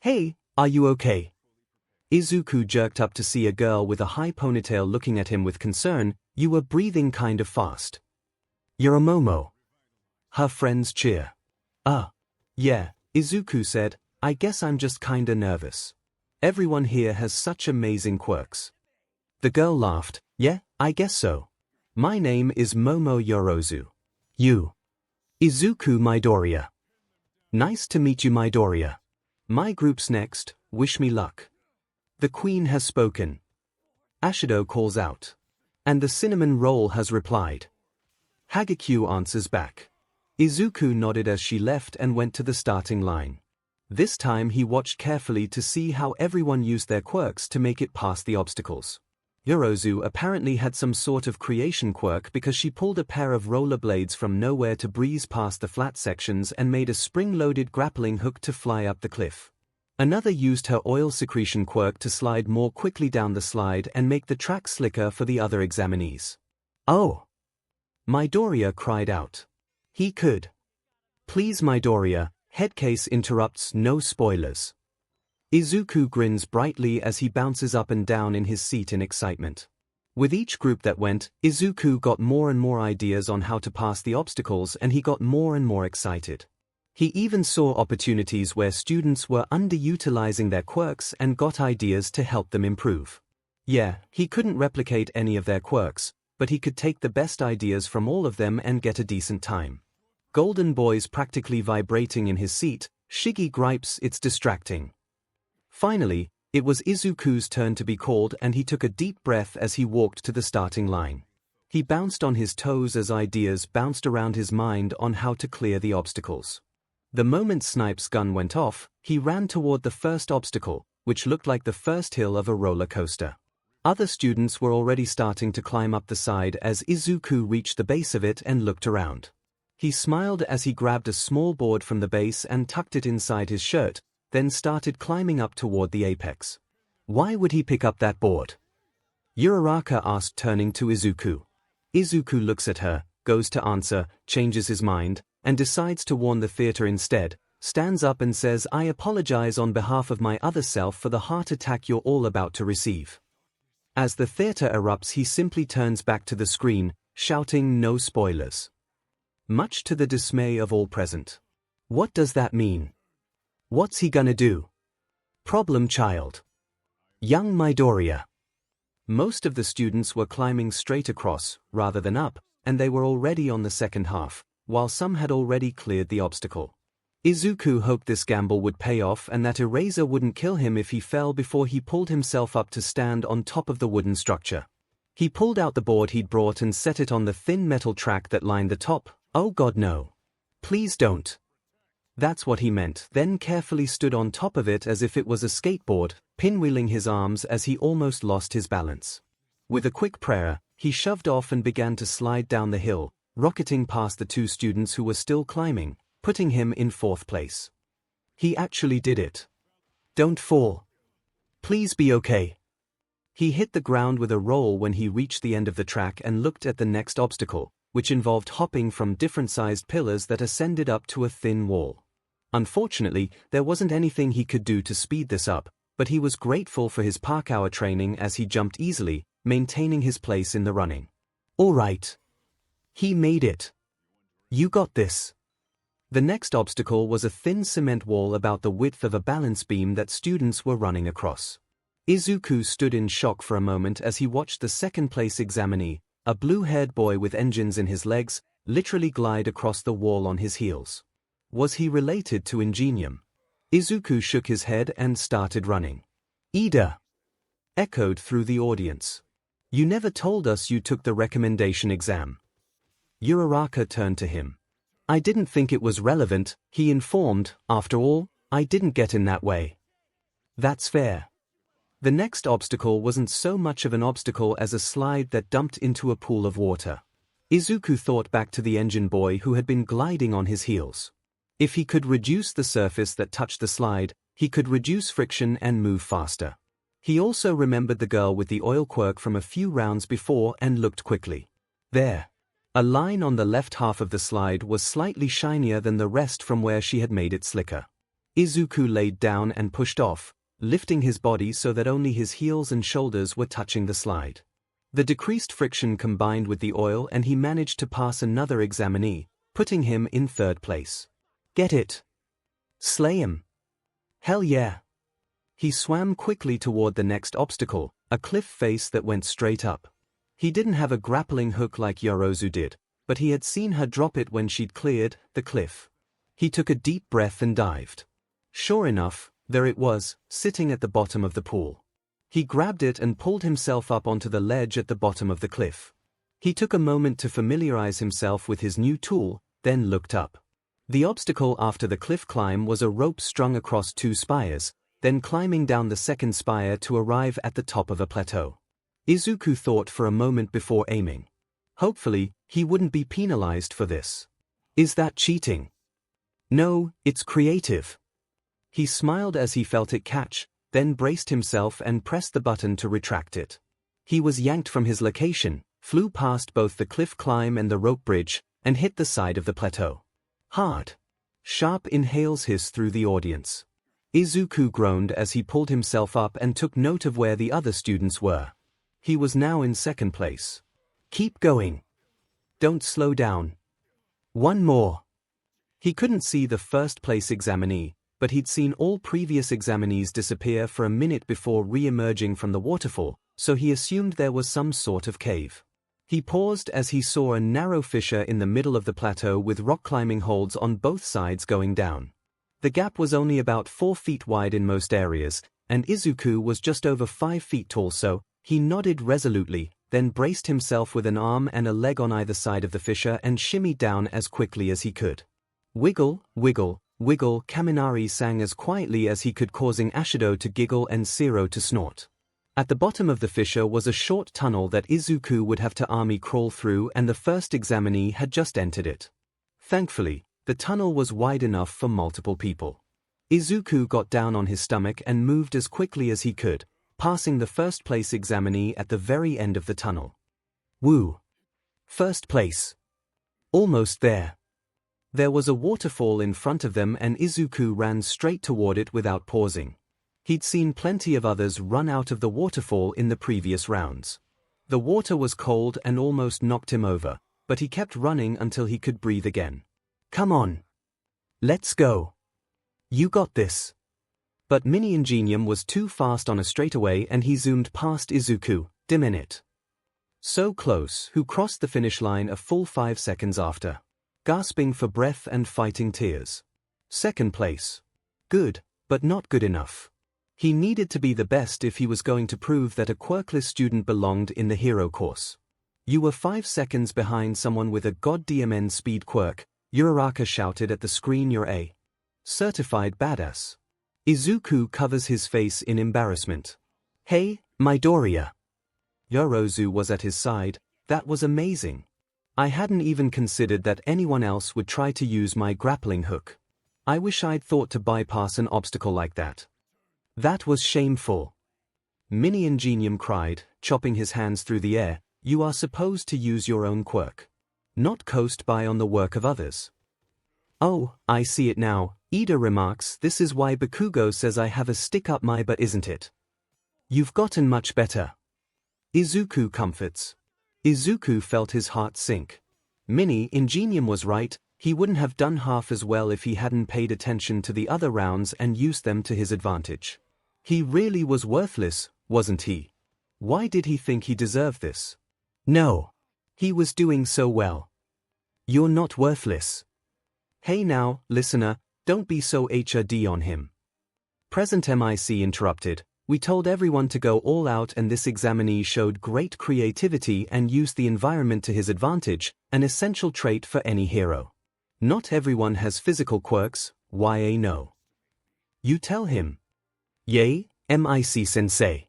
Hey, are you okay? Izuku jerked up to see a girl with a high ponytail looking at him with concern. You were breathing kind of fast. You're a Momo. Her friends cheer. Yeah, Izuku said, I guess I'm just kinda nervous. Everyone here has such amazing quirks. The girl laughed, yeah, I guess so. My name is Momo Yorozu. You. Izuku Midoriya. Nice to meet you, Midoriya. My group's next, wish me luck. The queen has spoken. Ashido calls out. And the cinnamon roll has replied. Hagekyu answers back. Izuku nodded as she left and went to the starting line. This time he watched carefully to see how everyone used their quirks to make it past the obstacles. Yorozu apparently had some sort of creation quirk because she pulled a pair of rollerblades from nowhere to breeze past the flat sections and made a spring-loaded grappling hook to fly up the cliff. Another used her oil secretion quirk to slide more quickly down the slide and make the track slicker for the other examinees. Oh! Midoriya cried out. He could. Please, Midoriya, Headcase interrupts, no spoilers. Izuku grins brightly as he bounces up and down in his seat in excitement. With each group that went, Izuku got more and more ideas on how to pass the obstacles and he got more and more excited. He even saw opportunities where students were underutilizing their quirks and got ideas to help them improve. Yeah, he couldn't replicate any of their quirks, but he could take the best ideas from all of them and get a decent time. Golden Boy's practically vibrating in his seat. Shiggy gripes it's distracting. Finally, It was Izuku's turn to be called, and he took a deep breath as he walked to the starting line. He bounced on his toes as ideas bounced around his mind on how to clear the obstacles. The moment Snipe's gun went off, he ran toward the first obstacle, which looked like the first hill of a roller coaster. Other students were already starting to climb up the side as Izuku reached the base of it and looked around. He smiled as he grabbed a small board from the base and tucked it inside his shirt, then started climbing up toward the apex. Why would he pick up that board? Uraraka asked, turning to Izuku. Izuku looks at her, goes to answer, changes his mind, and decides to warn the theater instead, stands up and says, "I apologize on behalf of my other self for the heart attack you're all about to receive." As the theater erupts, he simply turns back to the screen, shouting, "No spoilers," much to the dismay of all present. What does that mean? What's he gonna do? Problem child. Young Midoriya. Most of the students were climbing straight across, rather than up, and they were already on the second half, while some had already cleared the obstacle. Izuku hoped this gamble would pay off and that 𝐸𝐴ZR wouldn't kill him if he fell before he pulled himself up to stand on top of the wooden structure. He pulled out the board he'd brought and set it on the thin metal track that lined the top. Oh God, no. Please don't. That's what he meant, then carefully stood on top of it as if it was a skateboard, pinwheeling his arms as he almost lost his balance. With a quick prayer, he shoved off and began to slide down the hill, rocketing past the two students who were still climbing, putting him in fourth place. He actually did it. Don't fall. Please be okay. He hit the ground with a roll when he reached the end of the track and looked at the next obstacle, which involved hopping from different-sized pillars that ascended up to a thin wall. Unfortunately, there wasn't anything he could do to speed this up, but he was grateful for his parkour training as he jumped easily, maintaining his place in the running. All right. He made it. You got this. The next obstacle was a thin cement wall about the width of a balance beam that students were running across. Izuku stood in shock for a moment as he watched the second-place examinee, a blue-haired boy with engines in his legs, literally glide across the wall on his heels. Was he related to Ingenium? Izuku shook his head and started running. "Ida!" echoed through the audience. "You never told us you took the recommendation exam." Uraraka turned to him. "I didn't think it was relevant," he informed. "After all, I didn't get in that way." That's fair. The next obstacle wasn't so much of an obstacle as a slide that dumped into a pool of water. Izuku thought back to the engine boy who had been gliding on his heels. If he could reduce the surface that touched the slide, he could reduce friction and move faster. He also remembered the girl with the oil quirk from a few rounds before and looked quickly. There. A line on the left half of the slide was slightly shinier than the rest from where she had made it slicker. Izuku laid down and pushed off, lifting his body so that only his heels and shoulders were touching the slide. The decreased friction combined with the oil and he managed to pass another examinee, putting him in third place. Get it? Slay him. Hell yeah. He swam quickly toward the next obstacle, a cliff face that went straight up. He didn't have a grappling hook like Yorozu did, but he had seen her drop it when she'd cleared the cliff. He took a deep breath and dived. Sure enough, there it was, sitting at the bottom of the pool. He grabbed it and pulled himself up onto the ledge at the bottom of the cliff. He took a moment to familiarize himself with his new tool, then looked up. The obstacle after the cliff climb was a rope strung across two spires, then climbing down the second spire to arrive at the top of a plateau. Izuku thought for a moment before aiming. Hopefully, he wouldn't be penalized for this. Is that cheating? No, it's creative. He smiled as he felt it catch, then braced himself and pressed the button to retract it. He was yanked from his location, flew past both the cliff climb and the rope bridge, and hit the side of the plateau. Hard. Sharp inhales hissed through the audience. Izuku groaned as he pulled himself up and took note of where the other students were. He was now in second place. Keep going. Don't slow down. One more. He couldn't see the first-place examinee, but he'd seen all previous examinees disappear for a minute before re-emerging from the waterfall, so he assumed there was some sort of cave. He paused as he saw a narrow fissure in the middle of the plateau with rock-climbing holds on both sides going down. The gap was only about 4 feet wide in most areas, and Izuku was just over 5 feet tall, so he nodded resolutely, then braced himself with an arm and a leg on either side of the fissure and shimmied down as quickly as he could. Wiggle, wiggle, wiggle, Kaminari sang as quietly as he could, causing Ashido to giggle and Zero to snort. At the bottom of the fissure was a short tunnel that Izuku would have to army crawl through, and the first examinee had just entered it. Thankfully, the tunnel was wide enough for multiple people. Izuku got down on his stomach and moved as quickly as he could, passing the first place examinee at the very end of the tunnel. Woo! First place! Almost there. There was a waterfall in front of them and Izuku ran straight toward it without pausing. He'd seen plenty of others run out of the waterfall in the previous rounds. The water was cold and almost knocked him over, but he kept running until he could breathe again. Come on! Let's go! You got this! But Mini Ingenium was too fast on a straightaway and he zoomed past Izuku, dim in it. So close, who crossed the finish line a full 5 seconds after. Gasping for breath and fighting tears. Second place. Good, but not good enough. He needed to be the best if he was going to prove that a quirkless student belonged in the hero course. You were 5 seconds behind someone with a goddamn speed quirk, Uraraka shouted at the screen. You're a certified badass. Izuku covers his face in embarrassment. Hey, Midoriya. Yorozu was at his side. That was amazing. I hadn't even considered that anyone else would try to use my grappling hook. I wish I'd thought to bypass an obstacle like that. That was shameful. Mini Ingenium cried, chopping his hands through the air. You are supposed to use your own quirk. Not coast by on the work of others. Oh, I see it now, Ida remarks. This is why Bakugo says I have a stick up my butt, isn't it? You've gotten much better. Izuku comforts. Izuku felt his heart sink. Mini Ingenium was right, he wouldn't have done half as well if he hadn't paid attention to the other rounds and used them to his advantage. He really was worthless, wasn't he? Why did he think he deserved this? No. He was doing so well. You're not worthless. Hey now, listener, don't be so HRD on him. Present MIC interrupted. We told everyone to go all out and this examinee showed great creativity and used the environment to his advantage, an essential trait for any hero. Not everyone has physical quirks, YA no. You tell him. Yay, MIC sensei.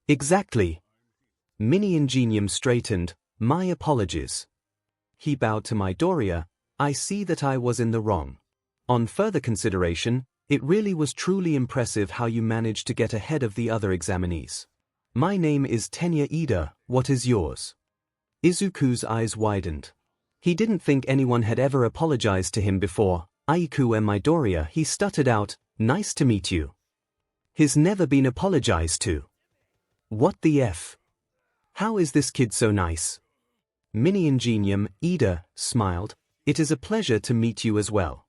Exactly. Mini Ingenium straightened, my apologies. He bowed to Midoriya. I see that I was in the wrong. On further consideration, it really was truly impressive how you managed to get ahead of the other examinees. My name is Tenya Ida, what is yours? Izuku's eyes widened. He didn't think anyone had ever apologized to him before. Aiku and Midoriya, he stuttered out, nice to meet you. He's never been apologized to. What the F? How is this kid so nice? Mini Ingenium, Ida, smiled. It is a pleasure to meet you as well.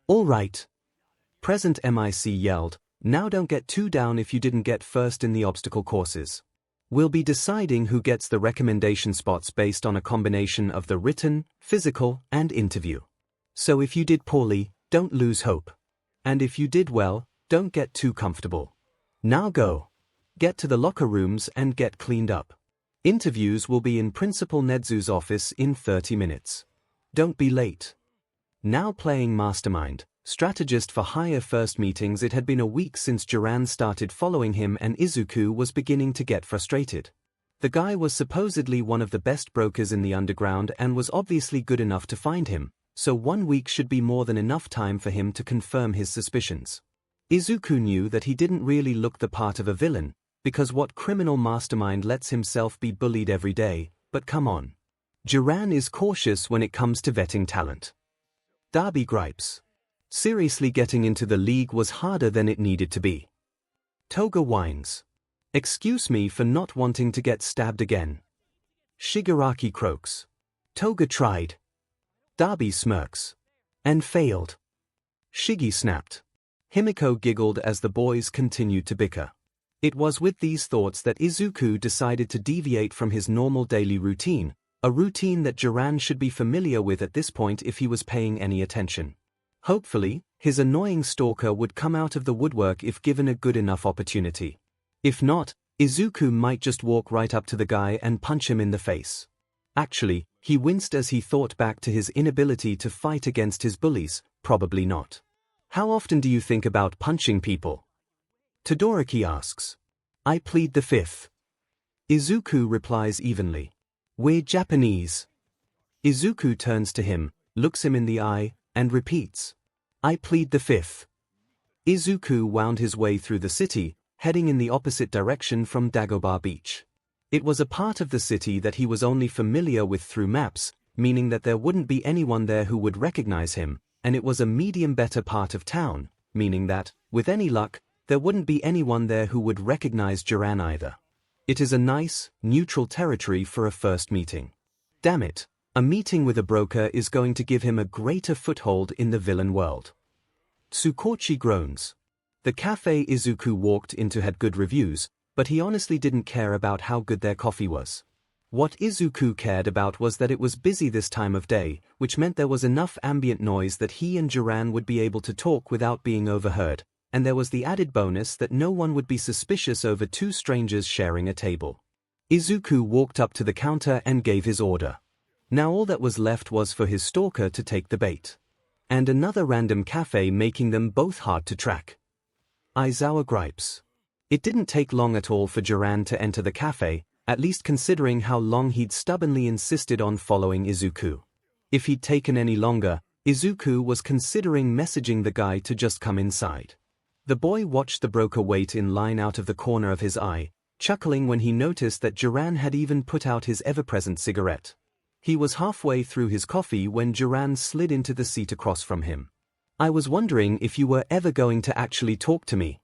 All right. Present MIC yelled, now don't get too down if you didn't get first in the obstacle courses. We'll be deciding who gets the recommendation spots based on a combination of the written, physical, and interview. So if you did poorly, don't lose hope. And if you did well, don't get too comfortable. Now go. Get to the locker rooms and get cleaned up. Interviews will be in Principal Nedzu's office in 30 minutes. Don't be late. Now playing Mastermind, strategist for higher first meetings. It had been a week since Jiran started following him and Izuku was beginning to get frustrated. The guy was supposedly one of the best brokers in the underground and was obviously good enough to find him, so 1 week should be more than enough time for him to confirm his suspicions. Izuku knew that he didn't really look the part of a villain, because what criminal mastermind lets himself be bullied every day, but come on. Jiran is cautious when it comes to vetting talent. Darby gripes. Seriously, getting into the league was harder than it needed to be. Toga whines. Excuse me for not wanting to get stabbed again. Shigaraki croaks. Toga tried. Darby smirks. And failed. Shiggy snapped. Himiko giggled as the boys continued to bicker. It was with these thoughts that Izuku decided to deviate from his normal daily routine, a routine that Jiran should be familiar with at this point if he was paying any attention. Hopefully, His annoying stalker would come out of the woodwork if given a good enough opportunity. If not, Izuku might just walk right up to the guy and punch him in the face. Actually, he winced as he thought back to his inability to fight against his bullies. Probably not. How often do you think about punching people? Todoroki asks. I plead the fifth. Izuku replies evenly. We're Japanese. Izuku turns to him, looks him in the eye, and repeats. I plead the fifth. Izuku wound his way through the city, heading in the opposite direction from Dagobah Beach. It was a part of the city that he was only familiar with through maps, meaning that there wouldn't be anyone there who would recognize him, and it was a medium better part of town, meaning that, with any luck, there wouldn't be anyone there who would recognize Jiran either. It is a nice, neutral territory for a first meeting. Damn it, a meeting with a broker is going to give him a greater foothold in the villain world. Tsukochi groans. The cafe Izuku walked into had good reviews, but he honestly didn't care about how good their coffee was. What Izuku cared about was that it was busy this time of day, which meant there was enough ambient noise that he and Jiran would be able to talk without being overheard, and there was the added bonus that no one would be suspicious over two strangers sharing a table. Izuku walked up to the counter and gave his order. Now all that was left was for his stalker to take the bait. And another random cafe making them both hard to track. Aizawa gripes. It didn't take long at all for Jiran to enter the cafe, at least considering how long he'd stubbornly insisted on following Izuku. If he'd taken any longer, Izuku was considering messaging the guy to just come inside. The boy watched the broker wait in line out of the corner of his eye, chuckling when he noticed that Jiran had even put out his ever-present cigarette. He was halfway through his coffee when Jiran slid into the seat across from him. I was wondering if you were ever going to actually talk to me.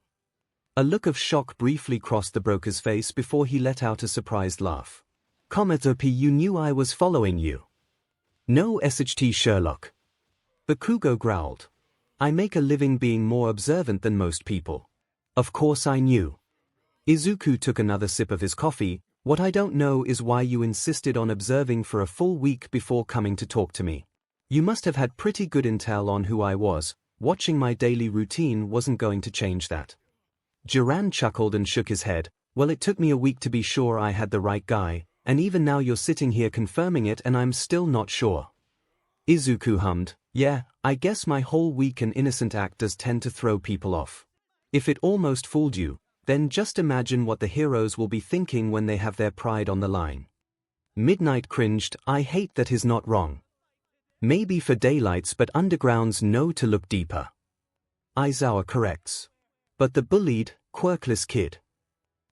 A look of shock briefly crossed the broker's face before he let out a surprised laugh. Komatsupi, you knew I was following you. No SHT Sherlock. Bakugo growled. I make a living being more observant than most people. Of course I knew. Izuku took another sip of his coffee. What I don't know is why you insisted on observing for a full week before coming to talk to me. You must have had pretty good intel on who I was. Watching my daily routine wasn't going to change that. Jiran chuckled and shook his head. Well, it took me a week to be sure I had the right guy, and even now you're sitting here confirming it and I'm still not sure. Izuku hummed. Yeah, I guess my whole weak and innocent act does tend to throw people off. If it almost fooled you, then just imagine what the heroes will be thinking when they have their pride on the line. Midnight cringed. I hate that he's not wrong. Maybe for daylights, but undergrounds know to look deeper. Aizawa corrects. But the bullied, quirkless kid.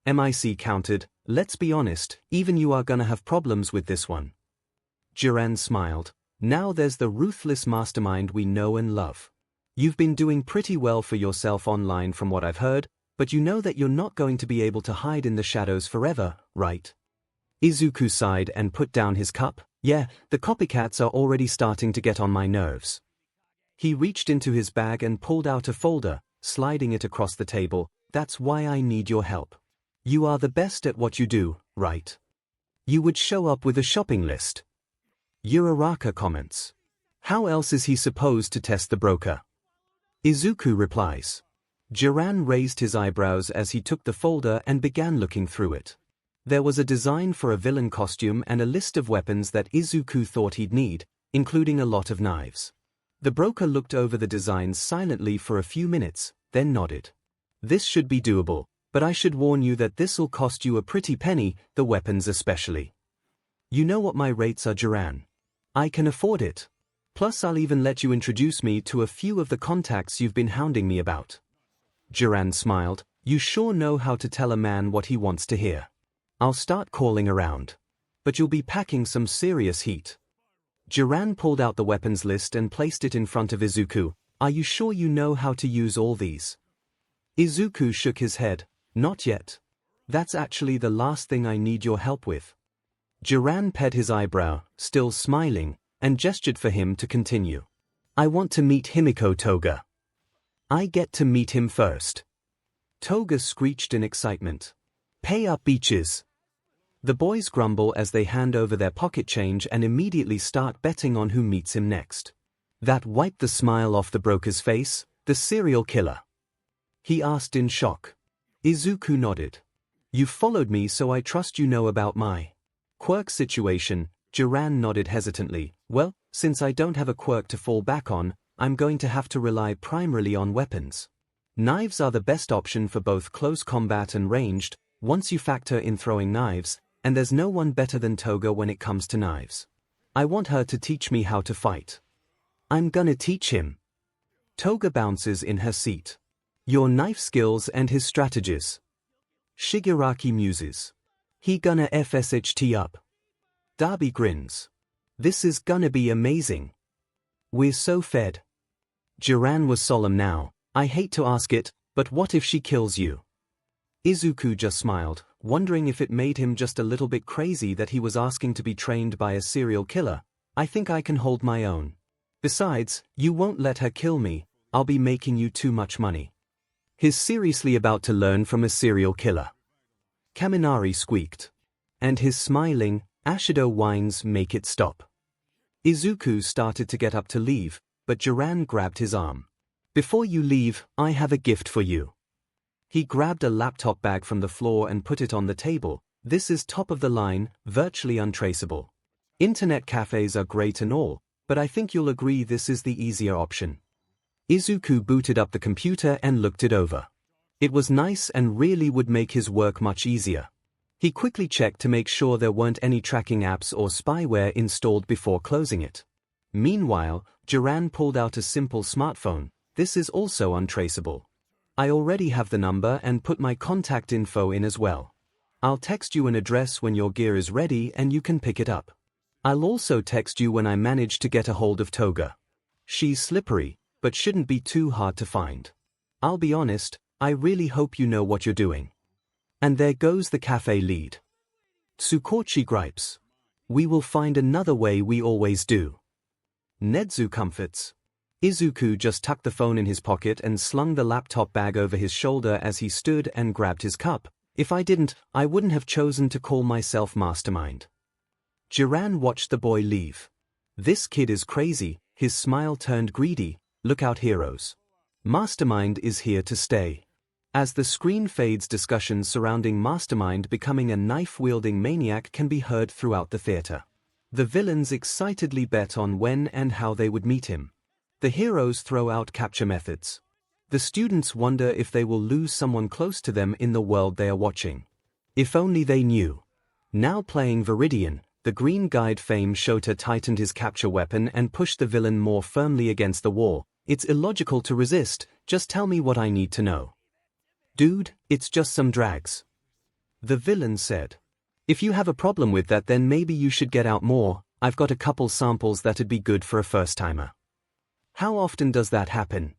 MIC countered. Let's be honest, even you are gonna have problems with this one. Jiran smiled. Now there's the ruthless mastermind we know and love. You've been doing pretty well for yourself online from what I've heard, but you know that you're not going to be able to hide in the shadows forever, right? Izuku sighed and put down his cup. Yeah, the copycats are already starting to get on my nerves. He reached into his bag and pulled out a folder, sliding it across the table. That's why I need your help. You are the best at what you do, right? You would show up with a shopping list. Uraraka comments. How else is he supposed to test the broker? Izuku replies. Jiran raised his eyebrows as he took the folder and began looking through it. There was a design for a villain costume and a list of weapons that Izuku thought he'd need, including a lot of knives. The broker looked over the designs silently for a few minutes, then nodded. This should be doable, but I should warn you that this'll cost you a pretty penny, the weapons especially. You know what my rates are, Jiran. I can afford it. Plus I'll even let you introduce me to a few of the contacts you've been hounding me about. Jiran smiled. You sure know how to tell a man what he wants to hear. I'll start calling around. But you'll be packing some serious heat. Jiran pulled out the weapons list and placed it in front of Izuku. Are you sure you know how to use all these? Izuku shook his head. Not yet. That's actually the last thing I need your help with. Jiran ped his eyebrow, still smiling, and gestured for him to continue. I want to meet Himiko Toga. I get to meet him first. Toga screeched in excitement. Pay up, beaches. The boys grumble as they hand over their pocket change and immediately start betting on who meets him next. That wiped the smile off the broker's face. The serial killer? He asked in shock. Izuku nodded. You followed me, so I trust you know about my quirk situation. Jiran nodded hesitantly. Well, since I don't have a quirk to fall back on, I'm going to have to rely primarily on weapons. Knives are the best option for both close combat and ranged, once you factor in throwing knives, and there's no one better than Toga when it comes to knives. I want her to teach me how to fight. I'm gonna teach him. Toga bounces in her seat. Your knife skills and his strategies. Shigaraki muses. He gonna FSHT up. Darby grins. This is gonna be amazing. We're so fed. Jiran was solemn now. I hate to ask it, but what if she kills you? Izuku just smiled, wondering if it made him just a little bit crazy that he was asking to be trained by a serial killer. I think I can hold my own. Besides, you won't let her kill me, I'll be making you too much money. He's seriously about to learn from a serial killer. Kaminari squeaked. And his smiling, Ashido whines make it stop. Izuku started to get up to leave, but Jiran grabbed his arm. Before you leave, I have a gift for you. He grabbed a laptop bag from the floor and put it on the table. This is top of the line, virtually untraceable. Internet cafes are great and all, but I think you'll agree this is the easier option. Izuku booted up the computer and looked it over. It was nice and really would make his work much easier. He quickly checked to make sure there weren't any tracking apps or spyware installed before closing it. Meanwhile, Jiran pulled out a simple smartphone. This is also untraceable. I already have the number and put my contact info in as well. I'll text you an address when your gear is ready and you can pick it up. I'll also text you when I manage to get a hold of Toga. She's slippery, but shouldn't be too hard to find. I'll be honest, I really hope you know what you're doing. And there goes the cafe lead. Tsukochi gripes. We will find another way, we always do. Nedzu comforts. Izuku just tucked the phone in his pocket and slung the laptop bag over his shoulder as he stood and grabbed his cup. If I didn't, I wouldn't have chosen to call myself Mastermind. Jiran watched the boy leave. This kid is crazy, his smile turned greedy. Look out, heroes. Mastermind is here to stay. As the screen fades, discussions surrounding Mastermind becoming a knife-wielding maniac can be heard throughout the theater. The villains excitedly bet on when and how they would meet him. The heroes throw out capture methods. The students wonder if they will lose someone close to them in the world they are watching. If only they knew. Now playing Vidian, the green guide fame Shota tightened his capture weapon and pushed the villain more firmly against the wall. It's illogical to resist, just tell me what I need to know. Dude, it's just some drags. The villain said. If you have a problem with that, then maybe you should get out more. I've got a couple samples that'd be good for a first-timer. How often does that happen?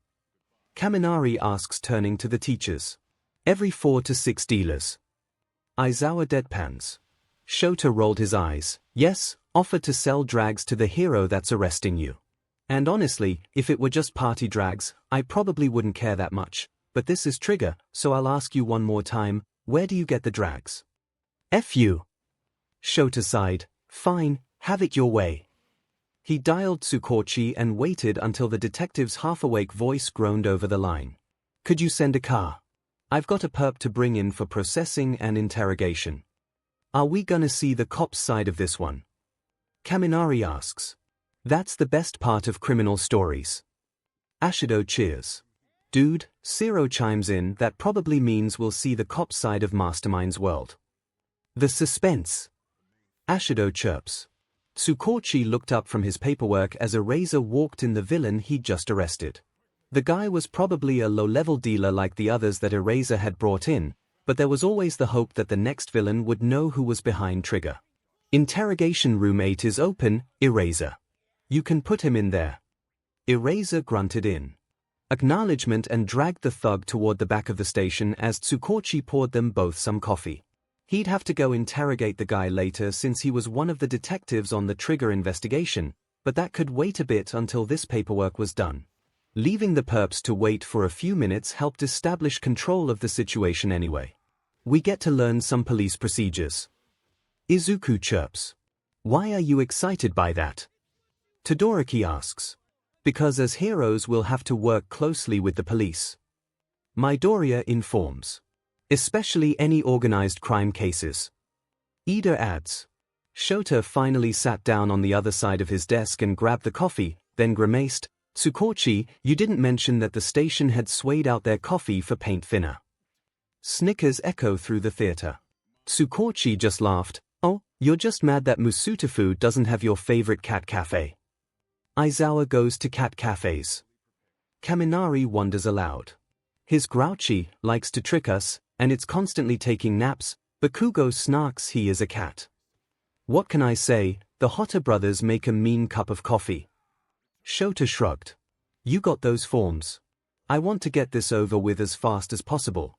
Kaminari asks, turning to the teachers. Every 4 to 6 dealers. Aizawa deadpans. Shota rolled his eyes. Yes, offer to sell drags to the hero that's arresting you. And honestly, if it were just party drags, I probably wouldn't care that much. But this is Trigger, so I'll ask you one more time, where do you get the drags? F you. Shota sighed. Fine, have it your way. He dialed Tsukochi and waited until the detective's half-awake voice groaned over the line. Could you send a car? I've got a perp to bring in for processing and interrogation. Are we gonna see the cop's side of this one? Kaminari asks. That's the best part of criminal stories. Ashido cheers. Dude, Zero chimes in, that probably means we'll see the cop's side of Mastermind's world. The suspense. Ashido chirps. Tsukochi looked up from his paperwork as Eraser walked in, the villain he'd just arrested. The guy was probably a low-level dealer like the others that Eraser had brought in, but there was always the hope that the next villain would know who was behind Trigger. Interrogation room 8 is open, Eraser. You can put him in there. Eraser grunted in acknowledgement and dragged the thug toward the back of the station as Tsukochi poured them both some coffee. He'd have to go interrogate the guy later since he was one of the detectives on the Trigger investigation, but that could wait a bit until this paperwork was done. Leaving the perps to wait for a few minutes helped establish control of the situation anyway. We get to learn some police procedures. Izuku chirps. Why are you excited by that? Todoroki asks. Because as heroes we'll have to work closely with the police. Midoriya informs. Especially any organized crime cases. Ida adds. Shota finally sat down on the other side of his desk and grabbed the coffee, then grimaced, "Tsukochi, you didn't mention that the station had swayed out their coffee for paint thinner." Snickers echo through the theater. Tsukochi just laughed. "Oh, you're just mad that Musutafu doesn't have your favorite cat cafe." Aizawa goes to cat cafes. Kaminari wonders aloud. His grouchy likes to trick us, and it's constantly taking naps. Bakugo snarks he is a cat. What can I say, the Hotta brothers make a mean cup of coffee. Shota shrugged. You got those forms. I want to get this over with as fast as possible.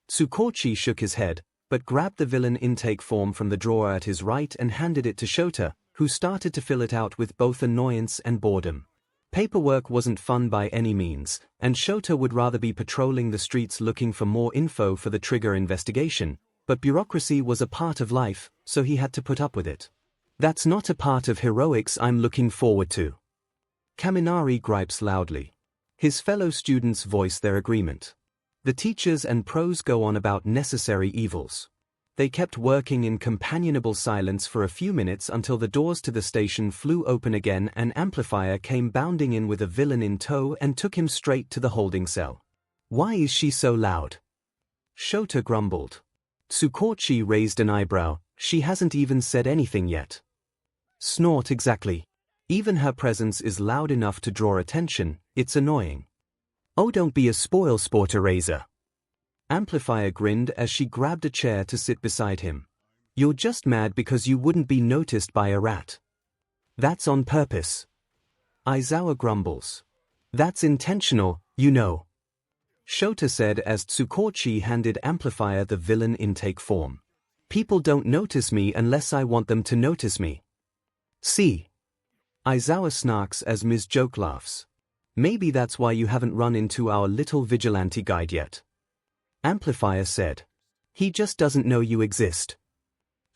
Tsukochi shook his head, but grabbed the villain intake form from the drawer at his right and handed it to Shota, who started to fill it out with both annoyance and boredom. Paperwork wasn't fun by any means, and Shota would rather be patrolling the streets looking for more info for the Trigger investigation, but bureaucracy was a part of life, so he had to put up with it. That's not a part of heroics I'm looking forward to. Kaminari gripes loudly. His fellow students voice their agreement. The teachers and pros go on about necessary evils. They kept working in companionable silence for a few minutes until the doors to the station flew open again and Amplifier came bounding in with a villain in tow and took him straight to the holding cell. Why is she so loud? Shota grumbled. Tsukochi raised an eyebrow. She hasn't even said anything yet. Snort exactly. Even her presence is loud enough to draw attention. It's annoying. Oh, don't be a spoil sport, Eraser. Amplifier grinned as she grabbed a chair to sit beside him. You're just mad because you wouldn't be noticed by a rat. That's on purpose. Aizawa grumbles. That's intentional, you know. Shota said as Tsukochi handed Amplifier the villain intake form. People don't notice me unless I want them to notice me. See. Aizawa snarks as Ms. Joke laughs. Maybe that's why you haven't run into our little vigilante guide yet. Amplifier said. He just doesn't know you exist.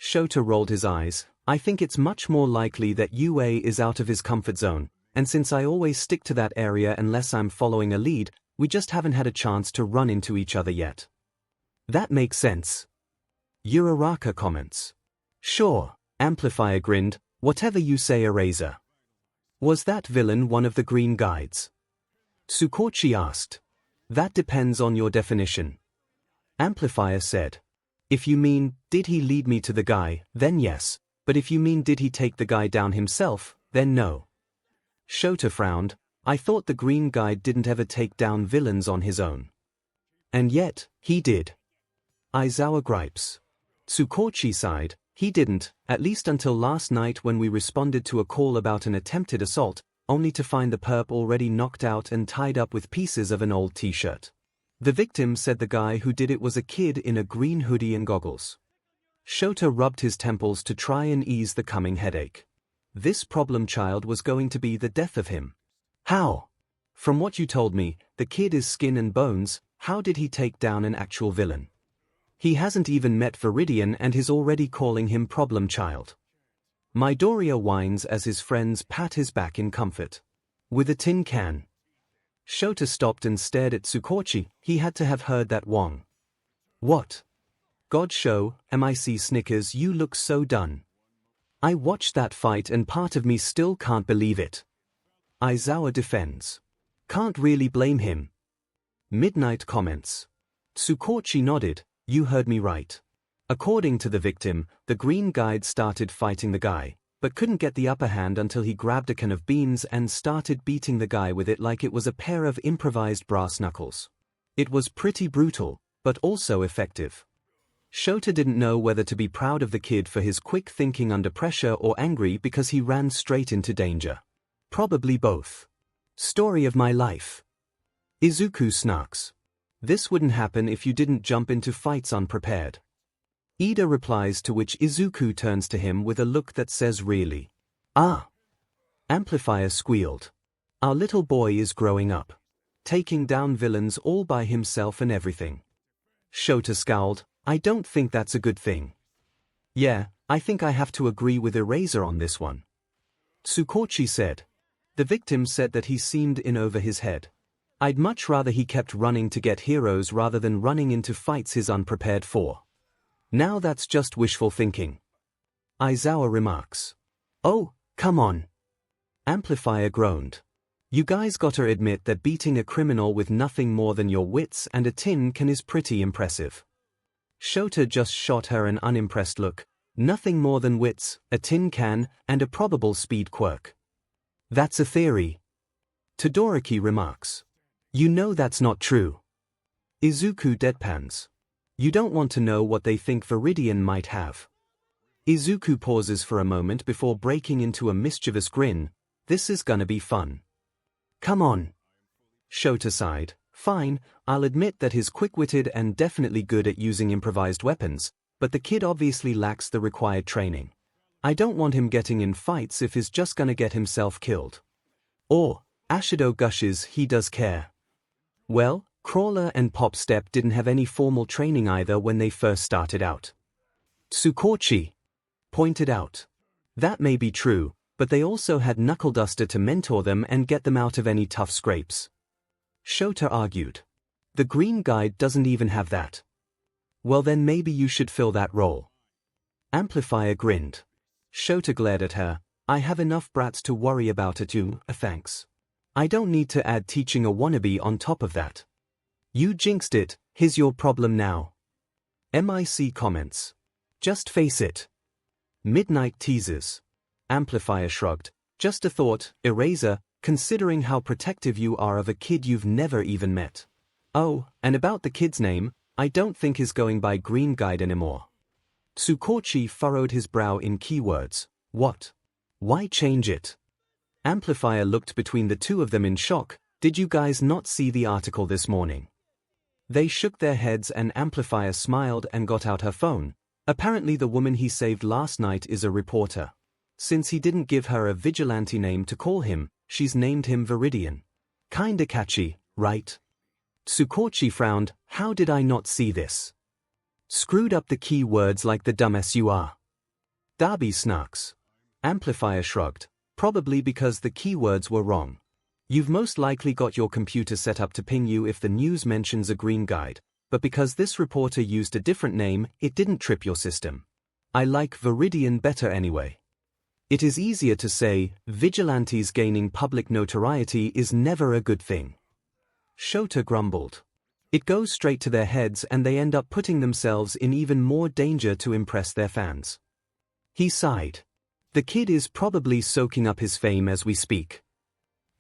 Shota rolled his eyes. I think it's much more likely that UA is out of his comfort zone, and since I always stick to that area unless I'm following a lead, we just haven't had a chance to run into each other yet. That makes sense. Uraraka comments. Sure, Amplifier grinned, whatever you say, Eraser. Was that villain one of the green guides? Tsukochi asked. That depends on your definition. Amplifier said. If you mean, did he lead me to the guy, then yes, but if you mean did he take the guy down himself, then no. Shota frowned. I thought the green guide didn't ever take down villains on his own. And yet, he did. Aizawa gripes. Tsukochi sighed. He didn't, at least until last night when we responded to a call about an attempted assault, only to find the perp already knocked out and tied up with pieces of an old t-shirt. The victim said the guy who did it was a kid in a green hoodie and goggles. Shota rubbed his temples to try and ease the coming headache. This problem child was going to be the death of him. How? From what you told me, the kid is skin and bones. How did he take down an actual villain? He hasn't even met Vidian and is already calling him problem child. Midoriya whines as his friends pat his back in comfort. With a tin can. Shota stopped and stared at Tsukochi. He had to have heard that Wong. What? God show, MIC Snickers, you look so done. I watched that fight and part of me still can't believe it. Aizawa defends. Can't really blame him. Midnight comments. Tsukochi nodded. You heard me right. According to the victim, the green guide started fighting the guy, but couldn't get the upper hand until he grabbed a can of beans and started beating the guy with it like it was a pair of improvised brass knuckles. It was pretty brutal, but also effective. Shota didn't know whether to be proud of the kid for his quick thinking under pressure or angry because he ran straight into danger. Probably both. Story of my life. Izuku snarks. This wouldn't happen if you didn't jump into fights unprepared. Ida replies, to which Izuku turns to him with a look that says really. Ah. Amplifier squealed. Our little boy is growing up. Taking down villains all by himself and everything. Shota scowled. I don't think that's a good thing. Yeah, I think I have to agree with Eraser on this one. Tsukochi said. The victim said that he seemed in over his head. I'd much rather he kept running to get heroes rather than running into fights he's unprepared for. Now that's just wishful thinking. Aizawa remarks. Oh, come on. Amplifier groaned. You guys gotta admit that beating a criminal with nothing more than your wits and a tin can is pretty impressive. Shota just shot her an unimpressed look. Nothing more than wits, a tin can, and a probable speed quirk. That's a theory. Todoroki remarks. You know that's not true. Izuku deadpans. You don't want to know what they think Vidian might have. Izuku pauses for a moment before breaking into a mischievous grin. This is gonna be fun. Come on. Shota sighed. Fine, I'll admit that he's quick-witted and definitely good at using improvised weapons, but the kid obviously lacks the required training. I don't want him getting in fights if he's just gonna get himself killed. Or, Ashido gushes, he does care. Well, Crawler and Pop Step didn't have any formal training either when they first started out. Tsukochi pointed out. That may be true, but they also had Knuckle Duster to mentor them and get them out of any tough scrapes. Shota argued. The Green Guide doesn't even have that. Well then maybe you should fill that role. Amplifier grinned. Shota glared at her. I have enough brats to worry about at you, thanks. I don't need to add teaching a wannabe on top of that. You jinxed it, here's your problem now. MIC comments. Just face it. Midnight teases. Amplifier shrugged. Just a thought, Eraser, considering how protective you are of a kid you've never even met. Oh, and about the kid's name, I don't think he's going by Green Guide anymore. Tsukochi furrowed his brow in keywords. What? Why change it? Amplifier looked between the two of them in shock. Did you guys not see the article this morning? They shook their heads and Amplifier smiled and got out her phone. Apparently the woman he saved last night is a reporter. Since he didn't give her a vigilante name to call him, she's named him Vidian. Kinda catchy, right? Tsukochi frowned. How did I not see this? Screwed up the key words like the dumbass you are. Darby snarks. Amplifier shrugged. Probably because the keywords were wrong. You've most likely got your computer set up to ping you if the news mentions a Green Guide, but because this reporter used a different name, it didn't trip your system. I like Vidian better anyway. It is easier to say, vigilantes gaining public notoriety is never a good thing. Shota grumbled. It goes straight to their heads and they end up putting themselves in even more danger to impress their fans. He sighed. The kid is probably soaking up his fame as we speak.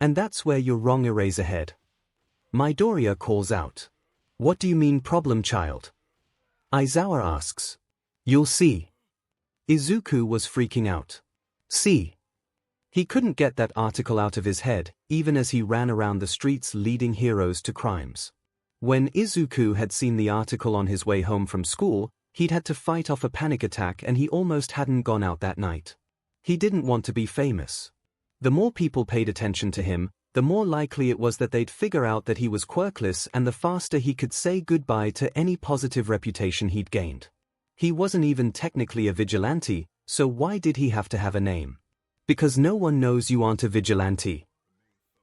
And that's where you're wrong, Eraserhead. Midoriya calls out. What do you mean problem, child? Aizawa asks. You'll see. Izuku was freaking out. See. He couldn't get that article out of his head, even as he ran around the streets leading heroes to crimes. When Izuku had seen the article on his way home from school, he'd had to fight off a panic attack and he almost hadn't gone out that night. He didn't want to be famous. The more people paid attention to him, the more likely it was that they'd figure out that he was quirkless and the faster he could say goodbye to any positive reputation he'd gained. He wasn't even technically a vigilante, so why did he have to have a name? Because no one knows you aren't a vigilante.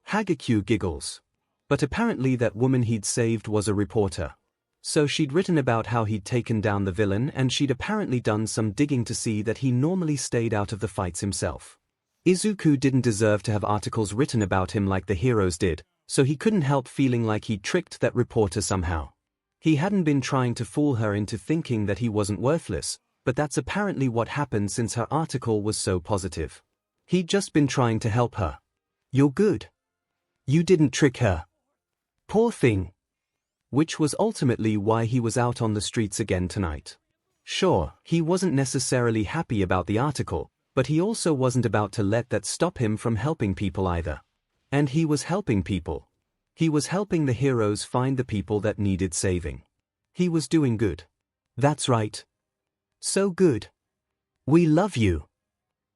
𝐔𝐬𝐽 giggles. But apparently that woman he'd saved was a reporter. So she'd written about how he'd taken down the villain and she'd apparently done some digging to see that he normally stayed out of the fights himself. Izuku didn't deserve to have articles written about him like the heroes did, so he couldn't help feeling like he'd tricked that reporter somehow. He hadn't been trying to fool her into thinking that he wasn't worthless, but that's apparently what happened since her article was so positive. He'd just been trying to help her. You're good. You didn't trick her. Poor thing. Which was ultimately why he was out on the streets again tonight. Sure, he wasn't necessarily happy about the article, but he also wasn't about to let that stop him from helping people either. And he was helping people. He was helping the heroes find the people that needed saving. He was doing good. That's right. So good. We love you.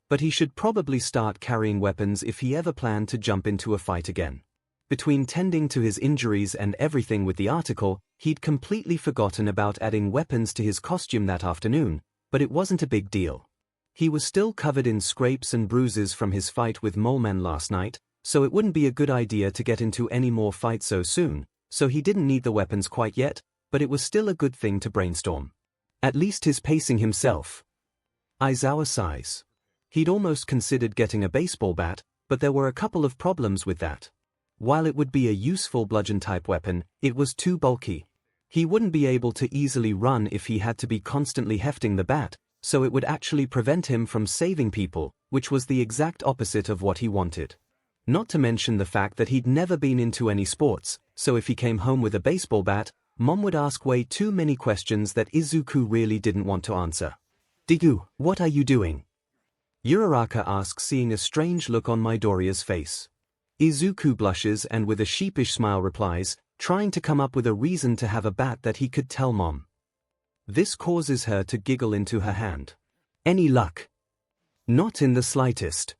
But he should probably start carrying weapons if he ever planned to jump into a fight again. Between tending to his injuries and everything with the article, he'd completely forgotten about adding weapons to his costume that afternoon, but it wasn't a big deal. He was still covered in scrapes and bruises from his fight with Mole Man last night, so it wouldn't be a good idea to get into any more fights so soon, so he didn't need the weapons quite yet, but it was still a good thing to brainstorm. At least he's pacing himself. Aizawa sighs. He'd almost considered getting a baseball bat, but there were a couple of problems with that. While it would be a useful bludgeon-type weapon, it was too bulky. He wouldn't be able to easily run if he had to be constantly hefting the bat, so it would actually prevent him from saving people, which was the exact opposite of what he wanted. Not to mention the fact that he'd never been into any sports, so if he came home with a baseball bat, Mom would ask way too many questions that Izuku really didn't want to answer. Deku, what are you doing? Uraraka asks, seeing a strange look on Midoriya's face. Izuku blushes and with a sheepish smile replies, trying to come up with a reason to have a bat that he could tell Mom. This causes her to giggle into her hand. Any luck? Not in the slightest.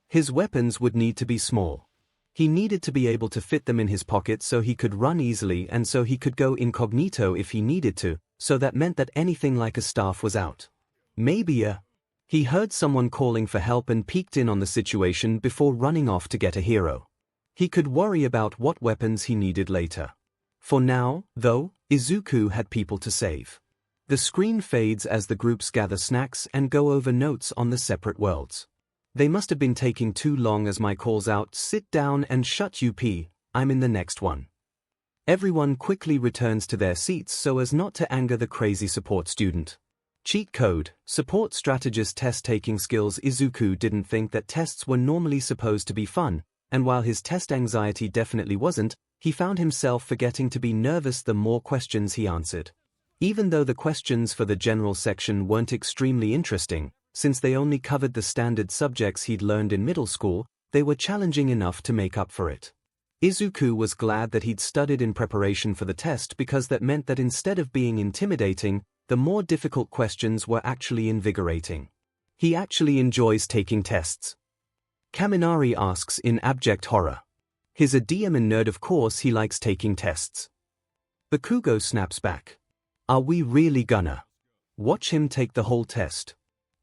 His weapons would need to be small. He needed to be able to fit them in his pocket so he could run easily and so he could go incognito if he needed to, so that meant that anything like a staff was out. Maybe He heard someone calling for help and peeked in on the situation before running off to get a hero. He could worry about what weapons he needed later. For now, though, Izuku had people to save. The screen fades as the groups gather snacks and go over notes on the separate worlds. They must have been taking too long as Mai calls out, "Sit down and shut up, I'm in the next one." Everyone quickly returns to their seats so as not to anger the crazy support student. Cheat code, support strategist test-taking skills. Izuku didn't think that tests were normally supposed to be fun, and while his test anxiety definitely wasn't, he found himself forgetting to be nervous the more questions he answered. Even though the questions for the general section weren't extremely interesting, since they only covered the standard subjects he'd learned in middle school, they were challenging enough to make up for it. Izuku was glad that he'd studied in preparation for the test because that meant that instead of being intimidating, the more difficult questions were actually invigorating. He actually enjoys taking tests. Kaminari asks in abject horror. He's a DM and nerd, of course he likes taking tests. Bakugo snaps back. Are we really gonna watch him take the whole test?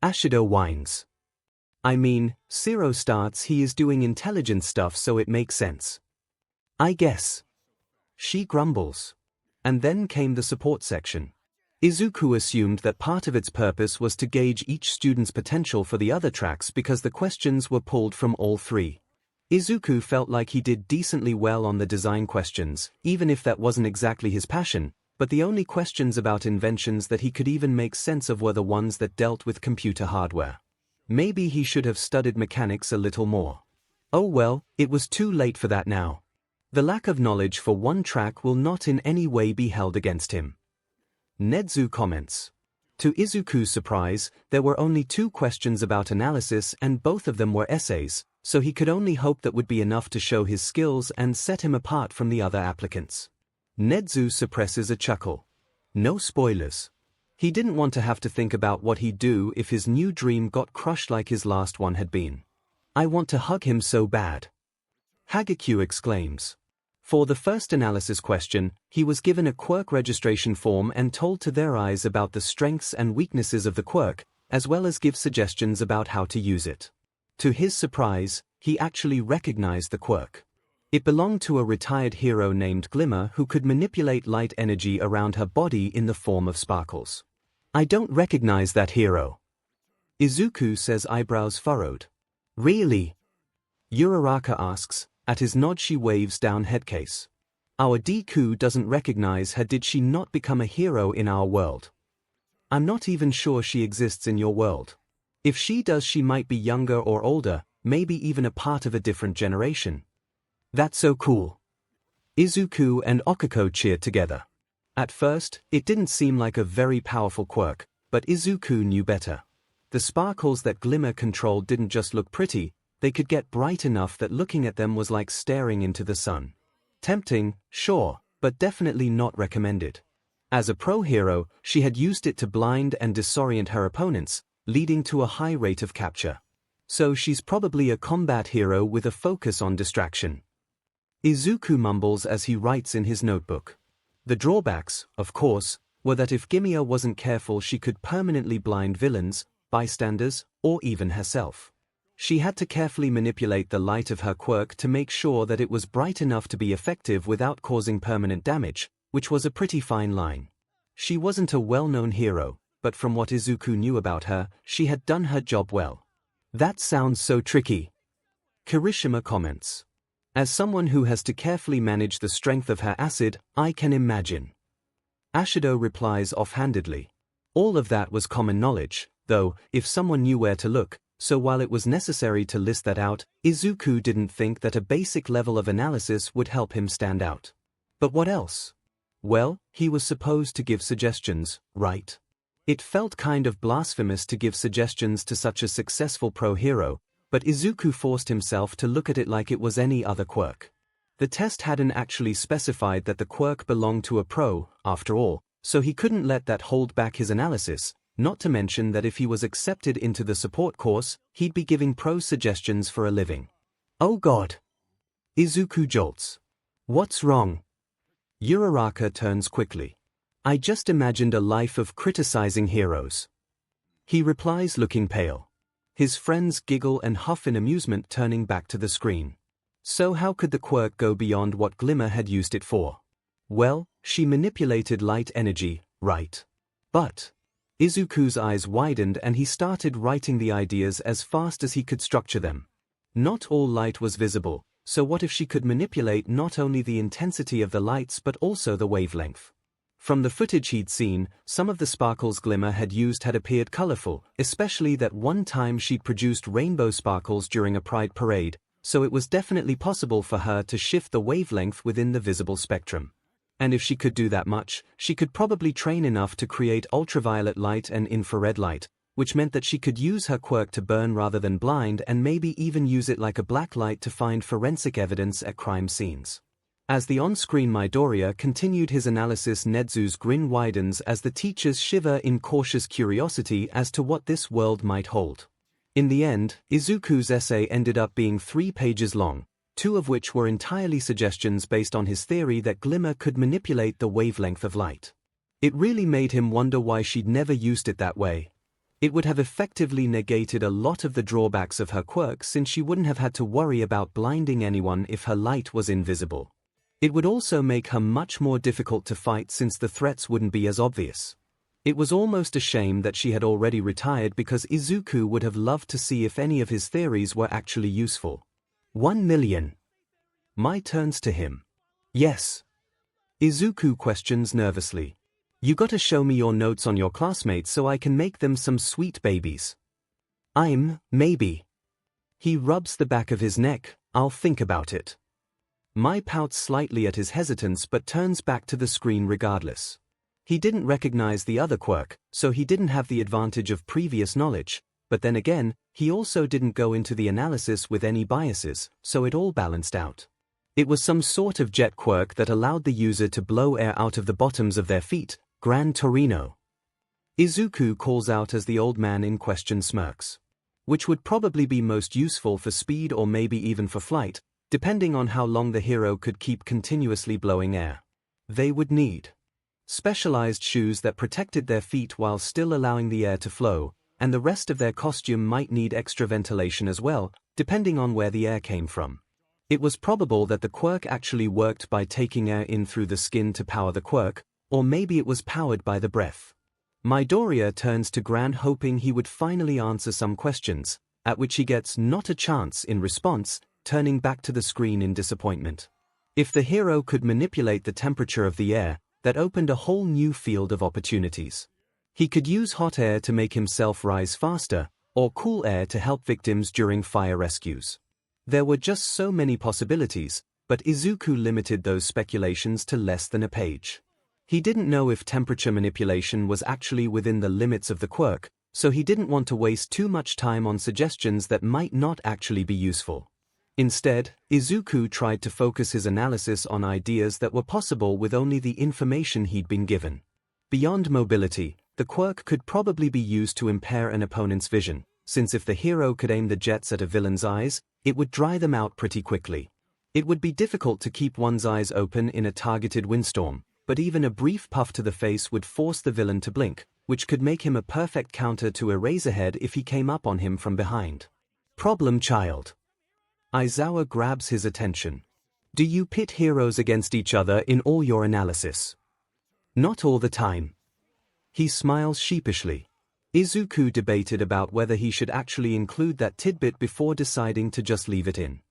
Ashido whines. I mean, Zero starts he is doing intelligent stuff so it makes sense. I guess. She grumbles. And then came the support section. Izuku assumed that part of its purpose was to gauge each student's potential for the other tracks because the questions were pulled from all three. Izuku felt like he did decently well on the design questions, even if that wasn't exactly his passion, but the only questions about inventions that he could even make sense of were the ones that dealt with computer hardware. Maybe he should have studied mechanics a little more. Oh well, it was too late for that now. The lack of knowledge for one track will not in any way be held against him. Nezu comments. To Izuku's surprise, there were only 2 questions about analysis and both of them were essays, so he could only hope that would be enough to show his skills and set him apart from the other applicants. Nezu suppresses a chuckle. No spoilers. He didn't want to have to think about what he'd do if his new dream got crushed like his last one had been. I want to hug him so bad. 𝐒𝐻𝐽 exclaims. For the first analysis question, he was given a quirk registration form and told to their eyes about the strengths and weaknesses of the quirk, as well as give suggestions about how to use it. To his surprise, he actually recognized the quirk. It belonged to a retired hero named Glimmer who could manipulate light energy around her body in the form of sparkles. I don't recognize that hero. Izuku says, eyebrows furrowed. Really? Uraraka asks. At his nod she waves down headcase. Our Deku doesn't recognize her. Did she not become a hero in our world? I'm not even sure she exists in your world. If she does, she might be younger or older, maybe even a part of a different generation. That's so cool. Izuku and Okiko cheered together. At first, it didn't seem like a very powerful quirk, but Izuku knew better. The sparkles that Glimmer controlled didn't just look pretty, they could get bright enough that looking at them was like staring into the sun. Tempting, sure, but definitely not recommended. As a pro hero, she had used it to blind and disorient her opponents, leading to a high rate of capture. So she's probably a combat hero with a focus on distraction. Izuku mumbles as he writes in his notebook. The drawbacks, of course, were that if Ghimiya wasn't careful she could permanently blind villains, bystanders, or even herself. She had to carefully manipulate the light of her quirk to make sure that it was bright enough to be effective without causing permanent damage, which was a pretty fine line. She wasn't a well-known hero, but from what Izuku knew about her, she had done her job well. That sounds so tricky. Kirishima comments. As someone who has to carefully manage the strength of her acid, I can imagine. Ashido replies offhandedly. All of that was common knowledge, though, if someone knew where to look, so while it was necessary to list that out, Izuku didn't think that a basic level of analysis would help him stand out. But what else? Well, he was supposed to give suggestions, right? It felt kind of blasphemous to give suggestions to such a successful pro-hero, but Izuku forced himself to look at it like it was any other quirk. The test hadn't actually specified that the quirk belonged to a pro, after all, so he couldn't let that hold back his analysis, not to mention that if he was accepted into the support course, he'd be giving pro suggestions for a living. Oh god! Izuku jolts. What's wrong? Uraraka turns quickly. I just imagined a life of criticizing heroes. He replies looking pale. His friends giggle and huff in amusement, turning back to the screen. So how could the quirk go beyond what Glimmer had used it for? Well, she manipulated light energy, right? But Izuku's eyes widened and he started writing the ideas as fast as he could structure them. Not all light was visible, so what if she could manipulate not only the intensity of the lights but also the wavelength? From the footage he'd seen, some of the sparkles Glimmer had used had appeared colorful, especially that one time she'd produced rainbow sparkles during a pride parade, so it was definitely possible for her to shift the wavelength within the visible spectrum. And if she could do that much, she could probably train enough to create ultraviolet light and infrared light, which meant that she could use her quirk to burn rather than blind and maybe even use it like a black light to find forensic evidence at crime scenes. As the on-screen Midoriya continued his analysis, Nezu's grin widens as the teachers shiver in cautious curiosity as to what this world might hold. In the end, Izuku's essay ended up being 3 pages long, 2 of which were entirely suggestions based on his theory that Glimmer could manipulate the wavelength of light. It really made him wonder why she'd never used it that way. It would have effectively negated a lot of the drawbacks of her quirk since she wouldn't have had to worry about blinding anyone if her light was invisible. It would also make her much more difficult to fight since the threats wouldn't be as obvious. It was almost a shame that she had already retired because Izuku would have loved to see if any of his theories were actually useful. 1 million. Mai turns to him. Yes. Izuku questions nervously. You gotta show me your notes on your classmates so I can make them some sweet babies. Maybe. He rubs the back of his neck. I'll think about it. Mai pouts slightly at his hesitance but turns back to the screen regardless. He didn't recognize the other quirk, so he didn't have the advantage of previous knowledge, but then again, he also didn't go into the analysis with any biases, so it all balanced out. It was some sort of jet quirk that allowed the user to blow air out of the bottoms of their feet, Gran Torino. Izuku calls out as the old man in question smirks. Which would probably be most useful for speed or maybe even for flight, depending on how long the hero could keep continuously blowing air. They would need specialized shoes that protected their feet while still allowing the air to flow, and the rest of their costume might need extra ventilation as well, depending on where the air came from. It was probable that the quirk actually worked by taking air in through the skin to power the quirk, or maybe it was powered by the breath. Midoriya turns to Gran hoping he would finally answer some questions, at which he gets not a chance in response, turning back to the screen in disappointment. If the hero could manipulate the temperature of the air, that opened a whole new field of opportunities. He could use hot air to make himself rise faster, or cool air to help victims during fire rescues. There were just so many possibilities, but Izuku limited those speculations to less than a page. He didn't know if temperature manipulation was actually within the limits of the quirk, so he didn't want to waste too much time on suggestions that might not actually be useful. Instead, Izuku tried to focus his analysis on ideas that were possible with only the information he'd been given. Beyond mobility, the quirk could probably be used to impair an opponent's vision, since if the hero could aim the jets at a villain's eyes, it would dry them out pretty quickly. It would be difficult to keep one's eyes open in a targeted windstorm, but even a brief puff to the face would force the villain to blink, which could make him a perfect counter to Eraserhead if he came up on him from behind. Problem child. Aizawa grabs his attention. Do you pit heroes against each other in all your analysis? Not all the time. He smiles sheepishly. Izuku debated about whether he should actually include that tidbit before deciding to just leave it in.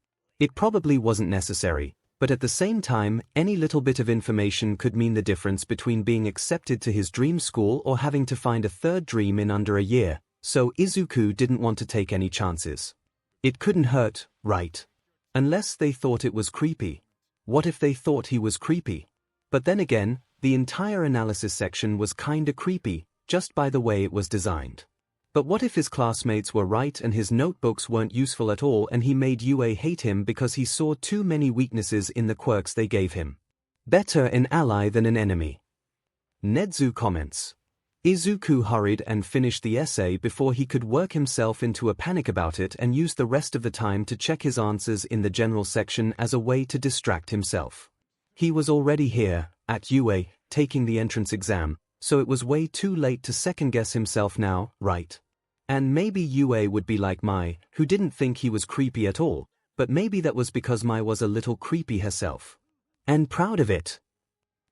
It probably wasn't necessary, but at the same time, any little bit of information could mean the difference between being accepted to his dream school or having to find a third dream in under a year, so Izuku didn't want to take any chances. It couldn't hurt, right? Unless they thought it was creepy. What if they thought he was creepy? But then again, the entire analysis section was kinda creepy, just by the way it was designed. But what if his classmates were right and his notebooks weren't useful at all and he made UA hate him because he saw too many weaknesses in the quirks they gave him? Better an ally than an enemy. Nezu comments. Izuku hurried and finished the essay before he could work himself into a panic about it and used the rest of the time to check his answers in the general section as a way to distract himself. He was already here, at UA, taking the entrance exam, so it was way too late to second-guess himself now, right? And maybe UA would be like Mai, who didn't think he was creepy at all, but maybe that was because Mai was a little creepy herself. And proud of it.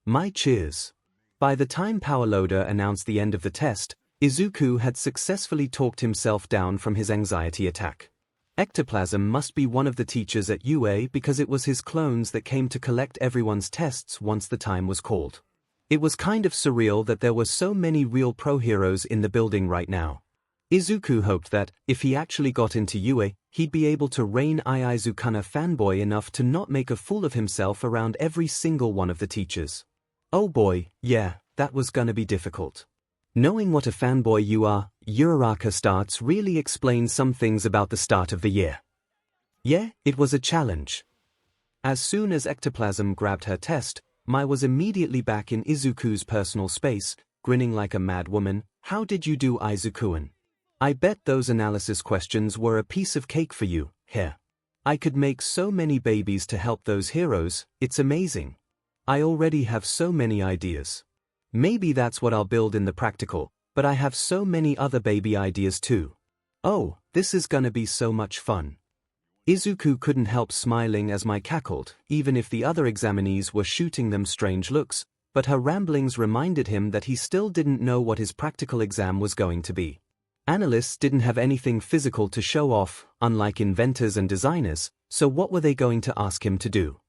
Mai cheers. By the time Power Loader announced the end of the test, Izuku had successfully talked himself down from his anxiety attack. Ectoplasm must be one of the teachers at UA because it was his clones that came to collect everyone's tests once the time was called. It was kind of surreal that there were so many real pro heroes in the building right now. Izuku hoped that, if he actually got into UA, he'd be able to rein Aiizukana fanboy enough to not make a fool of himself around every single one of the teachers. Oh boy, yeah, that was gonna be difficult. Knowing what a fanboy you are, Uraraka starts really explains some things about the start of the year. Yeah, it was a challenge. As soon as Ectoplasm grabbed her test, Mai was immediately back in Izuku's personal space, grinning like a mad woman. How did you do, Aizuku-an? I bet those analysis questions were a piece of cake for you, here. I could make so many babies to help those heroes, it's amazing. I already have so many ideas. Maybe that's what I'll build in the practical, but I have so many other baby ideas too. Oh, this is gonna be so much fun. Izuku couldn't help smiling as Mai cackled, even if the other examinees were shooting them strange looks, but her ramblings reminded him that he still didn't know what his practical exam was going to be. Analysts didn't have anything physical to show off, unlike inventors and designers, so what were they going to ask him to do?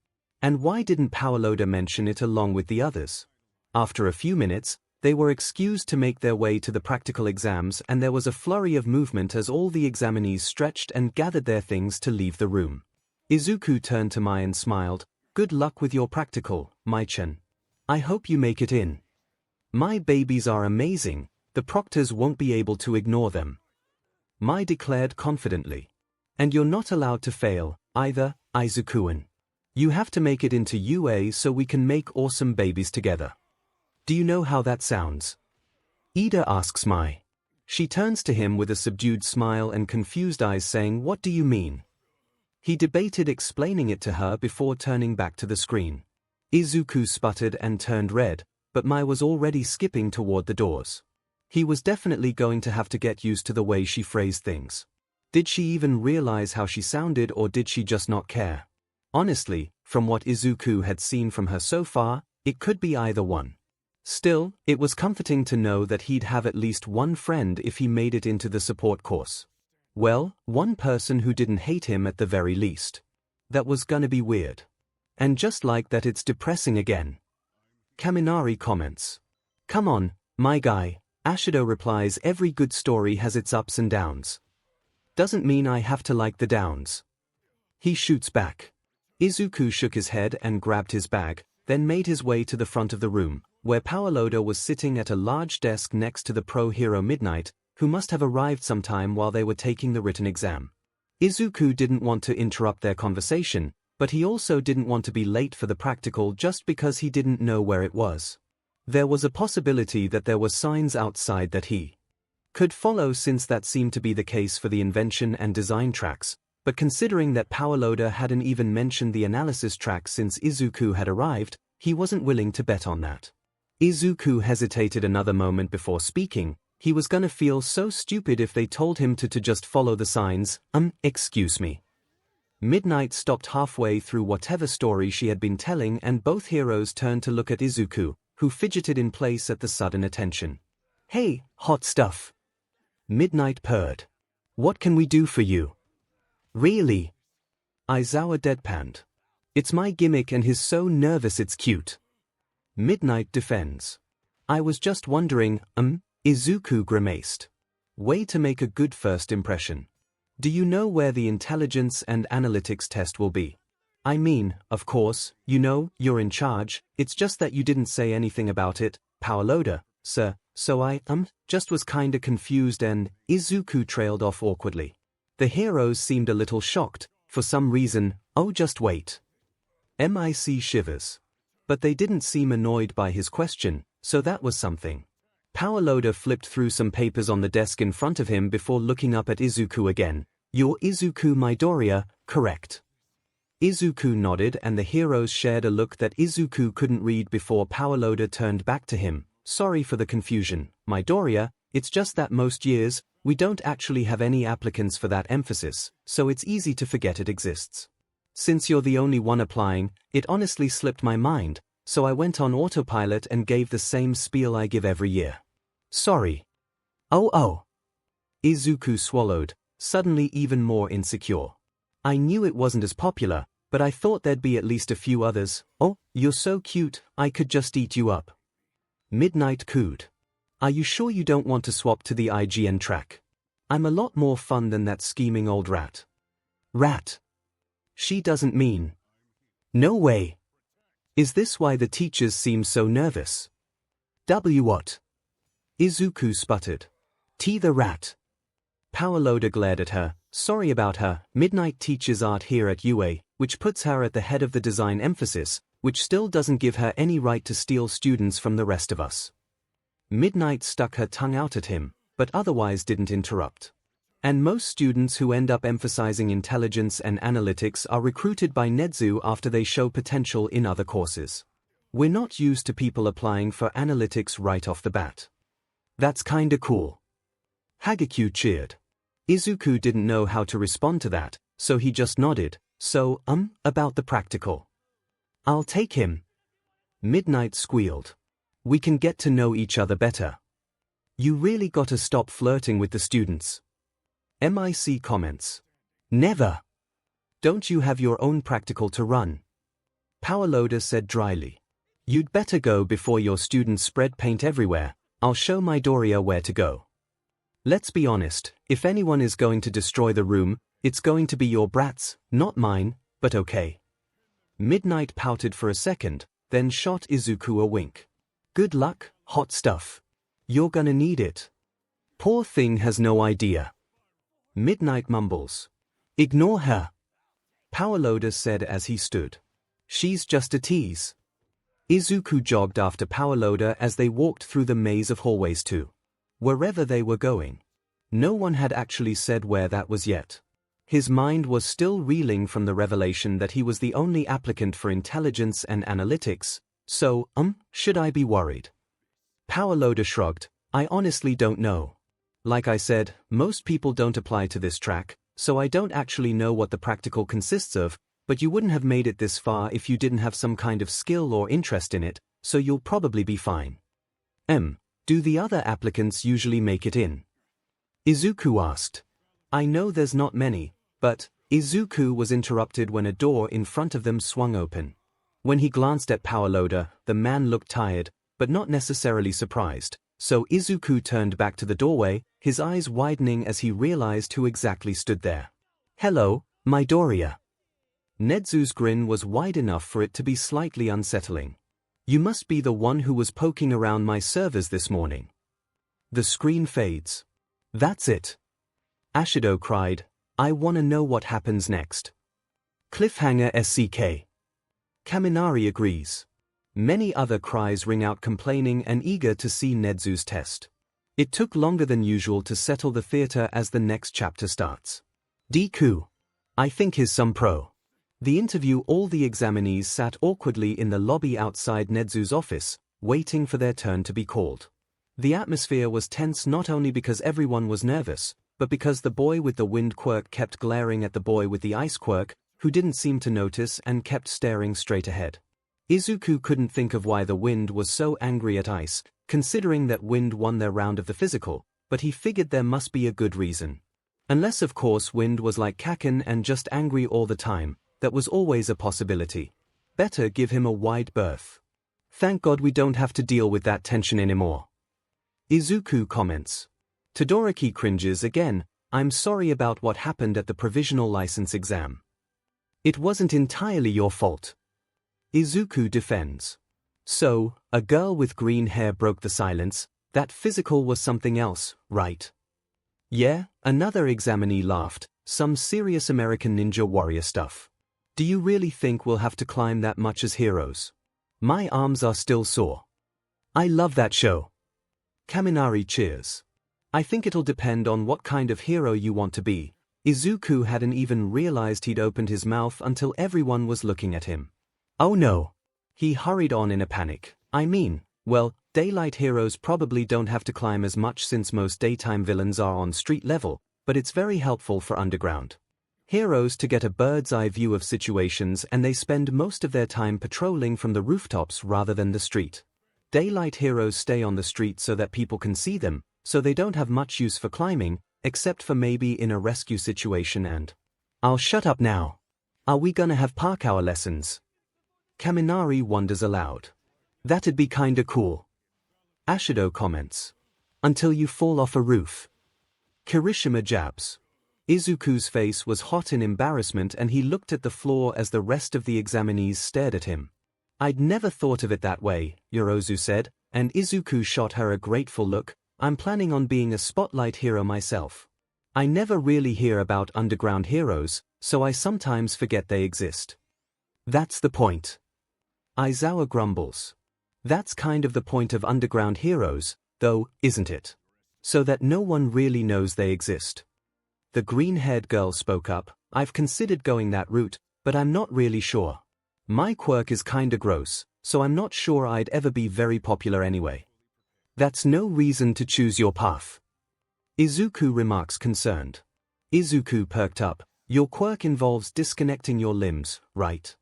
And why didn't Power Loader mention it along with the others? After a few minutes, they were excused to make their way to the practical exams and there was a flurry of movement as all the examinees stretched and gathered their things to leave the room. Izuku turned to Mai and smiled. Good luck with your practical, Mai-chan. I hope you make it in. My babies are amazing, the proctors won't be able to ignore them. Mai declared confidently. And you're not allowed to fail, either, Aizuku-an. You have to make it into UA so we can make awesome babies together. Do you know how that sounds? Ida asks Mai. She turns to him with a subdued smile and confused eyes saying, what do you mean? He debated explaining it to her before turning back to the screen. Izuku sputtered and turned red, but Mai was already skipping toward the doors. He was definitely going to have to get used to the way she phrased things. Did she even realize how she sounded or did she just not care? Honestly, from what Izuku had seen from her so far, it could be either one. Still, it was comforting to know that he'd have at least one friend if he made it into the support course. Well, one person who didn't hate him at the very least. That was gonna be weird. And just like that it's depressing again. Kaminari comments. Come on, my guy, Ashido replies every good story has its ups and downs. Doesn't mean I have to like the downs. He shoots back. Izuku shook his head and grabbed his bag, then made his way to the front of the room, where Power Loader was sitting at a large desk next to the pro hero Midnight, who must have arrived sometime while they were taking the written exam. Izuku didn't want to interrupt their conversation, but he also didn't want to be late for the practical just because he didn't know where it was. There was a possibility that there were signs outside that he could follow since that seemed to be the case for the invention and design tracks, but considering that Power Loader hadn't even mentioned the analysis track since Izuku had arrived, he wasn't willing to bet on that. Izuku hesitated another moment before speaking. He was gonna feel so stupid if they told him to just follow the signs. Excuse me. Midnight stopped halfway through whatever story she had been telling, and both heroes turned to look at Izuku, who fidgeted in place at the sudden attention. Hey, hot stuff. Midnight purred. What can we do for you? Really? Aizawa deadpanned. It's my gimmick and he's so nervous it's cute. Midnight defends. I was just wondering, Izuku grimaced. Way to make a good first impression. Do you know where the intelligence and analytics test will be? I mean, of course, you know, you're in charge, it's just that you didn't say anything about it, 𝐺, sir, so I, just was kinda confused and Izuku trailed off awkwardly. The heroes seemed a little shocked, for some reason. Oh, just wait. MIC shivers. But they didn't seem annoyed by his question, so that was something. 𝐺 flipped through some papers on the desk in front of him before looking up at Izuku again. You're Izuku Midoriya, correct? Izuku nodded and the heroes shared a look that Izuku couldn't read before 𝐺 turned back to him. Sorry for the confusion, Midoriya, it's just that most years, we don't actually have any applicants for that emphasis, so it's easy to forget it exists. Since you're the only one applying, it honestly slipped my mind, so I went on autopilot and gave the same spiel I give every year. Sorry. Oh. Izuku swallowed, suddenly even more insecure. I knew it wasn't as popular, but I thought there'd be at least a few others. Oh, you're so cute, I could just eat you up. Midnight cooed. Are you sure you don't want to swap to the IGN track? I'm a lot more fun than that scheming old rat. Rat? She doesn't mean. No way. Is this why the teachers seem so nervous? What? Izuku sputtered. The rat. 𝐺 glared at her. Sorry about her. Midnight teaches art here at UA, which puts her at the head of the design emphasis, which still doesn't give her any right to steal students from the rest of us. Midnight stuck her tongue out at him, but otherwise didn't interrupt. And most students who end up emphasizing intelligence and analytics are recruited by Nezu after they show potential in other courses. We're not used to people applying for analytics right off the bat. That's kinda cool. Hagekyu cheered. Izuku didn't know how to respond to that, so he just nodded. So, about the practical. I'll take him. Midnight squealed. We can get to know each other better. You really gotta stop flirting with the students. MIC comments. Never. Don't you have your own practical to run? 𝐺 said dryly. You'd better go before your students spread paint everywhere. I'll show Midoriya where to go. Let's be honest, if anyone is going to destroy the room, it's going to be your brats, not mine, but okay. Midnight pouted for a second, then shot Izuku a wink. Good luck, hot stuff. You're gonna need it. Poor thing has no idea. Midnight mumbles. Ignore her. 𝐺 said as he stood. She's just a tease. Izuku jogged after 𝐺 as they walked through the maze of hallways to wherever they were going. No one had actually said where that was yet. His mind was still reeling from the revelation that he was the only applicant for intelligence and analytics, so, should I be worried? 𝐺 shrugged. I honestly don't know. Like I said, most people don't apply to this track, so I don't actually know what the practical consists of, but you wouldn't have made it this far if you didn't have some kind of skill or interest in it, so you'll probably be fine. Do the other applicants usually make it in? Izuku asked. I know there's not many, but Izuku was interrupted when a door in front of them swung open. When he glanced at 𝐺, the man looked tired, but not necessarily surprised, so Izuku turned back to the doorway, his eyes widening as he realized who exactly stood there. Hello, Midoriya. Nezu's grin was wide enough for it to be slightly unsettling. You must be the one who was poking around my servers this morning. The screen fades. That's it. Ashido cried. I wanna know what happens next. Cliffhanger SCK. Kaminari agrees. Many other cries ring out complaining and eager to see Nezu's test. It took longer than usual to settle the theater as the next chapter starts. Deku. I think he's some pro. The interview. All the examinees sat awkwardly in the lobby outside Nezu's office, waiting for their turn to be called. The atmosphere was tense not only because everyone was nervous, but because the boy with the wind quirk kept glaring at the boy with the ice quirk, who didn't seem to notice and kept staring straight ahead. Izuku couldn't think of why the wind was so angry at ice, considering that wind won their round of the physical, but he figured there must be a good reason. Unless of course wind was like Kaken and just angry all the time, that was always a possibility. Better give him a wide berth. Thank God we don't have to deal with that tension anymore. Izuku comments. Todoroki cringes again. I'm sorry about what happened at the provisional license exam. It wasn't entirely your fault. Izuku defends. So, a girl with green hair broke the silence. That physical was something else, right? Yeah, another examinee laughed. Some serious American Ninja Warrior stuff. Do you really think we'll have to climb that much as heroes? My arms are still sore. I love that show. Kaminari cheers. I think it'll depend on what kind of hero you want to be. Izuku hadn't even realized he'd opened his mouth until everyone was looking at him. Oh no. He hurried on in a panic. I mean, well, daylight heroes probably don't have to climb as much since most daytime villains are on street level, but it's very helpful for underground heroes to get a bird's eye view of situations, and they spend most of their time patrolling from the rooftops rather than the street. Daylight heroes stay on the street so that people can see them, so they don't have much use for climbing, except for maybe in a rescue situation and… I'll shut up now. Are we gonna have park hour lessons? Kaminari wonders aloud. That'd be kinda cool. Ashido comments. Until you fall off a roof. Kirishima jabs. Izuku's face was hot in embarrassment and he looked at the floor as the rest of the examinees stared at him. I'd never thought of it that way, Yorozu said, and Izuku shot her a grateful look. I'm planning on being a spotlight hero myself. I never really hear about underground heroes, so I sometimes forget they exist. That's the point. Aizawa grumbles. That's kind of the point of underground heroes, though, isn't it? So that no one really knows they exist. The green-haired girl spoke up. I've considered going that route, but I'm not really sure. My quirk is kinda gross, so I'm not sure I'd ever be very popular anyway. That's no reason to choose your path. Izuku remarks concerned. Izuku perked up. Your quirk involves disconnecting your limbs, right?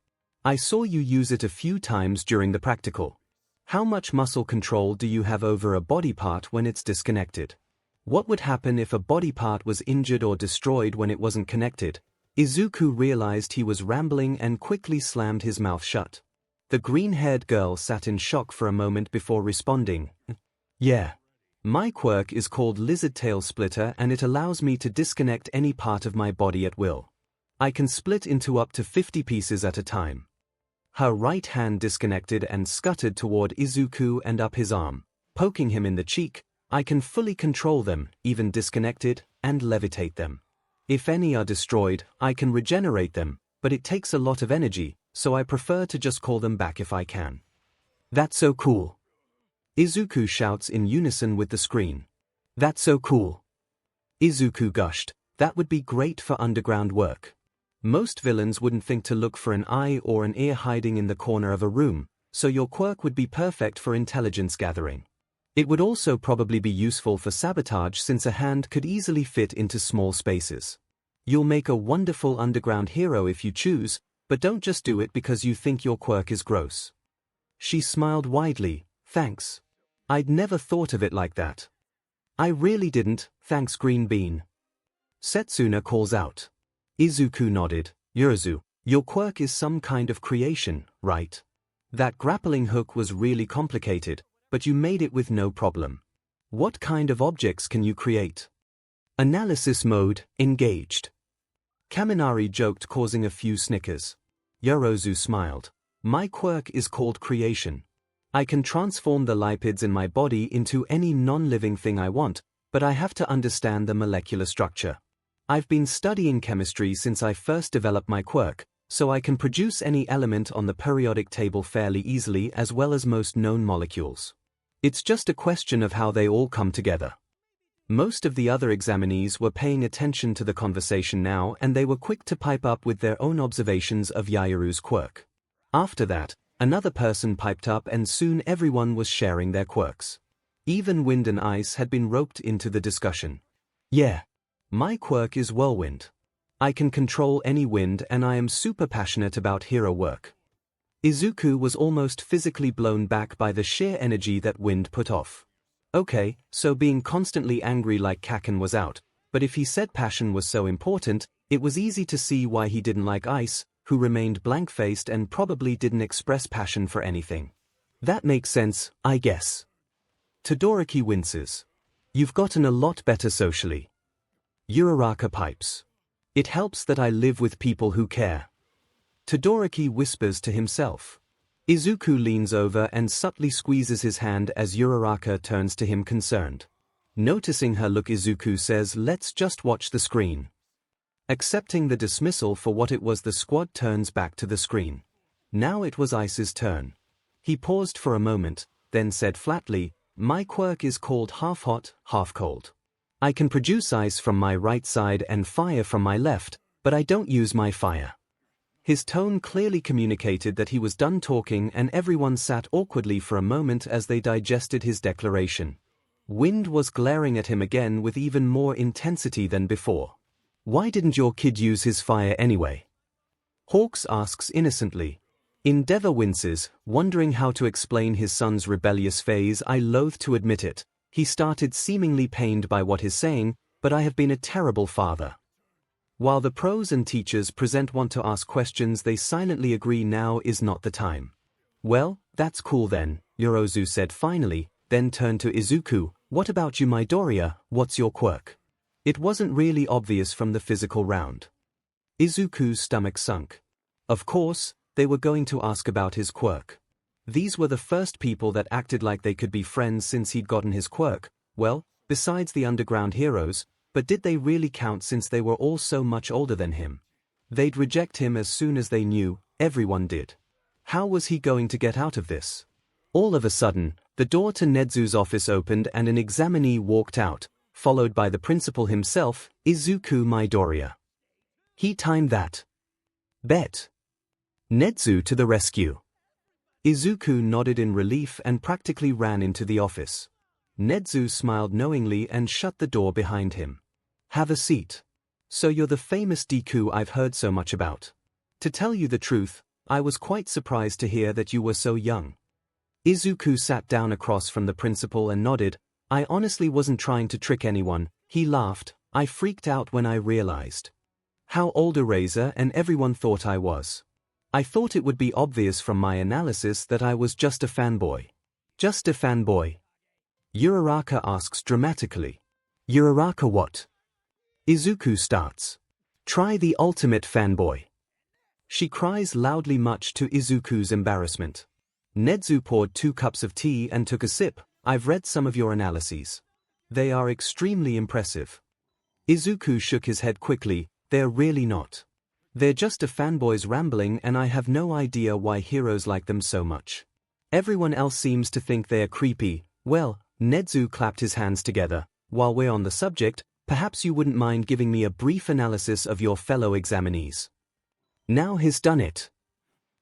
I saw you use it a few times during the practical. How much muscle control do you have over a body part when it's disconnected? What would happen if a body part was injured or destroyed when it wasn't connected? Izuku realized he was rambling and quickly slammed his mouth shut. The green-haired girl sat in shock for a moment before responding. Yeah. My quirk is called Lizard Tail Splitter and it allows me to disconnect any part of my body at will. I can split into up to 50 pieces at a time. Her right hand disconnected and scuttered toward Izuku and up his arm, poking him in the cheek. I can fully control them, even disconnected, and levitate them. If any are destroyed, I can regenerate them, but it takes a lot of energy, so I prefer to just call them back if I can. That's so cool. Izuku shouts in unison with the screen. That's so cool. Izuku gushed. That would be great for underground work. Most villains wouldn't think to look for an eye or an ear hiding in the corner of a room, so your quirk would be perfect for intelligence gathering. It would also probably be useful for sabotage since a hand could easily fit into small spaces. You'll make a wonderful underground hero if you choose, but don't just do it because you think your quirk is gross. She smiled widely. Thanks. I'd never thought of it like that. I really didn't, thanks Green Bean. Setsuna calls out. Izuku nodded. Yorozu, your quirk is some kind of creation, right? That grappling hook was really complicated, but you made it with no problem. What kind of objects can you create? Analysis mode, engaged. Kaminari joked, causing a few snickers. Yorozu smiled. My quirk is called creation. I can transform the lipids in my body into any non-living thing I want, but I have to understand the molecular structure. I've been studying chemistry since I first developed my quirk, so I can produce any element on the periodic table fairly easily as well as most known molecules. It's just a question of how they all come together. Most of the other examinees were paying attention to the conversation now and they were quick to pipe up with their own observations of Yayuru's quirk. After that, another person piped up and soon everyone was sharing their quirks. Even wind and ice had been roped into the discussion. Yeah. My quirk is whirlwind. I can control any wind and I am super passionate about hero work. Izuku was almost physically blown back by the sheer energy that wind put off. Okay, so being constantly angry like Kaken was out, but if he said passion was so important, it was easy to see why he didn't like Ice, who remained blank-faced and probably didn't express passion for anything. That makes sense, I guess. Todoroki winces. You've gotten a lot better socially. Uraraka pipes. It helps that I live with people who care. Todoroki whispers to himself. Izuku leans over and subtly squeezes his hand as Uraraka turns to him concerned. Noticing her look, Izuku says, "Let's just watch the screen." Accepting the dismissal for what it was, the squad turns back to the screen. Now it was Ice's turn. He paused for a moment, then said flatly, "My quirk is called half hot, half cold. I can produce ice from my right side and fire from my left, but I don't use my fire." His tone clearly communicated that he was done talking, and everyone sat awkwardly for a moment as they digested his declaration. Wind was glaring at him again with even more intensity than before. "Why didn't your kid use his fire anyway?" Hawks asks innocently. Endeavor winces, wondering how to explain his son's rebellious phase. "I loathe to admit it. He started seemingly pained by what he's saying, but I have been a terrible father." While the pros and teachers present want to ask questions, they silently agree now is not the time. "Well, that's cool then," Yorozu said finally, then turned to Izuku. "What about you, Midoriya? What's your quirk?" It wasn't really obvious from the physical round. Izuku's stomach sunk. Of course, they were going to ask about his quirk. These were the first people that acted like they could be friends since he'd gotten his quirk, well, besides the underground heroes, but did they really count since they were all so much older than him? They'd reject him as soon as they knew, everyone did. How was he going to get out of this? All of a sudden, the door to Nedzu's office opened and an examinee walked out, followed by the principal himself, Izuku Midoriya. He timed that. Bet. Nedzu to the rescue. Izuku nodded in relief and practically ran into the office. Nedzu smiled knowingly and shut the door behind him. "Have a seat. So you're the famous Deku I've heard so much about. To tell you the truth, I was quite surprised to hear that you were so young." Izuku sat down across from the principal and nodded. "I honestly wasn't trying to trick anyone," he laughed. "I freaked out when I realized how old Eraser and everyone thought I was. I thought it would be obvious from my analysis that I was just a fanboy." "Just a fanboy?" Uraraka asks dramatically. "Uraraka what?" Izuku starts. "Try the ultimate fanboy." She cries loudly, much to Izuku's embarrassment. Nedzu poured 2 cups of tea and took a sip. "I've read some of your analyses. They are extremely impressive." Izuku shook his head quickly. "They're really not. They're just a fanboy's rambling, and I have no idea why heroes like them so much. Everyone else seems to think they're creepy." "Well," Nedzu clapped his hands together, "while we're on the subject, perhaps you wouldn't mind giving me a brief analysis of your fellow examinees." "Now he's done it."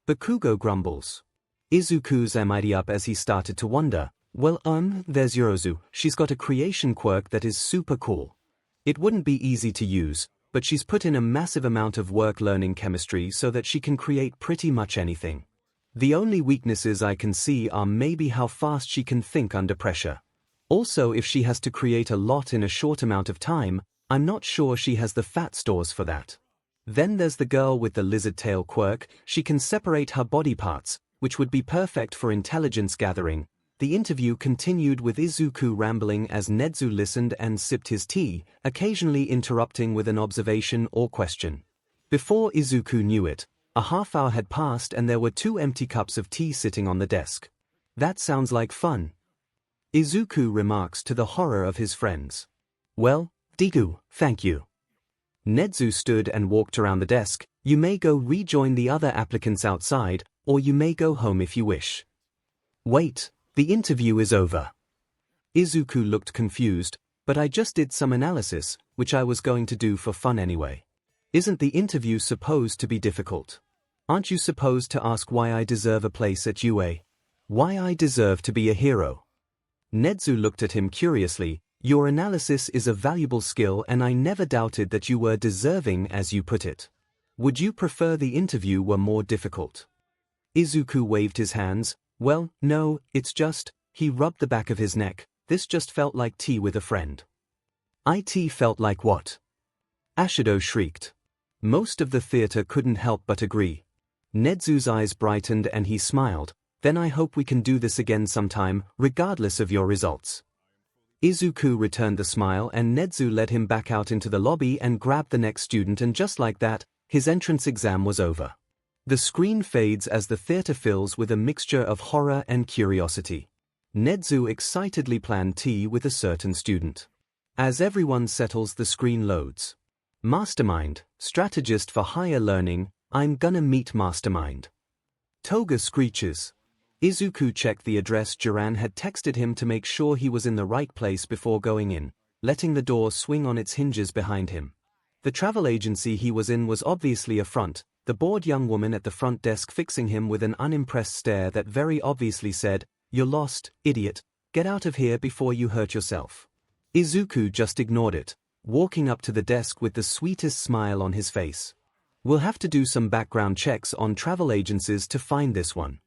Bakugo grumbles. Izuku's eyed up as he started to wonder. "Well, there's Yorozu. She's got a creation quirk that is super cool. It wouldn't be easy to use, but she's put in a massive amount of work learning chemistry so that she can create pretty much anything. The only weaknesses I can see are maybe how fast she can think under pressure. Also, if she has to create a lot in a short amount of time, I'm not sure she has the fat stores for that. Then there's the girl with the lizard tail quirk. She can separate her body parts, which would be perfect for intelligence gathering." The interview continued with Izuku rambling as Nedzu listened and sipped his tea, occasionally interrupting with an observation or question. Before Izuku knew it, a half hour had passed and there were 2 empty cups of tea sitting on the desk. "That sounds like fun," Izuku remarks to the horror of his friends. "Well, Deku, thank you." Nedzu stood and walked around the desk. "You may go rejoin the other applicants outside, or you may go home if you wish." "Wait, the interview is over." Izuku looked confused. "But I just did some analysis, which I was going to do for fun anyway. Isn't the interview supposed to be difficult? Aren't you supposed to ask why I deserve a place at UA? Why I deserve to be a hero? 𝐻𝐬 looked at him curiously. Your analysis is a valuable skill and I never doubted that you were deserving as you put it. Would you prefer the interview were more difficult? Izuku waved his hands. Well, no, it's just, he rubbed the back of his neck, this just felt like tea with a friend. It felt like what? Ashido shrieked. Most of the theater couldn't help but agree. 𝐻𝐬's eyes brightened and he smiled. Then I hope we can do this again sometime, regardless of your results. Izuku returned the smile and 𝐻𝐬 led him back out into the lobby and grabbed the next student, and just like that, his entrance exam was over. The screen fades as the theater fills with a mixture of horror and curiosity. 𝐻𝐬 excitedly planned tea with a certain student. As everyone settles, the screen loads. Mastermind, strategist for higher learning, I'm gonna meet Mastermind. Toga screeches. Izuku checked the address Jiran had texted him to make sure he was in the right place before going in, letting the door swing on its hinges behind him. The travel agency he was in was obviously a front, the bored young woman at the front desk fixing him with an unimpressed stare that very obviously said, "You're lost, idiot, get out of here before you hurt yourself." Izuku just ignored it, walking up to the desk with the sweetest smile on his face. We'll have to do some background checks on travel agencies to find this one.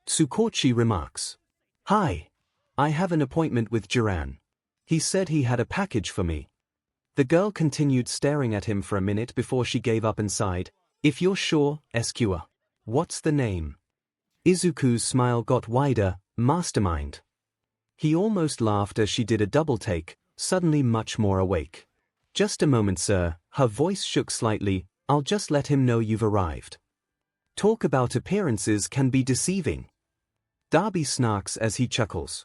Tsukochi remarks. Hi. I have an appointment with Jiran. He said he had a package for me. The girl continued staring at him for a minute before she gave up and sighed. If you're sure, 𝐒𝐿. What's the name? Izuku's smile got wider. Mastermind. He almost laughed as she did a double take, suddenly much more awake. Just a moment, sir. Her voice shook slightly. I'll just let him know you've arrived. Talk about appearances can be deceiving. Darby snarks as he chuckles.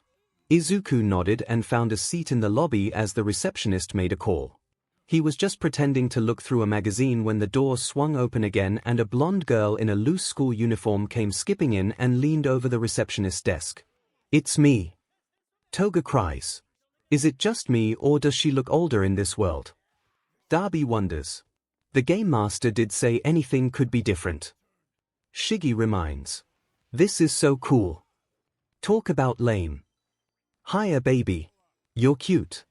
Izuku nodded and found a seat in the lobby as the receptionist made a call. He was just pretending to look through a magazine when the door swung open again and a blonde girl in a loose school uniform came skipping in and leaned over the receptionist's desk. It's me. Toga cries. Is it just me or does she look older in this world? Darby wonders. The game master did say anything could be different. Shiggy reminds. This is so cool. Talk about lame. Hiya baby. You're cute.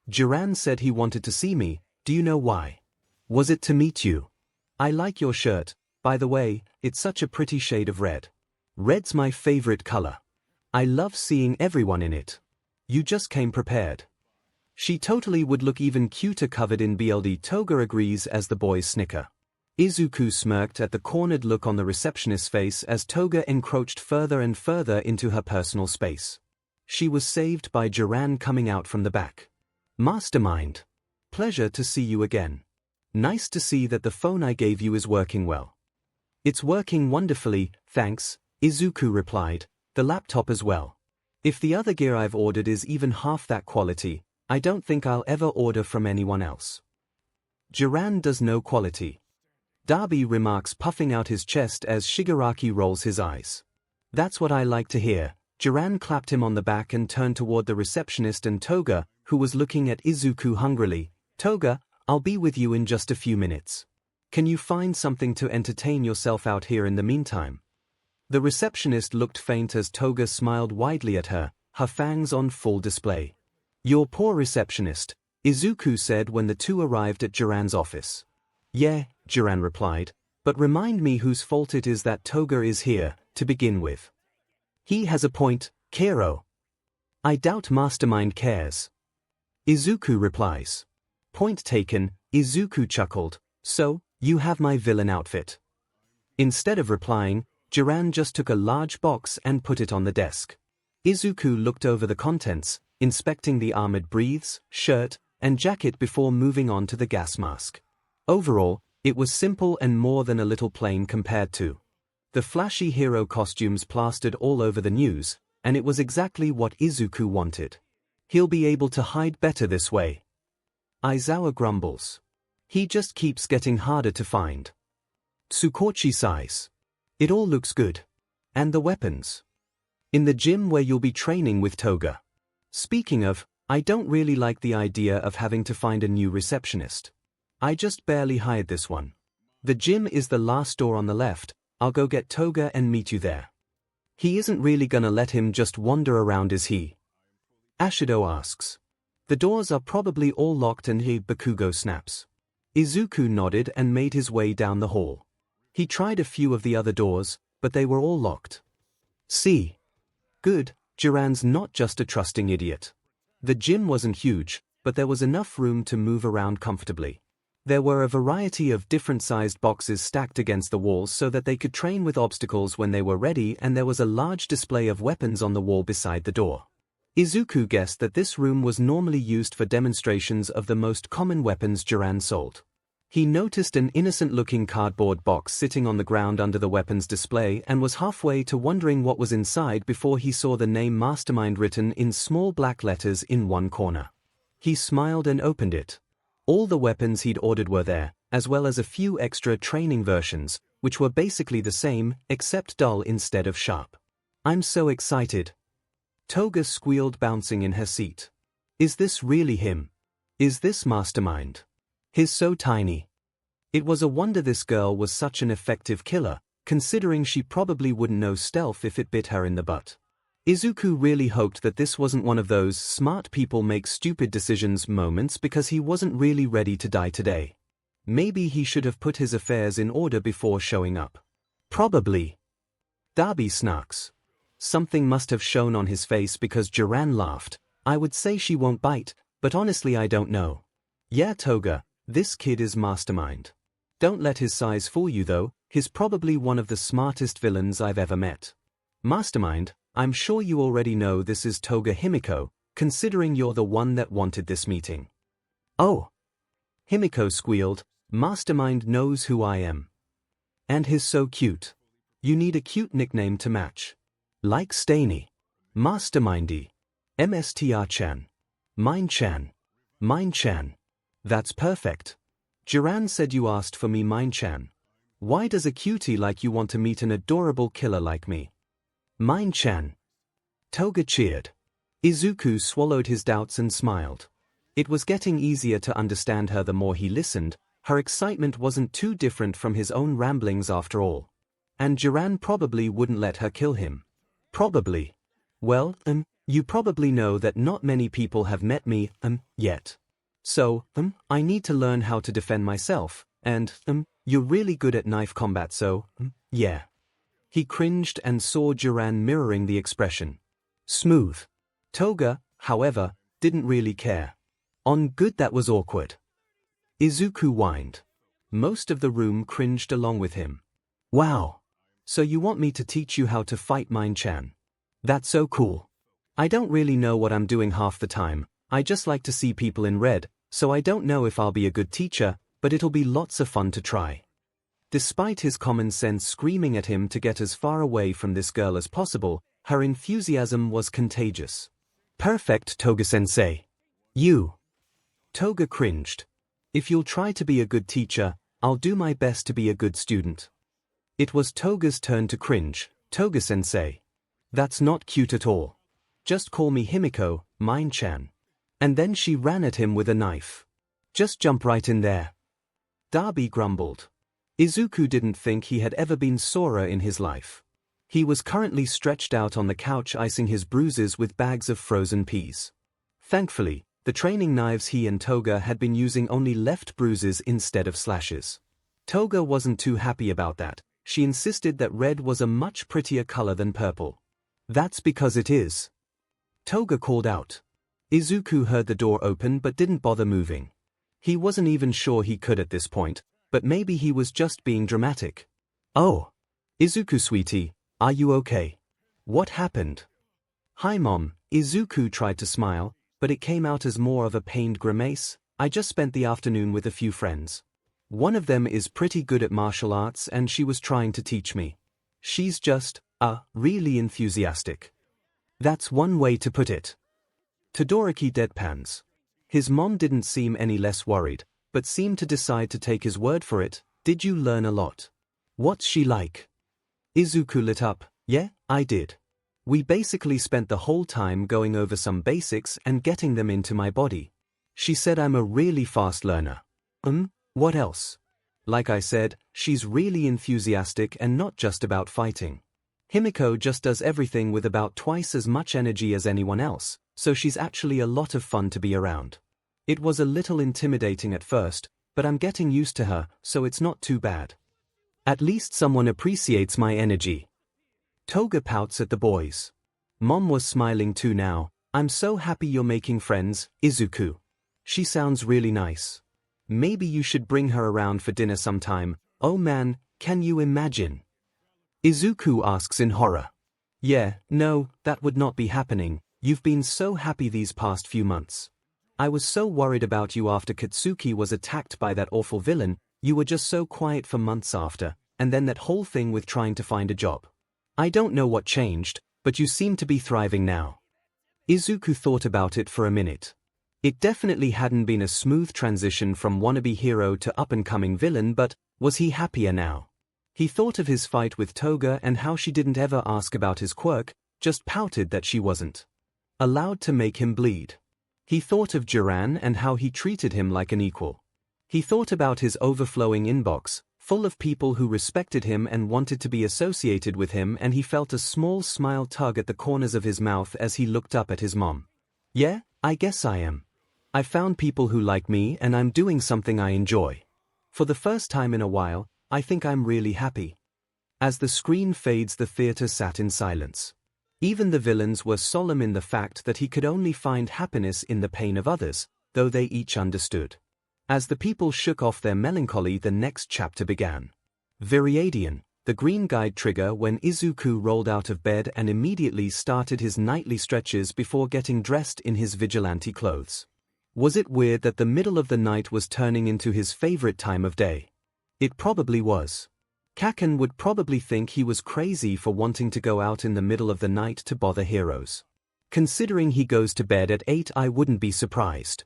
Jiran said he wanted to see me, do you know why? Was it to meet you? I like your shirt, by the way, it's such a pretty shade of red. Red's my favorite color. I love seeing everyone in it. You just came prepared. She totally would look even cuter covered in BLD. Toga agrees as the boys snicker. Izuku smirked at the cornered look on the receptionist's face as Toga encroached further and further into her personal space. She was saved by Jiran coming out from the back. Mastermind. Pleasure to see you again. Nice to see that the phone I gave you is working well. It's working wonderfully, thanks, Izuku replied, the laptop as well. If the other gear I've ordered is even half that quality, I don't think I'll ever order from anyone else. Jiran does no quality. Darby remarks, puffing out his chest as Shigaraki rolls his eyes. That's what I like to hear. Jiran clapped him on the back and turned toward the receptionist and Toga, who was looking at Izuku hungrily. Toga, I'll be with you in just a few minutes. Can you find something to entertain yourself out here in the meantime? The receptionist looked faint as Toga smiled widely at her, her fangs on full display. Your poor receptionist, Izuku said when the two arrived at Jiran's office. Yeah, Jiran replied, but remind me whose fault it is that Toga is here, to begin with. He has a point, Kero. I doubt Mastermind cares. Izuku replies. Point taken, Izuku chuckled, so, you have my villain outfit. Instead of replying, Jiran just took a large box and put it on the desk. Izuku looked over the contents, inspecting the armored breathes, shirt, and jacket before moving on to the gas mask. Overall, it was simple and more than a little plain compared to the flashy hero costumes plastered all over the news, and it was exactly what Izuku wanted. He'll be able to hide better this way. Aizawa grumbles. He just keeps getting harder to find. Tsukochi sighs. It all looks good. And the weapons. In the gym where you'll be training with Toga. Speaking of, I don't really like the idea of having to find a new receptionist. I just barely hired this one. The gym is the last door on the left, I'll go get Toga and meet you there. He isn't really gonna let him just wander around, is he? Ashido asks. The doors are probably all locked and Bakugo snaps. Izuku nodded and made his way down the hall. He tried a few of the other doors, but they were all locked. See? Good, Jiran's not just a trusting idiot. The gym wasn't huge, but there was enough room to move around comfortably. There were a variety of different-sized boxes stacked against the walls so that they could train with obstacles when they were ready, and there was a large display of weapons on the wall beside the door. Izuku guessed that this room was normally used for demonstrations of the most common weapons Jiran sold. He noticed an innocent-looking cardboard box sitting on the ground under the weapons display and was halfway to wondering what was inside before he saw the name Mastermind written in small black letters in one corner. He smiled and opened it. All the weapons he'd ordered were there, as well as a few extra training versions, which were basically the same, except dull instead of sharp. I'm so excited. Toga squealed, bouncing in her seat. Is this really him? Is this Mastermind? He's so tiny. It was a wonder this girl was such an effective killer, considering she probably wouldn't know stealth if it bit her in the butt. Izuku really hoped that this wasn't one of those smart people make stupid decisions moments because he wasn't really ready to die today. Maybe he should have put his affairs in order before showing up. Probably. Darby snarks. Something must have shown on his face because Jiran laughed. I would say she won't bite, but honestly I don't know. Yeah, Toga, this kid is Mastermind. Don't let his size fool you though, he's probably one of the smartest villains I've ever met. Mastermind, I'm sure you already know this is Toga Himiko, considering you're the one that wanted this meeting. Oh. Himiko squealed, Mastermind knows who I am. And he's so cute. You need a cute nickname to match. Like Stainy. Mastermindy. MSTR-chan. Mine-chan. Mine-chan. That's perfect. Jiran said you asked for me, Mine-chan. Why does a cutie like you want to meet an adorable killer like me? Mine-chan. Toga cheered. Izuku swallowed his doubts and smiled. It was getting easier to understand her the more he listened. Her excitement wasn't too different from his own ramblings after all. And Jiran probably wouldn't let her kill him. Probably. Well, you probably know that not many people have met me, yet. So, I need to learn how to defend myself, and, you're really good at knife combat, so, yeah. He cringed and saw Jiran mirroring the expression. Smooth. Toga, however, didn't really care. On good, that was awkward. Izuku whined. Most of the room cringed along with him. Wow. So you want me to teach you how to fight, Mine-chan? That's so cool. I don't really know what I'm doing half the time. I just like to see people in red, so I don't know if I'll be a good teacher, but it'll be lots of fun to try. Despite his common sense screaming at him to get as far away from this girl as possible, her enthusiasm was contagious. Perfect, Toga-sensei. You. Toga cringed. If you'll try to be a good teacher, I'll do my best to be a good student. It was Toga's turn to cringe. Toga-sensei. That's not cute at all. Just call me Himiko, Mine-chan. And then she ran at him with a knife. Just jump right in there. Darby grumbled. Izuku didn't think he had ever been sorer in his life. He was currently stretched out on the couch, icing his bruises with bags of frozen peas. Thankfully, the training knives he and Toga had been using only left bruises instead of slashes. Toga wasn't too happy about that. She insisted that red was a much prettier color than purple. That's because it is. Toga called out. Izuku heard the door open but didn't bother moving. He wasn't even sure he could at this point, but maybe he was just being dramatic. Oh. Izuku sweetie, are you okay? What happened? Hi Mom. Izuku tried to smile, but it came out as more of a pained grimace. I just spent the afternoon with a few friends. One of them is pretty good at martial arts and she was trying to teach me. She's just, really enthusiastic. That's one way to put it. Todoroki deadpans. His mom didn't seem any less worried, but seemed to decide to take his word for it. Did you learn a lot? What's she like? Izuku lit up. Yeah, I did. We basically spent the whole time going over some basics and getting them into my body. She said I'm a really fast learner. What else? Like I said, she's really enthusiastic and not just about fighting. Himiko just does everything with about twice as much energy as anyone else, so she's actually a lot of fun to be around. It was a little intimidating at first, but I'm getting used to her, so it's not too bad. At least someone appreciates my energy. Toga pouts at the boys. Mom was smiling too now. I'm so happy you're making friends, Izuku. She sounds really nice. Maybe you should bring her around for dinner sometime. Oh man, can you imagine? Izuku asks in horror. Yeah, no, that would not be happening. You've been so happy these past few months. I was so worried about you after Katsuki was attacked by that awful villain. You were just so quiet for months after, and then that whole thing with trying to find a job. I don't know what changed, but you seem to be thriving now. Izuku thought about it for a minute. It definitely hadn't been a smooth transition from wannabe hero to up-and-coming villain, but was he happier now? He thought of his fight with Toga and how she didn't ever ask about his quirk, just pouted that she wasn't allowed to make him bleed. He thought of Jiran and how he treated him like an equal. He thought about his overflowing inbox, full of people who respected him and wanted to be associated with him, and he felt a small smile tug at the corners of his mouth as he looked up at his mom. Yeah, I guess I am. I found people who like me and I'm doing something I enjoy. For the first time in a while, I think I'm really happy. As the screen fades, the theater sat in silence. Even the villains were solemn in the fact that he could only find happiness in the pain of others, though they each understood. As the people shook off their melancholy, the next chapter began. Viridian, the green guide trigger when Izuku rolled out of bed and immediately started his nightly stretches before getting dressed in his vigilante clothes. Was it weird that the middle of the night was turning into his favorite time of day? It probably was. Kaken would probably think he was crazy for wanting to go out in the middle of the night to bother heroes. Considering he goes to bed at 8, I wouldn't be surprised.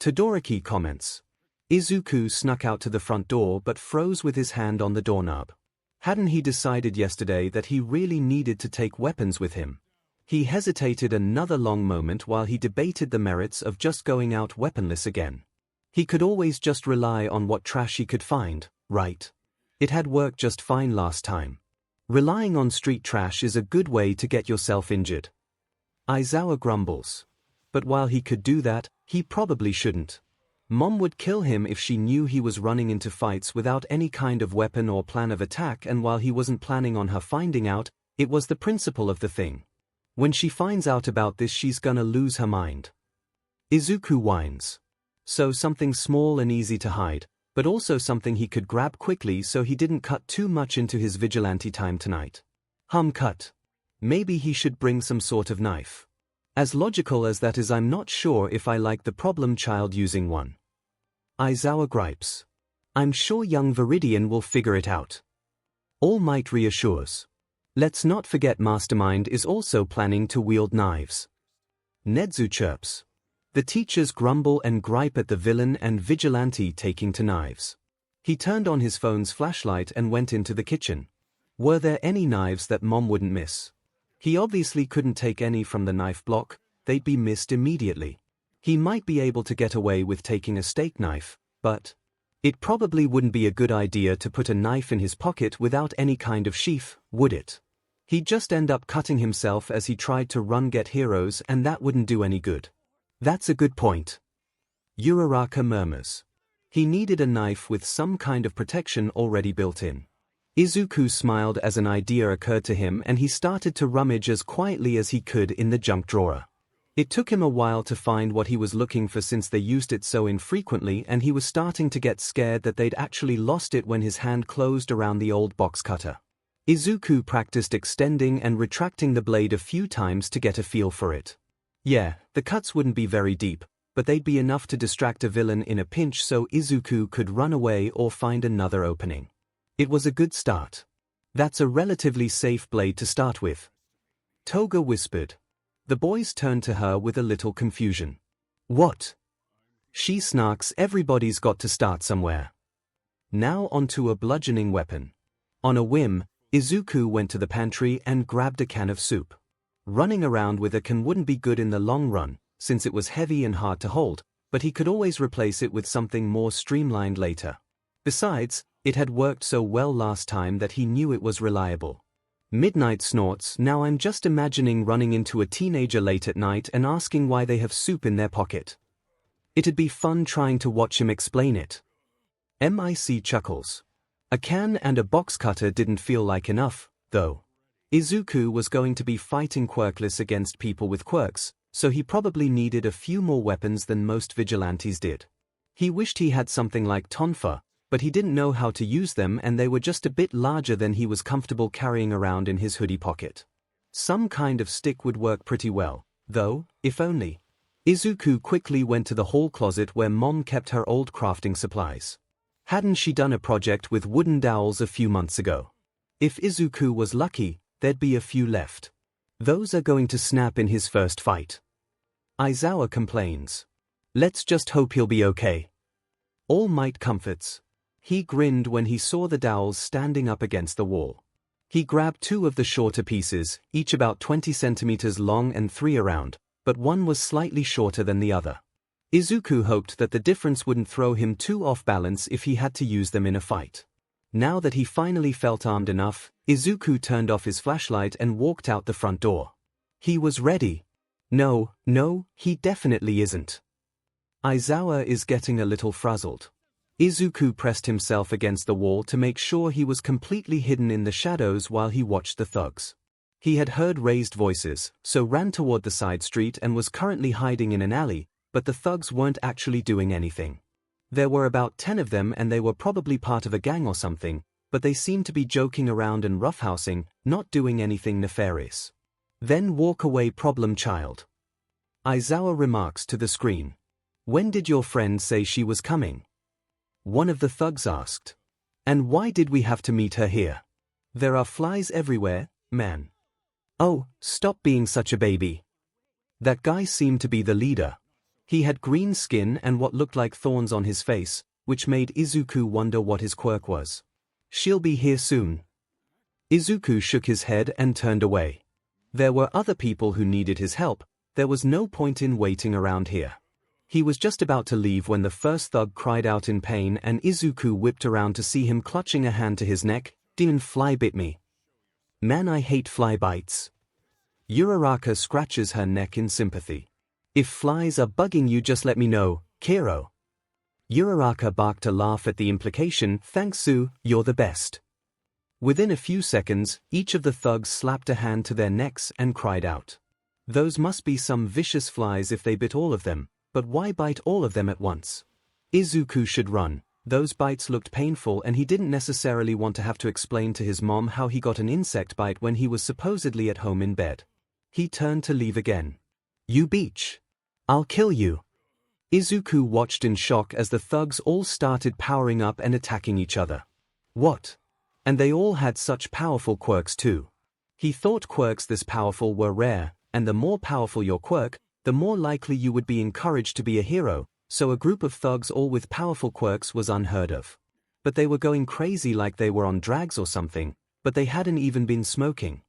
Todoroki comments. Izuku snuck out to the front door but froze with his hand on the doorknob. Hadn't he decided yesterday that he really needed to take weapons with him? He hesitated another long moment while he debated the merits of just going out weaponless again. He could always just rely on what trash he could find, right? It had worked just fine last time. Relying on street trash is a good way to get yourself injured. Aizawa grumbles. But while he could do that, he probably shouldn't. Mom would kill him if she knew he was running into fights without any kind of weapon or plan of attack, and while he wasn't planning on her finding out, it was the principle of the thing. When she finds out about this, she's gonna lose her mind. Izuku whines. So something small and easy to hide, but also something he could grab quickly so he didn't cut too much into his vigilante time tonight. Cut. Maybe he should bring some sort of knife. As logical as that is, I'm not sure if I like the problem child using one. Aizawa gripes. I'm sure young Viridian will figure it out. All Might reassures. Let's not forget Mastermind is also planning to wield knives. Nezu chirps. The teachers grumble and gripe at the villain and vigilante taking to knives. He turned on his phone's flashlight and went into the kitchen. Were there any knives that Mom wouldn't miss? He obviously couldn't take any from the knife block, they'd be missed immediately. He might be able to get away with taking a steak knife, but it probably wouldn't be a good idea to put a knife in his pocket without any kind of sheath, would it? He'd just end up cutting himself as he tried to run get heroes, and that wouldn't do any good. That's a good point. Uraraka murmurs. He needed a knife with some kind of protection already built in. Izuku smiled as an idea occurred to him, and he started to rummage as quietly as he could in the junk drawer. It took him a while to find what he was looking for since they used it so infrequently, and he was starting to get scared that they'd actually lost it when his hand closed around the old box cutter. Izuku practiced extending and retracting the blade a few times to get a feel for it. Yeah, the cuts wouldn't be very deep, but they'd be enough to distract a villain in a pinch so Izuku could run away or find another opening. It was a good start. That's a relatively safe blade to start with. Toga whispered. The boys turned to her with a little confusion. What? She snarks, everybody's got to start somewhere. Now onto a bludgeoning weapon. On a whim, Izuku went to the pantry and grabbed a can of soup. Running around with a can wouldn't be good in the long run, since it was heavy and hard to hold, but he could always replace it with something more streamlined later. Besides, it had worked so well last time that he knew it was reliable. Midnight snorts. Now I'm just imagining running into a teenager late at night and asking why they have soup in their pocket. It'd be fun trying to watch him explain it. Mic chuckles. A can and a box cutter didn't feel like enough, though. Izuku was going to be fighting quirkless against people with quirks, so he probably needed a few more weapons than most vigilantes did. He wished he had something like tonfa, but he didn't know how to use them and they were just a bit larger than he was comfortable carrying around in his hoodie pocket. Some kind of stick would work pretty well, though, if only. Izuku quickly went to the hall closet where Mom kept her old crafting supplies. Hadn't she done a project with wooden dowels a few months ago? If Izuku was lucky, there'd be a few left. Those are going to snap in his first fight. Aizawa complains. Let's just hope he'll be okay. All Might comforts. He grinned when he saw the dowels standing up against the wall. He grabbed 2 of the shorter pieces, each about 20 centimeters long and 3 around, but one was slightly shorter than the other. Izuku hoped that the difference wouldn't throw him too off balance if he had to use them in a fight. Now that he finally felt armed enough, Izuku turned off his flashlight and walked out the front door. He was ready. No, he definitely isn't. Aizawa is getting a little frazzled. Izuku pressed himself against the wall to make sure he was completely hidden in the shadows while he watched the thugs. He had heard raised voices, so ran toward the side street and was currently hiding in an alley, but the thugs weren't actually doing anything. There were about 10 of them and they were probably part of a gang or something, but they seemed to be joking around and roughhousing, not doing anything nefarious. Then walk away, problem child. Aizawa remarks to the screen. When did your friend say she was coming? One of the thugs asked. And why did we have to meet her here? There are flies everywhere, man. Oh, stop being such a baby. That guy seemed to be the leader. He had green skin and what looked like thorns on his face, which made Izuku wonder what his quirk was. She'll be here soon. Izuku shook his head and turned away. There were other people who needed his help. There was no point in waiting around here. He was just about to leave when the first thug cried out in pain and Izuku whipped around to see him clutching a hand to his neck. Demon fly bit me. Man, I hate fly bites. Uraraka scratches her neck in sympathy. If flies are bugging you, just let me know, Kiro. Uraraka barked a laugh at the implication. Thanks, Sue, you're the best. Within a few seconds, each of the thugs slapped a hand to their necks and cried out. Those must be some vicious flies if they bit all of them, but why bite all of them at once? Izuku should run. Those bites looked painful and he didn't necessarily want to have to explain to his mom how he got an insect bite when he was supposedly at home in bed. He turned to leave again. You beach. I'll kill you. Izuku watched in shock as the thugs all started powering up and attacking each other. What? And they all had such powerful quirks too. He thought quirks this powerful were rare, and the more powerful your quirk, the more likely you would be encouraged to be a hero, so a group of thugs all with powerful quirks was unheard of. But they were going crazy like they were on drags or something, but they hadn't even been smoking.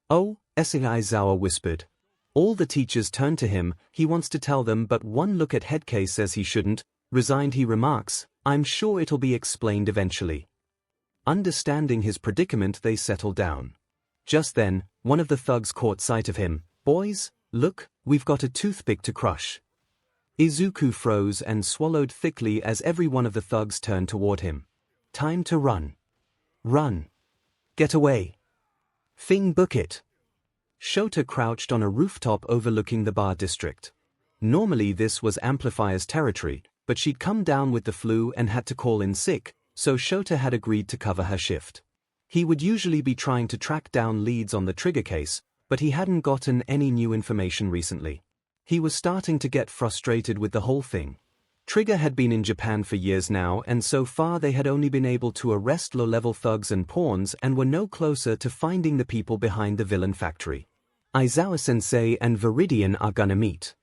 Oh, Aizawa whispered. All the teachers turned to him. He wants to tell them, but one look at Headcase says he shouldn't. Resigned, he remarks, I'm sure it'll be explained eventually. Understanding his predicament, they settled down. Just then, one of the thugs caught sight of him. Boys, look, we've got a toothpick to crush. Izuku froze and swallowed thickly as every one of the thugs turned toward him. Time to run. Run. Get away. Thing book it. Shota crouched on a rooftop overlooking the bar district. Normally this was Amplifier's territory, but she'd come down with the flu and had to call in sick, so Shota had agreed to cover her shift. He would usually be trying to track down leads on the Trigger case, but he hadn't gotten any new information recently. He was starting to get frustrated with the whole thing. Trigger had been in Japan for years now, and so far they had only been able to arrest low-level thugs and pawns and were no closer to finding the people behind the villain factory. Aizawa-sensei and Vidian are gonna meet.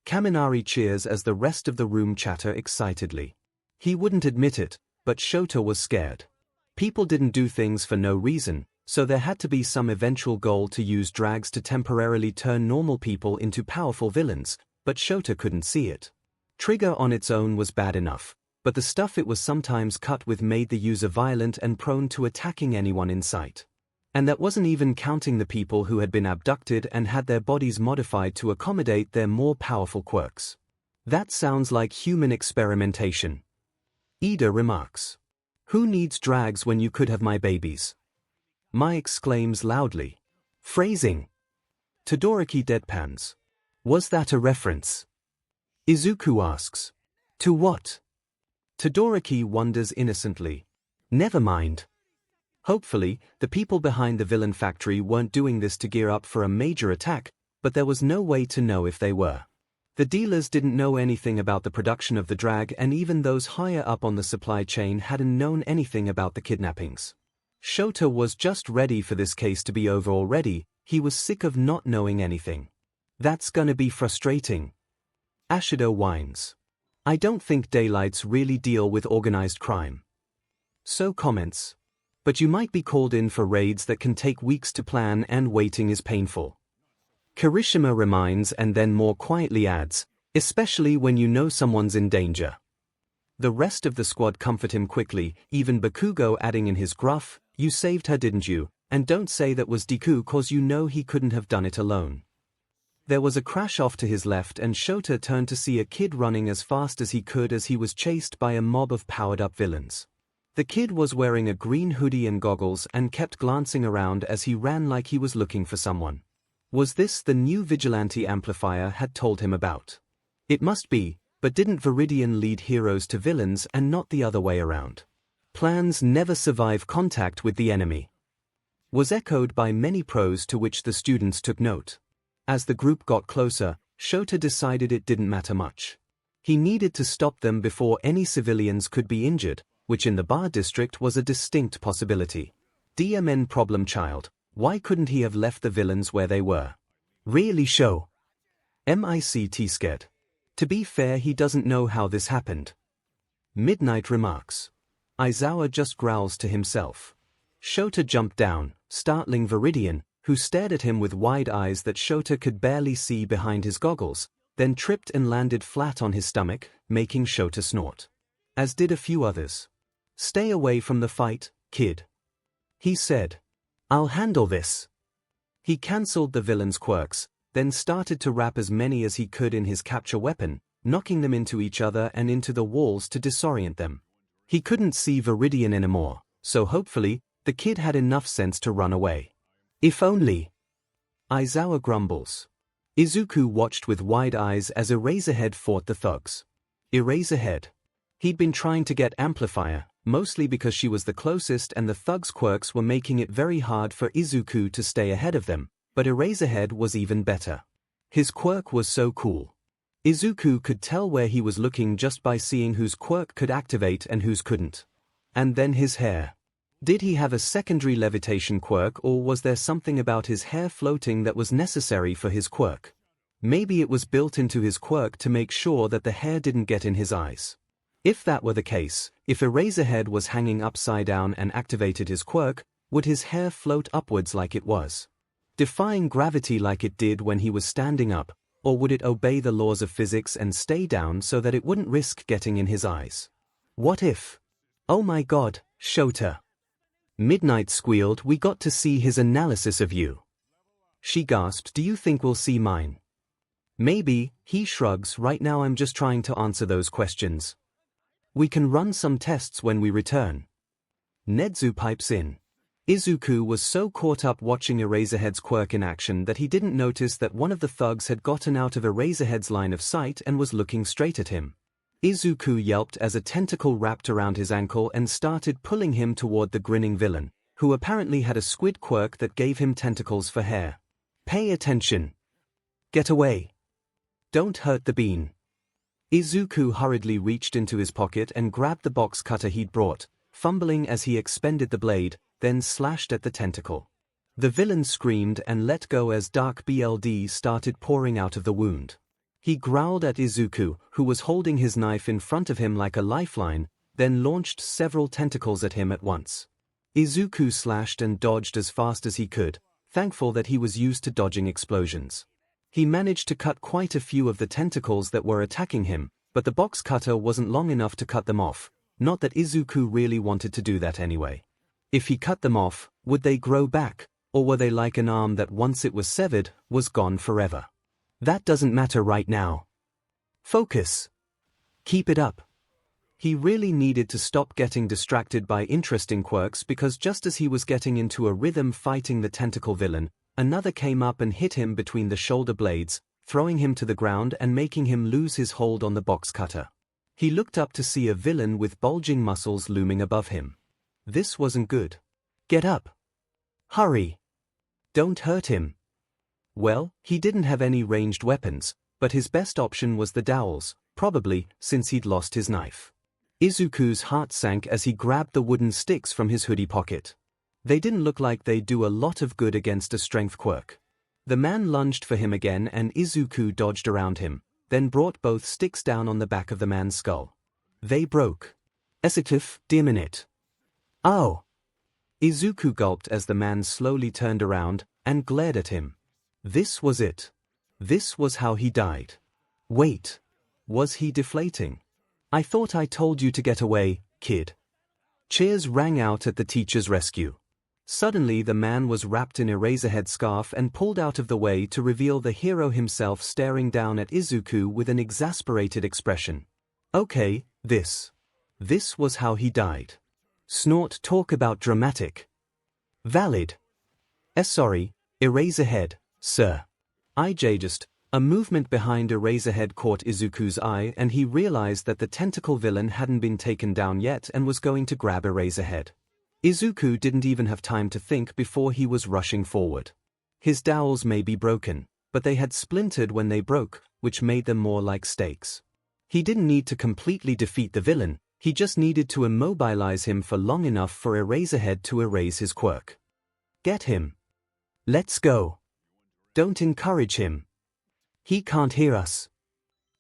Kaminari cheers as the rest of the room chatter excitedly. He wouldn't admit it, but Shota was scared. People didn't do things for no reason, so there had to be some eventual goal to use drags to temporarily turn normal people into powerful villains, but Shota couldn't see it. Trigger on its own was bad enough, but the stuff it was sometimes cut with made the user violent and prone to attacking anyone in sight. And that wasn't even counting the people who had been abducted and had their bodies modified to accommodate their more powerful quirks. That sounds like human experimentation. Ida remarks. Who needs drags when you could have my babies? Mai exclaims loudly. Phrasing. Todoroki deadpans. Was that a reference? Izuku asks. To what? Todoroki wonders innocently. Never mind. Hopefully, the people behind the villain factory weren't doing this to gear up for a major attack, but there was no way to know if they were. The dealers didn't know anything about the production of the drag, and even those higher up on the supply chain hadn't known anything about the kidnappings. Shota was just ready for this case to be over already. He was sick of not knowing anything. That's gonna be frustrating. Ashido whines. I don't think daylights really deal with organized crime. So comments. But you might be called in for raids that can take weeks to plan, and waiting is painful. Kirishima reminds and then more quietly adds, especially when you know someone's in danger. The rest of the squad comfort him quickly, even Bakugo adding in his gruff, you saved her didn't you, and don't say that was Deku cause you know he couldn't have done it alone. There was a crash off to his left and Shota turned to see a kid running as fast as he could as he was chased by a mob of powered-up villains. The kid was wearing a green hoodie and goggles and kept glancing around as he ran like he was looking for someone. Was this the new vigilante Amplifier had told him about? It must be, but didn't Vidian lead heroes to villains and not the other way around? Plans never survive contact with the enemy. Was echoed by many pros to which the students took note. As the group got closer, Shota decided it didn't matter much. He needed to stop them before any civilians could be injured, which in the bar district was a distinct possibility. DMN problem child, why couldn't he have left the villains where they were? Really show. MICT scared. To be fair, he doesn't know how this happened. Midnight remarks. Aizawa just growls to himself. Shota jumped down, startling Vidian, who stared at him with wide eyes that Shota could barely see behind his goggles, then tripped and landed flat on his stomach, making Shota snort. As did a few others. Stay away from the fight, kid. He said. I'll handle this. He cancelled the villain's quirks, then started to wrap as many as he could in his capture weapon, knocking them into each other and into the walls to disorient them. He couldn't see Vidian anymore, so hopefully, the kid had enough sense to run away. If only. Aizawa grumbles. Izuku watched with wide eyes as Eraserhead fought the thugs. Eraserhead. He'd been trying to get Amplifier, mostly because she was the closest and the thugs' quirks were making it very hard for Izuku to stay ahead of them, but Eraserhead was even better. His quirk was so cool. Izuku could tell where he was looking just by seeing whose quirk could activate and whose couldn't. And then his hair. Did he have a secondary levitation quirk, or was there something about his hair floating that was necessary for his quirk? Maybe it was built into his quirk to make sure that the hair didn't get in his eyes. If that were the case, if Eraserhead was hanging upside down and activated his quirk, would his hair float upwards like it was, defying gravity like it did when he was standing up, or would it obey the laws of physics and stay down so that it wouldn't risk getting in his eyes? What if? Oh my god, Shota. Midnight squealed, we got to see his analysis of you. She gasped, do you think we'll see mine? Maybe, he shrugs, right now I'm just trying to answer those questions. We can run some tests when we return. Nedzu pipes in. Izuku was so caught up watching Eraserhead's quirk in action that he didn't notice that one of the thugs had gotten out of Eraserhead's line of sight and was looking straight at him. Izuku yelped as a tentacle wrapped around his ankle and started pulling him toward the grinning villain, who apparently had a squid quirk that gave him tentacles for hair. Pay attention. Get away. Don't hurt the bean. Izuku hurriedly reached into his pocket and grabbed the box cutter he'd brought, fumbling as he expended the blade, then slashed at the tentacle. The villain screamed and let go as dark blood started pouring out of the wound. He growled at Izuku, who was holding his knife in front of him like a lifeline, then launched several tentacles at him at once. Izuku slashed and dodged as fast as he could, thankful that he was used to dodging explosions. He managed to cut quite a few of the tentacles that were attacking him, but the box cutter wasn't long enough to cut them off, not that Izuku really wanted to do that anyway. If he cut them off, would they grow back, or were they like an arm that once it was severed, was gone forever? That doesn't matter right now. Focus. Keep it up. He really needed to stop getting distracted by interesting quirks because just as he was getting into a rhythm fighting the tentacle villain, another came up and hit him between the shoulder blades, throwing him to the ground and making him lose his hold on the box cutter. He looked up to see a villain with bulging muscles looming above him. This wasn't good. Get up. Hurry. Don't hurt him. Well, he didn't have any ranged weapons, but his best option was the dowels, probably since he'd lost his knife. Izuku's heart sank as he grabbed the wooden sticks from his hoodie pocket. They didn't look like they'd do a lot of good against a strength quirk. The man lunged for him again and Izuku dodged around him, then brought both sticks down on the back of the man's skull. They broke. Essitif, diminit. Ow! Izuku gulped as the man slowly turned around and glared at him. This was it. This was how he died. Wait. Was he deflating? I thought I told you to get away, kid. Cheers rang out at the teacher's rescue. Suddenly the man was wrapped in Eraserhead's scarf and pulled out of the way to reveal the hero himself staring down at Izuku with an exasperated expression. Okay, this was how he died. Snort, talk about dramatic. Valid. Sorry, Eraserhead, sir. Just. A movement behind Eraserhead caught Izuku's eye and he realized that the tentacle villain hadn't been taken down yet and was going to grab Eraserhead. Izuku didn't even have time to think before he was rushing forward. His dowels may be broken, but they had splintered when they broke, which made them more like stakes. He didn't need to completely defeat the villain, he just needed to immobilize him for long enough for Eraserhead to erase his quirk. Get him. Let's go. Don't encourage him. He can't hear us.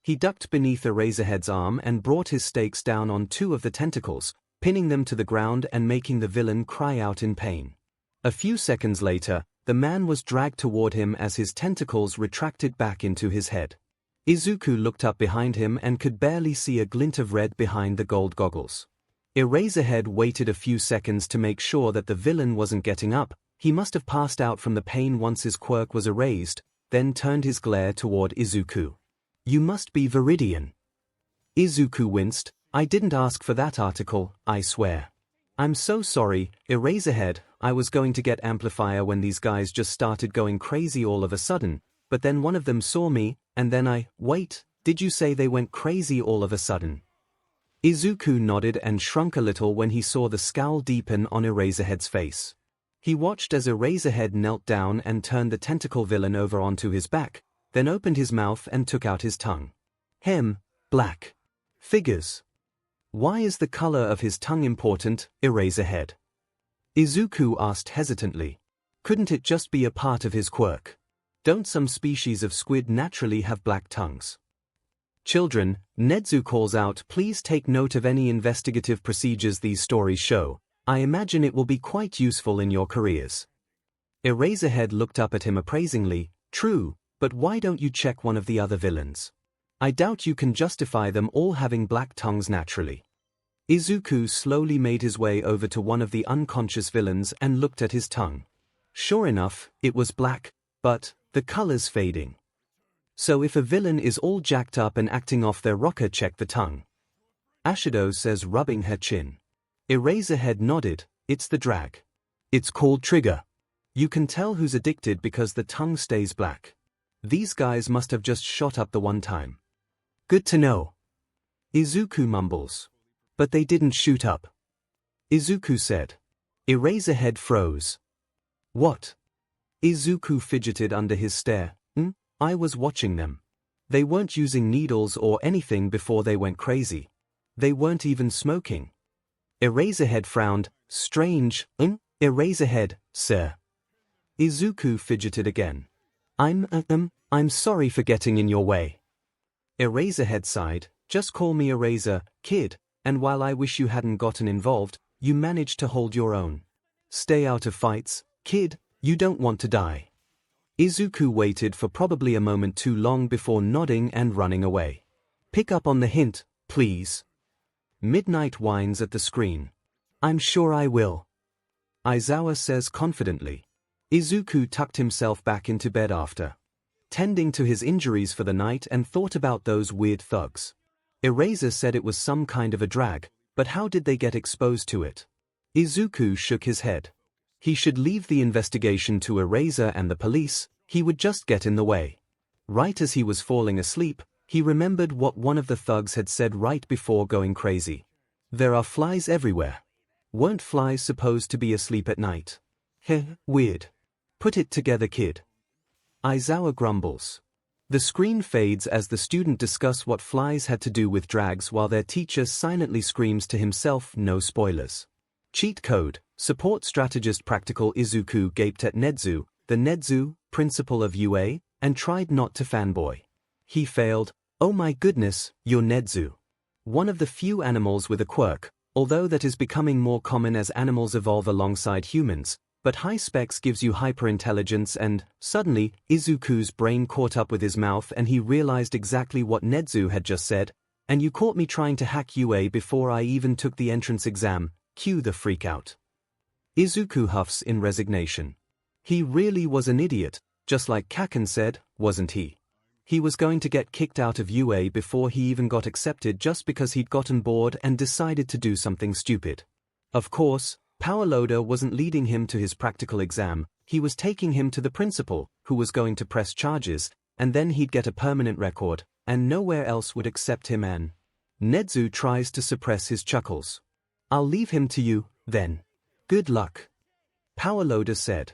He ducked beneath Eraserhead's arm and brought his stakes down on two of the tentacles, pinning them to the ground and making the villain cry out in pain. A few seconds later, the man was dragged toward him as his tentacles retracted back into his head. Izuku looked up behind him and could barely see a glint of red behind the gold goggles. Eraserhead waited a few seconds to make sure that the villain wasn't getting up. He must have passed out from the pain once his quirk was erased, then turned his glare toward Izuku. You must be Vidian. Izuku winced. I didn't ask for that article, I swear. I'm so sorry, Eraserhead, I was going to get Amplifier when these guys just started going crazy all of a sudden, but then one of them saw me, and then wait, did you say they went crazy all of a sudden? Izuku nodded and shrunk a little when he saw the scowl deepen on Eraserhead's face. He watched as Eraserhead knelt down and turned the tentacle villain over onto his back, then opened his mouth and took out his tongue. Black. Figures. Why is the color of his tongue important, Eraserhead? Izuku asked hesitantly. Couldn't it just be a part of his quirk? Don't some species of squid naturally have black tongues? Children, Nedzu calls out, please take note of any investigative procedures these stories show. I imagine it will be quite useful in your careers. Eraserhead looked up at him appraisingly. True, but why don't you check one of the other villains? I doubt you can justify them all having black tongues naturally. Izuku slowly made his way over to one of the unconscious villains and looked at his tongue. Sure enough, it was black, but the color's fading. So if a villain is all jacked up and acting off their rocker, check the tongue. Ashido says, rubbing her chin. Eraserhead nodded. It's the drag. It's called trigger. You can tell who's addicted because the tongue stays black. These guys must have just shot up the one time. Good to know. Izuku mumbles. But they didn't shoot up. Izuku said. Eraserhead froze. What? Izuku fidgeted under his stare. I was watching them. They weren't using needles or anything before they went crazy. They weren't even smoking. Eraserhead frowned. Strange, Eraserhead, sir. Izuku fidgeted again. I'm sorry for getting in your way. Eraserhead sighed. Just call me Eraser, kid, and while I wish you hadn't gotten involved, you managed to hold your own. Stay out of fights, kid, you don't want to die. Izuku waited for probably a moment too long before nodding and running away. Pick up on the hint, please. Midnight whines at the screen. I'm sure I will. Aizawa says confidently. Izuku tucked himself back into bed after tending to his injuries for the night and thought about those weird thugs. Eraser said it was some kind of a drag, but how did they get exposed to it? Izuku shook his head. He should leave the investigation to Eraser and the police, he would just get in the way. Right as he was falling asleep, he remembered what one of the thugs had said right before going crazy. There are flies everywhere. Weren't flies supposed to be asleep at night? Heh, weird. Put it together, kid. Aizawa grumbles. The screen fades as the student discuss what flies had to do with drags while their teacher silently screams to himself, no spoilers. Cheat code, support strategist practical Izuku gaped at Nedzu, the Nedzu, principal of UA, and tried not to fanboy. He failed. Oh my goodness, you're Nedzu. One of the few animals with a quirk, although that is becoming more common as animals evolve alongside humans, but high specs gives you hyperintelligence and, suddenly, Izuku's brain caught up with his mouth and he realized exactly what Nedzu had just said, and you caught me trying to hack UA before I even took the entrance exam, cue the freakout. Izuku huffs in resignation. He really was an idiot, just like Kaken said, wasn't he? He was going to get kicked out of UA before he even got accepted just because he'd gotten bored and decided to do something stupid. Of course, 𝐿𝐴 wasn't leading him to his practical exam, he was taking him to the principal, who was going to press charges, and then he'd get a permanent record, and nowhere else would accept him and Nedzu tries to suppress his chuckles. I'll leave him to you, then. Good luck. 𝐿𝐴 said.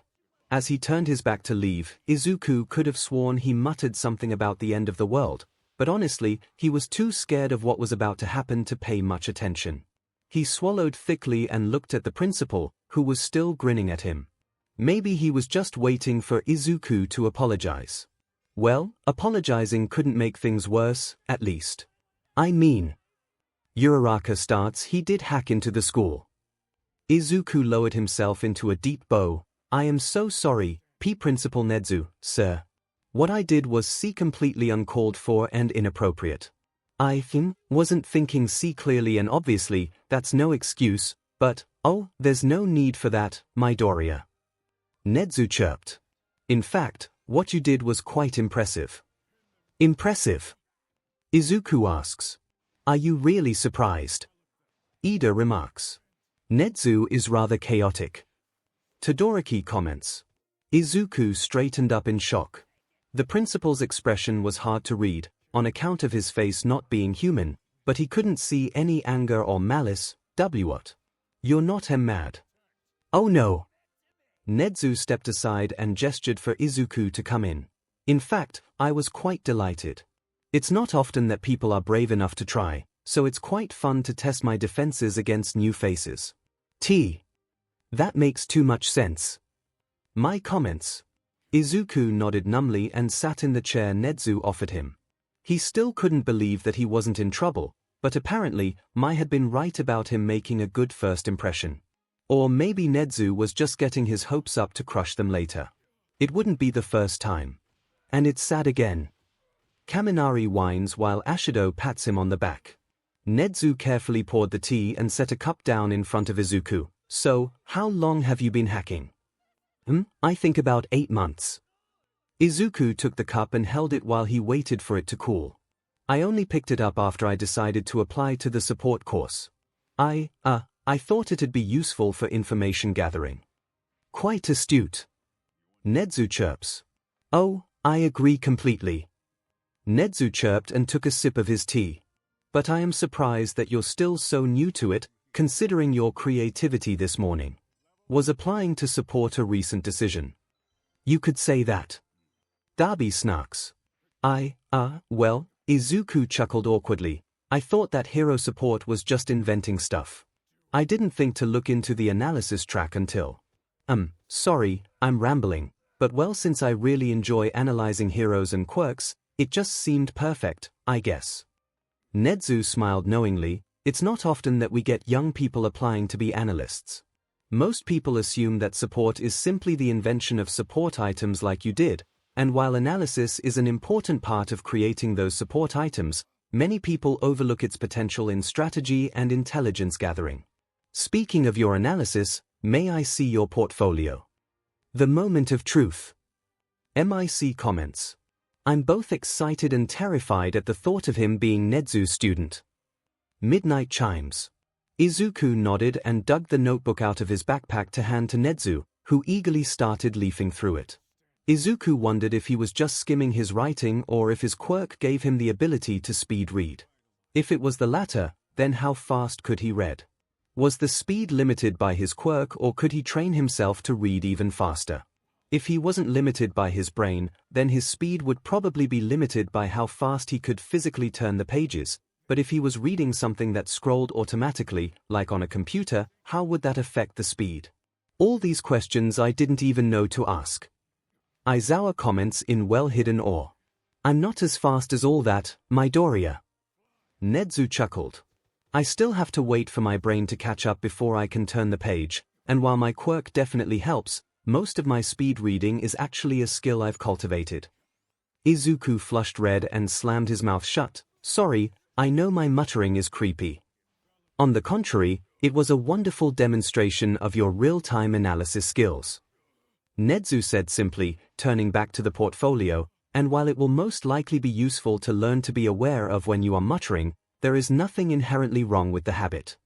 As he turned his back to leave, Izuku could have sworn he muttered something about the end of the world, but honestly, he was too scared of what was about to happen to pay much attention. He swallowed thickly and looked at the principal, who was still grinning at him. Maybe he was just waiting for Izuku to apologize. Well, apologizing couldn't make things worse, at least. I mean, Uraraka starts he did hack into the school. Izuku lowered himself into a deep bow. I am so sorry, Principal Nedzu, sir. What I did was completely uncalled for and inappropriate. I wasn't thinking clearly and obviously, that's no excuse, but, oh, there's no need for that, Midoriya. Nedzu chirped. In fact, what you did was quite impressive. Impressive? Izuku asks. Are you really surprised? Ida remarks. Nedzu is rather chaotic. Todoroki comments. Izuku straightened up in shock. The principal's expression was hard to read, on account of his face not being human, but he couldn't see any anger or malice. What? You're not mad. Oh no. Nedzu stepped aside and gestured for Izuku to come in. In fact, I was quite delighted. It's not often that people are brave enough to try, so it's quite fun to test my defenses against new faces. That makes too much sense. My comments. Izuku nodded numbly and sat in the chair Nedzu offered him. He still couldn't believe that he wasn't in trouble, but apparently, Mai had been right about him making a good first impression. Or maybe Nedzu was just getting his hopes up to crush them later. It wouldn't be the first time. And it's sad again. Kaminari whines while Ashido pats him on the back. Nedzu carefully poured the tea and set a cup down in front of Izuku. So, how long have you been hacking? I think about 8 months. Izuku took the cup and held it while he waited for it to cool. I only picked it up after I decided to apply to the support course. I thought it'd be useful for information gathering. Quite astute. Nedzu chirps. Oh, I agree completely. Nedzu chirped and took a sip of his tea. But I am surprised that you're still so new to it, considering your creativity this morning. Was applying to support a recent decision. You could say that. Darby snarks. Well, Izuku chuckled awkwardly. I thought that hero support was just inventing stuff. I didn't think to look into the analysis track until. Sorry, I'm rambling, but well, since I really enjoy analyzing heroes and quirks, it just seemed perfect, I guess. Nedzu smiled knowingly. It's not often that we get young people applying to be analysts. Most people assume that support is simply the invention of support items like you did, and while analysis is an important part of creating those support items, many people overlook its potential in strategy and intelligence gathering. Speaking of your analysis, May I see your portfolio? The moment of truth. MIC comments. I'm both excited and terrified at the thought of him being Nezu's student. Midnight chimes. Izuku nodded and dug the notebook out of his backpack to hand to Nezu, who eagerly started leafing through it. Izuku wondered if he was just skimming his writing or if his quirk gave him the ability to speed read. If it was the latter, then how fast could he read? Was the speed limited by his quirk, or could he train himself to read even faster? If he wasn't limited by his brain, then his speed would probably be limited by how fast he could physically turn the pages, but if he was reading something that scrolled automatically, like on a computer, how would that affect the speed? All these questions I didn't even know to ask. Aizawa comments in well-hidden awe. I'm not as fast as all that, Midoriya. Nezu chuckled. I still have to wait for my brain to catch up before I can turn the page, and while my quirk definitely helps, most of my speed reading is actually a skill I've cultivated. Izuku flushed red and slammed his mouth shut. Sorry, I know my muttering is creepy. On the contrary, it was a wonderful demonstration of your real-time analysis skills. Nezu said simply, turning back to the portfolio, and while it will most likely be useful to learn to be aware of when you are muttering, there is nothing inherently wrong with the habit.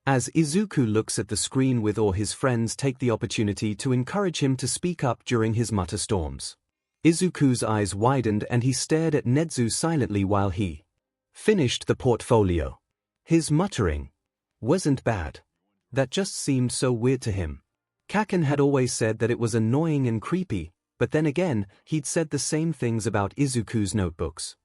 As Izuku looks at the screen with awe, his friends take the opportunity to encourage him to speak up during his mutter storms. Izuku's eyes widened and he stared at Nezu silently while he finished the portfolio. His muttering wasn't bad. That just seemed so weird to him. Kaken had always said that it was annoying and creepy, but then again, he'd said the same things about Izuku's notebooks.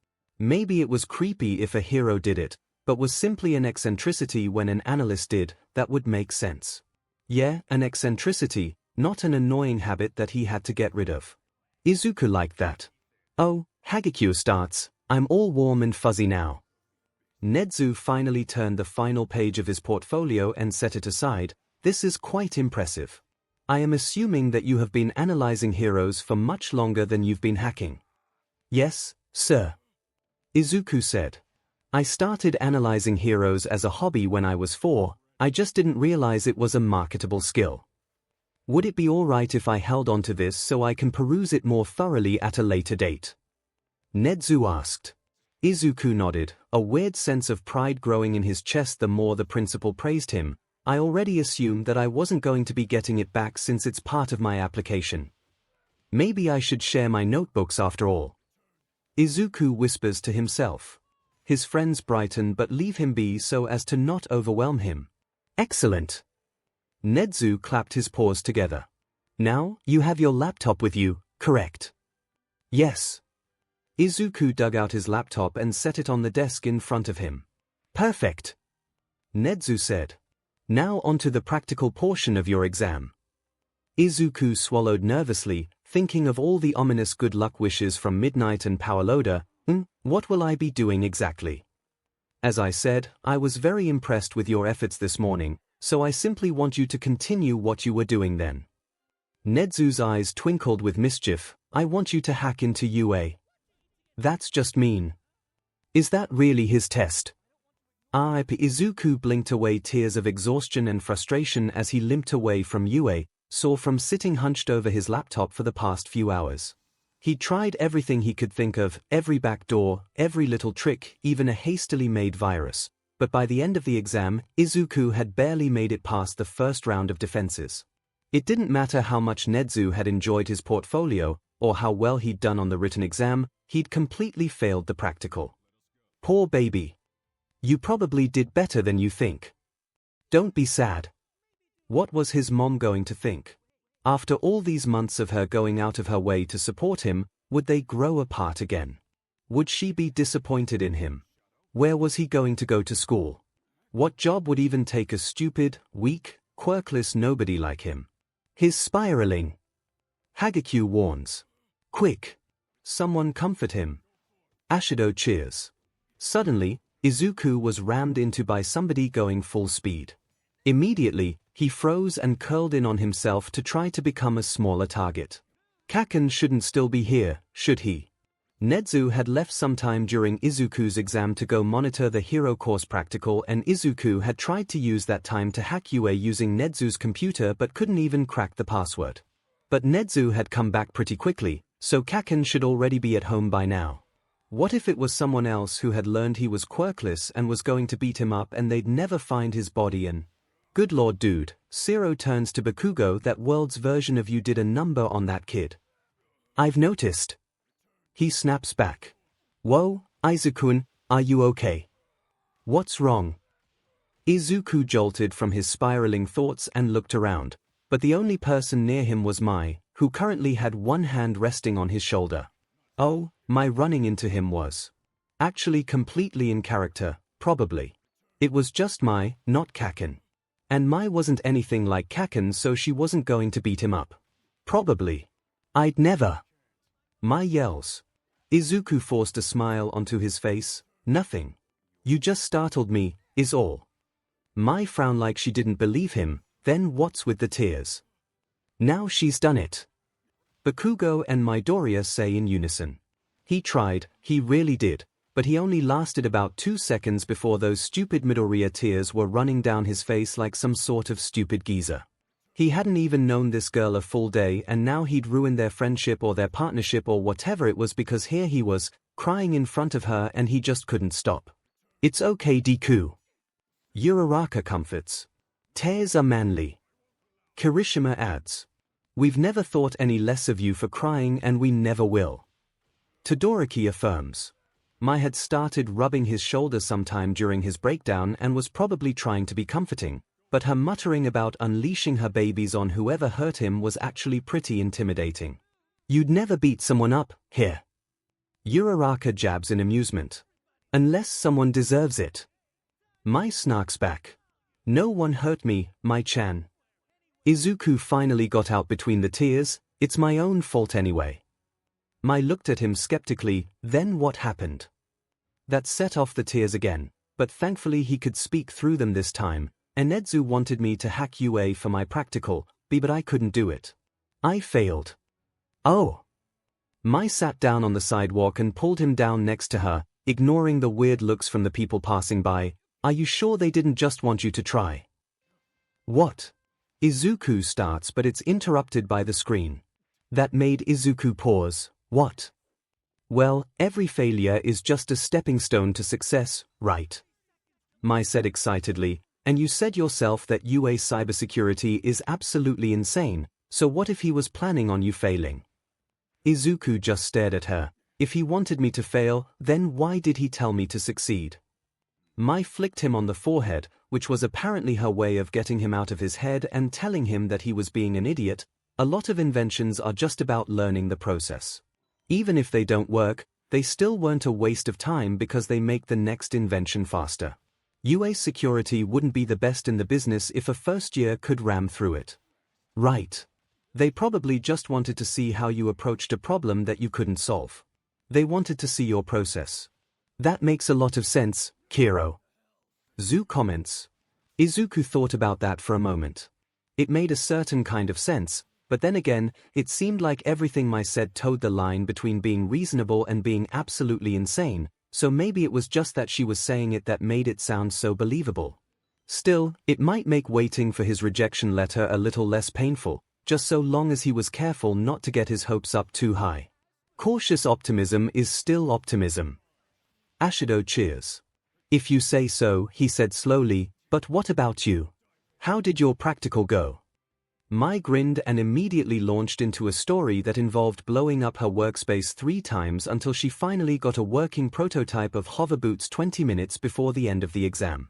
Maybe it was creepy if a hero did it, but was simply an eccentricity when an analyst did. That would make sense. Yeah, an eccentricity, not an annoying habit that he had to get rid of. Izuku liked that. Oh, 𝐔𝐸𝐽 starts, I'm all warm and fuzzy now. Nezu finally turned the final page of his portfolio and set it aside. This is quite impressive. I am assuming that you have been analyzing heroes for much longer than you've been hacking. Yes, sir. Izuku said. I started analyzing heroes as a hobby when I was 4, I just didn't realize it was a marketable skill. Would it be alright if I held on to this so I can peruse it more thoroughly at a later date? Nezu asked. Izuku nodded, a weird sense of pride growing in his chest the more the principal praised him. I already assumed that I wasn't going to be getting it back since it's part of my application. Maybe I should share my notebooks after all. Izuku whispers to himself. His friends brighten but leave him be so as to not overwhelm him. Excellent. Nezu clapped his paws together. Now, you have your laptop with you, correct? Yes. Izuku dug out his laptop and set it on the desk in front of him. Perfect. Nezu said. Now onto the practical portion of your exam. Izuku swallowed nervously, thinking of all the ominous good luck wishes from Midnight and 𝐺𝑒𝐿𝐿. What will I be doing exactly? As I said, I was very impressed with your efforts this morning, so I simply want you to continue what you were doing then. Nezu's eyes twinkled with mischief. I want you to hack into UA. That's just mean. Is that really his test? Izuku blinked away tears of exhaustion and frustration as he limped away from UA, sore from sitting hunched over his laptop for the past few hours. He tried everything he could think of, every backdoor, every little trick, even a hastily made virus, but by the end of the exam, Izuku had barely made it past the first round of defenses. It didn't matter how much Nezu had enjoyed his portfolio, or how well he'd done on the written exam, he'd completely failed the practical. Poor baby. You probably did better than you think. Don't be sad. What was his mom going to think? After all these months of her going out of her way to support him, would they grow apart again? Would she be disappointed in him? Where was he going to go to school? What job would even take a stupid, weak, quirkless nobody like him? His spiraling. 𝐔𝐸𝐽 warns. Quick! Someone comfort him. Ashido cheers. Suddenly, Izuku was rammed into by somebody going full speed. Immediately, he froze and curled in on himself to try to become a smaller target. Kaken shouldn't still be here, should he? 𝐻𝐻𝐻 had left sometime during 𝐒𝐿𝐿𝐼's exam to go monitor the hero course practical, and 𝐒𝐿𝐼 had tried to use that time to hack UA using 𝐻𝐻𝐻's computer but couldn't even crack the password. But 𝐻𝐻𝐻 had come back pretty quickly, so 𝐭𝐚𝐲 should already be at home by now. What if it was someone else who had learned he was quirkless and was going to beat him up and they'd never find his body? And good lord dude, 𝐤𝐸 turns to Bakugo, that world's version of you did a number on that kid. I've noticed. He snaps back. Whoa, Aizu-kun, are you okay? What's wrong? Izuku jolted from his spiraling thoughts and looked around, but the only person near him was Mai, who currently had one hand resting on his shoulder. Oh, my running into him was actually completely in character, probably. It was just Mai, not 𝐭𝐚𝐲. And Mai wasn't anything like 𝐭𝐚𝐲, so she wasn't going to beat him up. Probably. I'd never. Mai yells. Izuku forced a smile onto his face. Nothing. You just startled me, is all. Mai frowned like she didn't believe him. Then what's with the tears? Now she's done it. Bakugo and Midoriya say in unison. He tried, he really did, but he only lasted about 2 seconds before those stupid Midoriya tears were running down his face like some sort of stupid geezer. He hadn't even known this girl a full day, and now he'd ruined their friendship or their partnership or whatever it was, because here he was, crying in front of her, and he just couldn't stop. It's okay Deku. Uraraka comforts. Tears are manly. Kirishima adds. We've never thought any less of you for crying, and we never will. Todoroki affirms. Mai had started rubbing his shoulder sometime during his breakdown and was probably trying to be comforting, but her muttering about unleashing her babies on whoever hurt him was actually pretty intimidating. You'd never beat someone up, here. Uraraka jabs in amusement. Unless someone deserves it. Mai snarks back. No one hurt me, Mai-chan. Izuku finally got out between the tears. It's my own fault anyway. Mai looked at him skeptically. Then what happened? That set off the tears again, but thankfully he could speak through them this time. And 𝐻𝐻𝐻 wanted me to hack UA for my practical, but I couldn't do it. I failed. Oh. Mai sat down on the sidewalk and pulled him down next to her, ignoring the weird looks from the people passing by. Are you sure they didn't just want you to try? What? Izuku starts, but it's interrupted by the screen. That made Izuku pause. What? Well, every failure is just a stepping stone to success, right? Mai said excitedly, and you said yourself that UA's cybersecurity is absolutely insane, so what if he was planning on you failing? Izuku just stared at her. If he wanted me to fail, then why did he tell me to succeed? Mai flicked him on the forehead, which was apparently her way of getting him out of his head and telling him that he was being an idiot. A lot of inventions are just about learning the process. Even if they don't work, they still weren't a waste of time because they make the next invention faster. UA's security wouldn't be the best in the business if a first year could ram through it. Right. They probably just wanted to see how you approached a problem that you couldn't solve. They wanted to see your process. That makes a lot of sense, 𝐤𝐸𝐲. Zu comments. Izuku thought about that for a moment. It made a certain kind of sense, but then again, it seemed like everything Mai said towed the line between being reasonable and being absolutely insane, so maybe it was just that she was saying it that made it sound so believable. Still, it might make waiting for his rejection letter a little less painful, just so long as he was careful not to get his hopes up too high. Cautious optimism is still optimism. Ashido cheers. If you say so, he said slowly, but what about you? How did your practical go? Mai grinned and immediately launched into a story that involved blowing up her workspace 3 times until she finally got a working prototype of hover boots 20 minutes before the end of the exam.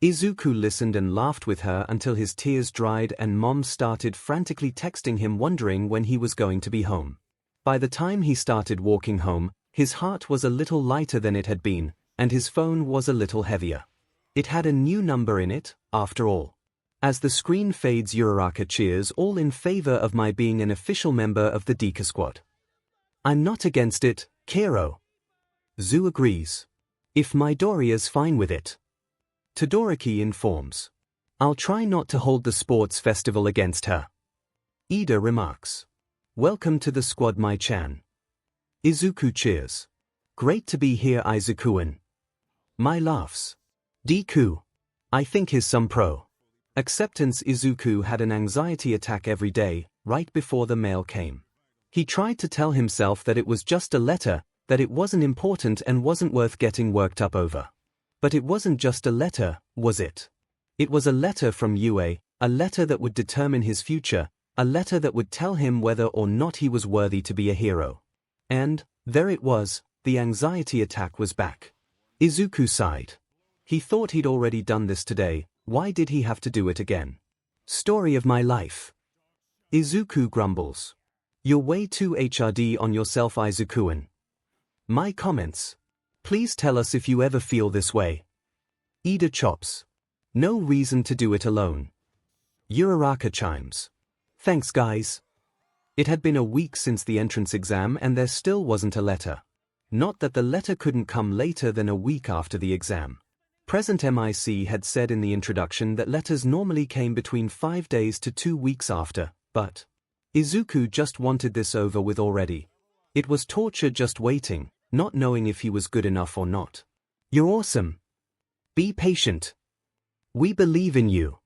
Izuku listened and laughed with her until his tears dried and Mom started frantically texting him wondering when he was going to be home. By the time he started walking home, his heart was a little lighter than it had been, and his phone was a little heavier. It had a new number in it, after all. As the screen fades, Uraraka cheers, all in favor of my being an official member of the Deku squad. I'm not against it, 𝐤𝐸𝐲. Zu agrees. If Midoriya's fine with it. Todoroki informs. I'll try not to hold the sports festival against her. Ida remarks. Welcome to the squad, Mai-chan. Izuku cheers. Great to be here, Aizuku-an. My laughs. Deku. I think he's some pro. Acceptance. Izuku had an anxiety attack every day, right before the mail came. He tried to tell himself that it was just a letter, that it wasn't important and wasn't worth getting worked up over. But it wasn't just a letter, was it? It was a letter from Yue, a letter that would determine his future, a letter that would tell him whether or not he was worthy to be a hero. And, there it was, the anxiety attack was back. Izuku sighed. He thought he'd already done this today, why did he have to do it again? Story of my life. Izuku grumbles. You're way too HRD on yourself, Aizuku-an. My comments. Please tell us if you ever feel this way. Ida chops. No reason to do it alone. Uraraka chimes. Thanks guys. It had been a week since the entrance exam and there still wasn't a letter. Not that the letter couldn't come later than a week after the exam. Present MIC had said in the introduction that letters normally came between 5 days to 2 weeks after, but Izuku just wanted this over with already. It was torture just waiting, not knowing if he was good enough or not. You're awesome. Be patient. We believe in you.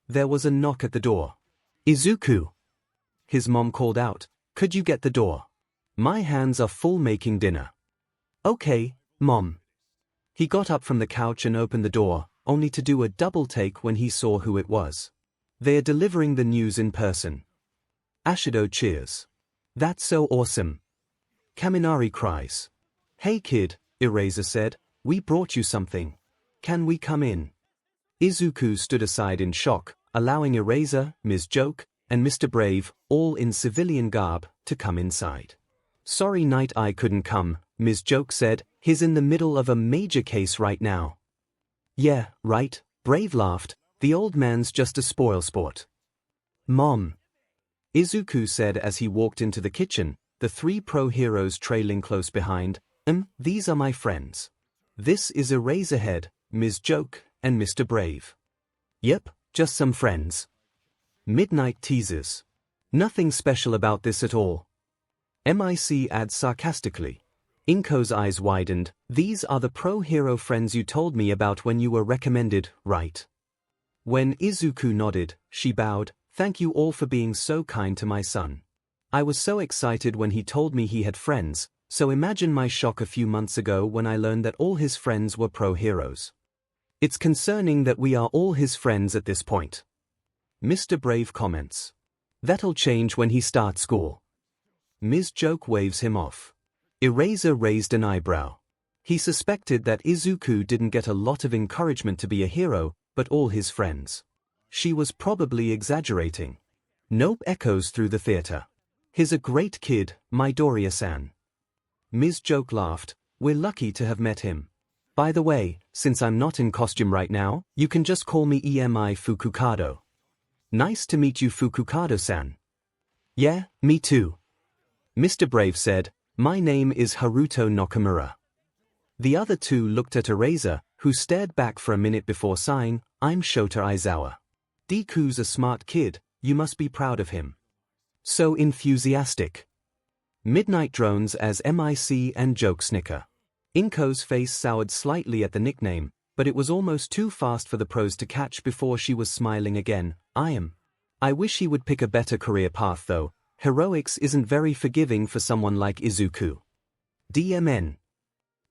There was a knock at the door. Izuku. His mom called out, could you get the door? My hands are full making dinner. Okay, Mom. He got up from the couch and opened the door, only to do a double take when he saw who it was. They are delivering the news in person. Ashido cheers. That's so awesome. Kaminari cries. Hey kid, Eraser said, we brought you something. Can we come in? Izuku stood aside in shock, allowing Eraser, Ms. Joke, and Mr. Brave, all in civilian garb, to come inside. Sorry Night Eye couldn't come, Ms. Joke said, he's in the middle of a major case right now. Yeah, right, Brave laughed, the old man's just a spoilsport. Mom. Izuku said as he walked into the kitchen, the 3 pro heroes trailing close behind. These are my friends. This is Eraserhead, Ms. Joke, and Mr. Brave. Yep, just some friends. Midnight teases. Nothing special about this at all. MIC adds sarcastically. Inko's eyes widened. These are the pro hero friends you told me about when you were recommended, right? When Izuku nodded, she bowed. Thank you all for being so kind to my son. I was so excited when he told me he had friends, so imagine my shock a few months ago when I learned that all his friends were pro heroes. It's concerning that we are all his friends at this point. Mr. Brave comments. That'll change when he starts school. Ms. Joke waves him off. Eraser raised an eyebrow. He suspected that Izuku didn't get a lot of encouragement to be a hero, but all his friends. She was probably exaggerating. Nope echoes through the theater. He's a great kid, Midoriya-san. Ms. Joke laughed. We're lucky to have met him. By the way, since I'm not in costume right now, you can just call me EMI Fukukado. Nice to meet you, Fukukado-san. Yeah, me too. Mr. Brave said, my name is Haruto Nakamura. The other 2 looked at Eraser, who stared back for a minute before sighing, I'm Shota Aizawa. Deku's a smart kid, you must be proud of him. So enthusiastic. Midnight drones as MIC and Joke snicker. Inko's face soured slightly at the nickname, but it was almost too fast for the pros to catch before she was smiling again. I wish he would pick a better career path though. Heroics isn't very forgiving for someone like Izuku. DMN.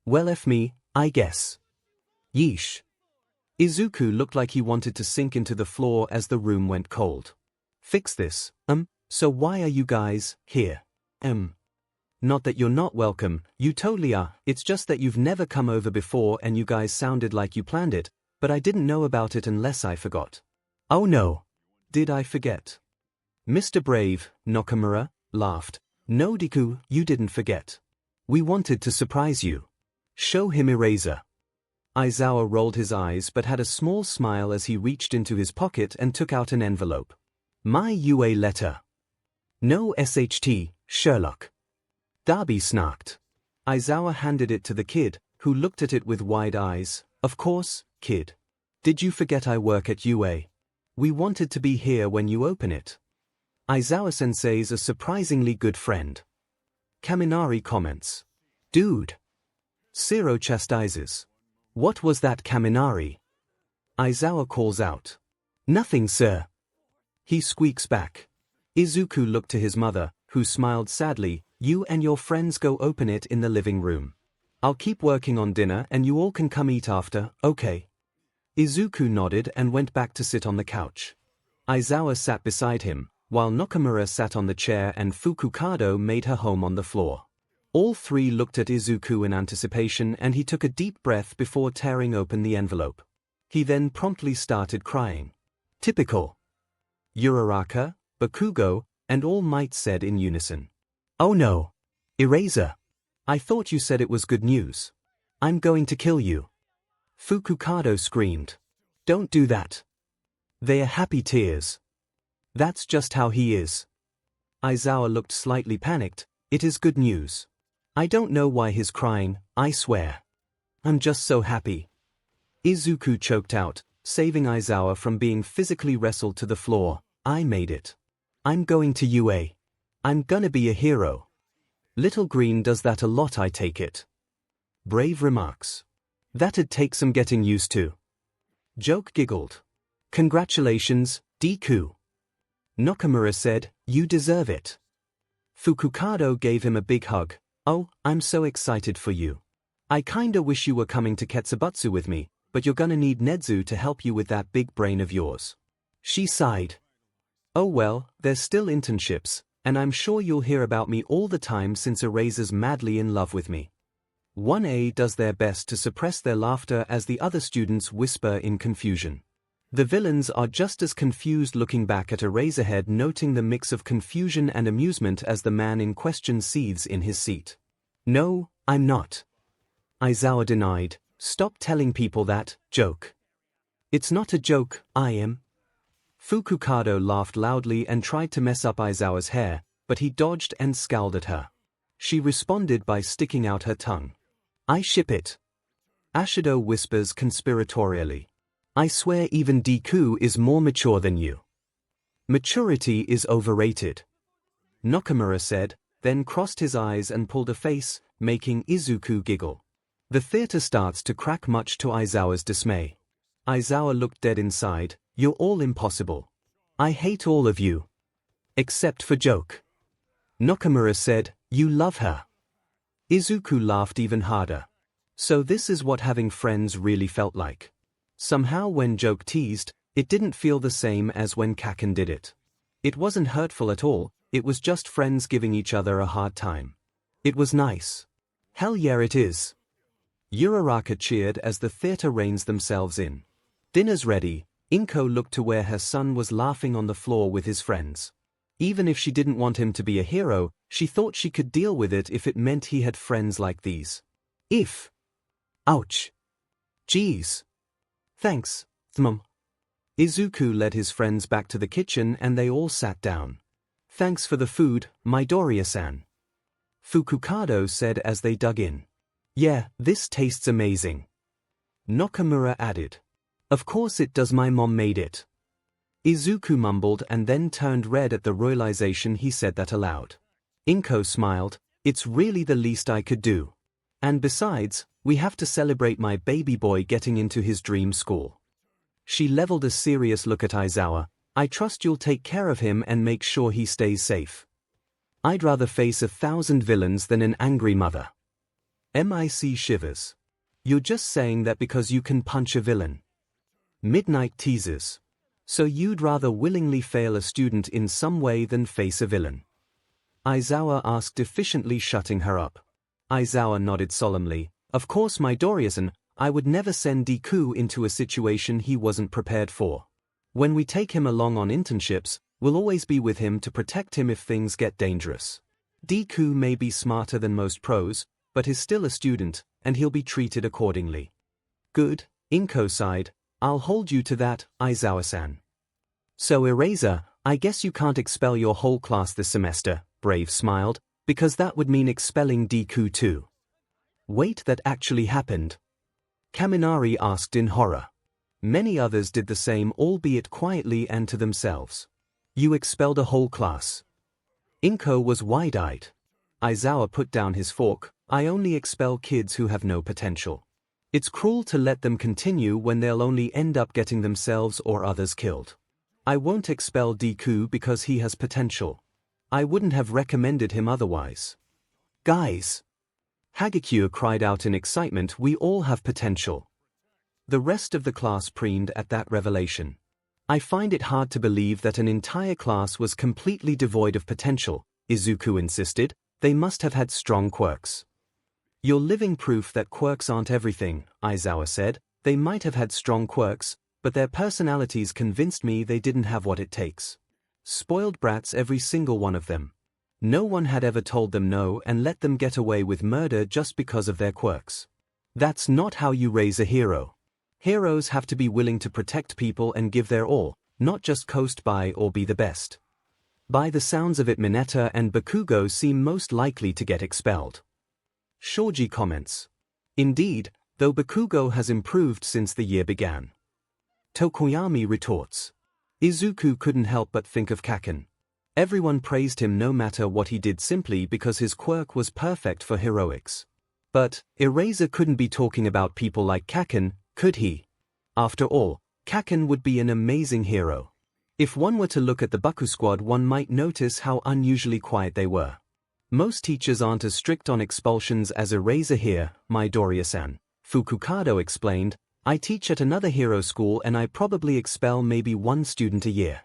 Well F me, I guess. Yeesh. Izuku looked like he wanted to sink into the floor as the room went cold. Fix this, so why are you guys here? Not that you're not welcome, you totally are, it's just that you've never come over before and you guys sounded like you planned it, but I didn't know about it unless I forgot. Oh no. Did I forget? Mr. Brave, Nakamura, laughed. No Deku, you didn't forget. We wanted to surprise you. Show him Eraser. Aizawa rolled his eyes but had a small smile as he reached into his pocket and took out an envelope. My UA letter. No SHT, Sherlock. Darby snarked. Aizawa handed it to the kid, who looked at it with wide eyes. Of course, kid. Did you forget I work at UA? We wanted to be here when you open it. Aizawa-sensei's a surprisingly good friend. Kaminari comments. Dude. 𝐤𝐬𝐽 chastises. What was that, Kaminari? Aizawa calls out. Nothing, sir. He squeaks back. Izuku looked to his mother, who smiled sadly. You and your friends go open it in the living room. I'll keep working on dinner and you all can come eat after, okay? Izuku nodded and went back to sit on the couch. Aizawa sat beside him, while Nakamura sat on the chair and Fukukado made her home on the floor. All three looked at Izuku in anticipation and he took a deep breath before tearing open the envelope. He then promptly started crying. Typical. Uraraka, Bakugo, and All Might said in unison. Oh no. Eraser. I thought you said it was good news. I'm going to kill you. Fukukado screamed. Don't do that. They are happy tears. That's just how he is. Aizawa looked slightly panicked. It is good news. I don't know why he's crying, I swear. I'm just so happy. Izuku choked out, saving Aizawa from being physically wrestled to the floor. I made it. I'm going to UA. I'm gonna be a hero. Little Green does that a lot, I take it. Brave remarks. That'd take some getting used to. Joke giggled. Congratulations, Deku. Nakamura said, you deserve it. Fukukado gave him a big hug. Oh, I'm so excited for you. I kinda wish you were coming to Ketsubutsu with me, but you're gonna need Nezu to help you with that big brain of yours. She sighed. Oh well, there's still internships, and I'm sure you'll hear about me all the time since Eraser's madly in love with me. 1A does their best to suppress their laughter as the other students whisper in confusion. The villains are just as confused, looking back at Eraserhead, noting the mix of confusion and amusement as the man in question seethes in his seat. No, I'm not. Aizawa denied. Stop telling people that, joke. It's not a joke, I am. Fukukado laughed loudly and tried to mess up Aizawa's hair, but he dodged and scowled at her. She responded by sticking out her tongue. I ship it. Ashido whispers conspiratorially. I swear even Deku is more mature than you. Maturity is overrated. Nakamura said, then crossed his eyes and pulled a face, making Izuku giggle. The theater starts to crack, much to Aizawa's dismay. Aizawa looked dead inside. You're all impossible. I hate all of you. Except for Joke. Nakamura said, you love her. Izuku laughed even harder. So this is what having friends really felt like. Somehow when Joke teased, it didn't feel the same as when Kaken did it. It wasn't hurtful at all, it was just friends giving each other a hard time. It was nice. Hell yeah it is. Uraraka cheered as the theater reins themselves in. Dinner's ready. Inko looked to where her son was laughing on the floor with his friends. Even if she didn't want him to be a hero, she thought she could deal with it if it meant he had friends like these. If. Ouch. Geez. Thanks, Mom. Izuku led his friends back to the kitchen and they all sat down. Thanks for the food, Midoriya-san. Fukukado said as they dug in. Yeah, this tastes amazing. Nakamura added. Of course it does, my mom made it. Izuku mumbled and then turned red at the realization he said that aloud. Inko smiled. It's really the least I could do. And besides, we have to celebrate my baby boy getting into his dream school. She leveled a serious look at Aizawa. I trust you'll take care of him and make sure he stays safe. I'd rather face 1,000 villains than an angry mother. MIC shivers. You're just saying that because you can punch a villain. Midnight teases. So you'd rather willingly fail a student in some way than face a villain? Aizawa asked, efficiently shutting her up. Aizawa nodded solemnly. Of course, Midoriya-san, I would never send Deku into a situation he wasn't prepared for. When we take him along on internships, we'll always be with him to protect him if things get dangerous. Deku may be smarter than most pros, but is still a student, and he'll be treated accordingly. Good, Inko sighed. I'll hold you to that, Aizawa-san. So Eraser, I guess you can't expel your whole class this semester, Brave smiled, because that would mean expelling Deku too. Wait, that actually happened? Kaminari asked in horror. Many others did the same, albeit quietly and to themselves. You expelled a whole class. Inko was wide-eyed. Aizawa put down his fork. I only expel kids who have no potential. It's cruel to let them continue when they'll only end up getting themselves or others killed. I won't expel Deku because he has potential. I wouldn't have recommended him otherwise. Guys! 𝐻𝐻𝐿 cried out in excitement, we all have potential. The rest of the class preened at that revelation. I find it hard to believe that an entire class was completely devoid of potential, Izuku insisted. They must have had strong quirks. You're living proof that quirks aren't everything, Aizawa said. They might have had strong quirks, but their personalities convinced me they didn't have what it takes. Spoiled brats, every single one of them. No one had ever told them no and let them get away with murder just because of their quirks. That's not how you raise a hero. Heroes have to be willing to protect people and give their all, not just coast by or be the best. By the sounds of it, Mineta and Bakugo seem most likely to get expelled. Shoji comments. Indeed, though Bakugo has improved since the year began. Tokoyami retorts. Izuku couldn't help but think of Kaken. Everyone praised him no matter what he did simply because his quirk was perfect for heroics. But Eraser couldn't be talking about people like Kaken, could he? After all, Kaken would be an amazing hero. If one were to look at the Baku squad, one might notice how unusually quiet they were. Most teachers aren't as strict on expulsions as Eraser here, Midoriya-san, Fukukado explained. I teach at another hero school and I probably expel maybe one student a year.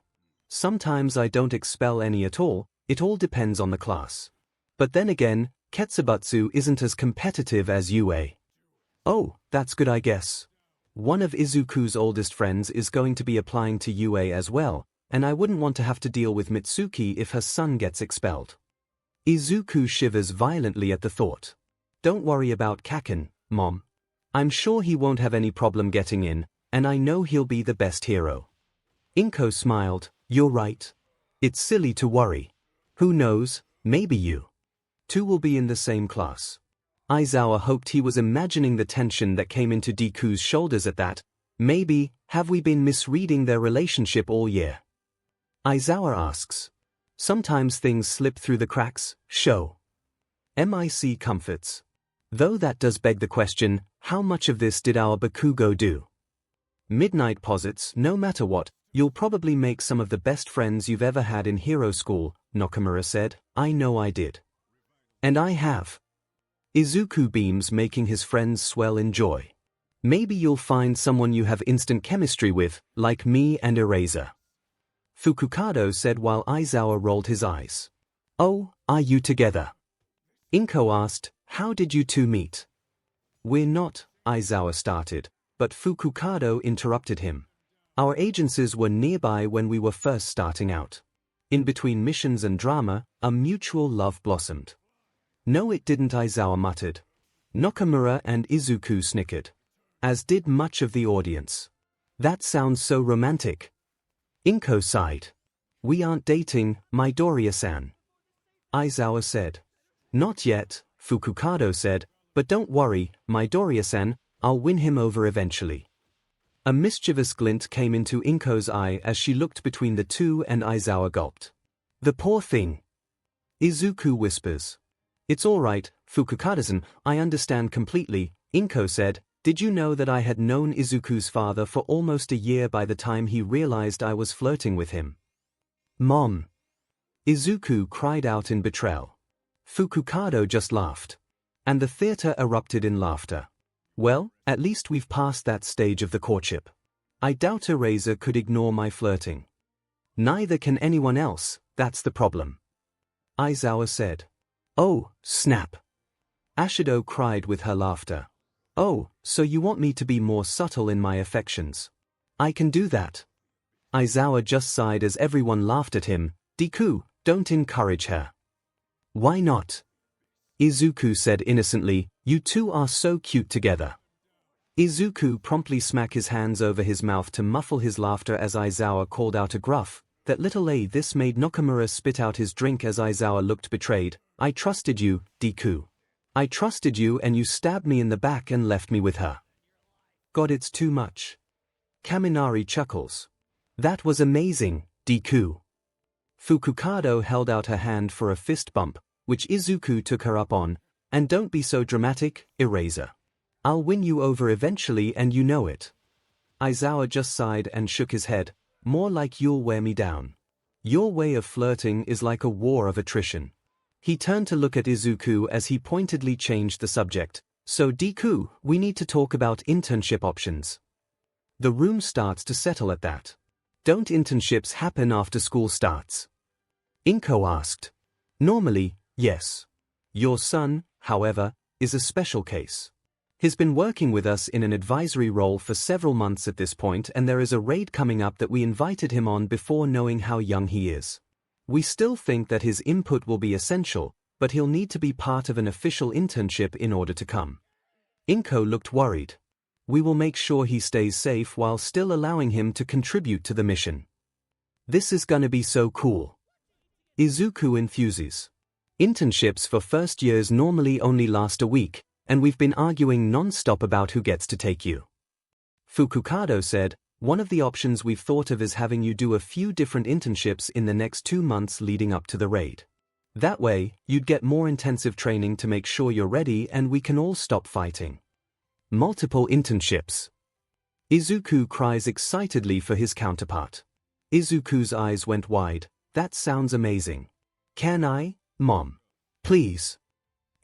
Sometimes I don't expel any at all, it all depends on the class. But then again, Ketsubatsu isn't as competitive as UA. Oh, that's good, I guess. One of Izuku's oldest friends is going to be applying to UA as well, and I wouldn't want to have to deal with Mitsuki if her son gets expelled. Izuku shivers violently at the thought. Don't worry about Kaken, Mom. I'm sure he won't have any problem getting in, and I know he'll be the best hero. Inko smiled. You're right. It's silly to worry. Who knows, maybe you two will be in the same class. Aizawa hoped he was imagining the tension that came into Deku's shoulders at that. Maybe, have we been misreading their relationship all year? Aizawa asks. Sometimes things slip through the cracks, show. MIC comforts. Though that does beg the question, how much of this did our Bakugo do? Midnight posits, no matter what, you'll probably make some of the best friends you've ever had in hero school, Nakamura said. I know I did. And I have. Izuku beams, making his friends swell in joy. Maybe you'll find someone you have instant chemistry with, like me and Eraser. Fukukado said while Aizawa rolled his eyes. Oh, are you together? Inko asked, how did you two meet? We're not, Aizawa started, but Fukukado interrupted him. Our agencies were nearby when we were first starting out. In between missions and drama, a mutual love blossomed. No, it didn't, Aizawa muttered. Nakamura and Izuku snickered. As did much of the audience. That sounds so romantic. Inko sighed. We aren't dating, Midoriya-san. Aizawa said. Not yet, Fukukado said, but don't worry, Midoriya-san, I'll win him over eventually. A mischievous glint came into Inko's eye as she looked between the two and Aizawa gulped. The poor thing. Izuku whispers. It's all right, Fukukado-san, I understand completely, Inko said. Did you know that I had known Izuku's father for almost a year by the time he realized I was flirting with him? Mom! Izuku cried out in betrayal. Fukukado just laughed. And the theater erupted in laughter. Well, at least we've passed that stage of the courtship. I doubt Eraser could ignore my flirting. Neither can anyone else, that's the problem. Aizawa said. Oh, snap! Ashido cried with her laughter. Oh, so you want me to be more subtle in my affections? I can do that. Aizawa just sighed as everyone laughed at him. Deku, don't encourage her. Why not? Izuku said innocently, you two are so cute together. Izuku promptly smacked his hands over his mouth to muffle his laughter as Aizawa called out a gruff, that little a. This made Nakamura spit out his drink as Aizawa looked betrayed. I trusted you, Deku. I trusted you and you stabbed me in the back and left me with her. God, it's too much. Kaminari chuckles. That was amazing, Deku. Fukukado held out her hand for a fist bump, which Izuku took her up on. And don't be so dramatic, Eraser. I'll win you over eventually and you know it. Aizawa just sighed and shook his head, more like you'll wear me down. Your way of flirting is like a war of attrition. He turned to look at Izuku as he pointedly changed the subject. So Deku, we need to talk about internship options. The room starts to settle at that. Don't internships happen after school starts? Inko asked. Normally, yes. Your son, however, is a special case. He's been working with us in an advisory role for several months at this point, and there is a raid coming up that we invited him on before knowing how young he is. We still think that his input will be essential, but he'll need to be part of an official internship in order to come. Inko looked worried. We will make sure he stays safe while still allowing him to contribute to the mission. This is gonna be so cool. Izuku enthuses. Internships for first years normally only last a week, and we've been arguing non-stop about who gets to take you. Fukukado said, one of the options we've thought of is having you do a few different internships in the next 2 months leading up to the raid. That way, you'd get more intensive training to make sure you're ready and we can all stop fighting. Multiple internships. Izuku cries excitedly for his counterpart. Izuku's eyes went wide. That sounds amazing. Can I, Mom? Please.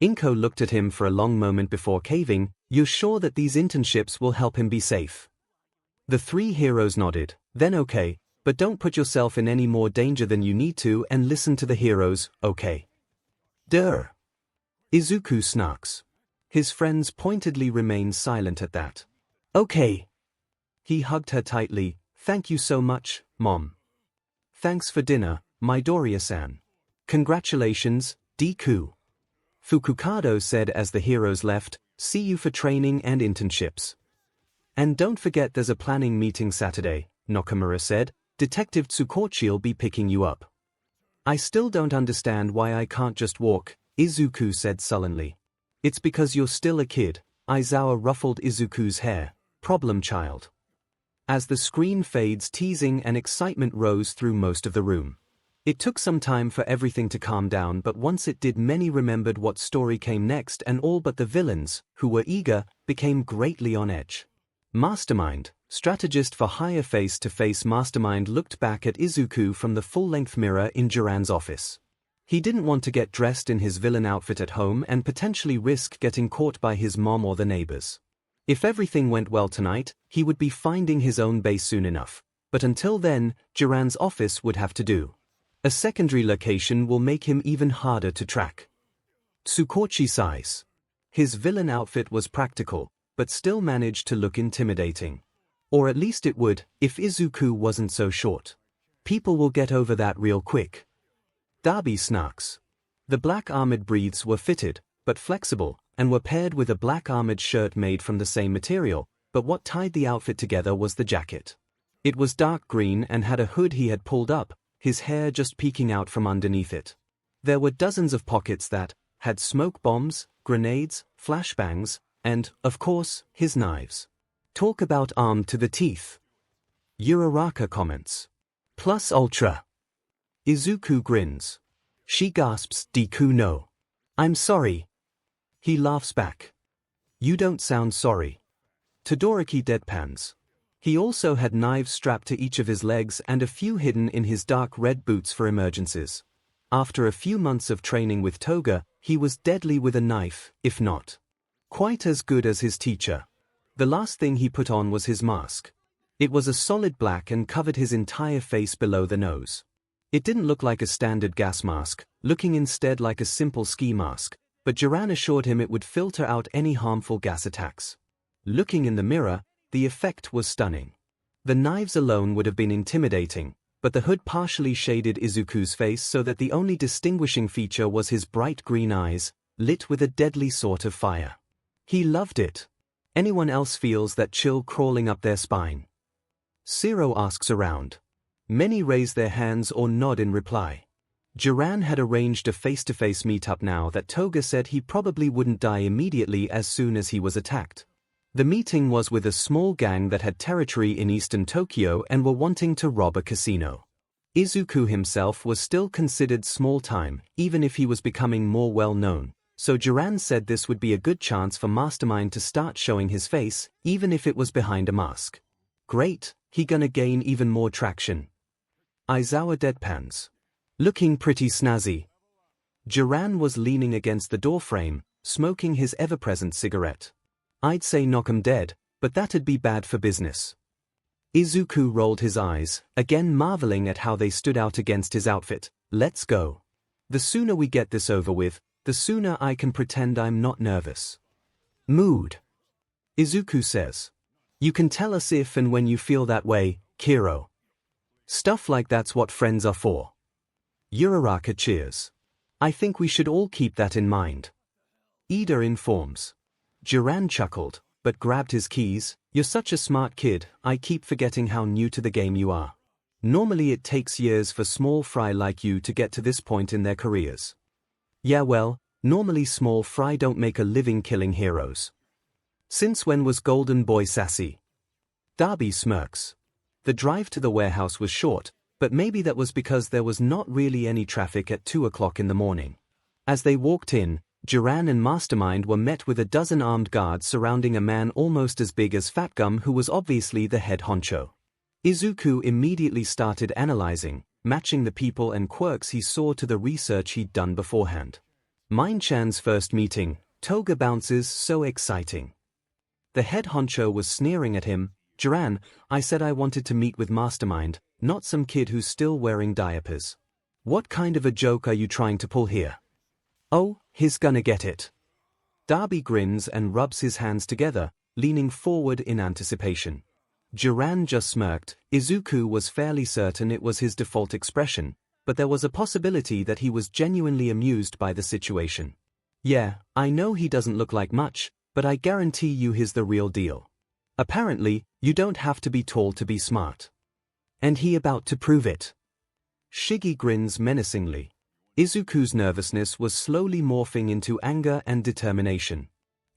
Inko looked at him for a long moment before caving. You're sure that these internships will help him be safe? The three heroes nodded. Then okay, but don't put yourself in any more danger than you need to and listen to the heroes, okay? Durr. Izuku snarks. His friends pointedly remained silent at that. Okay. He hugged her tightly. Thank you so much, Mom. Thanks for dinner, Midoriya-san. Congratulations, Deku. Fukukado said as the heroes left, see you for training and internships. And don't forget there's a planning meeting Saturday, Nakamura said. Detective Tsukochi'll be picking you up. I still don't understand why I can't just walk, Izuku said sullenly. It's because you're still a kid. Aizawa ruffled Izuku's hair. Problem child. As the screen fades, teasing and excitement rose through most of the room. It took some time for everything to calm down, but once it did, many remembered what story came next, and all but the villains, who were eager, became greatly on edge. Mastermind, strategist for hire. Face-to-face Mastermind looked back at Izuku from the full-length mirror in Jiran's office. He didn't want to get dressed in his villain outfit at home and potentially risk getting caught by his mom or the neighbors. If everything went well tonight, he would be finding his own base soon enough. But until then, Jiran's office would have to do. A secondary location will make him even harder to track. Tsukochi sighs. His villain outfit was practical, but still managed to look intimidating. Or at least it would, if Izuku wasn't so short. People will get over that real quick. Darby snarks. The black armored breaths were fitted, but flexible, and were paired with a black armored shirt made from the same material, but what tied the outfit together was the jacket. It was dark green and had a hood he had pulled up, his hair just peeking out from underneath it. There were dozens of pockets that had smoke bombs, grenades, flashbangs, and, of course, his knives. Talk about armed to the teeth. Uraraka comments. Plus ultra. Izuku grins. She gasps, Deku no. I'm sorry. He laughs back. You don't sound sorry. Todoroki deadpans. He also had knives strapped to each of his legs and a few hidden in his dark red boots for emergencies. After a few months of training with Toga, he was deadly with a knife, if not quite as good as his teacher. The last thing he put on was his mask. It was a solid black and covered his entire face below the nose. It didn't look like a standard gas mask, looking instead like a simple ski mask, but Jiran assured him it would filter out any harmful gas attacks. Looking in the mirror, the effect was stunning. The knives alone would have been intimidating, but the hood partially shaded Izuku's face so that the only distinguishing feature was his bright green eyes, lit with a deadly sort of fire. He loved it. Anyone else feels that chill crawling up their spine? Zero asks around. Many raise their hands or nod in reply. Jiran had arranged a face-to-face meetup now that Toga said he probably wouldn't die immediately as soon as he was attacked. The meeting was with a small gang that had territory in eastern Tokyo and were wanting to rob a casino. Izuku himself was still considered small-time, even if he was becoming more well-known, So Jiran said this would be a good chance for Mastermind to start showing his face, even if it was behind a mask. Great, he gonna gain even more traction. Aizawa deadpans. Looking pretty snazzy. Jiran was leaning against the doorframe, smoking his ever-present cigarette. I'd say knock 'em dead, but that'd be bad for business. Izuku rolled his eyes, again marveling at how they stood out against his outfit. Let's go. The sooner we get this over with, the sooner I can pretend I'm not nervous. Mood. Izuku says. You can tell us if and when you feel that way, Kiro. Stuff like that's what friends are for. Uraraka cheers. I think we should all keep that in mind. Ida informs. Jiran chuckled, but grabbed his keys. You're such a smart kid, I keep forgetting how new to the game you are. Normally it takes years for small fry like you to get to this point in their careers. Yeah well, normally small fry don't make a living killing heroes. Since when was Golden Boy sassy? Darby smirks. The drive to the warehouse was short, but maybe that was because there was not really any traffic at 2 o'clock in the morning. As they walked in, Jiran and Mastermind were met with a dozen armed guards surrounding a man almost as big as Fat Gum who was obviously the head honcho. Izuku immediately started analyzing, matching the people and quirks he saw to the research he'd done beforehand. Mind-chan's first meeting, Toga bounces, so exciting. The head honcho was sneering at him. Jiran, I said I wanted to meet with Mastermind, not some kid who's still wearing diapers. What kind of a joke are you trying to pull here? Oh, he's gonna get it. Darby grins and rubs his hands together, leaning forward in anticipation. Jiran just smirked. Izuku was fairly certain it was his default expression, but there was a possibility that he was genuinely amused by the situation. Yeah, I know he doesn't look like much, but I guarantee you he's the real deal. Apparently, you don't have to be tall to be smart. And he about to prove it. Shiggy grins menacingly. Izuku's nervousness was slowly morphing into anger and determination.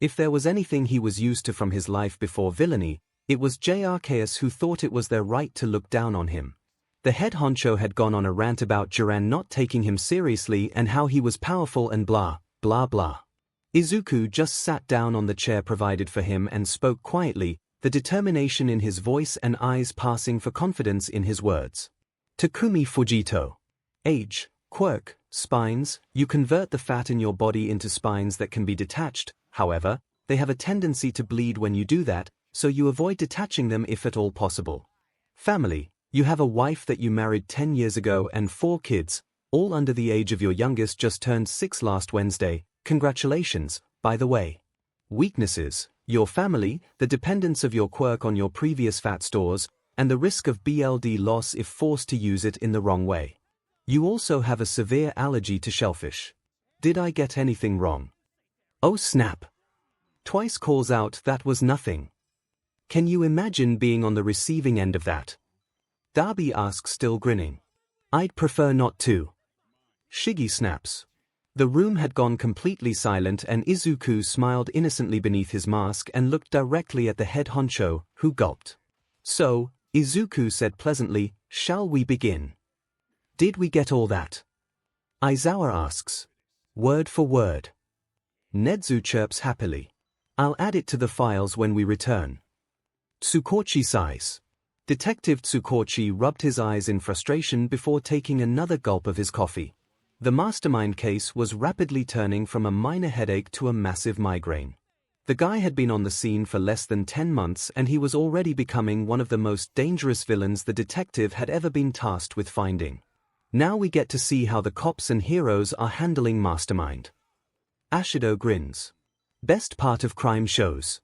If there was anything he was used to from his life before villainy, it was JRKS who thought it was their right to look down on him. The head honcho had gone on a rant about Jiran not taking him seriously and how he was powerful and blah, blah blah. Izuku just sat down on the chair provided for him and spoke quietly, the determination in his voice and eyes passing for confidence in his words. Takumi Fujito. Age, quirk, spines. You convert the fat in your body into spines that can be detached. However, they have a tendency to bleed when you do that, so you avoid detaching them if at all possible. Family. You have a wife that you married 10 years ago and 4 kids, all under the age of your youngest just turned 6 last Wednesday. Congratulations, by the way. Weaknesses. Your family, the dependence of your quirk on your previous fat stores, and the risk of BLD loss if forced to use it in the wrong way. You also have a severe allergy to shellfish. Did I get anything wrong? Oh snap. Twice calls out that was nothing. Can you imagine being on the receiving end of that? Darby asks, still grinning. I'd prefer not to. Shiggy snaps. The room had gone completely silent and Izuku smiled innocently beneath his mask and looked directly at the head honcho, who gulped. So, Izuku said pleasantly, shall we begin? Did we get all that? Aizawa asks. Word for word. Nedzu chirps happily. I'll add it to the files when we return. Tsukochi sighs. Detective Tsukochi rubbed his eyes in frustration before taking another gulp of his coffee. The Mastermind case was rapidly turning from a minor headache to a massive migraine. The guy had been on the scene for less than 10 months and he was already becoming one of the most dangerous villains the detective had ever been tasked with finding. Now we get to see how the cops and heroes are handling Mastermind. Ashido grins. Best part of crime shows.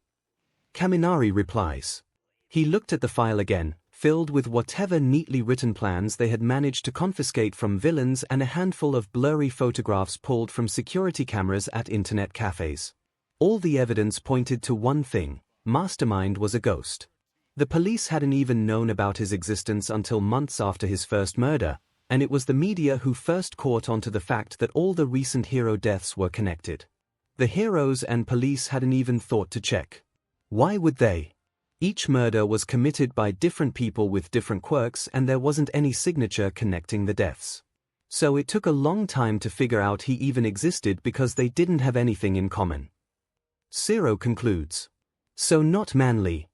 Kaminari replies. He looked at the file again, filled with whatever neatly written plans they had managed to confiscate from villains and a handful of blurry photographs pulled from security cameras at internet cafes. All the evidence pointed to one thing: Mastermind was a ghost. The police hadn't even known about his existence until months after his first murder, and it was the media who first caught on to the fact that all the recent hero deaths were connected. The heroes and police hadn't even thought to check. Why would they? Each murder was committed by different people with different quirks and there wasn't any signature connecting the deaths. So it took a long time to figure out he even existed because they didn't have anything in common. 𝐒𝐿 concludes. So not manly.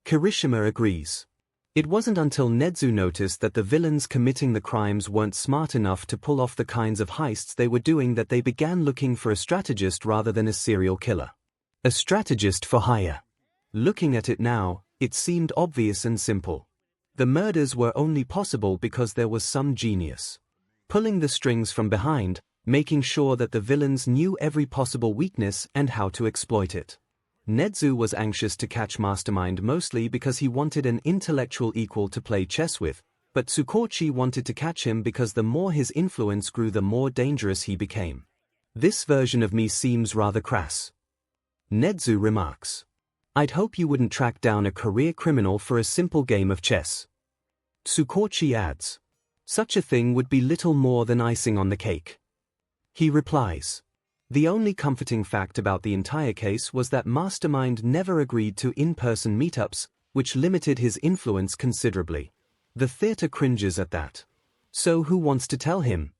Kirishima agrees. It wasn't until Nezu noticed that the villains committing the crimes weren't smart enough to pull off the kinds of heists they were doing that they began looking for a strategist rather than a serial killer. A strategist for hire. Looking at it now, it seemed obvious and simple. The murders were only possible because there was some genius pulling the strings from behind, making sure that the villains knew every possible weakness and how to exploit it. Nezu was anxious to catch Mastermind mostly because he wanted an intellectual equal to play chess with, but 𝐒𝐭𝐴 wanted to catch him because the more his influence grew, the more dangerous he became. This version of me seems rather crass. Nezu remarks. I'd hope you wouldn't track down a career criminal for a simple game of chess. 𝐒𝐭𝐴 adds. Such a thing would be little more than icing on the cake. He replies. The only comforting fact about the entire case was that Mastermind never agreed to in-person meetups, which limited his influence considerably. The theater cringes at that. So who wants to tell him?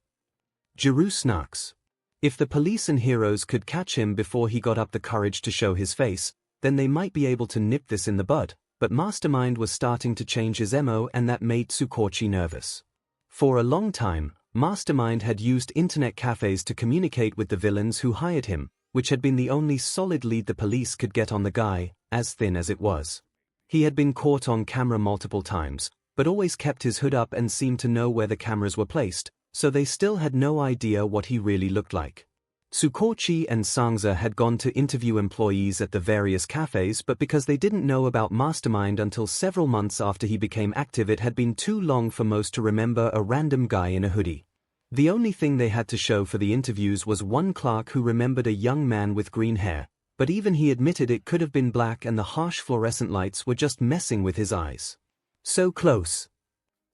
Jiru snarks. If the police and heroes could catch him before he got up the courage to show his face, then they might be able to nip this in the bud, but Mastermind was starting to change his MO and that made 𝐒𝐭𝐴 nervous. For a long time, Mastermind had used internet cafes to communicate with the villains who hired him, which had been the only solid lead the police could get on the guy, as thin as it was. He had been caught on camera multiple times, but always kept his hood up and seemed to know where the cameras were placed, so they still had no idea what he really looked like. 𝐒𝐭𝐴 and 𝐒𝐿 had gone to interview employees at the various cafes, but because they didn't know about Mastermind until several months after he became active, it had been too long for most to remember a random guy in a hoodie. The only thing they had to show for the interviews was one clerk who remembered a young man with green hair, but even he admitted it could have been black and the harsh fluorescent lights were just messing with his eyes. So close.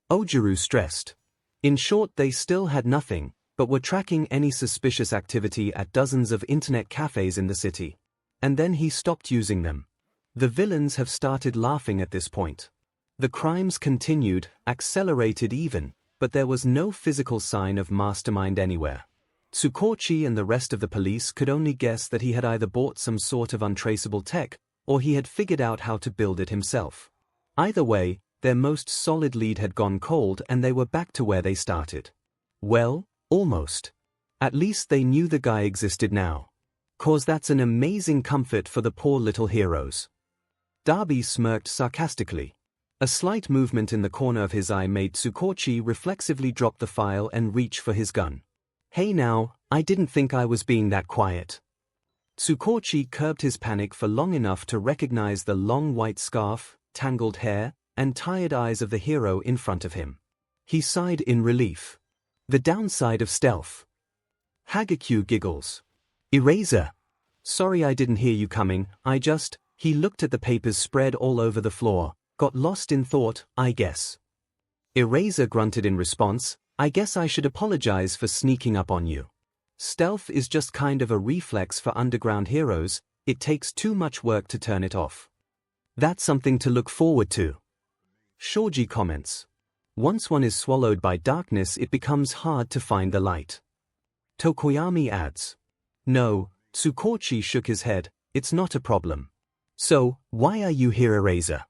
Ojiru stressed. In short, they still had nothing, but were tracking any suspicious activity at dozens of internet cafes in the city. And then he stopped using them. The villains have started laughing at this point. The crimes continued, accelerated even, but there was no physical sign of Mastermind anywhere. 𝐒𝐭𝐴 and the rest of the police could only guess that he had either bought some sort of untraceable tech, or he had figured out how to build it himself. Either way, their most solid lead had gone cold and they were back to where they started. Well, almost. At least they knew the guy existed now. 'Cause that's an amazing comfort for the poor little heroes. Darby smirked sarcastically. A slight movement in the corner of his eye made 𝐒𝐭𝐴 reflexively drop the file and reach for his gun. Hey now, I didn't think I was being that quiet. 𝐒𝐭𝐴 curbed his panic for long enough to recognize the long white scarf, tangled hair, and tired eyes of the hero in front of him. He sighed in relief. The downside of stealth. 𝐔𝐬𝐽 giggles. Eraser. Sorry I didn't hear you coming, He looked at the papers spread all over the floor, got lost in thought, I guess. Eraser grunted in response, I guess I should apologize for sneaking up on you. Stealth is just kind of a reflex for underground heroes, it takes too much work to turn it off. That's something to look forward to. Shoji comments. Once one is swallowed by darkness, it becomes hard to find the light. Tokoyami adds. No, 𝐒𝐭𝐴 shook his head, it's not a problem. So, why are you here, Eraser?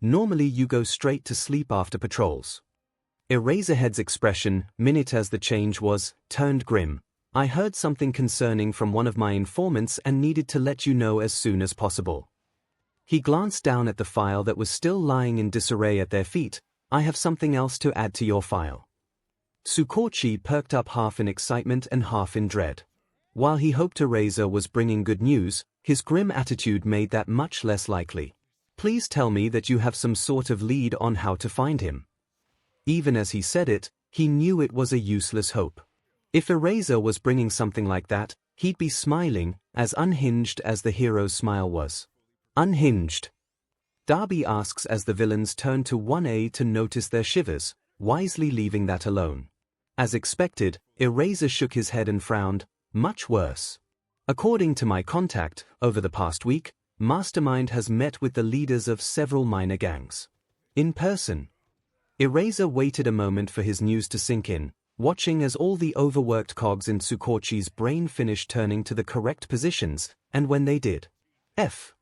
Normally you go straight to sleep after patrols. Eraserhead's expression, minute as the change was, turned grim. I heard something concerning from one of my informants and needed to let you know as soon as possible. He glanced down at the file that was still lying in disarray at their feet. I have something else to add to your file. 𝐒𝐭𝐴 perked up half in excitement and half in dread. While he hoped Eraser was bringing good news, his grim attitude made that much less likely. Please tell me that you have some sort of lead on how to find him. Even as he said it, he knew it was a useless hope. If Eraser was bringing something like that, he'd be smiling, as unhinged as the hero's smile was. Unhinged. Darby asks as the villains turn to 1A to notice their shivers, wisely leaving that alone. As expected, Eraser shook his head and frowned, much worse. According to my contact, over the past week, Mastermind has met with the leaders of several minor gangs. In person. Eraser waited a moment for his news to sink in, watching as all the overworked cogs in 𝐒𝐭𝐚𝐲's brain finished turning to the correct positions, and when they did.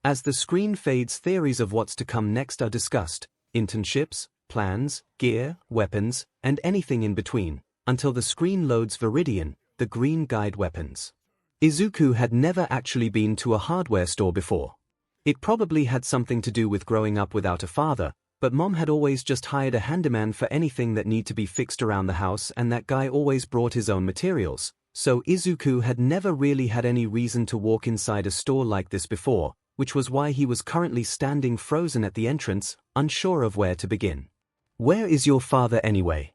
As the screen fades, theories of what's to come next are discussed, internships, plans, gear, weapons, and anything in between, until the screen loads Vidian, the green guide weapons. Izuku had never actually been to a hardware store before. It probably had something to do with growing up without a father, but Mom had always just hired a handyman for anything that need to be fixed around the house, and that guy always brought his own materials, so Izuku had never really had any reason to walk inside a store like this before, which was why he was currently standing frozen at the entrance, unsure of where to begin. "Where is your father anyway?"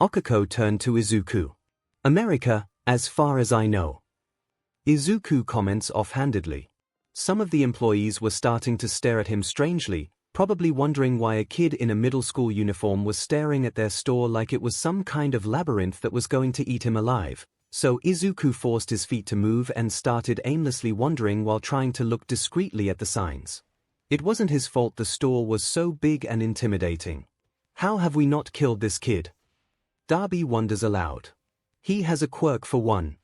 Okako turned to Izuku. "America, as far as I know." Izuku comments offhandedly. Some of the employees were starting to stare at him strangely, probably wondering why a kid in a middle school uniform was staring at their store like it was some kind of labyrinth that was going to eat him alive, so Izuku forced his feet to move and started aimlessly wandering while trying to look discreetly at the signs. It wasn't his fault the store was so big and intimidating. How have we not killed this kid? Darby wonders aloud. He has a quirk for one.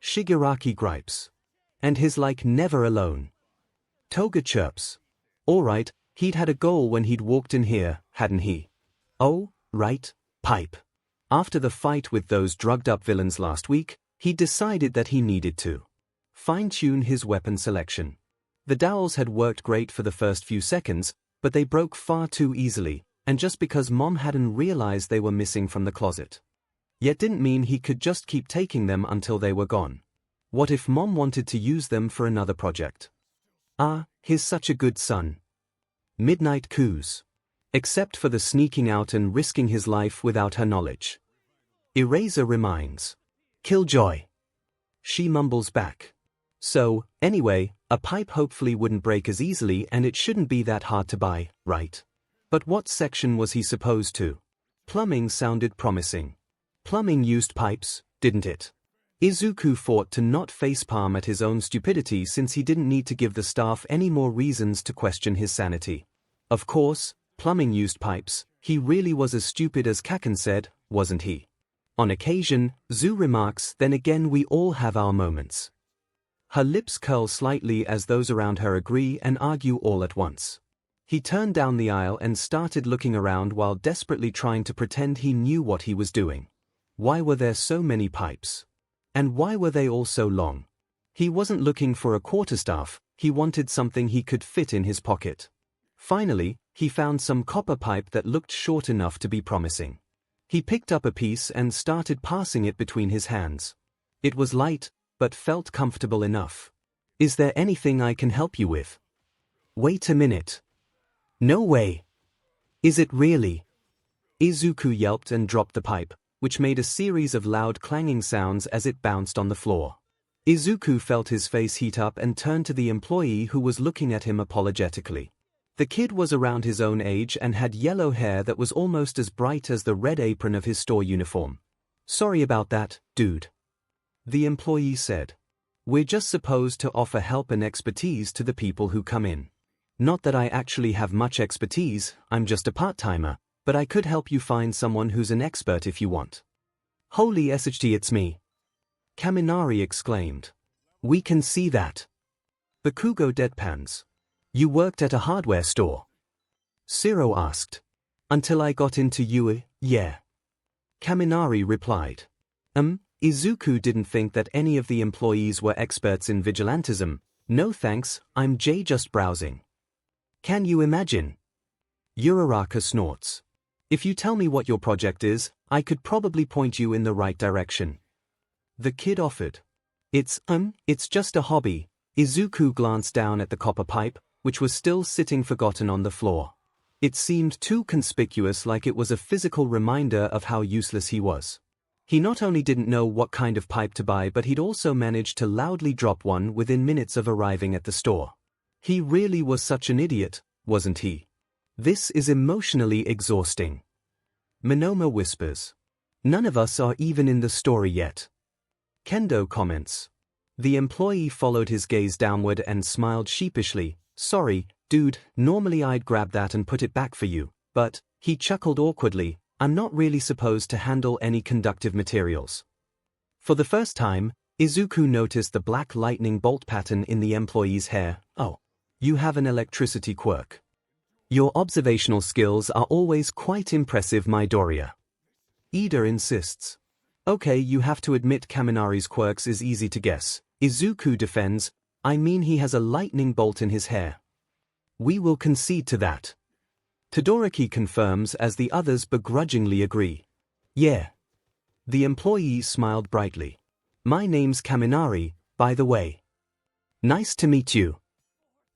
Shigaraki gripes. And he's like never alone. Toga chirps. Alright, he'd had a goal when he'd walked in here, hadn't he? Oh, right, pipe. After the fight with those drugged-up villains last week, he decided that he needed to fine-tune his weapon selection. The dowels had worked great for the first few seconds, but they broke far too easily, and just because Mom hadn't realized they were missing from the closet. Yet didn't mean he could just keep taking them until they were gone. What if Mom wanted to use them for another project? He's such a good son. Midnight coos. Except for the sneaking out and risking his life without her knowledge. Eraser reminds. Killjoy. She mumbles back. So, anyway, a pipe hopefully wouldn't break as easily and it shouldn't be that hard to buy, right? But what section was he supposed to? Plumbing sounded promising. Plumbing used pipes, didn't it? Izuku fought to not facepalm at his own stupidity since he didn't need to give the staff any more reasons to question his sanity. Of course, plumbing used pipes. He really was as stupid as 𝐒𝐽 said, wasn't he? On occasion, 𝐒 remarks, then again we all have our moments. Her lips curl slightly as those around her agree and argue all at once. He turned down the aisle and started looking around while desperately trying to pretend he knew what he was doing. Why were there so many pipes? And why were they all so long? He wasn't looking for a quarterstaff, he wanted something he could fit in his pocket. Finally, he found some copper pipe that looked short enough to be promising. He picked up a piece and started passing it between his hands. It was light, but felt comfortable enough. "Is there anything I can help you with?" "Wait a minute. No way. Is it really?" Izuku yelped and dropped the pipe, which made a series of loud clanging sounds as it bounced on the floor. Izuku felt his face heat up and turned to the employee who was looking at him apologetically. The kid was around his own age and had yellow hair that was almost as bright as the red apron of his store uniform. "Sorry about that, dude," the employee said. "We're just supposed to offer help and expertise to the people who come in. Not that I actually have much expertise, I'm just a part-timer, but I could help you find someone who's an expert if you want." "Holy SHT, it's me!" Kaminari exclaimed. "We can see that." Bakugo deadpans. "You worked at a hardware store?" Zero asked. "Until I got into UE, yeah." Kaminari replied. Izuku didn't think that any of the employees were experts in vigilantism. "No thanks, I'm just browsing." "Can you imagine?" Uraraka snorts. "If you tell me what your project is, I could probably point you in the right direction." The kid offered. It's just a hobby." Izuku glanced down at the copper pipe, which was still sitting forgotten on the floor. It seemed too conspicuous, like it was a physical reminder of how useless he was. He not only didn't know what kind of pipe to buy, but he'd also managed to loudly drop one within minutes of arriving at the store. He really was such an idiot, wasn't he? This is emotionally exhausting. Monoma whispers. "None of us are even in the story yet." Kendo comments. The employee followed his gaze downward and smiled sheepishly. "Sorry, dude, normally I'd grab that and put it back for you, but," he chuckled awkwardly, I'm not really supposed to handle any conductive materials. For the first time, Izuku noticed the black lightning bolt pattern in the employee's hair. Oh, you have an electricity quirk. Your observational skills are always quite impressive, Midoriya. Ida insists. Okay, you have to admit Kaminari's quirks is easy to guess. Izuku defends, I mean he has a lightning bolt in his hair. We will concede to that. Todoroki confirms as the others begrudgingly agree. Yeah. The employee smiled brightly. My name's Kaminari, by the way. Nice to meet you.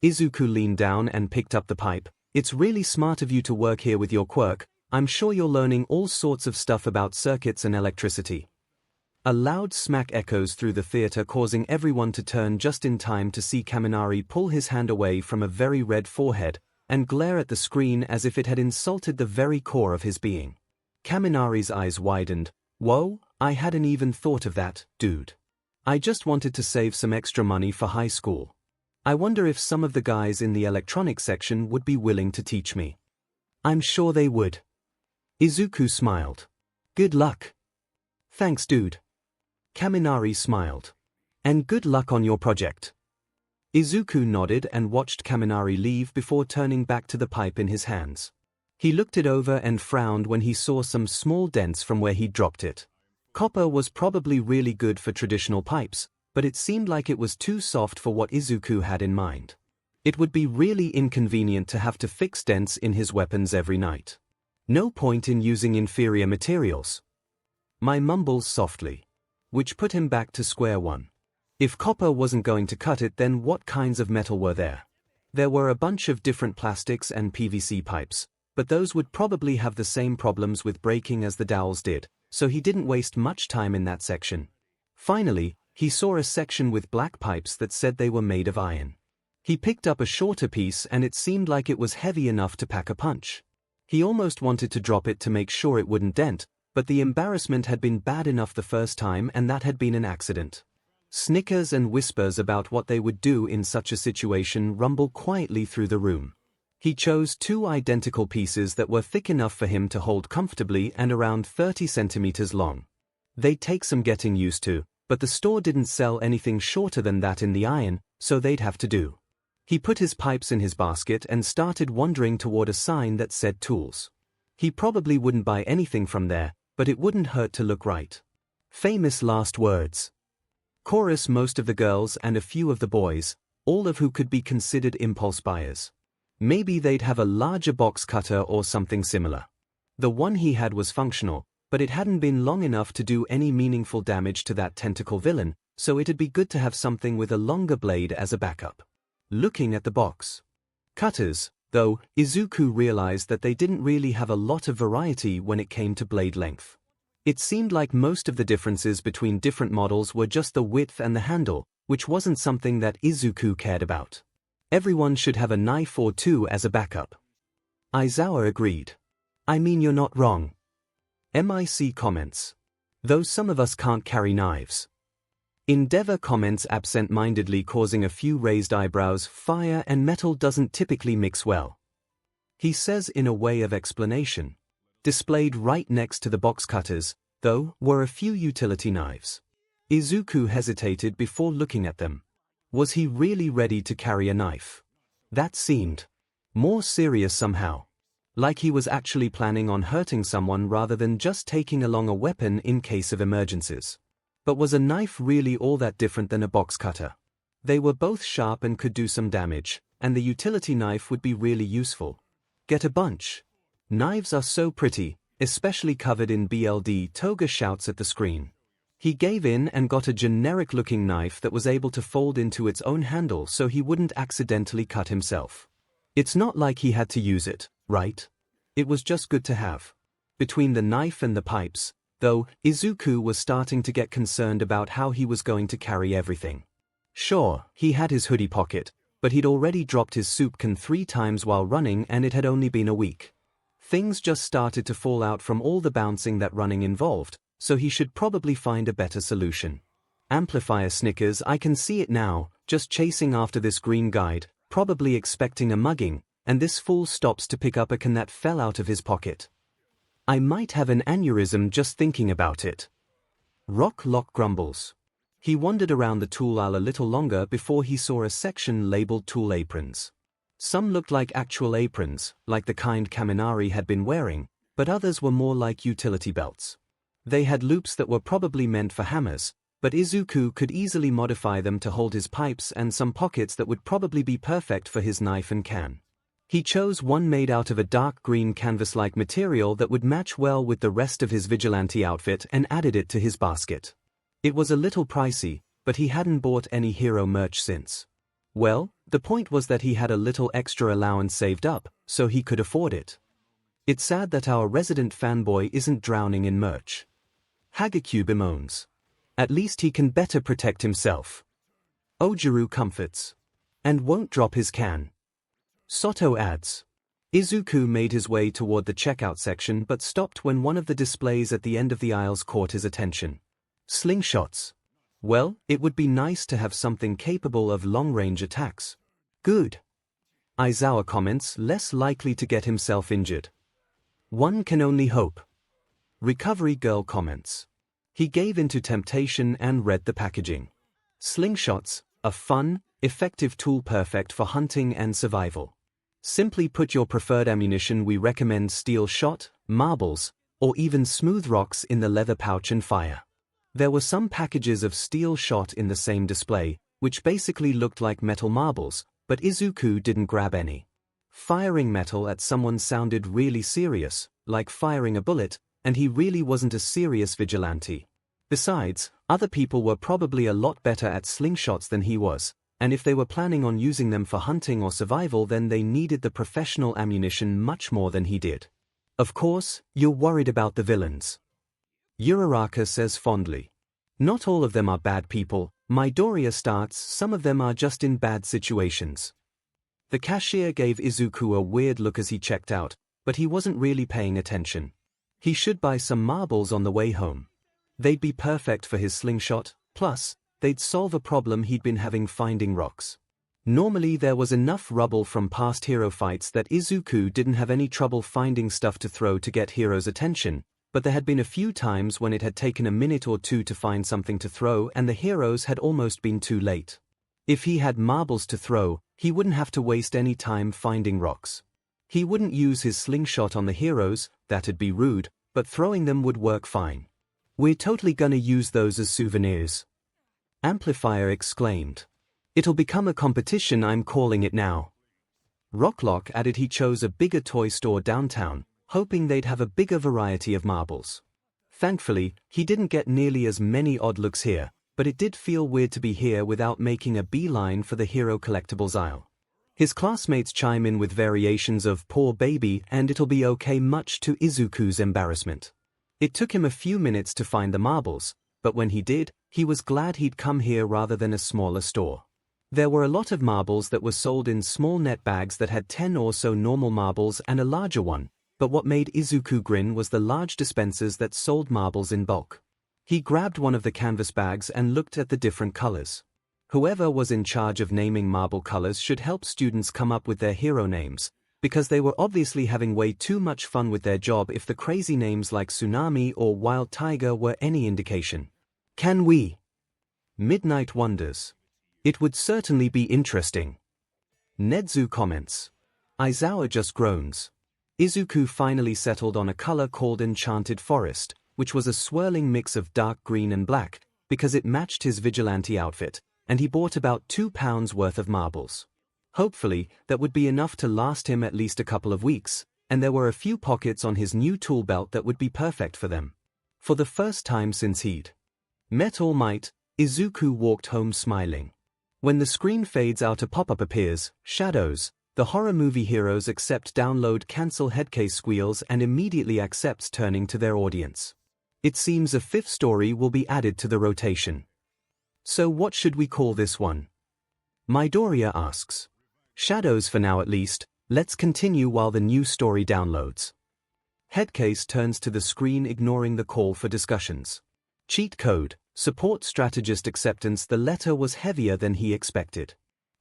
Izuku leaned down and picked up the pipe. It's really smart of you to work here with your quirk. I'm sure you're learning all sorts of stuff about circuits and electricity. A loud smack echoes through the theater, causing everyone to turn just in time to see Kaminari pull his hand away from a very red forehead and glare at the screen as if it had insulted the very core of his being. Kaminari's eyes widened. Whoa, I hadn't even thought of that, dude. I just wanted to save some extra money for high school. I wonder if some of the guys in the electronics section would be willing to teach me. I'm sure they would. Izuku smiled. Good luck. Thanks, dude. Kaminari smiled. And good luck on your project. Izuku nodded and watched Kaminari leave before turning back to the pipe in his hands. He looked it over and frowned when he saw some small dents from where he'd dropped it. Copper was probably really good for traditional pipes, but it seemed like it was too soft for what Izuku had in mind. It would be really inconvenient to have to fix dents in his weapons every night. No point in using inferior materials. My mumbles softly. Which put him back to square one. If copper wasn't going to cut it, then what kinds of metal were there? There were a bunch of different plastics and PVC pipes, but those would probably have the same problems with breaking as the dowels did, so he didn't waste much time in that section. Finally, he saw a section with black pipes that said they were made of iron. He picked up a shorter piece and it seemed like it was heavy enough to pack a punch. He almost wanted to drop it to make sure it wouldn't dent, but the embarrassment had been bad enough the first time and that had been an accident. Snickers and whispers about what they would do in such a situation rumbled quietly through the room. He chose 2 identical pieces that were thick enough for him to hold comfortably and around 30 centimeters long. They'd take some getting used to, but the store didn't sell anything shorter than that in the iron, so they'd have to do. He put his pipes in his basket and started wandering toward a sign that said tools. He probably wouldn't buy anything from there, but it wouldn't hurt to look right. Famous last words. Chorus most of the girls and a few of the boys, all of who could be considered impulse buyers. Maybe they'd have a larger box cutter or something similar. The one he had was functional, but it hadn't been long enough to do any meaningful damage to that tentacle villain, so it'd be good to have something with a longer blade as a backup. Looking at the box cutters, though, Izuku realized that they didn't really have a lot of variety when it came to blade length. It seemed like most of the differences between different models were just the width and the handle, which wasn't something that Izuku cared about. Everyone should have a knife or 2 as a backup. Aizawa agreed. I mean, you're not wrong. MIC comments. Though some of us can't carry knives. Endeavor comments absent-mindedly, causing a few raised eyebrows. Fire and metal doesn't typically mix well. He says in a way of explanation. Displayed right next to the box cutters, though, were a few utility knives. Izuku hesitated before looking at them. Was he really ready to carry a knife? That seemed more serious somehow. Like he was actually planning on hurting someone rather than just taking along a weapon in case of emergencies. But was a knife really all that different than a box cutter? They were both sharp and could do some damage, and the utility knife would be really useful. Get a bunch. Knives are so pretty, especially covered in BLD. Toga shouts at the screen. He gave in and got a generic-looking knife that was able to fold into its own handle so he wouldn't accidentally cut himself. It's not like he had to use it, right? It was just good to have. Between the knife and the pipes, though, Izuku was starting to get concerned about how he was going to carry everything. Sure, he had his hoodie pocket, but he'd already dropped his soup can 3 times while running and it had only been a week. Things just started to fall out from all the bouncing that running involved, so he should probably find a better solution. Amplifier Snickers, I can see it now, just chasing after this green guide, probably expecting a mugging, and this fool stops to pick up a can that fell out of his pocket. I might have an aneurysm just thinking about it. Rock grumbles. He wandered around the tool aisle a little longer before he saw a section labeled tool aprons. Some looked like actual aprons, like the kind Kaminari had been wearing, but others were more like utility belts. They had loops that were probably meant for hammers, but Izuku could easily modify them to hold his pipes and some pockets that would probably be perfect for his knife and can. He chose one made out of a dark green canvas-like material that would match well with the rest of his vigilante outfit and added it to his basket. It was a little pricey, but he hadn't bought any hero merch since. Well, the point was that he had a little extra allowance saved up, so he could afford it. It's sad that our resident fanboy isn't drowning in merch. 𝐔𝐬𝐽 bemoans. At least he can better protect himself. Ojiro comforts. And won't drop his can. Soto adds. Izuku made his way toward the checkout section but stopped when one of the displays at the end of the aisles caught his attention. Slingshots. Well, it would be nice to have something capable of long-range attacks. Good. Aizawa comments, less likely to get himself injured. One can only hope. Recovery Girl comments. He gave into temptation and read the packaging. Slingshots, a fun, effective tool perfect for hunting and survival. Simply put your preferred ammunition. We recommend steel shot, marbles, or even smooth rocks in the leather pouch and fire. There were some packages of steel shot in the same display, which basically looked like metal marbles, but Izuku didn't grab any. Firing metal at someone sounded really serious, like firing a bullet, and he really wasn't a serious vigilante. Besides, other people were probably a lot better at slingshots than he was, and if they were planning on using them for hunting or survival, then they needed the professional ammunition much more than he did. Of course, you're worried about the villains. Uraraka says fondly. Not all of them are bad people, Midoriya starts, some of them are just in bad situations. The cashier gave Izuku a weird look as he checked out, but he wasn't really paying attention. He should buy some marbles on the way home. They'd be perfect for his slingshot, plus, they'd solve a problem he'd been having finding rocks. Normally there was enough rubble from past hero fights that Izuku didn't have any trouble finding stuff to throw to get heroes' attention, but there had been a few times when it had taken a minute or two to find something to throw and the heroes had almost been too late. If he had marbles to throw, he wouldn't have to waste any time finding rocks. He wouldn't use his slingshot on the heroes, that'd be rude, but throwing them would work fine. We're totally gonna use those as souvenirs. Amplifier exclaimed. It'll become a competition, I'm calling it now. Rocklock added he chose a bigger toy store downtown, hoping they'd have a bigger variety of marbles. Thankfully, he didn't get nearly as many odd looks here, but it did feel weird to be here without making a beeline for the hero collectibles aisle. His classmates chime in with variations of poor baby and it'll be okay, much to Izuku's embarrassment. It took him a few minutes to find the marbles, but when he did, he was glad he'd come here rather than a smaller store. There were a lot of marbles that were sold in small net bags that had 10 or so normal marbles and a larger one, but what made Izuku grin was the large dispensers that sold marbles in bulk. He grabbed one of the canvas bags and looked at the different colors. Whoever was in charge of naming marble colors should help students come up with their hero names, because they were obviously having way too much fun with their job if the crazy names like Tsunami or Wild Tiger were any indication. Can we? Midnight wonders. It would certainly be interesting. Nedzu comments. Aizawa just groans. Izuku finally settled on a color called Enchanted Forest, which was a swirling mix of dark green and black, because it matched his vigilante outfit, and he bought about £2 worth of marbles. Hopefully, that would be enough to last him at least a couple of weeks, and there were a few pockets on his new tool belt that would be perfect for them. For the first time since he'd met All Might, Izuku walked home smiling. When the screen fades out, a pop-up appears, Shadows. The horror movie heroes accept download cancel headcase squeals and immediately accepts turning to their audience. It seems a fifth story will be added to the rotation. So what should we call this one? Midoriya asks. Shadows for now at least, let's continue while the new story downloads. Headcase turns to the screen, ignoring the call for discussions. Cheat code, support strategist acceptance. The letter was heavier than he expected.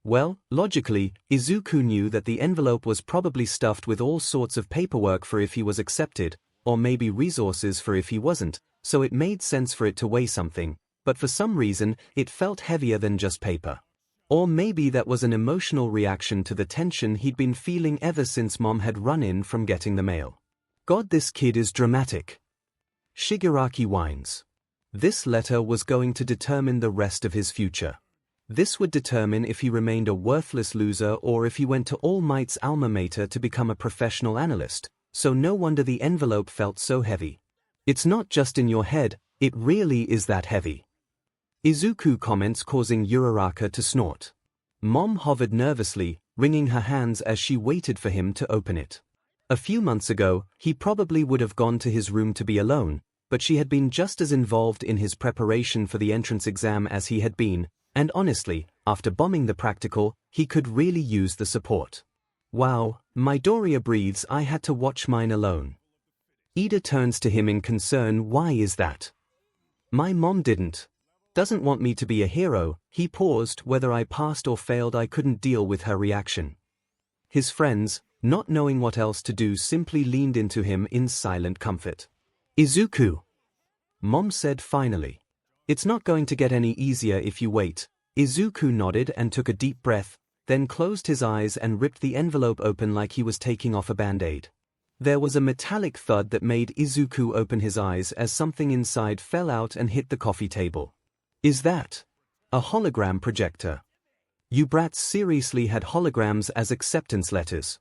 Well, logically, Izuku knew that the envelope was probably stuffed with all sorts of paperwork for if he was accepted, or maybe resources for if he wasn't, so it made sense for it to weigh something, but for some reason, it felt heavier than just paper. Or maybe that was an emotional reaction to the tension he'd been feeling ever since Mom had run in from getting the mail. God, this kid is dramatic. Shigaraki whines. This letter was going to determine the rest of his future. This would determine if he remained a worthless loser or if he went to All Might's alma mater to become a professional analyst, so no wonder the envelope felt so heavy. It's not just in your head, it really is that heavy. Izuku comments, causing Uraraka to snort. Mom hovered nervously, wringing her hands as she waited for him to open it. A few months ago, he probably would have gone to his room to be alone, but she had been just as involved in his preparation for the entrance exam as he had been, and honestly, after bombing the practical, he could really use the support. Wow, Midoriya breathes. I had to watch mine alone. Ida turns to him in concern. Why is that? My mom doesn't want me to be a hero. He paused. Whether I passed or failed, I couldn't deal with her reaction. His friends, not knowing what else to do, simply leaned into him in silent comfort. Izuku, Mom said finally. It's not going to get any easier if you wait. Izuku nodded and took a deep breath, then closed his eyes and ripped the envelope open like he was taking off a band-aid. There was a metallic thud that made Izuku open his eyes as something inside fell out and hit the coffee table. Is that a hologram projector? You brats seriously had holograms as acceptance letters?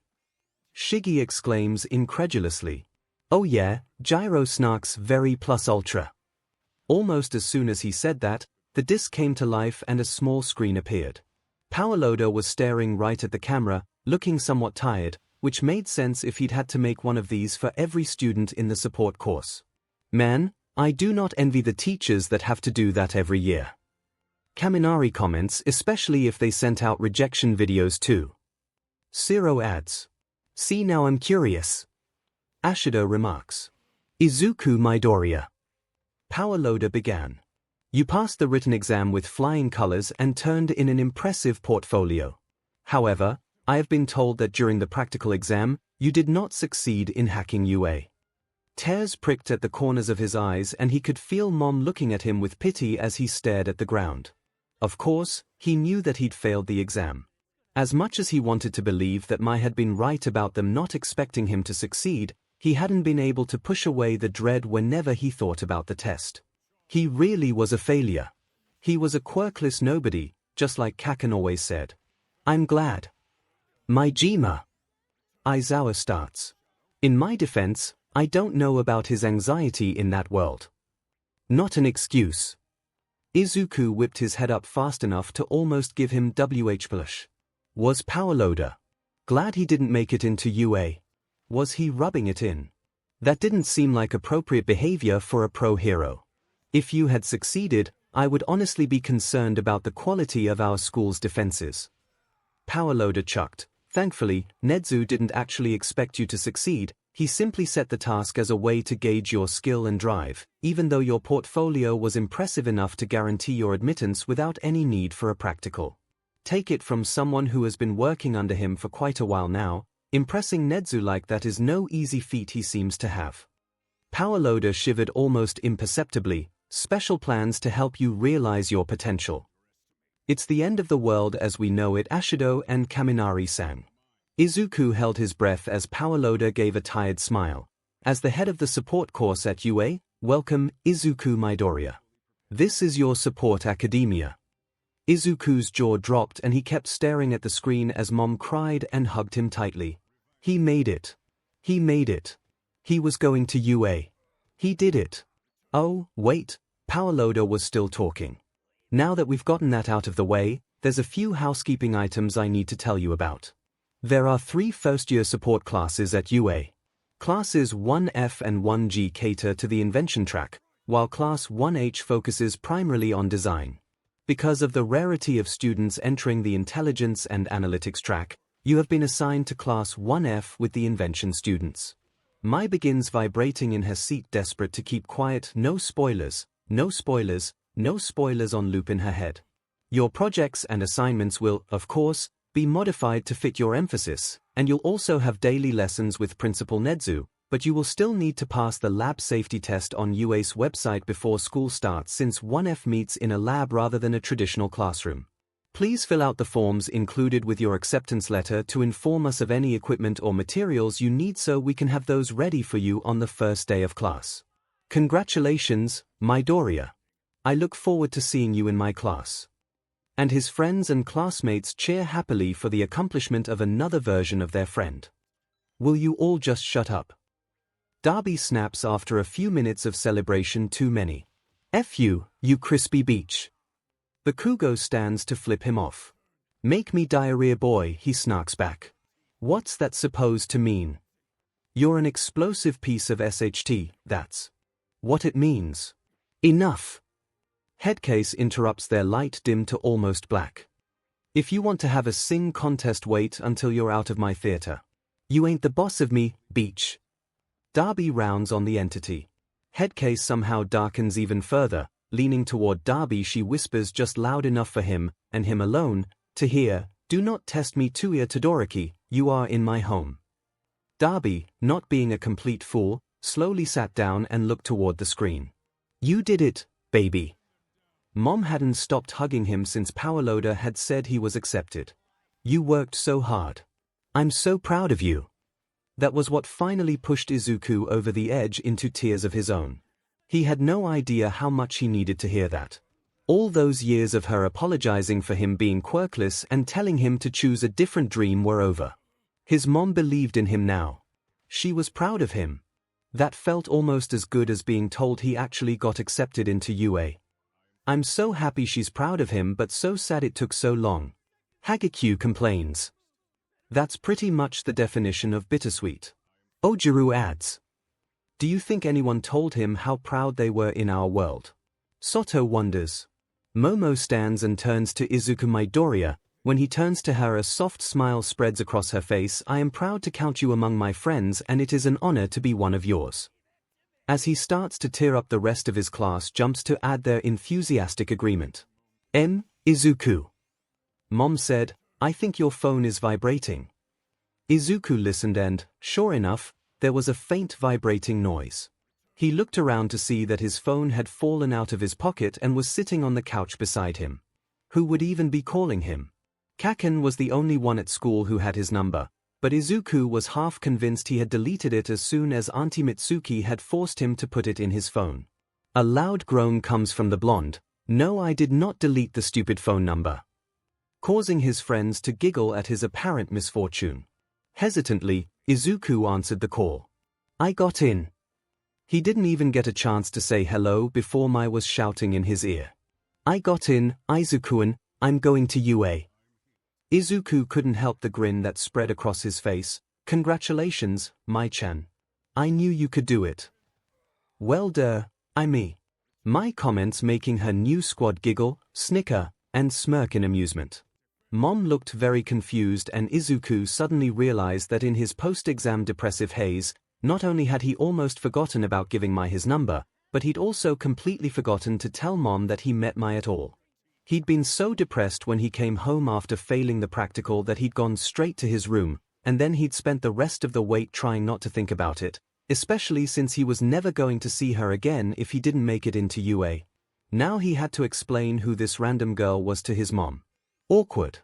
Shiggy exclaims incredulously. Oh yeah, Gyro snarks very plus ultra. Almost as soon as he said that, the disc came to life and a small screen appeared. Powerloader was staring right at the camera, looking somewhat tired, which made sense if he'd had to make one of these for every student in the support course. Man, I do not envy the teachers that have to do that every year. Kaminari comments, especially if they sent out rejection videos too. Zero adds. See, now I'm curious. Ashido remarks. Izuku Midoriya. Powerloader began. You passed the written exam with flying colors and turned in an impressive portfolio. However, I have been told that during the practical exam, you did not succeed in hacking UA. Tears pricked at the corners of his eyes and he could feel Mom looking at him with pity as he stared at the ground. Of course, he knew that he'd failed the exam. As much as he wanted to believe that Mai had been right about them not expecting him to succeed, he hadn't been able to push away the dread whenever he thought about the test. He really was a failure. He was a quirkless nobody, just like Kaken always said. I'm glad. Maijima. Aizawa starts. In my defense, I don't know about his anxiety in that world. Not an excuse. Izuku whipped his head up fast enough to almost give him WH blush. Was Powerloader glad he didn't make it into UA? Was he rubbing it in? That didn't seem like appropriate behavior for a pro hero. If you had succeeded, I would honestly be concerned about the quality of our school's defenses. Powerloader chucked. Thankfully, Nedzu didn't actually expect you to succeed. He simply set the task as a way to gauge your skill and drive, even though your portfolio was impressive enough to guarantee your admittance without any need for a practical. Take it from someone who has been working under him for quite a while now, impressing Nedzu like that is no easy feat he seems to have. Powerloader shivered almost imperceptibly. Special plans to help you realize your potential. It's the end of the world as we know it, Ashido and Kaminari sang. Izuku held his breath as Powerloader gave a tired smile. As the head of the support course at UA, welcome, Izuku Midoriya. This is your support academia. Izuku's jaw dropped and he kept staring at the screen as Mom cried and hugged him tightly. He made it. He made it. He was going to UA. He did it. Oh, wait, Powerloader was still talking. Now that we've gotten that out of the way, there's a few housekeeping items I need to tell you about. There are 3 first-year support classes at UA. Classes 1F and 1G cater to the invention track, while Class 1H focuses primarily on design. Because of the rarity of students entering the intelligence and analytics track, you have been assigned to Class 1F with the invention students. Mai begins vibrating in her seat, desperate to keep quiet. No spoilers, no spoilers, no spoilers on loop in her head. Your projects and assignments will, of course, be modified to fit your emphasis, and you'll also have daily lessons with Principal Nedzu, but you will still need to pass the lab safety test on UACE website before school starts since 1F meets in a lab rather than a traditional classroom. Please fill out the forms included with your acceptance letter to inform us of any equipment or materials you need so we can have those ready for you on the first day of class. Congratulations, Midoriya. I look forward to seeing you in my class. And his friends and classmates cheer happily for the accomplishment of another version of their friend. Will you all just shut up? Darby snaps after a few minutes of celebration too many. F you, you crispy beach. Bakugo stands to flip him off. Make me diarrhea boy, he snarks back. What's that supposed to mean? You're an explosive piece of SHT, that's what it means. Enough. Headcase interrupts their light dim to almost black. If you want to have a sing contest, wait until you're out of my theater. You ain't the boss of me, beach. Darby rounds on the entity. Headcase somehow darkens even further. Leaning toward Darby, she whispers just loud enough for him, and him alone, to hear, "Do not test me Tuya Todoroki, you are in my home." Darby, not being a complete fool, slowly sat down and looked toward the screen. You did it, baby. Mom hadn't stopped hugging him since Powerloader had said he was accepted. You worked so hard. I'm so proud of you. That was what finally pushed Izuku over the edge into tears of his own. He had no idea how much he needed to hear that. All those years of her apologizing for him being quirkless and telling him to choose a different dream were over. His mom believed in him now. She was proud of him. That felt almost as good as being told he actually got accepted into UA. I'm so happy she's proud of him, but so sad it took so long. 𝐒𝐻𝐵 complains. That's pretty much the definition of bittersweet. Ojiro adds. Do you think anyone told him how proud they were in our world? Soto wonders. Momo stands and turns to Izuku Midoriya. When he turns to her, a soft smile spreads across her face. I am proud to count you among my friends, and it is an honor to be one of yours. As he starts to tear up, the rest of his class jumps to add their enthusiastic agreement. Izuku. Mom said, I think your phone is vibrating. Izuku listened and, sure enough, there was a faint vibrating noise. He looked around to see that his phone had fallen out of his pocket and was sitting on the couch beside him. Who would even be calling him? Kaken was the only one at school who had his number, but Izuku was half convinced he had deleted it as soon as Auntie Mitsuki had forced him to put it in his phone. A loud groan comes from the blonde. No, I did not delete the stupid phone number. Causing his friends to giggle at his apparent misfortune. Hesitantly, Izuku answered the call. I got in. He didn't even get a chance to say hello before Mai was shouting in his ear. I got in, Izuku-an, I'm going to UA. Izuku couldn't help the grin that spread across his face. Congratulations, Mai-chan. I knew you could do it. Well I me. Mai comments, making her new squad giggle, snicker, and smirk in amusement. Mom looked very confused, and Izuku suddenly realized that in his post-exam depressive haze, not only had he almost forgotten about giving Mai his number, but he'd also completely forgotten to tell Mom that he met Mai at all. He'd been so depressed when he came home after failing the practical that he'd gone straight to his room, and then he'd spent the rest of the wait trying not to think about it, especially since he was never going to see her again if he didn't make it into UA. Now he had to explain who this random girl was to his mom. Awkward.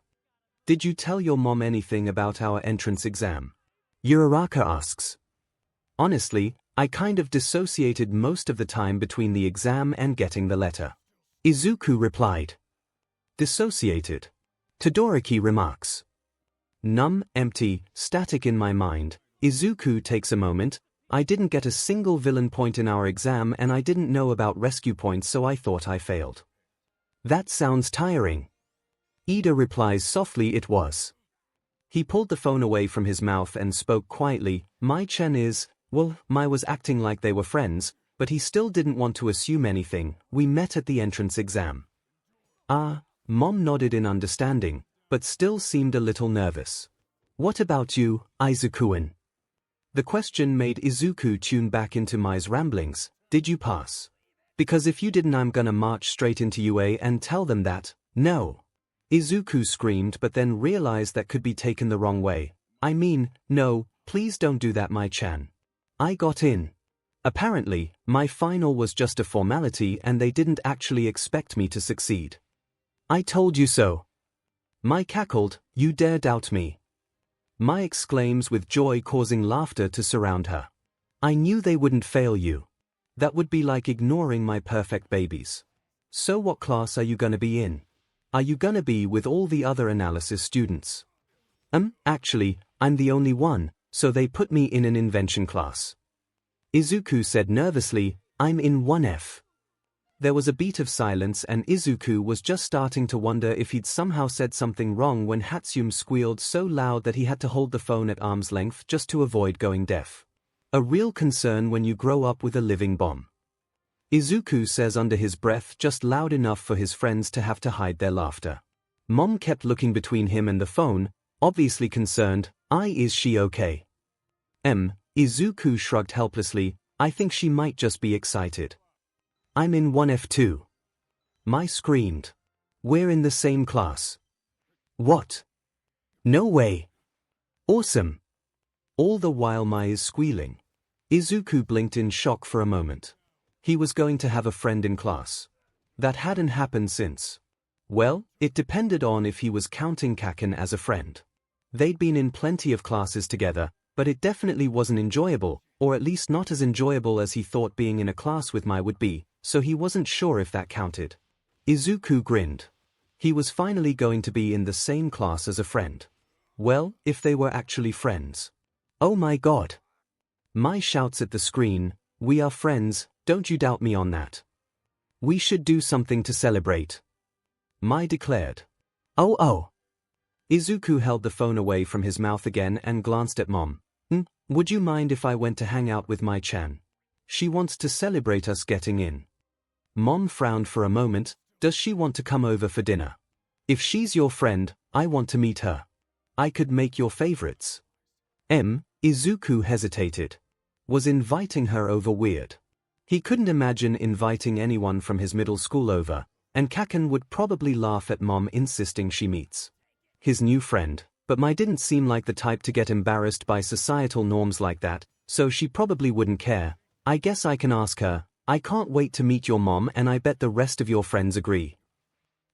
Did you tell your mom anything about our entrance exam? Uraraka asks. Honestly, I kind of dissociated most of the time between the exam and getting the letter. Izuku replied. Dissociated? Todoroki remarks. Numb, empty, static in my mind. Izuku takes a moment. I didn't get a single villain point in our exam, and I didn't know about rescue points, so I thought I failed. That sounds tiring. Ida replies softly it was. He pulled the phone away from his mouth and spoke quietly. Mai-chan is, well, Mai was acting like they were friends, but he still didn't want to assume anything. We met at the entrance exam. Mom nodded in understanding, but still seemed a little nervous. What about you, Izuku-an? The question made Izuku tune back into Mai's ramblings. Did you pass? Because if you didn't, I'm gonna march straight into UA and tell them that. No. Izuku screamed, but then realized that could be taken the wrong way. I mean, no, please don't do that, Mai-chan. I got in. Apparently, my final was just a formality and they didn't actually expect me to succeed. I told you so. My cackled, you dare doubt me. My exclaims with joy causing laughter to surround her. I knew they wouldn't fail you. That would be like ignoring my perfect babies. So what class are you gonna be in? Are you gonna be with all the other analysis students? Actually, I'm the only one, so they put me in an invention class. Izuku said nervously, I'm in 1F. There was a beat of silence and Izuku was just starting to wonder if he'd somehow said something wrong when Hatsune squealed so loud that he had to hold the phone at arm's length just to avoid going deaf. A real concern when you grow up with a living bomb. Izuku says under his breath just loud enough for his friends to have to hide their laughter. Mom kept looking between him and the phone, obviously concerned. Is she okay? Izuku shrugged helplessly, I think she might just be excited. I'm in 1F too. Mai screamed. We're in the same class. What? No way. Awesome. All the while Mai is squealing. Izuku blinked in shock for a moment. He was going to have a friend in class. That hadn't happened since. Well, it depended on if he was counting Kaken as a friend. They'd been in plenty of classes together, but it definitely wasn't enjoyable, or at least not as enjoyable as he thought being in a class with Mai would be, so he wasn't sure if that counted. Izuku grinned. He was finally going to be in the same class as a friend. Well, if they were actually friends. Oh my god. Mai shouts at the screen, we are friends, don't you doubt me on that. We should do something to celebrate. Mai declared. Oh. Izuku held the phone away from his mouth again and glanced at Mom. Would you mind if I went to hang out with Mai-chan? She wants to celebrate us getting in. Mom frowned for a moment. Does she want to come over for dinner? If she's your friend, I want to meet her. I could make your favorites. Izuku hesitated. Was inviting her over weird? He couldn't imagine inviting anyone from his middle school over, and Kaken would probably laugh at Mom insisting she meets his new friend, but Mai didn't seem like the type to get embarrassed by societal norms like that, so she probably wouldn't care. I guess I can ask her. I can't wait to meet your mom and I bet the rest of your friends agree.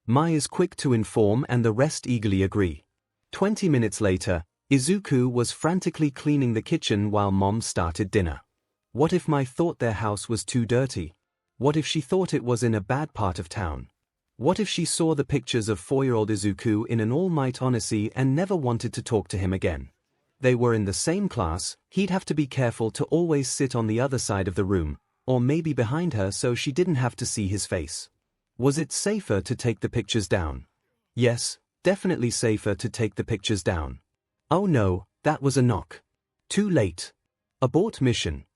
Mai is quick to inform and the rest eagerly agree. 20 minutes later, Izuku was frantically cleaning the kitchen while Mom started dinner. What if Mai thought their house was too dirty? What if she thought it was in a bad part of town? What if she saw the pictures of 4-year-old Izuku in an all-night Odyssey and never wanted to talk to him again? They were in the same class, he'd have to be careful to always sit on the other side of the room, or maybe behind her so she didn't have to see his face. Was it safer to take the pictures down? Yes, definitely safer to take the pictures down. Oh no, that was a knock. Too late. Abort mission.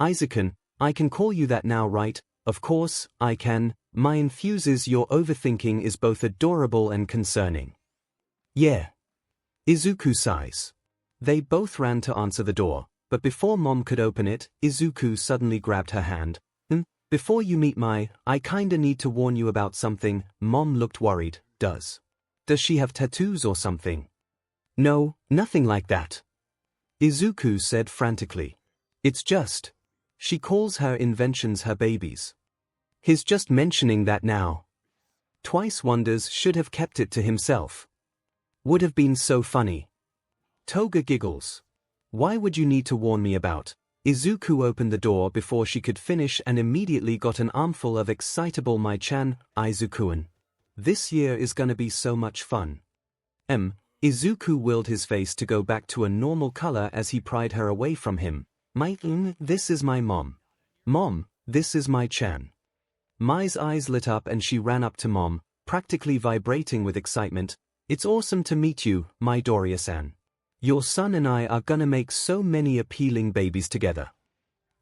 Isaacan, I can call you that now, right? Of course, I can. Mai infuses your overthinking is both adorable and concerning. Yeah. Izuku sighs. They both ran to answer the door, but before Mom could open it, Izuku suddenly grabbed her hand. Before you meet Mai, I kinda need to warn you about something. Mom looked worried. Does she have tattoos or something? No, nothing like that. Izuku said frantically. It's just. She calls her inventions her babies. He's just mentioning that now. Twice wonders should have kept it to himself. Would have been so funny. Toga giggles. Why would you need to warn me about? Izuku opened the door before she could finish and immediately got an armful of excitable Mai-chan, Izuku-an. This year is gonna be so much fun. Izuku willed his face to go back to a normal color as he pried her away from him. This is my mom. Mom, this is Mai-chan. Mai's eyes lit up and she ran up to Mom, practically vibrating with excitement. It's awesome to meet you, Midoriya-san. Your son and I are gonna make so many appealing babies together.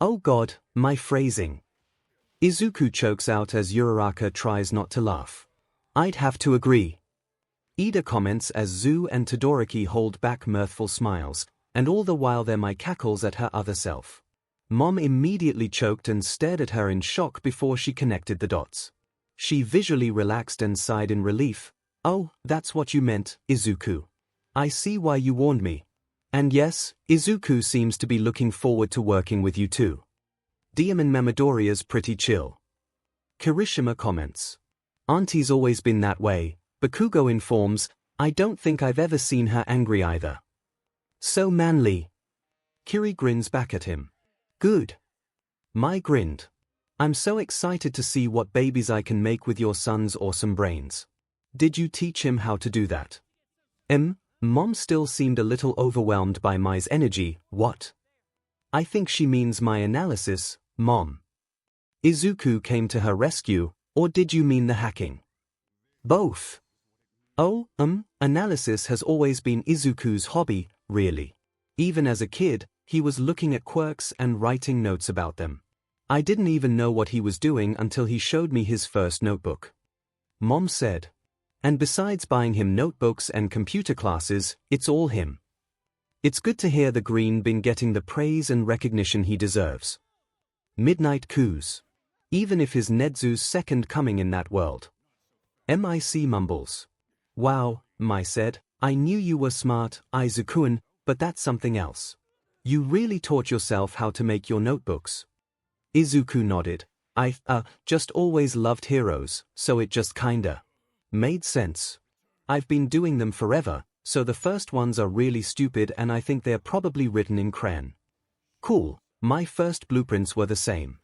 Oh god, my phrasing. Izuku chokes out as Uraraka tries not to laugh. I'd have to agree. Ida comments as Zu and Todoroki hold back mirthful smiles, and all the while their Mai cackles at her other self. Mom immediately choked and stared at her in shock before she connected the dots. She visually relaxed and sighed in relief. Oh, that's what you meant, Izuku. I see why you warned me. And yes, Izuku seems to be looking forward to working with you too. Diamond Midoriya's pretty chill. Kirishima comments. Auntie's always been that way, Bakugo informs, I don't think I've ever seen her angry either. So manly. Kiri grins back at him. Good. Mai grinned. I'm so excited to see what babies I can make with your son's awesome brains. Did you teach him how to do that? Mom still seemed a little overwhelmed by Mai's energy. What? I think she means my analysis, Mom. Izuku came to her rescue, or did you mean the hacking? Both. Oh, analysis has always been Izuku's hobby, really. Even as a kid, he was looking at quirks and writing notes about them. I didn't even know what he was doing until he showed me his first notebook. Mom said. And besides buying him notebooks and computer classes, it's all him. It's good to hear the green been getting the praise and recognition he deserves. Midnight coos. Even if his Nedzu's second coming in that world. Mic mumbles. Wow, Mai said, I knew you were smart, Izuku-kun, but that's something else. You really taught yourself how to make your notebooks. Izuku nodded. I just always loved heroes, so it just kinda made sense. I've been doing them forever, so the first ones are really stupid and I think they're probably written in crayon. Cool, my first blueprints were the same.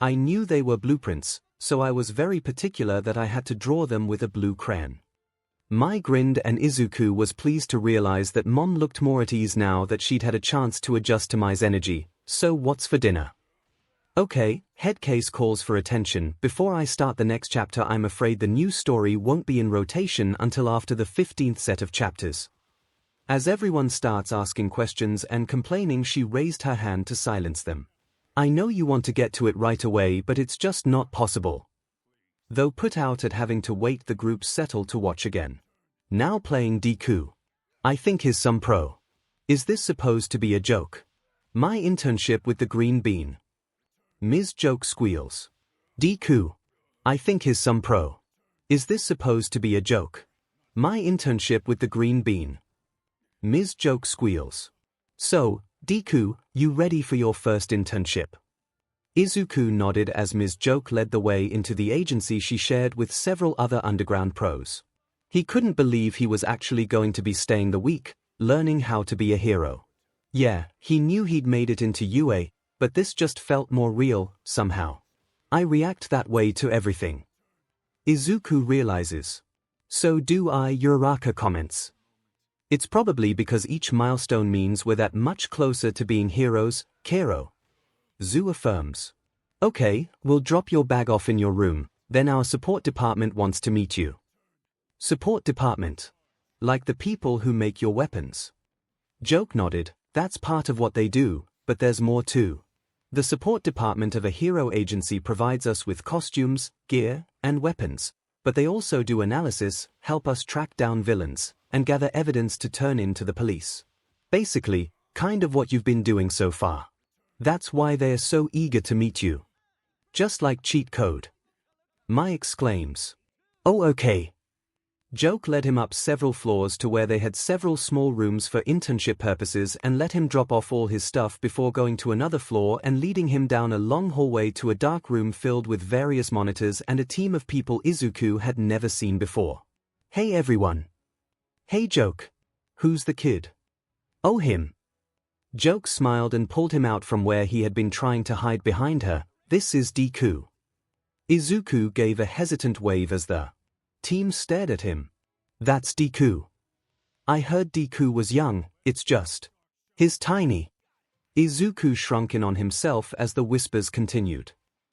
I knew they were blueprints, so I was very particular that I had to draw them with a blue crayon. Mai grinned and Izuku was pleased to realize that Mom looked more at ease now that she'd had a chance to adjust to Mai's energy. So what's for dinner? Okay, Headcase calls for attention. Before I start the next chapter, I'm afraid the new story won't be in rotation until after the 15th set of chapters. As everyone starts asking questions and complaining, she raised her hand to silence them. I know you want to get to it right away, but it's just not possible. Though put out at having to wait, the group settled to watch again. Now playing Deku. I think he's some pro. Is this supposed to be a joke? My internship with the green bean. Ms. Joke squeals. Deku. I think he's some pro. Is this supposed to be a joke? My internship with the green bean. Ms. Joke squeals. So, Deku, you ready for your first internship? Izuku nodded as Ms. Joke led the way into the agency she shared with several other underground pros. He couldn't believe he was actually going to be staying the week, learning how to be a hero. Yeah, he knew he'd made it into UA, but this just felt more real, somehow. I react that way to everything. Izuku realizes. So do I. Uraraka comments. It's probably because each milestone means we're that much closer to being heroes, Kero. Zu affirms. Okay, we'll drop your bag off in your room, then our support department wants to meet you. Support department. Like the people who make your weapons. Joke nodded. That's part of what they do, but there's more too. The support department of a hero agency provides us with costumes, gear, and weapons, but they also do analysis, help us track down villains, and gather evidence to turn in to the police. Basically, kind of what you've been doing so far. That's why they're so eager to meet you. Just like cheat code. Mai exclaims. Oh okay. Joke led him up several floors to where they had several small rooms for internship purposes and let him drop off all his stuff before going to another floor and leading him down a long hallway to a dark room filled with various monitors and a team of people Izuku had never seen before. Hey everyone. Hey Joke. Who's the kid? Oh him. Joke smiled and pulled him out from where he had been trying to hide behind her. This is Deku. Izuku gave a hesitant wave as the team stared at him. That's Deku. I heard Deku was young, it's just. He's tiny. Izuku shrunk in on himself as the whispers continued.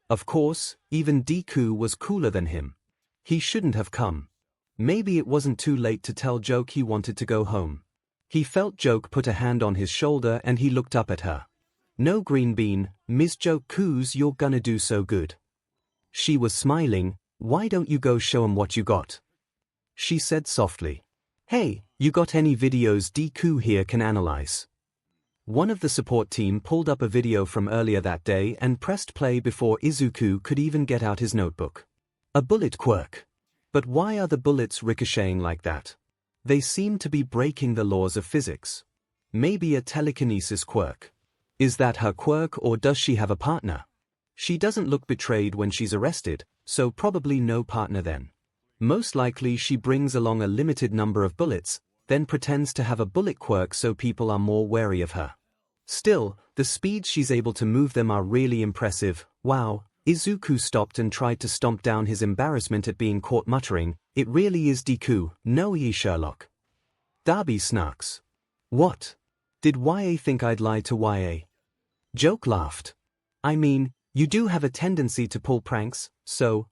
Of course, even Deku was cooler than him. He shouldn't have come. Maybe it wasn't too late to tell Joke he wanted to go home. He felt Joke put a hand on his shoulder and he looked up at her. No green bean, Ms. Joke coos, you're gonna do so good. She was smiling. Why don't you go show 'em what you got? She said softly. Hey, you got any videos Deku here can analyze? One of the support team pulled up a video from earlier that day and pressed play before Izuku could even get out his notebook. A bullet quirk. But why are the bullets ricocheting like that? They seem to be breaking the laws of physics. Maybe a telekinesis quirk. Is that her quirk or does she have a partner? She doesn't look betrayed when she's arrested, so probably no partner then. Most likely she brings along a limited number of bullets, then pretends to have a bullet quirk so people are more wary of her. Still, the speeds she's able to move them are really impressive. Wow. Izuku stopped and tried to stomp down his embarrassment at being caught muttering, "It really is Deku, no Sherlock." Darby snarks. "What? Did YA think I'd lie to YA?" Joke laughed. "I mean, you do have a tendency to pull pranks, so,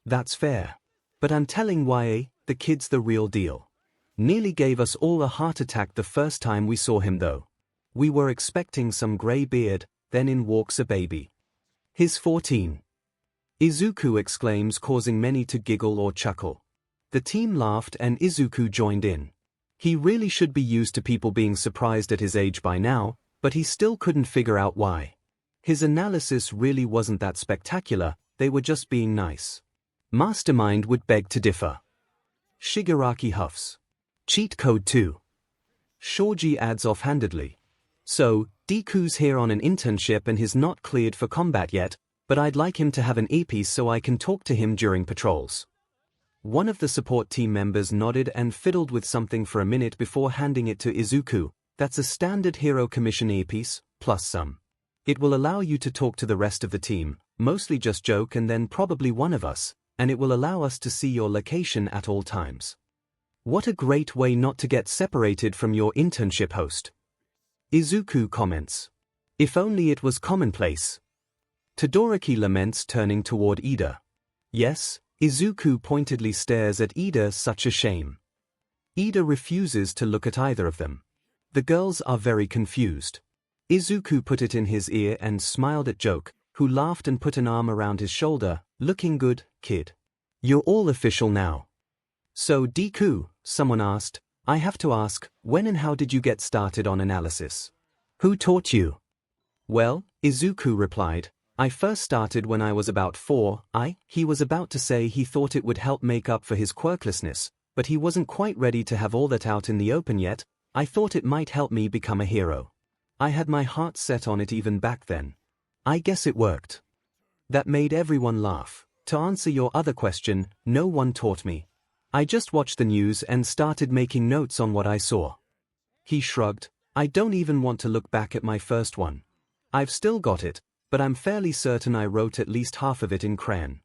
that's fair. But I'm telling YA, the kid's the real deal. Nearly gave us all a heart attack the first time we saw him though. We were expecting some grey beard, then in walks a baby. He's 14. Izuku exclaims, causing many to giggle or chuckle. The team laughed and Izuku joined in. He really should be used to people being surprised at his age by now, but he still couldn't figure out why. His analysis really wasn't that spectacular, they were just being nice. Mastermind would beg to differ. Shigaraki huffs. Cheat code 2. Shoji adds offhandedly. So, Deku's here on an internship and he's not cleared for combat yet, but I'd like him to have an earpiece so I can talk to him during patrols. One of the support team members nodded and fiddled with something for a minute before handing it to Izuku. That's a standard hero commission earpiece, plus some. It will allow you to talk to the rest of the team, mostly just joke and then probably one of us, and it will allow us to see your location at all times. What a great way not to get separated from your internship host. Izuku comments. If only it was commonplace. Todoroki laments, turning toward Ida. Yes, Izuku pointedly stares at Ida, such a shame. Ida refuses to look at either of them. The girls are very confused. Izuku put it in his ear and smiled at Joke, who laughed and put an arm around his shoulder. Looking good, kid. You're all official now. So Deku, someone asked, I have to ask, when and how did you get started on analysis? Who taught you? Well, Izuku replied, I first started when I was about 4. He was about to say he thought it would help make up for his quirklessness, but he wasn't quite ready to have all that out in the open yet. I thought it might help me become a hero. I had my heart set on it even back then. I guess it worked. That made everyone laugh. To answer your other question, no one taught me. I just watched the news and started making notes on what I saw. He shrugged. I don't even want to look back at my first one. I've still got it, but I'm fairly certain I wrote at least half of it in crayon.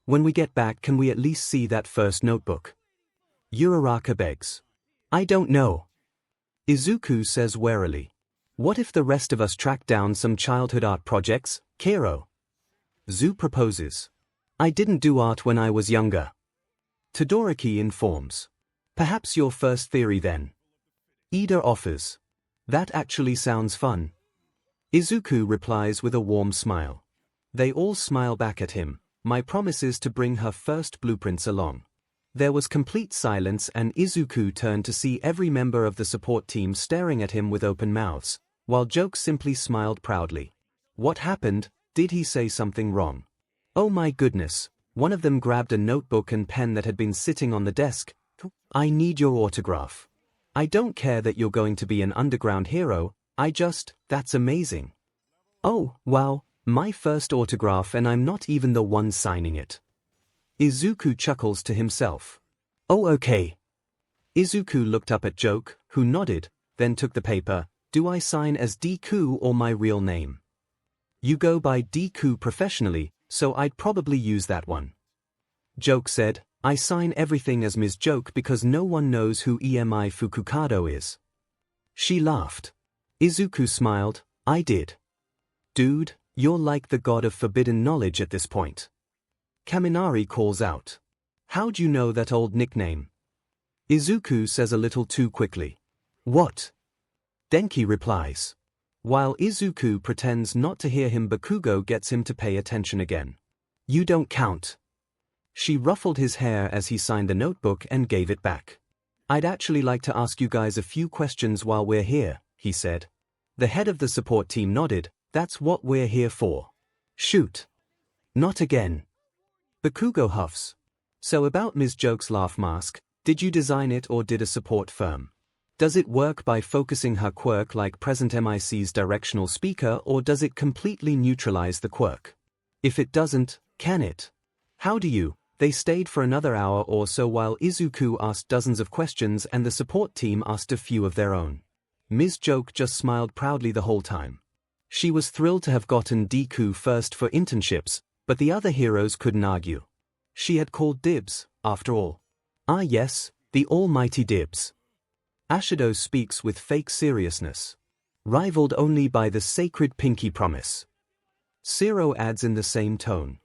When we get back, can we at least see that first notebook? Uraraka begs. I don't know. Izuku says warily. What if the rest of us track down some childhood art projects, Kero? Zu proposes. I didn't do art when I was younger. Todoroki informs. Perhaps your first theory then. Ida offers. That actually sounds fun. Izuku replies with a warm smile. They all smile back at him. My promise is to bring her first blueprints along. There was complete silence and Izuku turned to see every member of the support team staring at him with open mouths, while Joke simply smiled proudly. What happened? Did he say something wrong? Oh my goodness. One of them grabbed a notebook and pen that had been sitting on the desk. I need your autograph. I don't care that you're going to be an underground hero, that's amazing. Oh, wow, my first autograph and I'm not even the one signing it. Izuku chuckles to himself. Oh okay. Izuku looked up at Joke, who nodded, then took the paper. Do I sign as Deku or my real name? You go by Deku professionally, so I'd probably use that one. Joke said, I sign everything as Ms. Joke because no one knows who Emi Fukukado is. She laughed. Izuku smiled, I did. Dude, you're like the god of forbidden knowledge at this point. Kaminari calls out. How'd you know that old nickname? Izuku says a little too quickly. What? Denki replies. While Izuku pretends not to hear him, Bakugo gets him to pay attention again. You don't count. She ruffled his hair as he signed the notebook and gave it back. I'd actually like to ask you guys a few questions while we're here, he said. The head of the support team nodded. That's what we're here for. Shoot. Not again. Bakugo huffs. So about Ms. Joke's laugh mask, did you design it or did a support firm? Does it work by focusing her quirk like present MIC's directional speaker, or does it completely neutralize the quirk? If it doesn't, can it? How do you? They stayed for another hour or so while Izuku asked dozens of questions and the support team asked a few of their own. Ms. Joke just smiled proudly the whole time. She was thrilled to have gotten Deku first for internships, but the other heroes couldn't argue. She had called dibs, after all. Ah yes, the almighty dibs. Ashido speaks with fake seriousness, rivaled only by the sacred pinky promise. Zero adds in the same tone.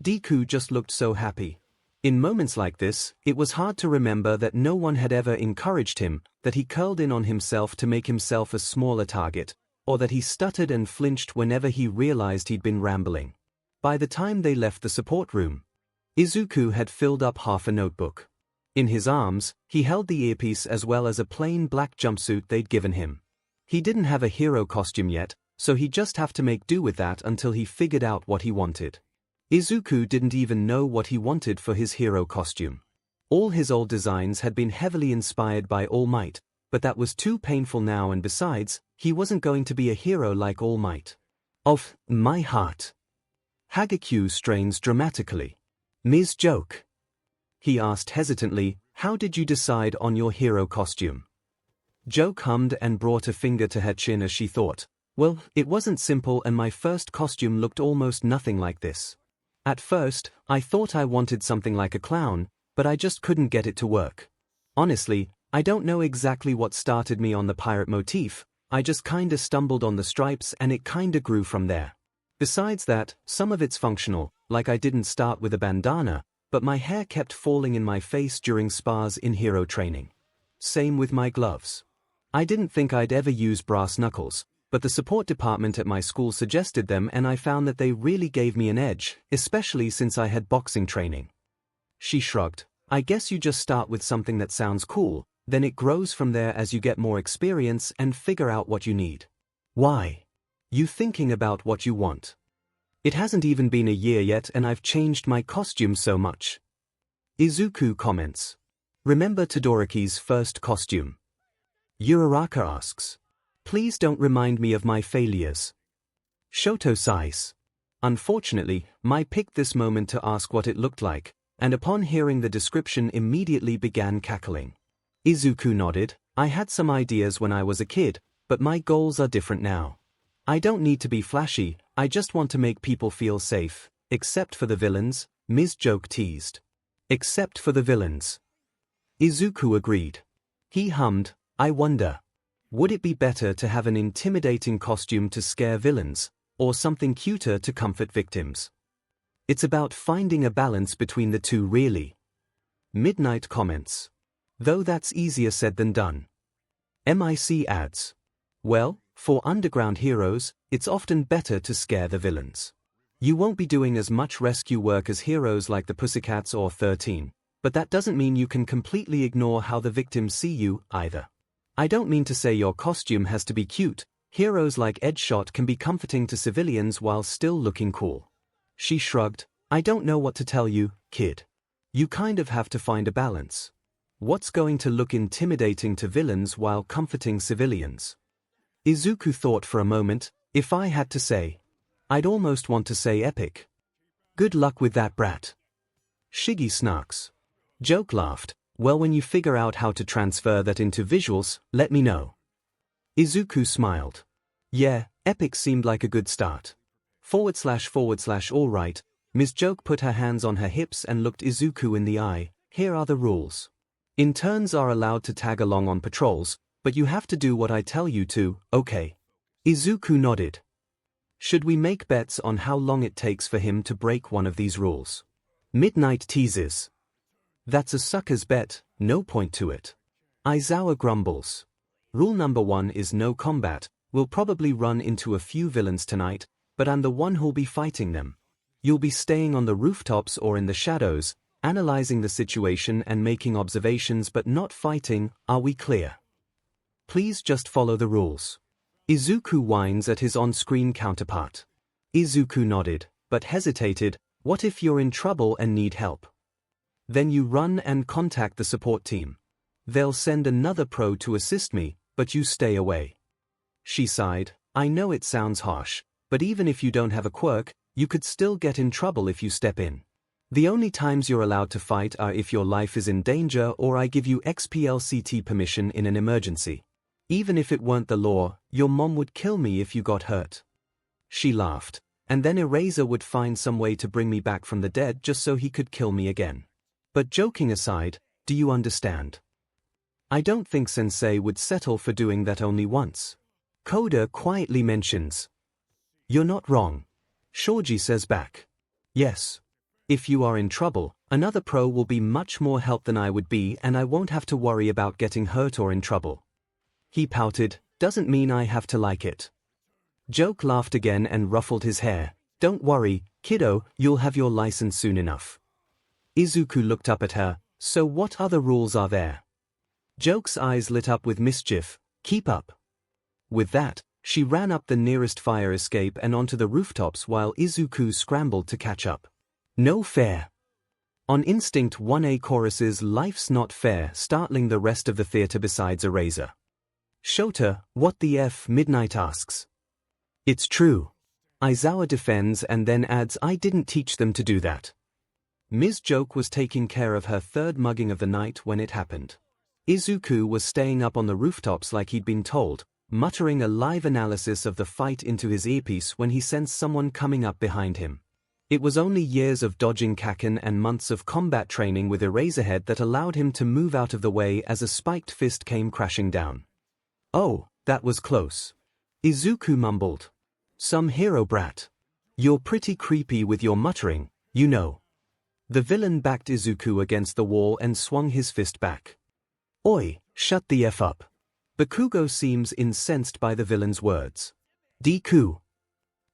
Deku just looked so happy. In moments like this, it was hard to remember that no one had ever encouraged him, that he curled in on himself to make himself a smaller target, or that he stuttered and flinched whenever he realized he'd been rambling. By the time they left the support room, Izuku had filled up half a notebook. In his arms, he held the earpiece as well as a plain black jumpsuit they'd given him. He didn't have a hero costume yet, so he'd just have to make do with that until he figured out what he wanted. Izuku didn't even know what he wanted for his hero costume. All his old designs had been heavily inspired by All Might, but that was too painful now, and besides, he wasn't going to be a hero like All Might. Of my heart. Hagekyu strains dramatically. Ms. Joke. He asked hesitantly, how did you decide on your hero costume? Joke hummed and brought a finger to her chin as she thought, well, it wasn't simple and my first costume looked almost nothing like this. At first, I thought I wanted something like a clown, but I just couldn't get it to work. Honestly, I don't know exactly what started me on the pirate motif, I just kinda stumbled on the stripes and it kinda grew from there. Besides that, some of it's functional, like I didn't start with a bandana, but my hair kept falling in my face during spars in hero training. Same with my gloves. I didn't think I'd ever use brass knuckles, but the support department at my school suggested them and I found that they really gave me an edge, especially since I had boxing training. She shrugged. I guess you just start with something that sounds cool, then it grows from there as you get more experience and figure out what you need. Why? You thinking about what you want? It hasn't even been a year yet and I've changed my costume so much. Izuku comments. Remember Todoroki's first costume? Uraraka asks. Please don't remind me of my failures. Shoto sighs. Unfortunately, Mai picked this moment to ask what it looked like, and upon hearing the description immediately began cackling. Izuku nodded. I had some ideas when I was a kid, but my goals are different now. I don't need to be flashy, I just want to make people feel safe, except for the villains, Ms. Joke teased. Except for the villains. Izuku agreed. He hummed, I wonder. Would it be better to have an intimidating costume to scare villains, or something cuter to comfort victims? It's about finding a balance between the two really. Midnight comments. Though that's easier said than done. MIC adds. Well, for underground heroes, it's often better to scare the villains. You won't be doing as much rescue work as heroes like the Pussycats or 13, but that doesn't mean you can completely ignore how the victims see you, either. I don't mean to say your costume has to be cute, heroes like Edgeshot can be comforting to civilians while still looking cool. She shrugged, I don't know what to tell you, kid. You kind of have to find a balance. What's going to look intimidating to villains while comforting civilians? Izuku thought for a moment, if I had to say, I'd almost want to say epic. Good luck with that, brat. Shiggy snarks. Joke laughed, well, when you figure out how to transfer that into visuals, let me know. Izuku smiled. Yeah, epic seemed like a good start. / all right, Ms. Joke put her hands on her hips and looked Izuku in the eye. Here are the rules. Interns are allowed to tag along on patrols, but you have to do what I tell you to, okay? Izuku nodded. Should we make bets on how long it takes for him to break one of these rules? Midnight teases. That's a sucker's bet, no point to it. Aizawa grumbles. Rule number 1 is no combat. We'll probably run into a few villains tonight, but I'm the one who'll be fighting them. You'll be staying on the rooftops or in the shadows, analyzing the situation and making observations but not fighting, are we clear? Please just follow the rules. Izuku whines at his on-screen counterpart. Izuku nodded, but hesitated. What if you're in trouble and need help? Then you run and contact the support team. They'll send another pro to assist me, but you stay away. She sighed. I know it sounds harsh, but even if you don't have a quirk, you could still get in trouble if you step in. The only times you're allowed to fight are if your life is in danger or I give you XPLCT permission in an emergency. Even if it weren't the law, your mom would kill me if you got hurt. She laughed. And then Eraser would find some way to bring me back from the dead just so he could kill me again. But joking aside, do you understand? I don't think Sensei would settle for doing that only once. Koda quietly mentions. You're not wrong. Shoji says back. Yes. If you are in trouble, another pro will be much more help than I would be and I won't have to worry about getting hurt or in trouble. He pouted, doesn't mean I have to like it. Joke laughed again and ruffled his hair. Don't worry, kiddo, you'll have your license soon enough. Izuku looked up at her. So what other rules are there? Joke's eyes lit up with mischief. Keep up. With that, she ran up the nearest fire escape and onto the rooftops while Izuku scrambled to catch up. No fair. On Instinct 1A Chorus's Life's Not Fair startling the rest of the theater besides Eraser. Shota, what the F? Midnight asks. It's true. Aizawa defends and then adds I didn't teach them to do that. Ms. Joke was taking care of her third mugging of the night when it happened. Izuku was staying up on the rooftops like he'd been told, muttering a live analysis of the fight into his earpiece when he sensed someone coming up behind him. It was only years of dodging Kaken and months of combat training with Eraserhead that allowed him to move out of the way as a spiked fist came crashing down. Oh, that was close. Izuku mumbled. Some hero brat. You're pretty creepy with your muttering, you know. The villain backed Izuku against the wall and swung his fist back. Oi, shut the F up. Bakugo seems incensed by the villain's words. Deku.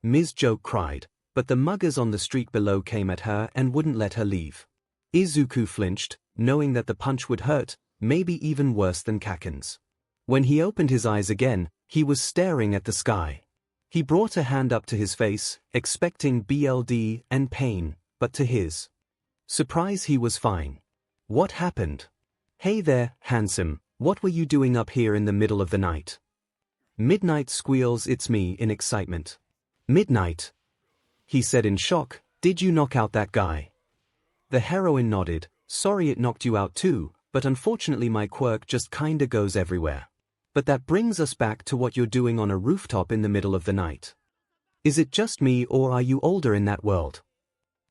Ms. Joke cried, but the muggers on the street below came at her and wouldn't let her leave. Izuku flinched, knowing that the punch would hurt, maybe even worse than Kaken's. When he opened his eyes again, he was staring at the sky. He brought a hand up to his face, expecting BLD and pain, but to his surprise he was fine. What happened? Hey there, handsome, what were you doing up here in the middle of the night? Midnight squeals it's me in excitement. Midnight? He said in shock, did you knock out that guy? The heroine nodded, sorry it knocked you out too, but unfortunately my quirk just kinda goes everywhere. But that brings us back to what you're doing on a rooftop in the middle of the night. Is it just me or are you older in that world?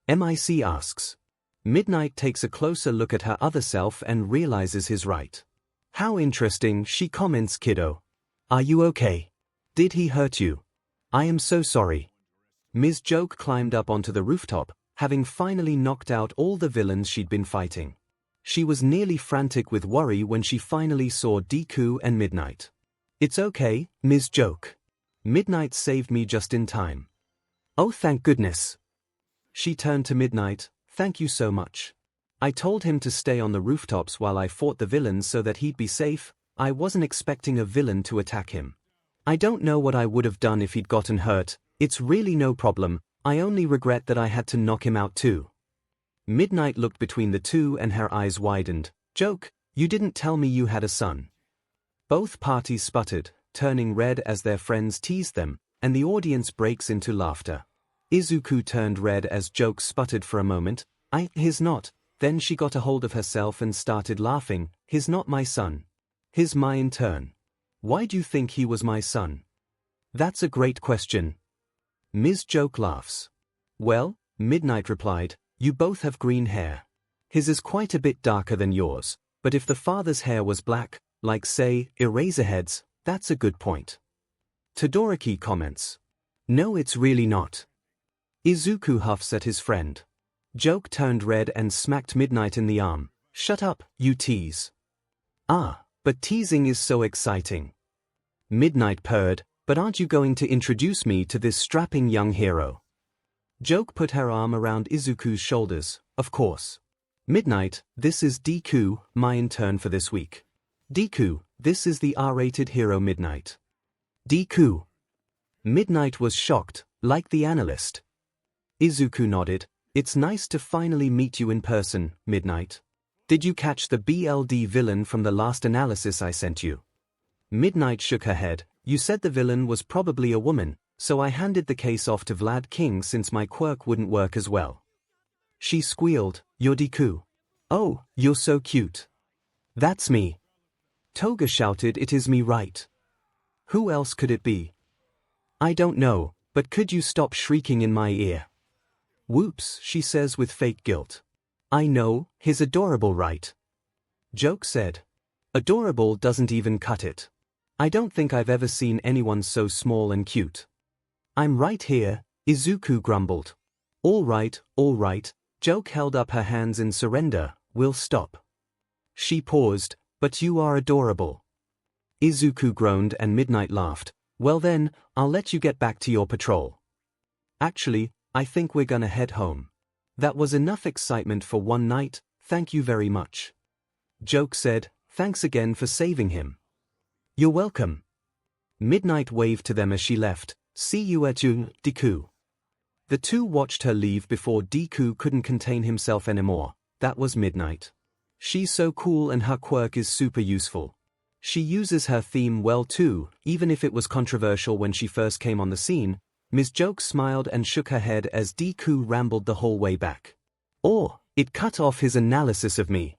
MIC asks. Midnight takes a closer look at her other self and realizes he's right. How interesting, she comments, kiddo. Are you okay? Did he hurt you? I am so sorry. Ms. Joke climbed up onto the rooftop, having finally knocked out all the villains she'd been fighting. She was nearly frantic with worry when she finally saw Deku and Midnight. It's okay, Ms. Joke. Midnight saved me just in time. Oh, thank goodness. She turned to Midnight, thank you so much. I told him to stay on the rooftops while I fought the villains so that he'd be safe. I wasn't expecting a villain to attack him. I don't know what I would have done if he'd gotten hurt. It's really no problem. I only regret that I had to knock him out too. Midnight looked between the two and her eyes widened. Joke, you didn't tell me you had a son. Both parties sputtered, turning red as their friends teased them, and the audience breaks into laughter. Izuku turned red as Joke sputtered for a moment. He's not. Then she got a hold of herself and started laughing. He's not my son. He's my intern. Why do you think he was my son? That's a great question. Ms. Joke laughs. Well, Midnight replied, you both have green hair. His is quite a bit darker than yours, but if the father's hair was black, like say, Eraserhead's, that's a good point. Todoroki comments. No, it's really not. Izuku huffs at his friend. Joke turned red and smacked Midnight in the arm. Shut up, you tease. Ah, but teasing is so exciting. Midnight purred, but aren't you going to introduce me to this strapping young hero? Joke put her arm around Izuku's shoulders, of course. Midnight, this is Deku, my intern for this week. Deku, this is the R-rated hero Midnight. Deku. Midnight was shocked, like the analyst. Izuku nodded. It's nice to finally meet you in person, Midnight. Did you catch the BLD villain from the last analysis I sent you? Midnight shook her head. You said the villain was probably a woman, so I handed the case off to Vlad King since my quirk wouldn't work as well. She squealed, "You're Deku. Oh, you're so cute." "That's me." Toga shouted, "It is me, right? Who else could it be?" "I don't know, but could you stop shrieking in my ear?" "Whoops," she says with fake guilt. "I know, he's adorable, right?" Joke said. "Adorable doesn't even cut it. I don't think I've ever seen anyone so small and cute." "I'm right here," Izuku grumbled. All right, Joke held up her hands in surrender. "We'll stop." She paused, "But you are adorable." Izuku groaned and Midnight laughed. "Well then, I'll let you get back to your patrol. Actually, I think we're gonna head home. That was enough excitement for one night, thank you very much." Joke said, "Thanks again for saving him." "You're welcome." Midnight waved to them as she left. "See you at Deku." The two watched her leave before Deku couldn't contain himself anymore. That was Midnight. She's so cool and her quirk is super useful. She uses her theme well too, even if it was controversial when she first came on the scene. Ms. Joke smiled and shook her head as Deku rambled the whole way back. "Oh, it cut off his analysis of me."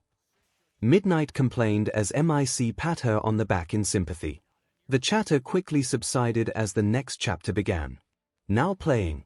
Midnight complained as Mic pat her on the back in sympathy. The chatter quickly subsided as the next chapter began. Now playing.